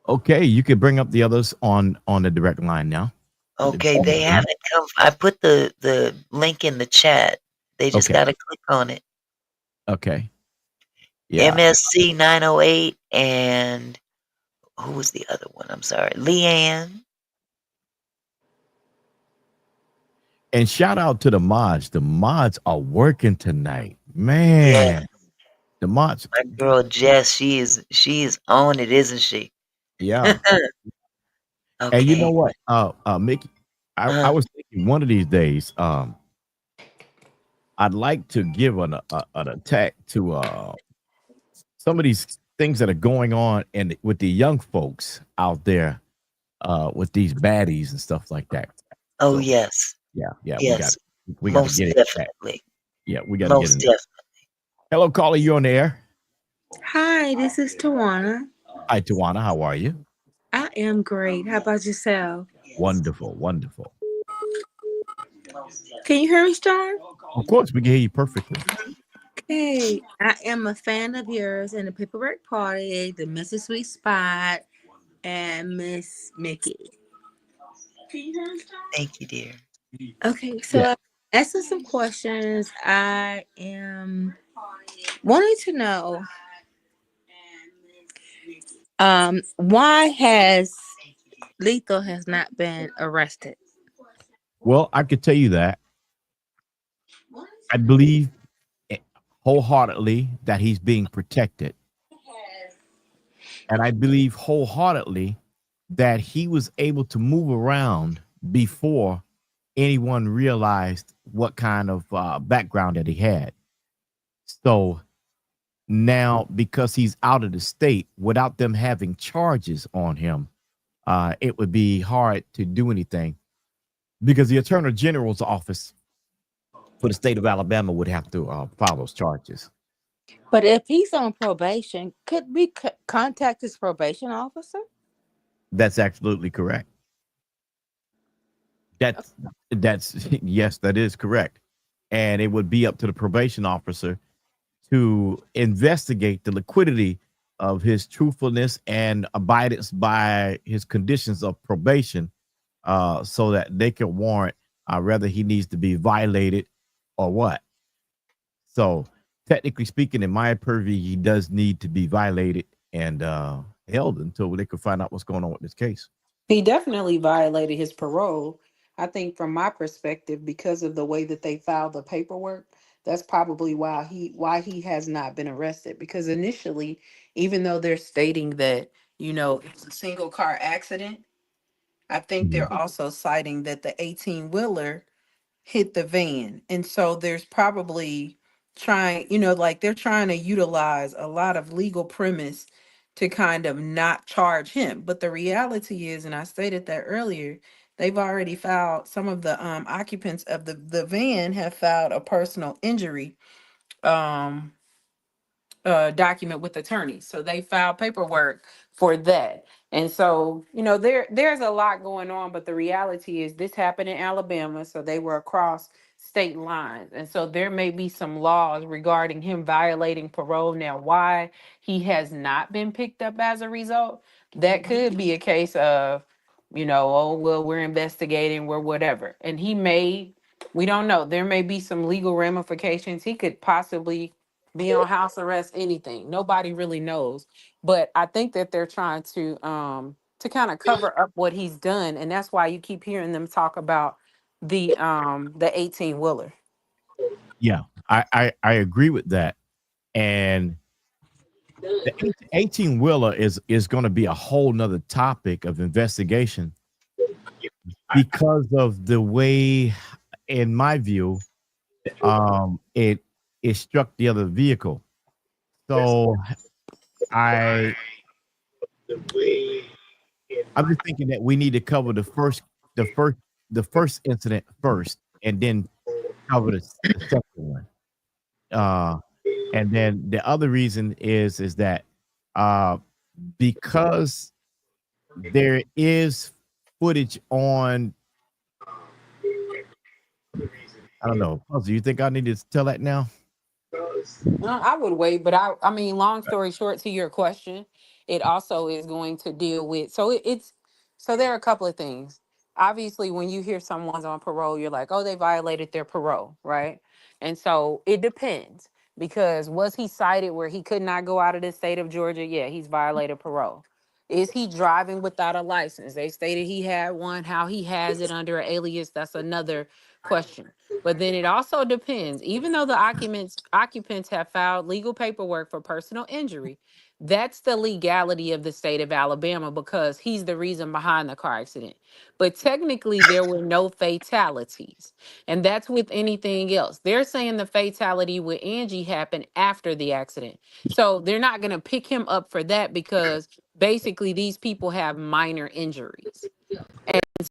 Okay, you can bring up the others on the direct line now. Okay, they haven't come. I put the link in the chat. They just got to click on it. Okay. Yeah. MSC 908 and who was the other one? I'm sorry, Leanne. And shout out to the mods. The mods are working tonight, man. Yeah. The mods. My girl Jess, she is on it, isn't she? Yeah. Okay. And you know what, Mickey, I was thinking one of these days, I'd like to give an attack to some of these things that are going on and with the young folks out there with these baddies and stuff like that. Oh So, yes. yeah, Yes. we got to Most get it. definitely. Yeah, we got to get Most it. definitely. Hello, caller, you on the air? Hi, this is Tawana. Hi, Tawana, how are you? I am great. How about yourself? Wonderful, wonderful. Can you hear me, Star? Of course, we can hear you perfectly. Okay. I am a fan of yours and the Paperwork Party, the Mrs. Sweet Spot, and Miss Mickey. Can you hear me, Star? Thank you, dear. Okay, so asking some questions. I am wanting to know why has Lethal has not been arrested? Well, I could tell you that. I believe wholeheartedly that he's being protected. And I believe wholeheartedly that he was able to move around before anyone realized what kind of background that he had. So now, because he's out of the state without them having charges on him, it would be hard to do anything because the Attorney General's office for the state of Alabama would have to file those charges. But if he's on probation, could we contact his probation officer? That's absolutely correct. That's yes, that is correct. And it would be up to the probation officer to investigate the liquidity of his truthfulness and abidance by his conditions of probation, so that they can warrant whether he needs to be violated or what. So, technically speaking, in my purview, he does need to be violated and held until they can find out what's going on with this case. He definitely violated his parole. I think from my perspective, because of the way that they filed the paperwork, that's probably why he has not been arrested. Because initially, even though they're stating that, it's a single car accident, I think Mhm. they're also citing that the 18 wheeler hit the van. And so there's probably like they're trying to utilize a lot of legal premise to kind of not charge him. But the reality is, and I stated that earlier, they've already filed, some of the occupants of the van have filed a personal injury um document with attorneys. So they filed paperwork for that. And so, there's a lot going on, but the reality is this happened in Alabama, so they were across state lines. And so there may be some laws regarding him violating parole. Now, why he has not been picked up as a result, that could be a case of, oh, well, we're investigating, we're whatever. And we don't know. There may be some legal ramifications. He could possibly be on house arrest, anything. Nobody really knows. But I think that they're trying to kind of cover up what he's done. And that's why you keep hearing them talk about the 18 wheeler. Yeah, I agree with that. And the 18 wheeler is going to be a whole nother topic of investigation because of the way, in my view, it struck the other vehicle. So I I'm just thinking that we need to cover the first the first incident first, and then cover the second one. Uh, and then the other reason is that uh, because there is footage on, I don't know. Do you think I need to tell that now? I would wait, but I mean, long story short, to your question, it also is going to deal with. So there are a couple of things. Obviously, when you hear someone's on parole, you're like, oh, they violated their parole, right? And so it depends, because was he cited where he could not go out of the state of Georgia? Yeah, he's violated parole. Is he driving without a license? They stated he had one. How he has it under an alias, that's another question. But then it also depends. Even though the occupants have filed legal paperwork for personal injury, that's the legality of the state of Alabama, because he's the reason behind the car accident. But technically, there were no fatalities. And that's with anything else. They're saying the fatality with Angie happened after the accident. So they're not going to pick him up for that, because basically these people have minor injuries.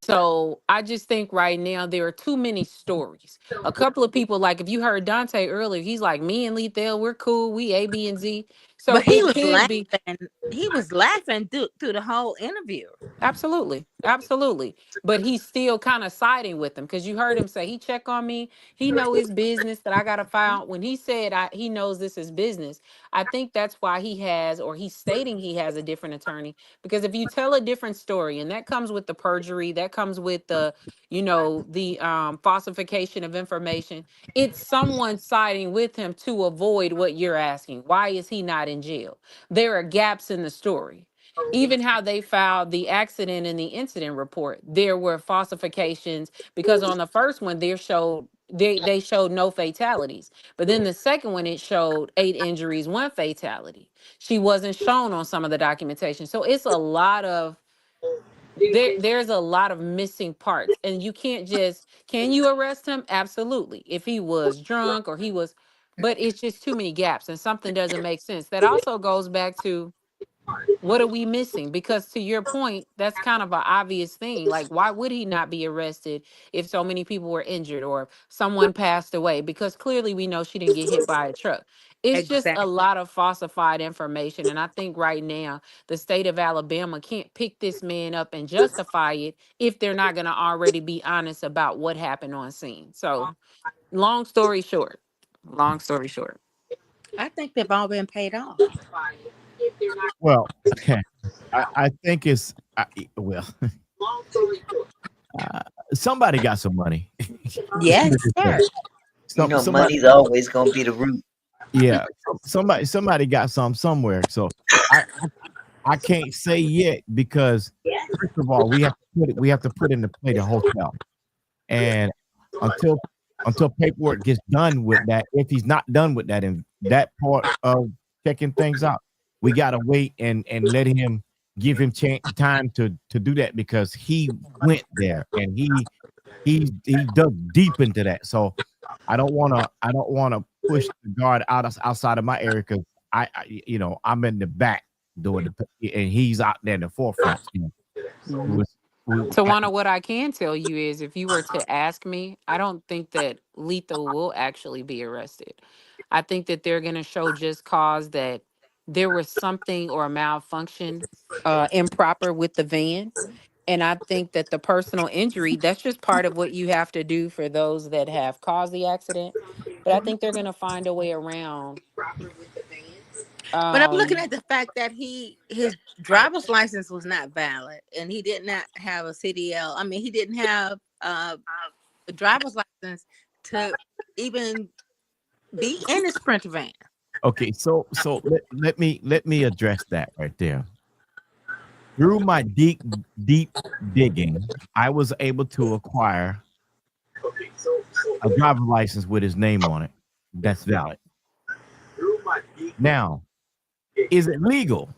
So I just think right now there are too many stories. A couple of people, like if you heard Dante earlier, he's like, me and Lethal, we're cool. We A, B, and Z. But So it could be. He was laughing through the whole interview. Absolutely. Absolutely. But he's still kind of siding with them, because you heard him say he check on me. He know his business that I got to file. When he said he knows this is business, I think that's why he has, or he's stating he has a different attorney. Because if you tell a different story, and that comes with the perjury, that comes with the falsification of information, it's someone siding with him to avoid what you're asking. Why is he not in jail? There are gaps in the story. Even how they filed the accident and the incident report, there were falsifications, because on the first one they showed no fatalities, but then the second one it showed 8 injuries, 1 fatality. She wasn't shown on some of the documentation, so it's a lot of there's a lot of missing parts, and you can't just, can you arrest him? Absolutely, if he was drunk or he was, but it's just too many gaps and something doesn't make sense. That also goes back to, what are we missing? Because to your point, that's kind of an obvious thing. Like, why would he not be arrested if so many people were injured or if someone passed away? Because clearly we know she didn't get hit by a truck. It's just a Exactly. lot of falsified information. And I think right now, the state of Alabama can't pick this man up and justify it if they're not going to already be honest about what happened on scene. So, long story short, long story short. I think they've all been paid off. Well, I think it's well. Somebody got some money. Let's put Yes, it this way. sir. You know, Somebody, money's always gonna be the root. yeah, somebody got some somewhere. So I can't say yet because first of all, we have to put into play the hotel. And until paperwork gets done with that, if he's not done with that and that part of checking things out, we gotta wait and let him give him time to do that because he went there and he dug deep into that. So I don't wanna push the guard outside of my area because I'm in the back doing and he's out there in the forefront. Mhm. Tawana, what I can tell you is if you were to ask me, I don't think that Lethal will actually be arrested. I think that they're going to show just cause that there was something or a malfunction improper with the van. And I think that the personal injury, that's just part of what you have to do for those that have caused the accident. But I think they're going to find a way around. But I'm looking Um, at the fact that his driver's license was not valid, and he did not have a CDL. I mean, he didn't have a driver's license to even be in a Sprinter van. Okay, so let me address that right there. Through my deep digging, I was able to acquire a driver's license with his name on it. That's valid. Now, is it legal?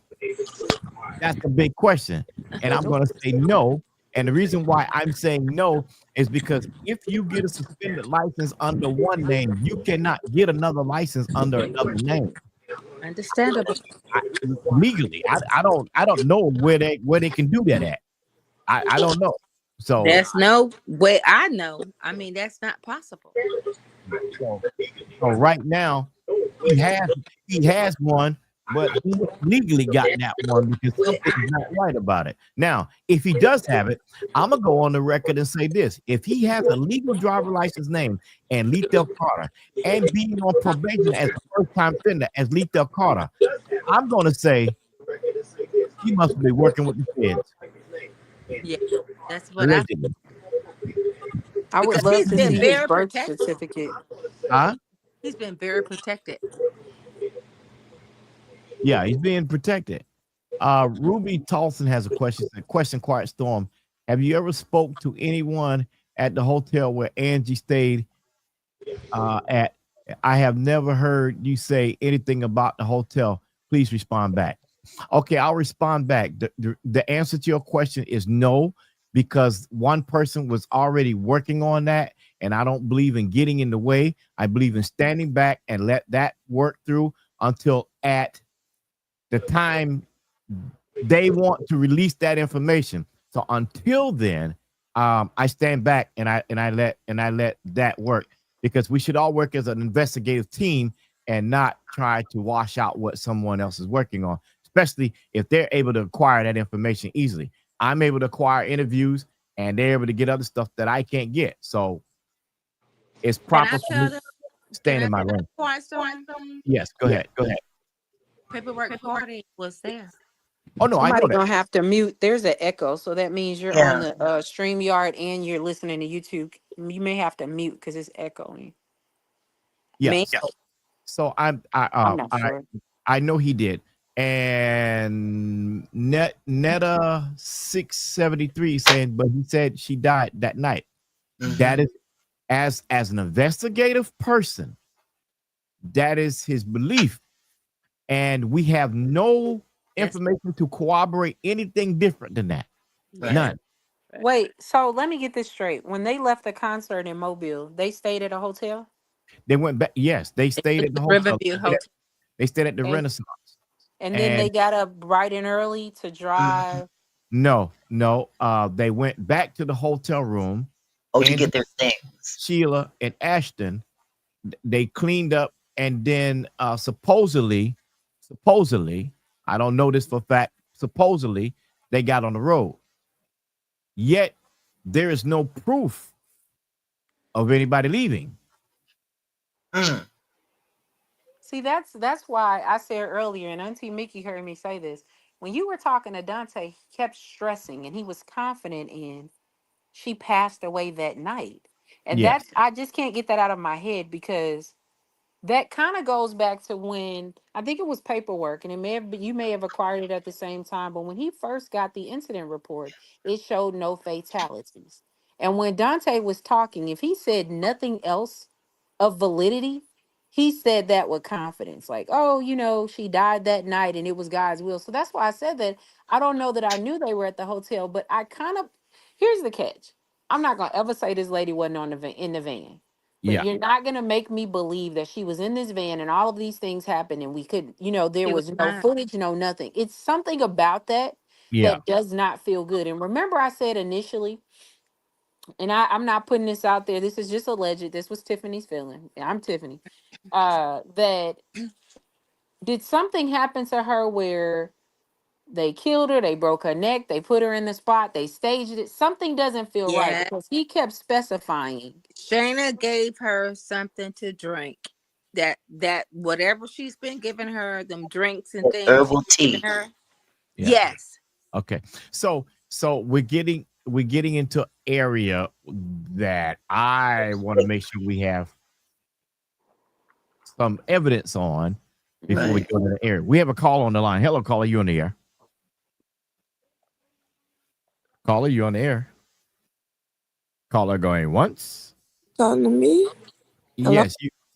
That's the big question. And I'm going to say no. And the reason why I'm saying no is because if you get a suspended license under one name, you cannot get another license under another name. Understandable. Legally, I don't know where they can do that at. I don't know. So There's no way I know. I mean, that's not possible. so right now he has one, but he legally got that one because something's not right about it. Now, if he does have it, I'm gonna go on the record and say this: if he has a legal driver license name and Lethal Carter and being on probation as a first-time offender as Lethal Carter, I'm gonna say he must be working with the feds. Yeah, that's what Allegedly. I would because love he's to been see his very birth protected. certificate. Huh? He's been very protected. Yeah, he's being protected. Ruby Tolson has a question. Question, Quiet Storm. Have you ever spoke to anyone at the hotel where Angie stayed at? I have never heard you say anything about the hotel. Please respond back. Okay, I'll respond back. The answer to your question is no, because one person was already working on that, and I don't believe in getting in the way. I believe in standing back and let that work through until at the time they want to release that information. So until then, I stand back and I let that work because we should all work as an investigative team and not try to wash out what someone else is working on, especially if they're able to acquire that information easily. I'm able to acquire interviews and they're able to get other stuff that I can't get. So it's Can I proper for tell me them? to Can stand I in my tell them lane. Quiet Storm? Yes, go ahead. Go ahead. Paperwork party was there. Oh no, I know Somebody that. gonna have to mute. There's an echo, so that means you're on Yeah. the StreamYard and you're listening to YouTube. You may have to mute because it's echoing. Yeah. Me, So I'm not sure. I know he did. And Netta 673 saying, but he said she died that night. That is as an investigative person, that is his belief. And we have no information to corroborate anything different than that. Yeah. None. Wait, so let me get this straight. When they left the concert in Mobile, they stayed at a hotel? They went back. Yes, they stayed at the hotel. Riverview Hotel. They stayed at the And, Renaissance. and then they got up bright and early to drive. No. They went back to the hotel room. Oh, to And get their things. Sheila and Ashton, they cleaned up, and then supposedly, I don't know this for a fact, supposedly they got on the road. Yet there is no proof of anybody leaving. See, that's why I said earlier, and Auntie Mickey heard me say this. When you were talking to Dante, he kept stressing and he was confident in she passed away that night. And Yes. that's I just can't get that out of my head because that kind of goes back to when I think it was paperwork, and it may have been, you may have acquired it at the same time. But when he first got the incident report, it showed no fatalities. And when Dante was talking, if he said nothing else of validity, he said that with confidence, like, "Oh, she died that night, and it was God's will." So that's why I said that. I don't know that I knew they were at the hotel, but I kind of here's the catch. I'm not gonna ever say this lady wasn't on the in the van. But Yeah. you're not gonna make me believe that she was in this van and all of these things happened and we could, there He was was no not. footage, no nothing. It's something about that Yeah. that does not feel good. And remember, I said initially, and I'm not putting this out there. This is just alleged. This was Tiffany's feeling. I'm Tiffany. That did something happen to her where they killed her, they broke her neck, they put her in the spot, they staged it. Something doesn't feel right Yeah. because he kept specifying. Shayna gave her something to drink. That whatever she's been giving her, them drinks and things she's Herbal been giving tea. her. Yeah. Yes. Okay. So we're getting into area that I want to make sure we have some evidence on before we Right. go to the air. We have a call on the line. Hello, caller, you on the air? Caller, you on the air? Caller going once. Talking to me? Hello?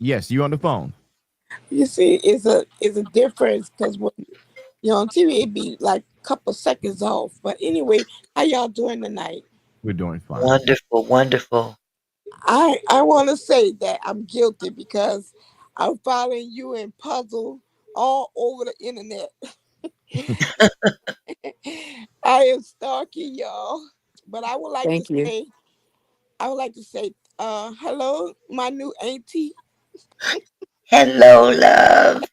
Yes, you on the phone. You see, it's a difference because when you're on TV, it be like a couple seconds off. But anyway, how y'all doing tonight? We're doing fine. Wonderful, wonderful. I want to say that I'm guilty because I'm following you in puzzle all over the internet. I am stalking y'all, but Thank you. I would like to say, hello, my new auntie. Hello, love.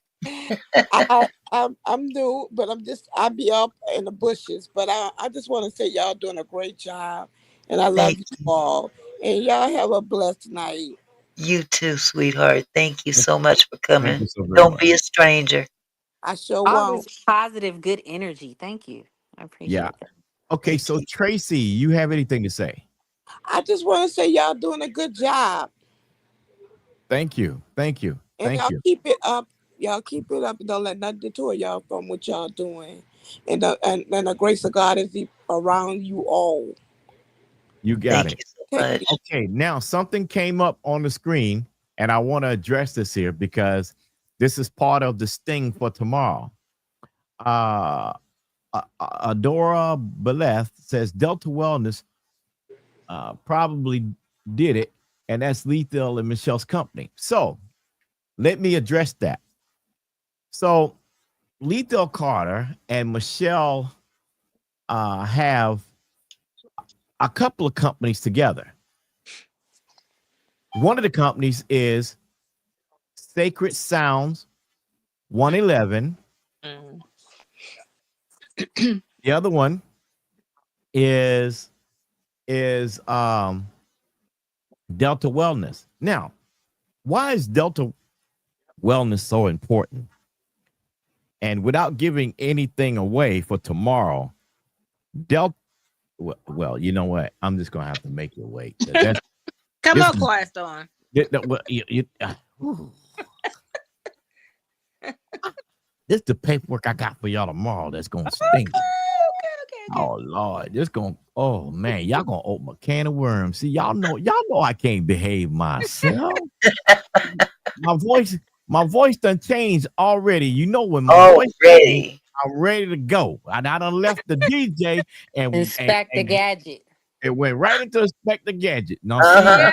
I'm new, but I be up in the bushes. But I just want to say y'all doing a great job, and I love Thank you you. all. And y'all have a blessed night. You too, sweetheart. Thank you Thank so much for thank coming. you so very Don't much. be a stranger. I sure All this won't. positive, good energy. Thank you. I Yeah. appreciate that. Okay, Thank so you. Tracy, you have anything to say? I just want to say y'all doing a good job, Thank you. Thank you. and Thank y'all you. keep it up. Y'all keep it up, and don't let nothing deter y'all from what y'all doing. And the grace of God is around you all. You got Thank it. you so Take much. Okay, now something came up on the screen, and I want to address this here because this is part of the sting for tomorrow. Uh, Adora Beleth says Delta Wellness probably did it, and that's Lethal and Michelle's company. So let me address that. So Lethal Carter and Michelle have a couple of companies together. One of the companies is Sacred Sounds 111. Mm. The other one is Delta Wellness. Now, why is Delta Wellness so important? And without giving anything away for tomorrow, Delta. Well, you know what? I'm just gonna have to make you wait. That's Come this. on, Quiet Storm. Well, this the paperwork I got for y'all tomorrow. That's gonna stink. Okay. Oh Lord, this gonna. Oh man, y'all gonna open a can of worms. See, y'all know I can't behave myself. my voice, my voice done changed already. You know when my voice changed, Already. I'm ready to go. And I done left the DJ and and Inspect the and gadget. it went right into Inspector Gadget. Now see, Uh-huh.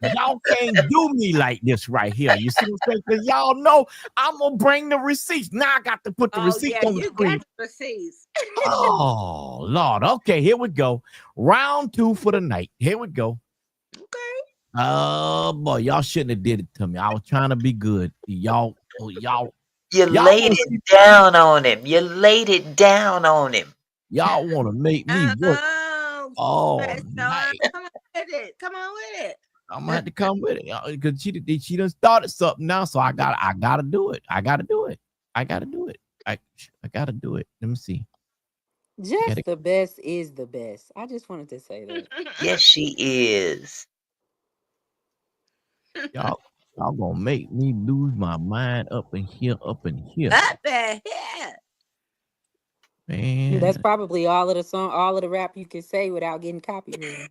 Yeah. y'all can't do me like this right here. You see what I'm saying? Because y'all know I'm gonna bring the receipts. Now I got to put the Oh receipts yeah, on the you got screen. the receipts. Oh Lord. Okay, here we go. Round 2 for the night. Here we go. Okay. Oh boy, y'all shouldn't have did it to me. I was trying to be good. Y'all You laid want to it down on him. You laid it down on him. y'all want to make me work Oh, all Quiet Storm. night. Come on with it. Come on with it. I'm gonna have to come with it because she done started something now, so I gotta do it. I gotta do it. I gotta do it. I gotta do it. Let me see. Just the best is the best. I just wanted to say that. Yes, she is. Y'all gonna make me lose my mind up in here. Up there, yeah. Man. That's probably all of the song, all of the rap you can say without getting copyrighted.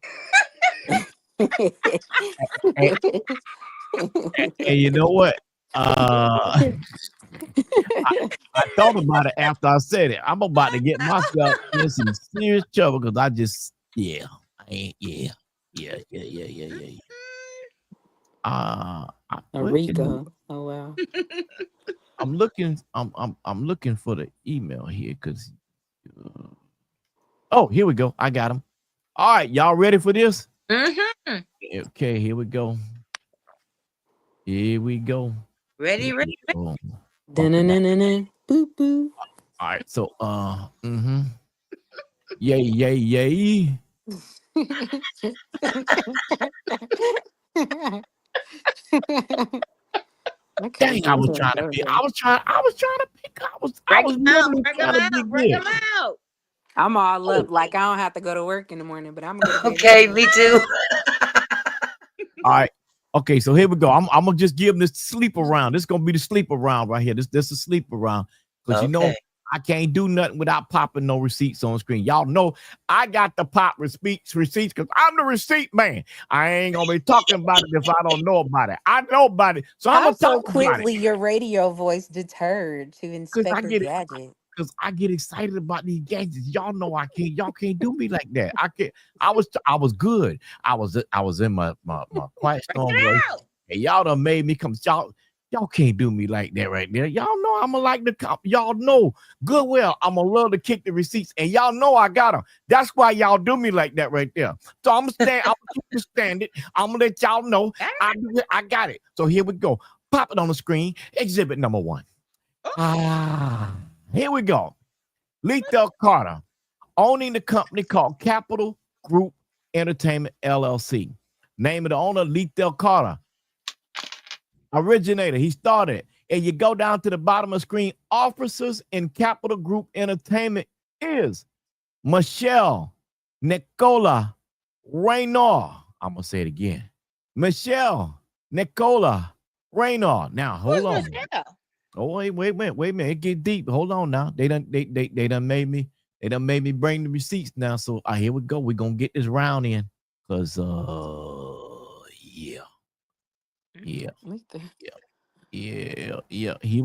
Hey, you know what? I thought about it after I said it. I'm about to get myself in some serious trouble because I just, yeah. Rico. Oh wow. I'm looking for the email here because oh, here we go. I got him. All right, y'all ready for this? Mm-hmm. Okay, here we go. Ready. Boop boop. All right, so yay. Dang, I was trying to pick. I was literally trying to be Bring good. them out. I'm all up. Like I don't have to go to work in the morning, but I'm gonna go to bed. Okay, me too. All right. Okay, so here we go. I'm gonna just give them this sleeper round. This is gonna be the sleeper round right here. This is a sleeper round. Because you know I can't do nothing without popping no receipts on screen. Y'all know I got to pop receipts because I'm the receipt man. I ain't gonna be talking about it if I don't know about it. I know about it, so I'm How gonna so talk about it. quickly your radio voice deterred to inspect the gadget? Because I get excited about these gadgets. Y'all know I can't. Y'all can't do me like that. I can't. I was good. I was in my quiet storm voice. And y'all done made me come. Y'all can't do me like that right there. Y'all know I'm gonna like the cop. Y'all know good well I'm gonna love to kick the receipts, and y'all know I got them. That's why y'all do me like that right there. So I'm gonna keep it standard. I'm gonna let y'all know I got it. So here we go. Pop it on the screen. Exhibit number 1. Here we go. Lethal Carter, owning the company called Capital Group Entertainment LLC. Name of the owner, Lethal Carter. Originator, he started it. And you go down to the bottom of the screen, officers in Capital Group Entertainment is Michelle Nicola Raynor. I'm going to say it again. Michelle Nicola Raynor. Now, hold on. Oh, wait a minute. It get deep. Hold on now. They done made me bring the receipts now. So here we go. We're gonna get this round in. Cause yeah. Here we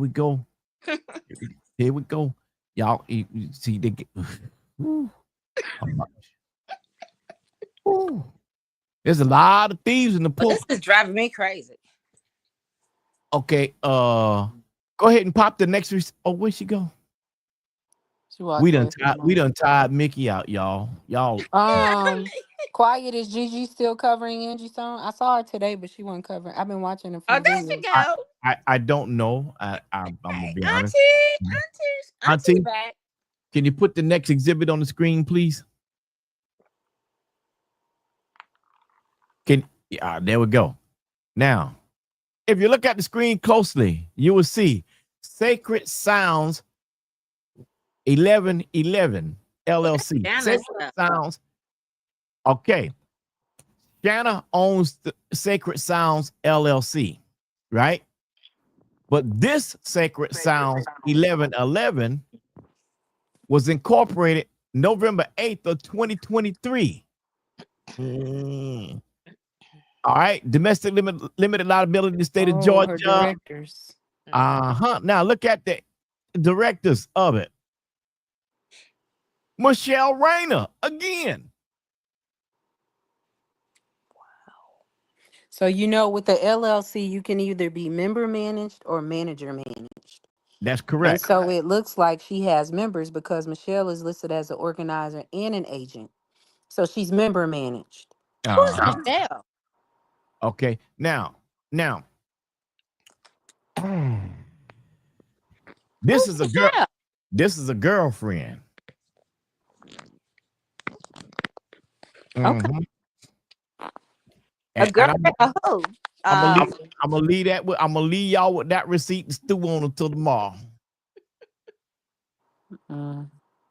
go. Here we go. Y'all you see they get there's a lot of thieves in the pool. This is driving me crazy. Okay, go ahead and pop the next. Where'd she go? We done tied Mickey out, y'all. Quiet, is Gigi still covering Angie Stone? I saw her today, but she wasn't covering. I've been watching a few videos. There she go. I don't know. I'm gonna be honest. Auntie back. Can you put the next exhibit on the screen, please? There we go. Now, if you look at the screen closely, you will see Sacred Sounds 1111 LLC. Sacred Sounds. Okay. Shanna owns the Sacred Sounds LLC, right? But this Sacred Sounds 1111 was incorporated November 8th of 2023. All right. Domestic limited liability in the state of Georgia. Her directors. Now look at the directors of it. Michelle Raynor again. So with the LLC, you can either be member managed or manager managed. That's correct. And so it looks like she has members because Michelle is listed as an organizer and an agent. So she's member managed. Who's Michelle? Okay. Now, this is a girl. This is a girlfriend. Okay. A girl, a who? I'm gonna leave that with. I'm gonna leave y'all with that receipt and stew on until tomorrow.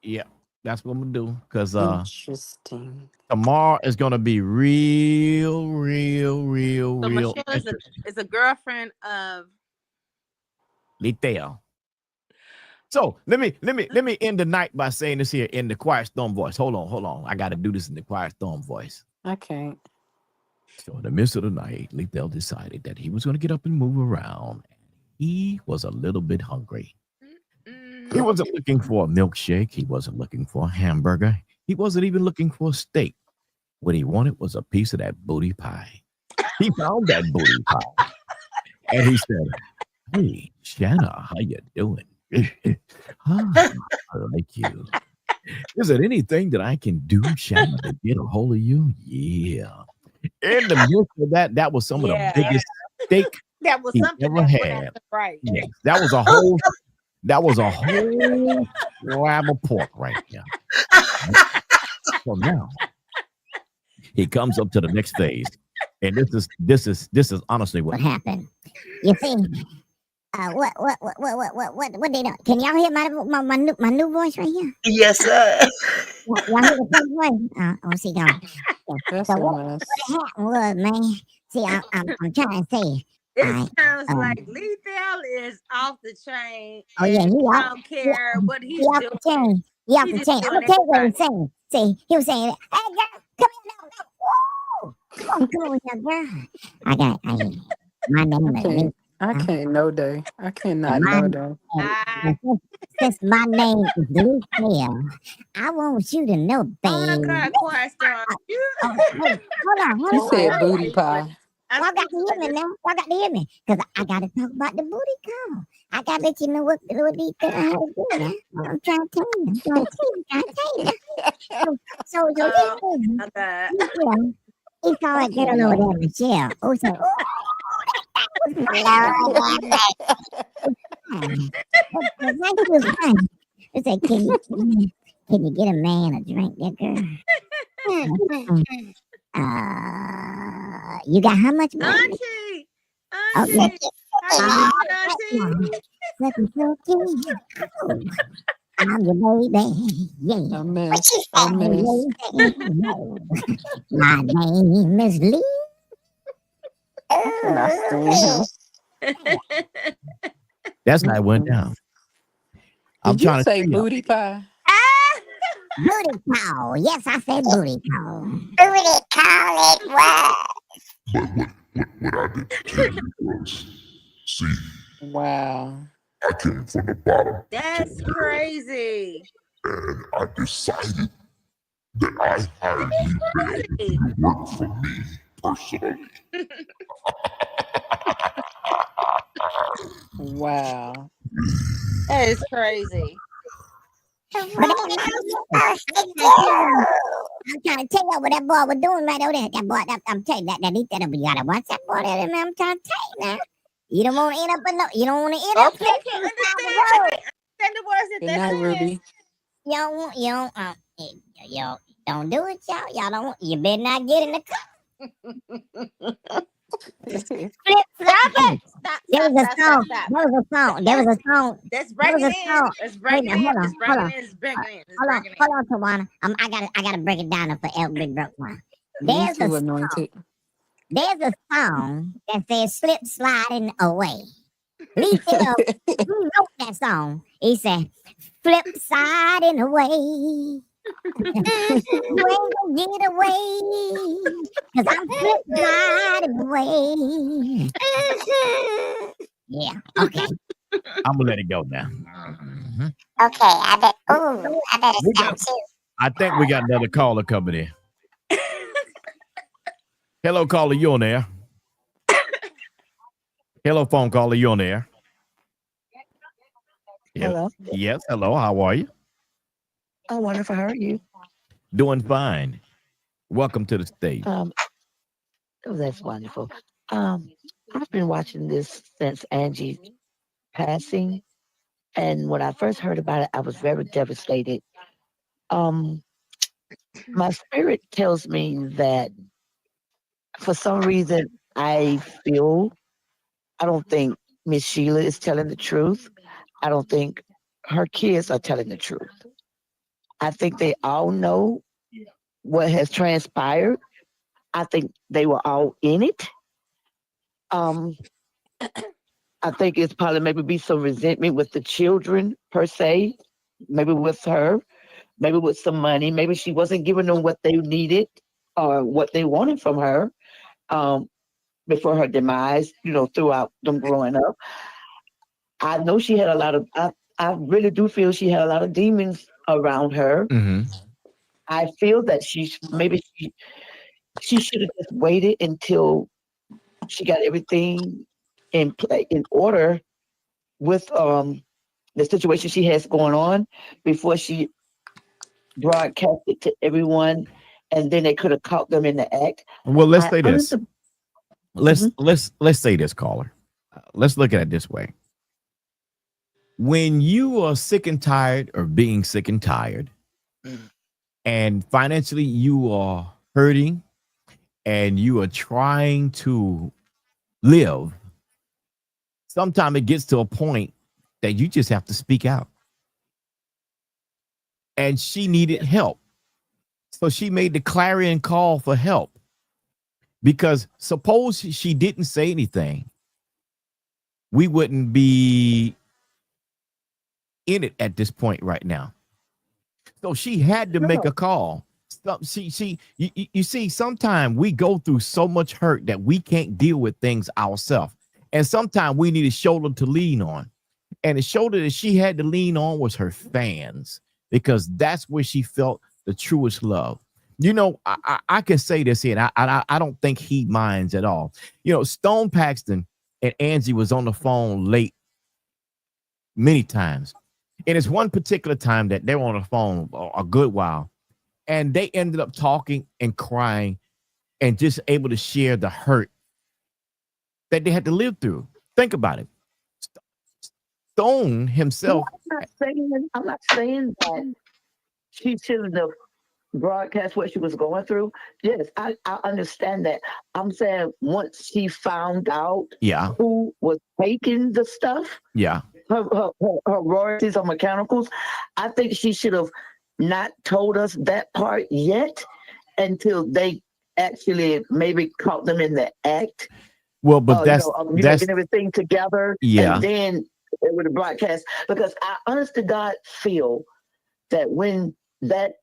Yeah, that's what I'm gonna do. Cause Interesting. tomorrow is gonna be real So Michelle interesting. is a girlfriend of Litel. So let me end the night by saying this here in the Quiet Storm voice. Hold on. I gotta do this in the Quiet Storm voice. I can't. So in the midst of the night, Litel decided that he was gonna get up and move around. He was a little bit hungry. He wasn't looking for a milkshake. He wasn't looking for a hamburger. He wasn't even looking for a steak. What he wanted was a piece of that booty pie. He found that booty pie. And he said, "Hey, Shanna, how you doing? I like you. Is there anything that I can do, Shanna, to get a hold of you?" Yeah. In the midst of that, that was some of the biggest steak that was he something ever that had. right. Yes, that was a whole slab of pork right there. So now he comes up to the next phase, and this is honestly what happened. You see, what they do? Can y'all hear my new voice right here? Yes, sir. Y'all hear the same voice? Oh, see, y'all. That's So a what mess. happened was, man. See, I'm trying to say. It sounds like Lethal is off the chain. Oh yeah, And he he off. don't care what he's He off doing. the chain. He off He the just chain. I'm doing gonna tell you what he was everybody. saying. See, he was saying, "Hey girl, come here now. Woo! Come on, young girl. My name is Lee. I can't no day. I cannot And no day. since my name is Lethal, I want you to know, babe. Oh my God, Quiet Storm. Hold You on. said booty pie. Y'all got to hear me now. Y'all got to hear me. Because I got to talk about the booty call. I got to let you know what these girls how to do now. I'm trying to tell you. So my God. he saw that girl over there, Michelle. Oh, so, I said, can you get a man a drink, that girl? You got how much money? Auntie. I'm your baby. Yeah. A mess. A mess. My name is Lee. I cannot stand him. That's how it went down. I'm Did you trying to say tell y'all. booty pie? Booty call. Yes, I said booty call. Booty call it was. What I did to you was, see, Wow. I came from the bottom. That's crazy. And I decided that I hired you to work for me personally. Wow. That is crazy. I'm trying to tell you what that boy was doing right over there. That boy, I'm telling you, that you gotta watch that boy there, man. I'm trying to tell you now. You don't want to end up you don't want to end up. Okay, I can understand the words that Good they're night, saying. Ruby. Y'all don't do it, y'all. Y'all don't. You better not get in the car. Flip flop. There was a song. Let's break it in. Let's break it in. Let's break it in. Let's break it in. Hold on, Tawana. I gotta break it down for El Big Broke One. Me too, anointed. There's a song that says "Slip Sliding Away." Lee wrote that song. He said, "Flip sliding away." When you get away, cause I'm flip sliding away. Yeah. Okay. I'm gonna let it go now. Okay. I better stop too. I think we got another caller coming in. Hello, caller, you on there? Hello, phone caller, you on there? Hello. Yes. Hello. How are you? Oh, wonderful. How are you? Doing fine. Welcome to the stage. Oh, that's wonderful. I've been watching this since Angie's passing, and when I first heard about it, I was very devastated. My spirit tells me that For some reason, I don't think Miss Sheila is telling the truth. I don't think her kids are telling the truth. I think they all know what has transpired. I think they were all in it. Um, I think it's probably maybe be some resentment with the children per se, maybe with her, maybe with some money. Maybe she wasn't giving them what they needed or what they wanted from her before her demise, throughout them growing up. I know she had a lot of, I really do feel she had a lot of demons around her. Mm-hmm. I feel that she should have just waited until she got everything in order with the situation she has going on before she broadcast it to everyone, and then they could have caught them in the act. Well, let's I say this. honestly, Let's Mhm. let's say this, caller. Let's look at it this way. When you are sick and tired of being sick and tired, and financially you are hurting, and you are trying to live, sometimes it gets to a point that you just have to speak out. And she needed help. So she made the clarion call for help. Because suppose she didn't say anything, we wouldn't be in it at this point right now. So she had to make a call. So you see, sometimes we go through so much hurt that we can't deal with things ourselves. And sometimes we need a shoulder to lean on. And the shoulder that she had to lean on was her fans, because that's where she felt the truest love. I can say this here, and I don't think he minds at all. Stone Paxton and Angie was on the phone late many times. And it's one particular time that they were on the phone a good while, and they ended up talking and crying and just able to share the hurt that they had to live through. Think about it. Stone No, himself. I'm not saying that she shouldn't have broadcast what she was going through. Yes, I understand that. I'm saying once she found out Yeah. who was taking the stuff, Yeah. her royalties or mechanicals, I think she should have not told us that part yet until they actually maybe caught them in the act. Well, but that's Getting everything together, yeah. and then it would broadcast. Because I, honest to God, feel that when that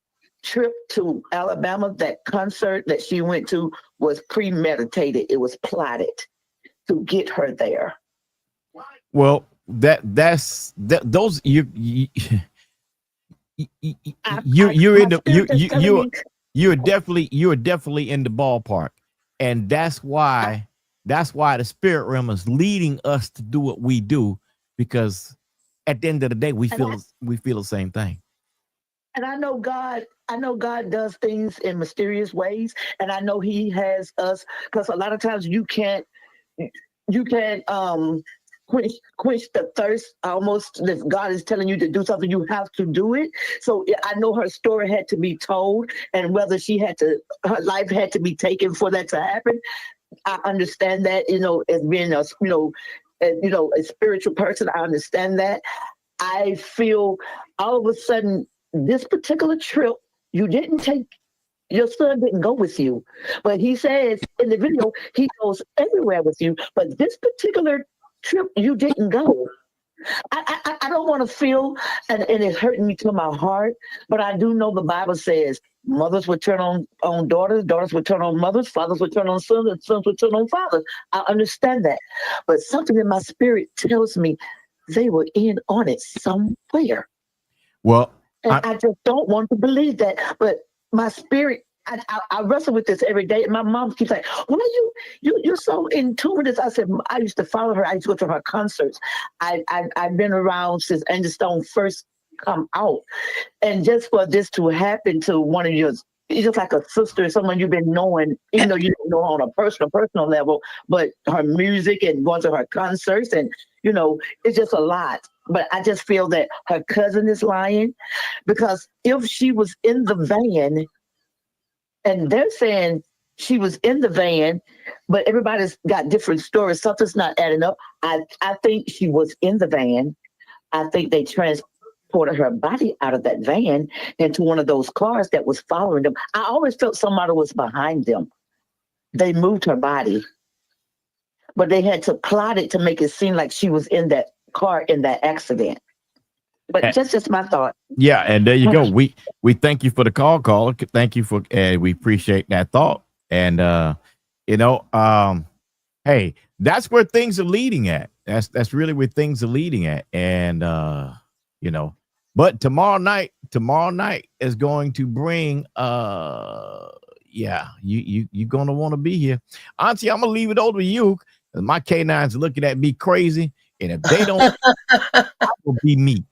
trip to Alabama, that concert that she went to, was premeditated. It was plotted to get her there. Well, those you're definitely in the ballpark, and that's why the spirit realm is leading us to do what we do, because at the end of the day we feel the same thing. And I know God does things in mysterious ways, and I know He has us, because a lot of times you can't quench the thirst. Almost, if God is telling you to do something, you have to do it. So I know her story had to be told, and whether her life had to be taken for that to happen. I understand that, as being a spiritual person, I understand that. I feel all of a sudden this particular trip, your son didn't go with you, but he says in the video he goes everywhere with you. But this particular trip, you didn't go. I don't want to feel, and it's hurting me to my heart, but I do know the Bible says mothers would turn on daughters, daughters would turn on mothers, fathers would turn on sons, and sons would turn on fathers. I understand that. But something in my spirit tells me they were in on it somewhere. Well, and I just don't want to believe that. But my spirit, I wrestle with this every day. And my mom keeps like, why you're so in tune with this? I said, I used to follow her. I used to go to her concerts. I've been around since Angie Stone first come out. And just for this to happen to one of yours, it's just like a sister, someone you've been knowing, even though you don't know on a personal level, but her music and going to her concerts, and it's just a lot. But I just feel that her cousin is lying, because if she was in the van and they're saying she was in the van, but everybody's got different stories. Something's not adding up. I think she was in the van. I think they transported her body out of that van into one of those cars that was following them. I always felt somebody was behind them. They moved her body, but they had to plot it to make it seem like she was in that car in that accident. But just my thought. Yeah, and there you go. We thank you for the call, caller. Thank you for, and we appreciate that thought. And you know, hey, that's where things are leading at. That's really where things are leading at. And you know, but tomorrow night is going to bring yeah, you're gonna want to be here. Auntie, I'm gonna leave it over to you. My canines are looking at me crazy, and if they don't, I will be meat.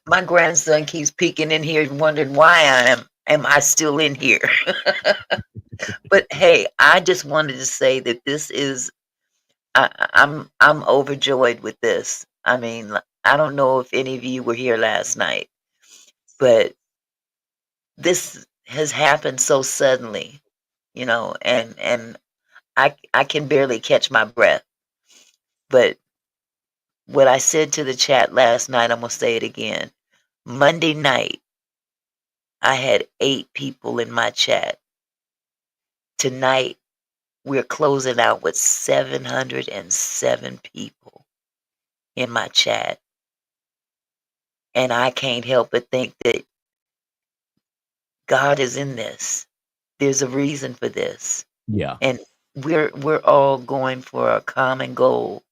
My grandson keeps peeking in here and wondering why am I still in here. But hey, I just wanted to say that this is I'm overjoyed with this. I mean, I don't know if any of you were here last night, but this has happened so suddenly, you know, and I can barely catch my breath. But what I said to the chat last night, I'm gonna say it again. Monday night, I had 8 people in my chat. Tonight, we're closing out with 707 people in my chat. And I can't help but think that God is in this. There's a reason for this. Yeah. And we're all going for a common goal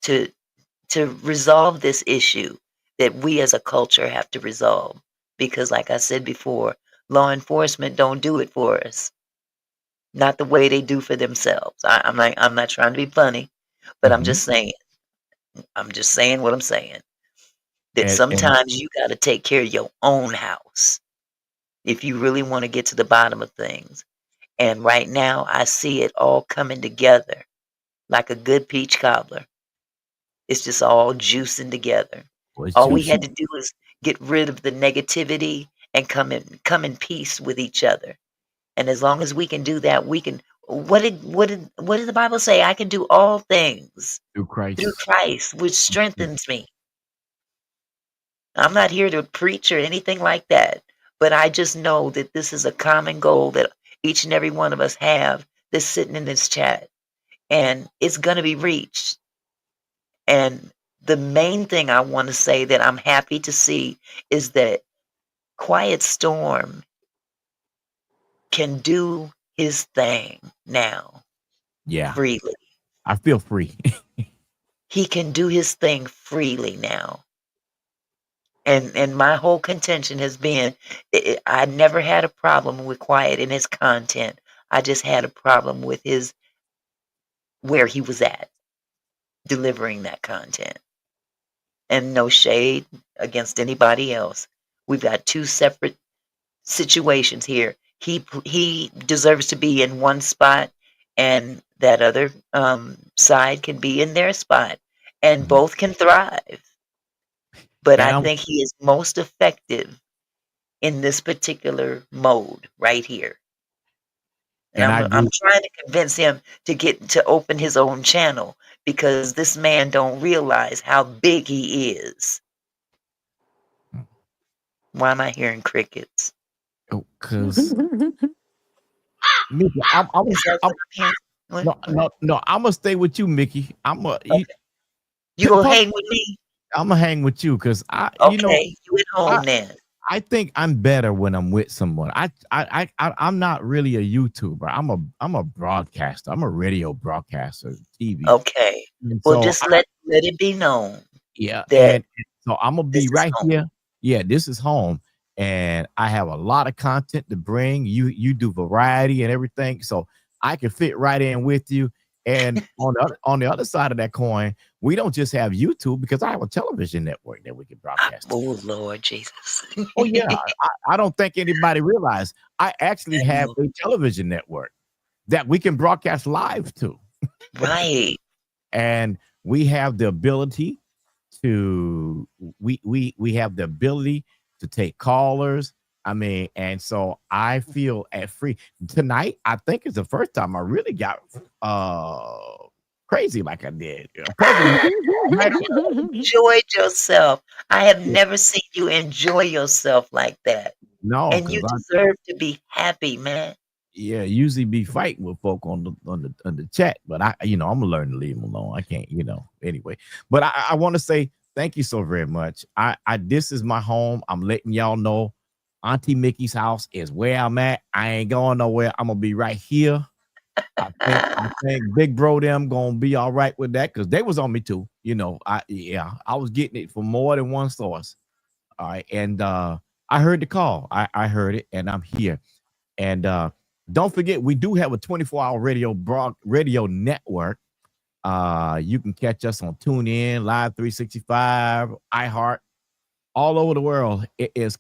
to resolve this issue that we as a culture have to resolve. Because like I said before, law enforcement don't do it for us. Not the way they do for themselves. I'm not trying to be funny, but I'm just saying what I'm saying. That And sometimes you got to take care of your own house if you really want to get to the bottom of things. And right now, I see it all coming together like a good peach cobbler. It's just all juicing together. All we had to do is get rid of the negativity and come in peace with each other. And as long as we can do that, we can. What did the Bible say? I can do all things through through Christ. Christ, which strengthens me. I'm not here to preach or anything like that, but I just know that this is a common goal that each and every one of us have that's sitting in this chat, and it's going to be reached. And the main thing I want to say that I'm happy to see is that Quiet Storm can do his thing now Yeah. freely. I feel free. He can do his thing freely now. And my whole contention has been I never had a problem with Quiet in his content. I just had a problem with his where he was at delivering that content. And no shade against anybody else. We've got 2 separate situations here. He deserves to be in one spot, and that other side can be in their spot, and both can thrive. But I And think he is most effective in this particular mode right here. And I I'm agree. trying to convince him to open his own channel because this man don't realize how big he is. Why am I hearing crickets? Because Mickey, I'm Is that what I'm hearing? no, I'm gonna stay with you, Mickey. You gonna hang with me? I'm gonna hang with you because Okay, you at home then. I think I'm better when I'm with someone. I'm not really a YouTuber. I'm a broadcaster. I'm a radio broadcaster, TV. Okay. And Well, so just let it be known yeah, that and so I'm gonna this be is right home. here. Yeah, this is home, and I have a lot of content to bring. You do variety and everything, so I can fit right in with you. And on the other side of that coin, we don't just have YouTube because I have a television network that we can broadcast. Oh Lord Jesus! Oh yeah, I don't think anybody realized I actually have a television network that we can broadcast live to. Right. And we have the ability to we have the ability to take callers. I mean, and so I feel at free tonight. I think it's the first time I really got crazy like I did. Puzzle, you all right? Enjoyed yourself. I have never seen you enjoy yourself like that. No, And you because I deserve to be happy, man. usually be fighting with folk on the chat, but I'm gonna learn to leave them alone. I can't, anyway. But I want to say thank you so very much. I this is my home. I'm letting y'all know Auntie Mickey's house is where I'm at. I ain't going nowhere. I'm gonna be right here. I think Big Bro them gonna be all right with that because they was on me too. I was getting it from more than one source. All right, and I heard the call. I heard it, and I'm here. And don't forget, we do have a 24-hour radio network. You can catch us on TuneIn, Live 365, iHeart, all over the world. It is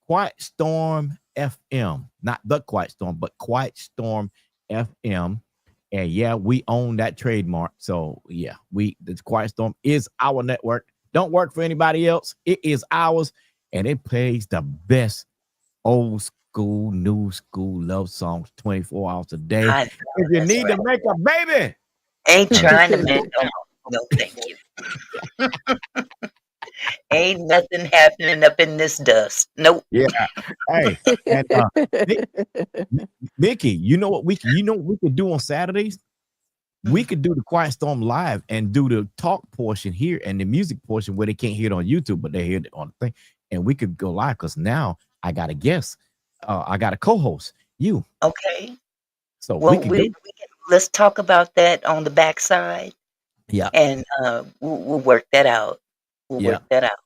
Quiet Storm FM, not the Quiet Storm, but Quiet Storm FM. And yeah, we own that trademark. So yeah, the Quiet Storm is our network. Don't work for anybody else. It is ours, and it plays the best old school, new school love songs 24 hours a day. I know, If you that's need to right. make a baby, Ain't turn trying to make no, thank you. Ain't nothing happening up in this dust. Nope. yeah. Hey, and Mickey, what we could do on Saturdays? We could do the Quiet Storm live and do the talk portion here and the music portion where they can't hear it on YouTube, but they hear it on the thing. And we could go live because now I got a guest. I got a co-host. You. Okay. So we Well, could go. let's talk about that on the backside, Yeah. and we'll work that out. We'll Yeah. work that out.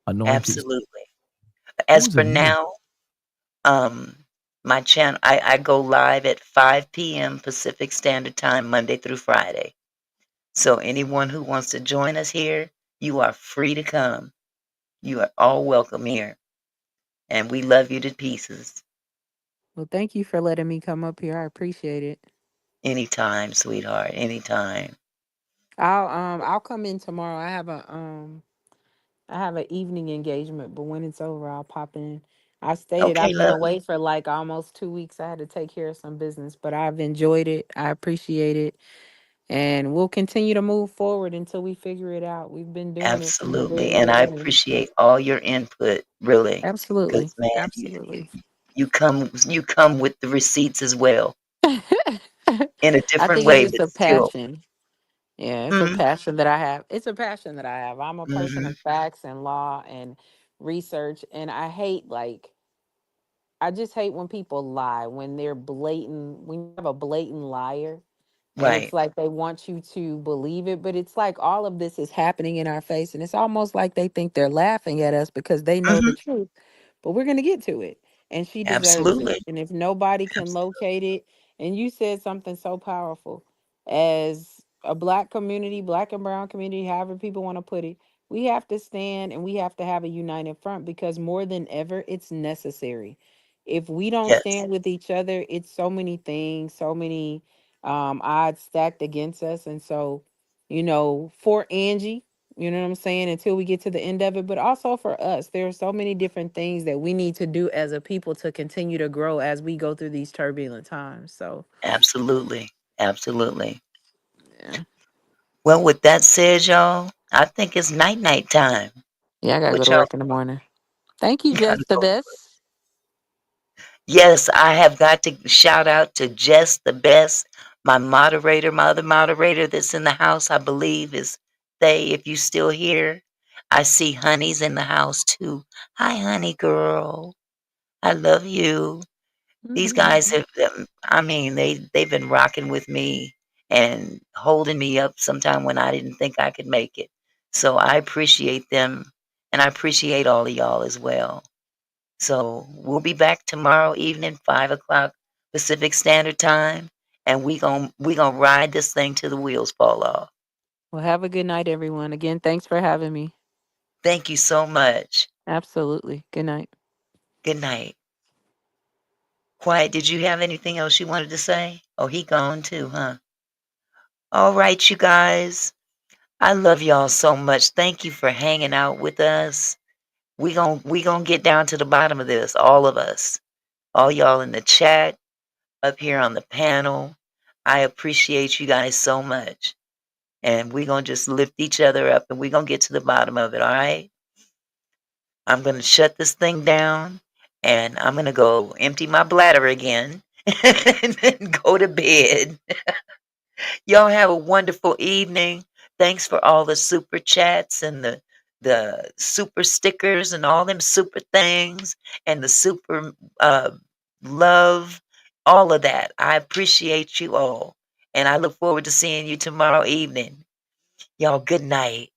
Anointed. Absolutely. As Who's for anointed? now, my channel, I go live at 5 p.m. Pacific Standard Time, Monday through Friday. So anyone who wants to join us here, you are free to come. You are all welcome here. And we love you to pieces. Well, thank you for letting me come up here. I appreciate it. Anytime, sweetheart. Anytime. I'll come in tomorrow. I have an evening engagement, but when it's over, I'll pop in. I stated Okay, I've been love. away for like almost 2 weeks. I had to take care of some business, but I've enjoyed it. I appreciate it. And we'll continue to move forward until we figure it out. We've been doing it from the Absolutely. very And I beginning. appreciate all your input, really. Absolutely. Because man, Absolutely. you come with the receipts as well. In a I different think it's way, just but a still. passion. Yeah, it's a Mm-hmm. passion that I have. It's a passion that I have. I'm a person Mm-hmm. of facts and law and research, and I hate like I just hate when people lie, when they're blatant, when you have a blatant liar and it's Right. like they want you to believe it, but it's like all of this is happening in our face and it's almost like they think they're laughing at us because they know the Mm-hmm. truth. But we're going to get to it and she deserves it. Absolutely. And if nobody can Absolutely. locate it, and you said something so powerful as a black community, black and brown community, however people want to put it, we have to stand and we have to have a united front because more than ever it's necessary. If we don't Yes. stand with each other, it's so many things, so many odds stacked against us. And so, for Angie, you know what I'm saying, until we get to the end of it, but also for us, there are so many different things that we need to do as a people to continue to grow as we go through these turbulent times. So, Absolutely. Absolutely. yeah. Well, with that said, y'all, I think it's night time. Yeah, I got to go What to y'all? work in the morning. Thank you, You gotta Just the go. Best. Yes, I have got to shout out to Jess the Best, my moderator, my other moderator that's in the house, I believe is they, if you still here. I see Honey's in the house too. Hi, Honey girl. I love you. These guys have, I mean, they've been rocking with me and holding me up sometime when I didn't think I could make it. So I appreciate them, and I appreciate all of y'all as well. So we'll be back tomorrow evening, 5 o'clock Pacific Standard Time, and we gonna ride this thing till the wheels fall off. Well, have a good night, everyone. Again, thanks for having me. Thank you so much. Absolutely. Good night. Good night. Quiet, did you have anything else you wanted to say? Oh, he gone too, huh? All right, you guys. I love y'all so much. Thank you for hanging out with us. We gonna get down to the bottom of this, all of us, all y'all in the chat, up here on the panel. I appreciate you guys so much, and we gonna just lift each other up, and we gonna get to the bottom of it. All right. I'm gonna shut this thing down, and I'm gonna go empty my bladder again, and then go to bed. Y'all have a wonderful evening. Thanks for all the super chats and the super stickers and all them super things and the super love, all of that. I appreciate you all. And I look forward to seeing you tomorrow evening. Y'all, good night.